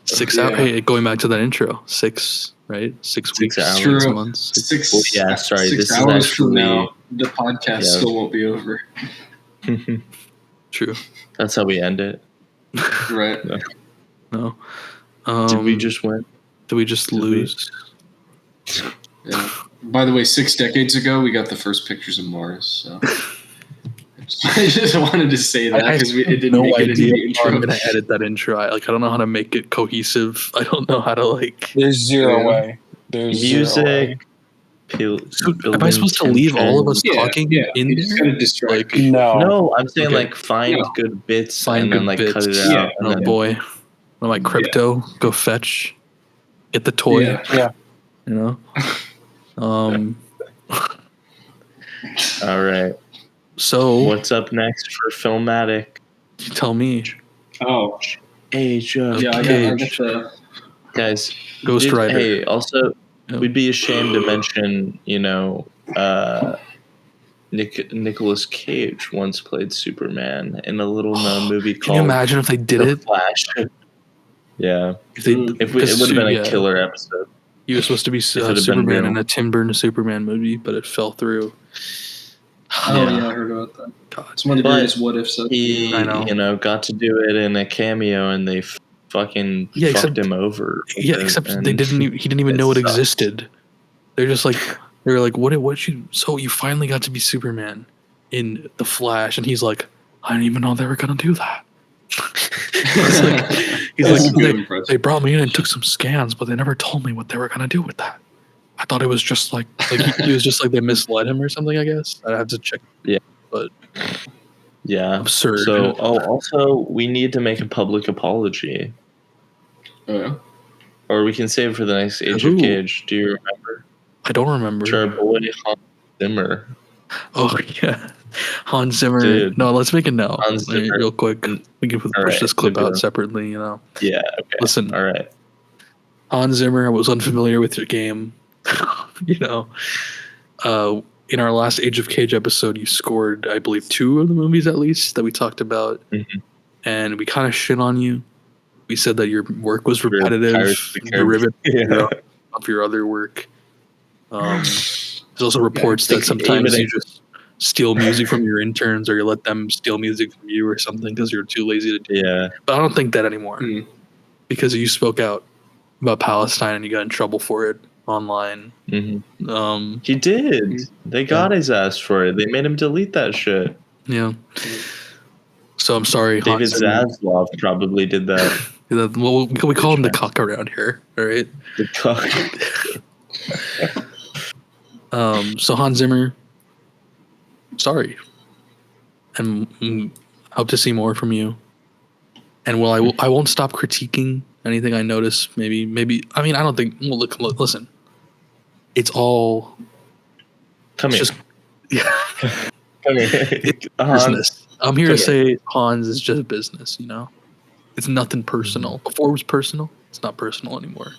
Speaker 4: 6 hours. Hey, going back to that intro, 6, right? 6 weeks, 6 months.
Speaker 1: 6.
Speaker 2: Well, yeah, sorry.
Speaker 1: 6
Speaker 2: this
Speaker 1: hours
Speaker 2: is
Speaker 1: from
Speaker 2: actually,
Speaker 1: now, the podcast still won't be over.
Speaker 4: True.
Speaker 2: That's how we end it.
Speaker 1: Right.
Speaker 4: No.
Speaker 2: Did we just win?
Speaker 4: Did we just lose?
Speaker 1: Yeah. By the way, 6 decades ago, we got the first pictures of Mars. So I just wanted to say that because it didn't make it into the intro.
Speaker 4: I'm gonna edit that intro. I don't know how to make it cohesive. I don't know how to
Speaker 3: There's zero way. There's
Speaker 2: music.
Speaker 4: Am I supposed to leave all of us talking in there?
Speaker 1: Kind of distract.
Speaker 2: No, I'm saying find good bits and then cut it out.
Speaker 4: Oh boy, like crypto, go fetch, get the toy.
Speaker 3: Yeah.
Speaker 4: You know.
Speaker 2: All right.
Speaker 4: So
Speaker 2: what's up next for Filmatic?
Speaker 4: You tell me.
Speaker 1: Oh,
Speaker 2: Age of
Speaker 1: I got the
Speaker 2: guys.
Speaker 4: Ghost Rider.
Speaker 2: Hey, also, we'd be ashamed to mention, Nicolas Cage once played Superman in a little known movie called.
Speaker 4: Can you imagine if they did
Speaker 2: The
Speaker 4: it?
Speaker 2: Flash. Yeah. It would have been a killer episode.
Speaker 4: He was supposed to be Superman in a Tim Burton Superman movie, but it fell through.
Speaker 1: Oh yeah, I heard about that. God. It's one of the greatest what ifs.
Speaker 2: He, got to do it in a cameo, and they fucking fucked him over.
Speaker 4: Yeah, except he didn't even know it existed. They're just like, so you finally got to be Superman in The Flash, and he's like, I didn't even know they were gonna do that. They brought me in and took some scans, but they never told me what they were gonna do with that. I thought it was just like he was just like they misled him or something. I guess I have to check.
Speaker 2: Yeah,
Speaker 4: but
Speaker 2: yeah,
Speaker 4: absurd.
Speaker 2: So, also we need to make a public apology.
Speaker 1: Oh yeah.
Speaker 2: Or we can save it for the next Age of Cage. Do you remember?
Speaker 4: I don't remember.
Speaker 2: To our boy Hans Zimmer.
Speaker 4: Oh yeah, Hans Zimmer. Dude. No, let's make it now. Real quick. We can push this clip out separately.
Speaker 2: Yeah. Okay.
Speaker 4: Listen.
Speaker 2: All right.
Speaker 4: Hans Zimmer was unfamiliar with your game. In our last Age of Cage episode, you scored, I believe, 2 of the movies at least that we talked about, and we kind of shit on you. We said that your work was repetitive, derivative of your other work. There's also reports that sometimes you just steal music from your interns, or you let them steal music from you or something because you're too lazy to do it.
Speaker 2: Yeah.
Speaker 4: But I don't think that anymore because you spoke out about Palestine and you got in trouble for it online.
Speaker 2: He did. They got his ass for it. They made him delete that shit.
Speaker 4: Yeah. So I'm sorry.
Speaker 2: David Zaslav probably did that.
Speaker 4: Well, we call him the cuck around here. All right.
Speaker 2: The cuck.
Speaker 4: So Hans Zimmer, sorry, and hope to see more from you. And I won't stop critiquing anything I notice. Maybe. I mean, I don't think. Well, look, listen. It's all.
Speaker 2: Come here. Come here.
Speaker 4: Business. I'm here to say Hans is just business. It's nothing personal. Before it was personal. It's not personal anymore.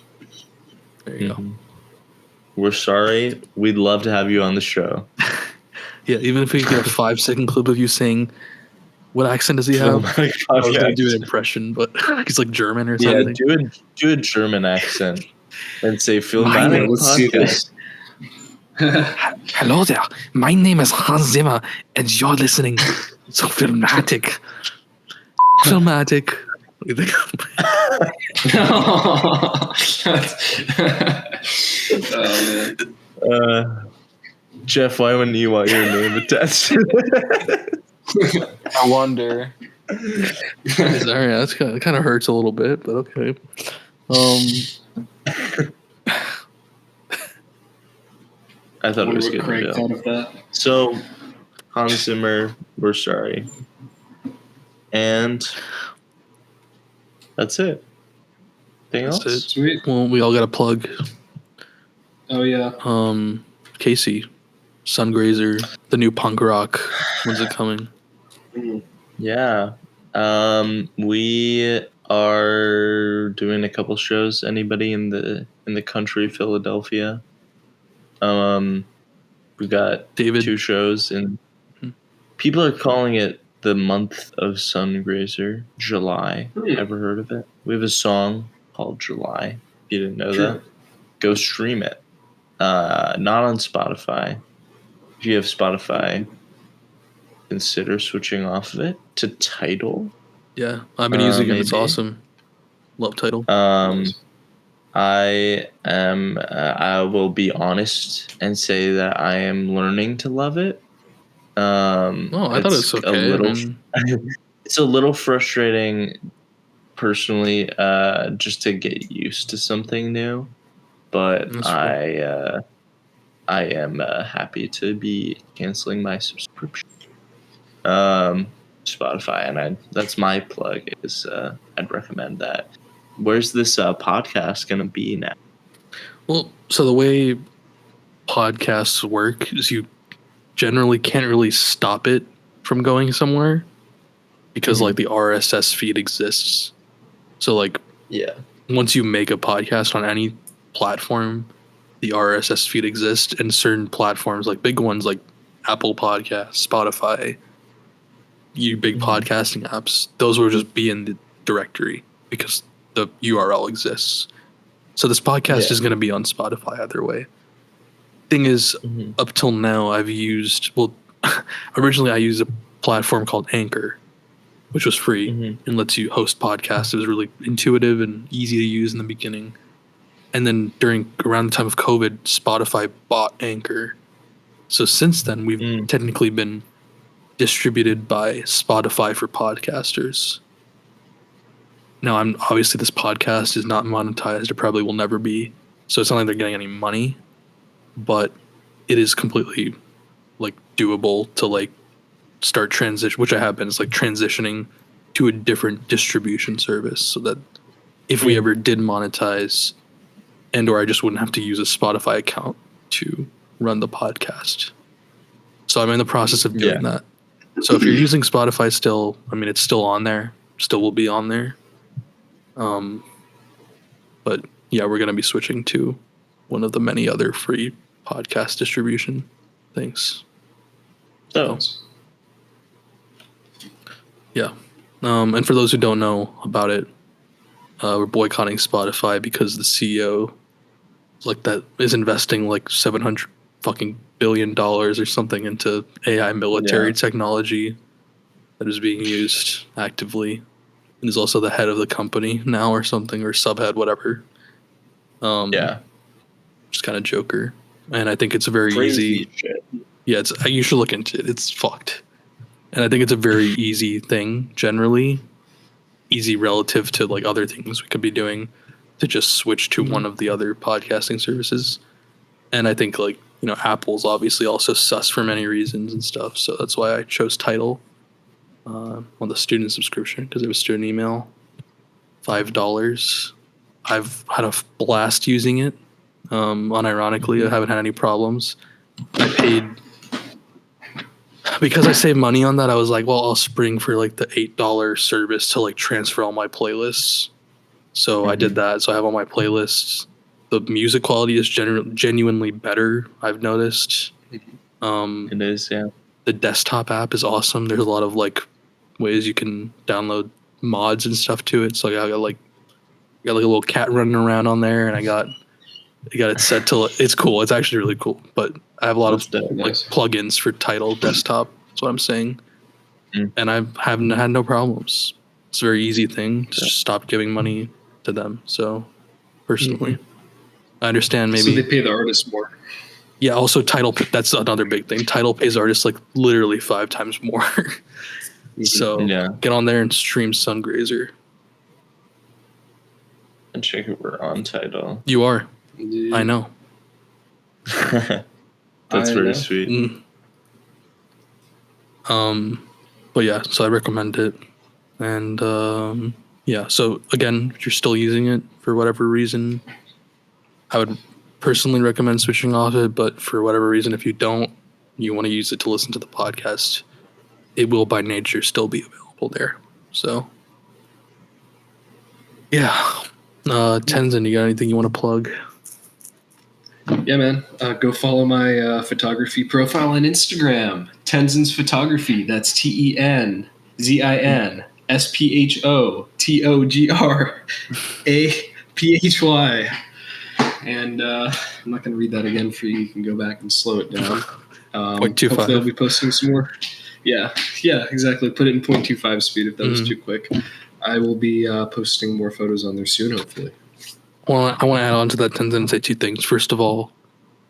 Speaker 4: There you go.
Speaker 2: We're sorry. We'd love to have you on the show.
Speaker 4: Yeah, even if we get a 5-second clip of you saying, What accent does he have?
Speaker 2: Filmatic
Speaker 4: I was gonna
Speaker 2: podcast.
Speaker 4: do an impression, but he's like German or
Speaker 2: Yeah,
Speaker 4: something.
Speaker 2: do a German accent and say
Speaker 1: My
Speaker 2: Filmatic
Speaker 1: name- let's see
Speaker 2: podcast.
Speaker 4: Hello there. My name is Hans Zimmer, and you're listening to Filmatic. Filmatic. What do you think?
Speaker 1: Man.
Speaker 2: Jeff, why wouldn't you want your name attached?
Speaker 3: I wonder.
Speaker 4: Sorry, that's kind of hurts a little bit, but okay.
Speaker 2: I thought it was
Speaker 1: What
Speaker 2: good.
Speaker 1: cranked out of that?
Speaker 2: So, Hans Zimmer, we're sorry. And that's it. Anything
Speaker 4: That's
Speaker 2: else?
Speaker 4: it.
Speaker 1: Sweet.
Speaker 4: Well, we all got a plug.
Speaker 1: Oh yeah.
Speaker 4: Casey, Sungrazer, the new punk rock. When's it coming?
Speaker 2: Yeah. We are doing a couple shows. Anybody in the country, Philadelphia? We got
Speaker 4: David.
Speaker 2: 2 shows, and people are calling it the month of Sungrazer, July. Ever heard of it? We have a song called July. If you didn't know that, go stream it. Not on Spotify. If you have Spotify, consider switching off of it to Tidal.
Speaker 4: Yeah, I've been using it. It's
Speaker 2: maybe.
Speaker 4: awesome. Love Tidal.
Speaker 2: I will be honest and say that I am learning to love it.
Speaker 4: I thought it was okay.
Speaker 2: A little, it's a little frustrating, personally, just to get used to something new. But I am happy to be canceling my subscription. Spotify, and that's my plug. Is I'd recommend that. Where's this podcast gonna be now?
Speaker 4: Well, so the way podcasts work is you generally can't really stop it from going somewhere because like the RSS feed exists. So like once you make a podcast on any platform, the RSS feed exists, and certain platforms like big ones like Apple Podcasts, Spotify, big podcasting apps, those will just be in the directory because the URL exists. So this podcast is going to be on Spotify either way. Thing is, up till now, I've used, originally I used a platform called Anchor, which was free and lets you host podcasts. It was really intuitive and easy to use in the beginning. And then around the time of COVID, Spotify bought Anchor. So since then, we've technically been distributed by Spotify for podcasters. Now, obviously this podcast is not monetized. It probably will never be. So it's not like they're getting any money, but it is completely like doable to like start transition, which I have been. It's like transitioning to a different distribution service so that if we ever did monetize, and or I just wouldn't have to use a Spotify account to run the podcast. So I'm in the process of doing that. So if you're using Spotify still, I mean, it's still on there, still will be on there. But yeah, we're going to be switching to one of the many other free podcast distribution things. So, yeah. And for those who don't know about it, we're boycotting Spotify because the CEO is investing like $700 fucking billion or something into AI military technology that is being used actively, and is also the head of the company now or something, or subhead, whatever. Just kind of Joker. And I think it's a very easy shit. Yeah, you should look into it. It's fucked. And I think it's a very easy thing, generally. Easy relative to like other things we could be doing, to just switch to one of the other podcasting services. And I think like, Apple's obviously also sus for many reasons and stuff. So that's why I chose Tidal on the student subscription, because it was student email, $5. I've had a blast using it. Unironically, I haven't had any problems. I paid, because I saved money on that, I was like, well, I'll spring for like the $8 service to like transfer all my playlists. So I did that. So I have all my playlists. The music quality is genuinely better, I've noticed.
Speaker 2: It is, yeah.
Speaker 4: The desktop app is awesome. There's a lot of like ways you can download mods and stuff to it. So I got like a little cat running around on there, and I got it set to. It's cool. It's actually really cool. But I have a lot of like plugins for Tidal desktop. That's what I'm saying. And I haven't had no problems. It's a very easy thing to just stop giving money to them. So personally, I understand maybe.
Speaker 1: So they pay the artists more.
Speaker 4: Yeah. Also, Tidal. That's another big thing. Tidal pays artists like literally 5 times more. So get on there and stream Sungrazer.
Speaker 2: And check if we're on Tidal.
Speaker 4: You are. I know.
Speaker 2: That's very sweet.
Speaker 4: But yeah, so I recommend it. And so again, if you're still using it for whatever reason, I would personally recommend switching off it. But for whatever reason, if you don't, you want to use it to listen to the podcast, it will by nature still be available there. So yeah. Tenzin, you got anything you want to plug?
Speaker 1: Yeah, man. Go follow my photography profile on Instagram. Tenzin's Photography. That's TenzinSphotography. And I'm not going to read that again for you. You can go back and slow it down.
Speaker 4: 0.25.
Speaker 1: Hopefully I'll be posting some more. Yeah, exactly. Put it in 0.25 speed if that was too quick. I will be posting more photos on there soon, hopefully.
Speaker 4: Well, I want to add on to that, Tenzin, and say 2 things. First of all,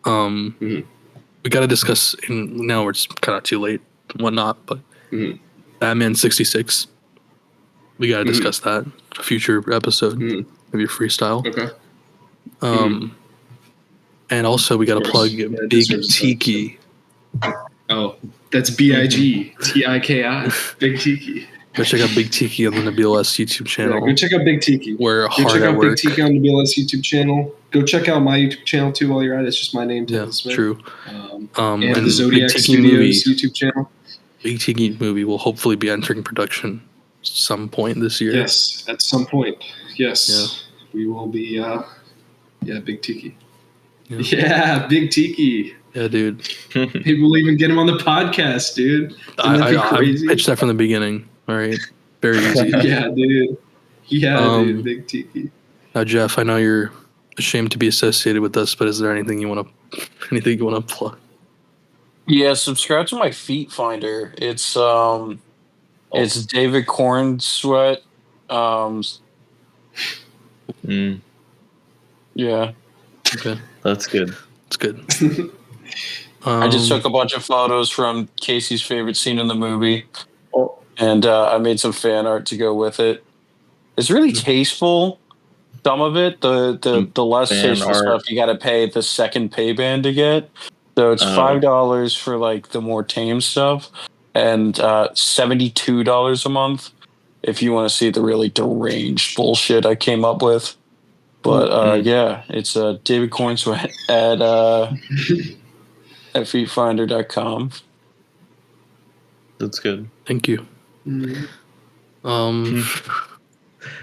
Speaker 4: we got to discuss, now it's kind of too late and whatnot, but Batman 66, we got to discuss that. A future episode of your freestyle.
Speaker 1: Okay.
Speaker 4: And also, we got to plug Big Tiki.
Speaker 1: Oh, that's BIGTIKI. Big Tiki.
Speaker 4: Go check out Big Tiki on the Nabil S YouTube channel.
Speaker 1: Yeah, go check out Big Tiki.
Speaker 4: We're
Speaker 1: go
Speaker 4: hard
Speaker 1: check
Speaker 4: at
Speaker 1: out
Speaker 4: work.
Speaker 1: Big Tiki on the Nabil S YouTube channel. Go check out my YouTube channel too while you're at it. It's just my name, Tenzin Smith.
Speaker 4: True.
Speaker 1: And the Zodiac Studios YouTube channel.
Speaker 4: Big Tiki movie will hopefully be entering production some point this year.
Speaker 1: Yes, at some point. Yes, we will be. Big Tiki. Yeah, Big Tiki.
Speaker 4: Yeah, dude.
Speaker 1: Maybe we'll even get him on the podcast, dude.
Speaker 4: I pitched that from the beginning. All right, very easy.
Speaker 1: Yeah, dude. Dude. Big Tiki.
Speaker 4: Now, Jeff, I know you're ashamed to be associated with us, but is there anything you want to plug?
Speaker 3: Yeah, subscribe to my feet finder. It's it's David Corn Sweat. Yeah.
Speaker 4: Okay.
Speaker 2: That's good.
Speaker 4: It's good.
Speaker 3: I just took a bunch of photos from Casey's favorite scene in the movie, and I made some fan art to go with it. It's really tasteful. Some of it, the less tasteful stuff, you got to pay the second pay band to get. So it's $5 for like the more tame stuff, and $72 a month if you want to see the really deranged bullshit I came up with. But yeah, it's David Cornsweat at feetfinder.com.
Speaker 2: That's good.
Speaker 4: Thank you.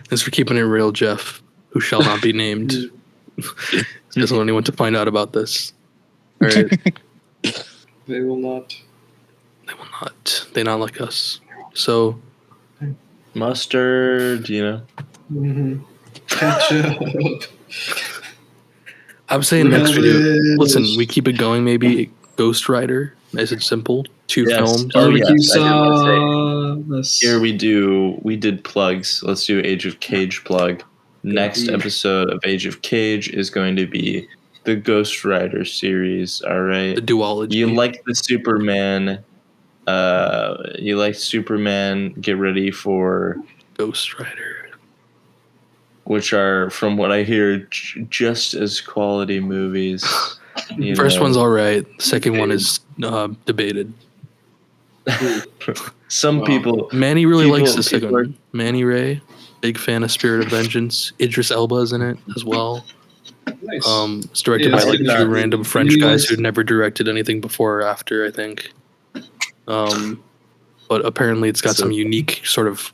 Speaker 4: Thanks for keeping it real, Jeff, who shall not be named. Doesn't want anyone to find out about this. All right.
Speaker 1: They will not.
Speaker 4: They will not. They not like us. So
Speaker 2: mustard,
Speaker 1: Ketchup.
Speaker 4: I'm saying next video. Listen, we keep it going. Maybe Ghost Rider. Nice and simple. 2 films.
Speaker 2: Here we did plugs. Let's do Age of Cage plug. Next episode of Age of Cage is going to be the Ghost Rider series. All right.
Speaker 4: The duology.
Speaker 2: You like the Superman. Get ready for
Speaker 4: Ghost Rider.
Speaker 2: Which are, from what I hear, just as quality movies.
Speaker 4: First one's all right. Second one is debated.
Speaker 2: Some people.
Speaker 4: Manny really likes the second one. Manny Ray, big fan of Spirit of Vengeance. Idris Elba is in it as well.
Speaker 1: Nice.
Speaker 4: It's directed by like 2 random French guys who'd never directed anything before or after, I think. But apparently it's got some unique sort of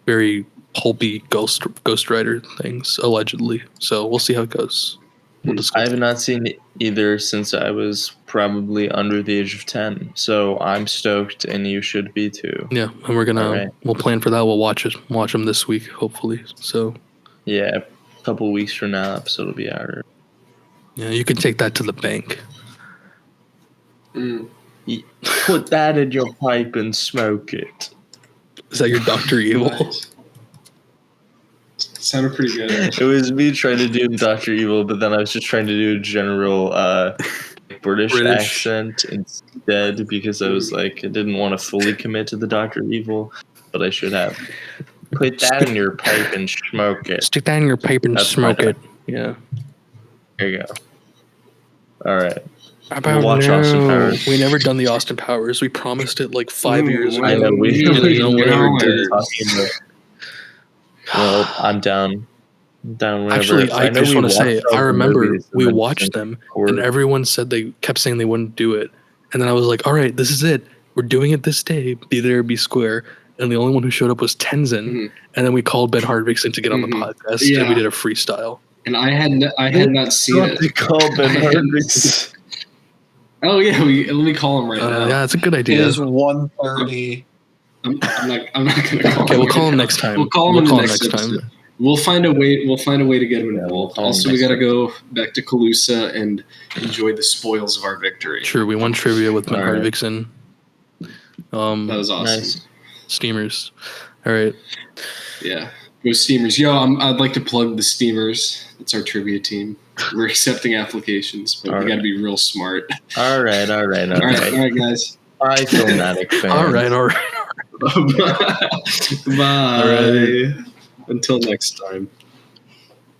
Speaker 4: very pulpy Ghost Rider things, allegedly. So we'll see how it goes.
Speaker 2: I have not seen either since I was probably under the age of 10. So I'm stoked, and you should be too.
Speaker 4: Yeah, and we'll plan for that. We'll watch them this week, hopefully. So
Speaker 2: yeah, a couple weeks from now, episode will be out.
Speaker 4: Yeah, you can take that to the bank.
Speaker 2: Put that in your pipe and smoke it.
Speaker 4: Is that your Dr. Evil?
Speaker 1: Sounded pretty good.
Speaker 2: It was me trying to do Dr. Evil, but then I was just trying to do a general British accent instead because I was like, I didn't want to fully commit to the Dr. Evil, but I should have. Put that in your pipe and smoke it.
Speaker 4: Stick that in your pipe and smoke it. Yeah.
Speaker 2: There you go. All right.
Speaker 4: We'll watch Austin Powers. We never done the Austin Powers. We promised it like 5 years ago.
Speaker 2: I know. We never did talking about. Well, I'm down. Whenever.
Speaker 4: Actually, I just want to say, I remember we watched them, and everyone said they kept saying they wouldn't do it, and then I was like, "All right, this is it. We're doing it this day. Be there, be square." And the only one who showed up was Tenzin, and then we called Ben Hardwickson to get on the podcast, and we did a freestyle.
Speaker 1: And I had not seen it.
Speaker 2: We called Ben Hardwickson.
Speaker 1: Oh yeah, let me call him right now.
Speaker 4: Yeah, that's a good idea.
Speaker 3: It is 1:30.
Speaker 1: I'm not gonna call him.
Speaker 4: Okay, we'll call him next time.
Speaker 1: We'll call him next time. We'll find a way to get him involved. Also, we got to go back to Calusa and enjoy the spoils of our victory.
Speaker 4: Sure, we won trivia with Ben Hardwickson.
Speaker 1: That was awesome.
Speaker 2: Nice.
Speaker 4: Steamers. All right.
Speaker 1: Yeah, go Steamers. Yo, I'd like to plug the Steamers. That's our trivia team. We're accepting applications, but we got to be real smart.
Speaker 2: All right,
Speaker 1: all right, guys.
Speaker 2: Bye, Filmatic fans.
Speaker 4: All right.
Speaker 1: Bye. Until next time.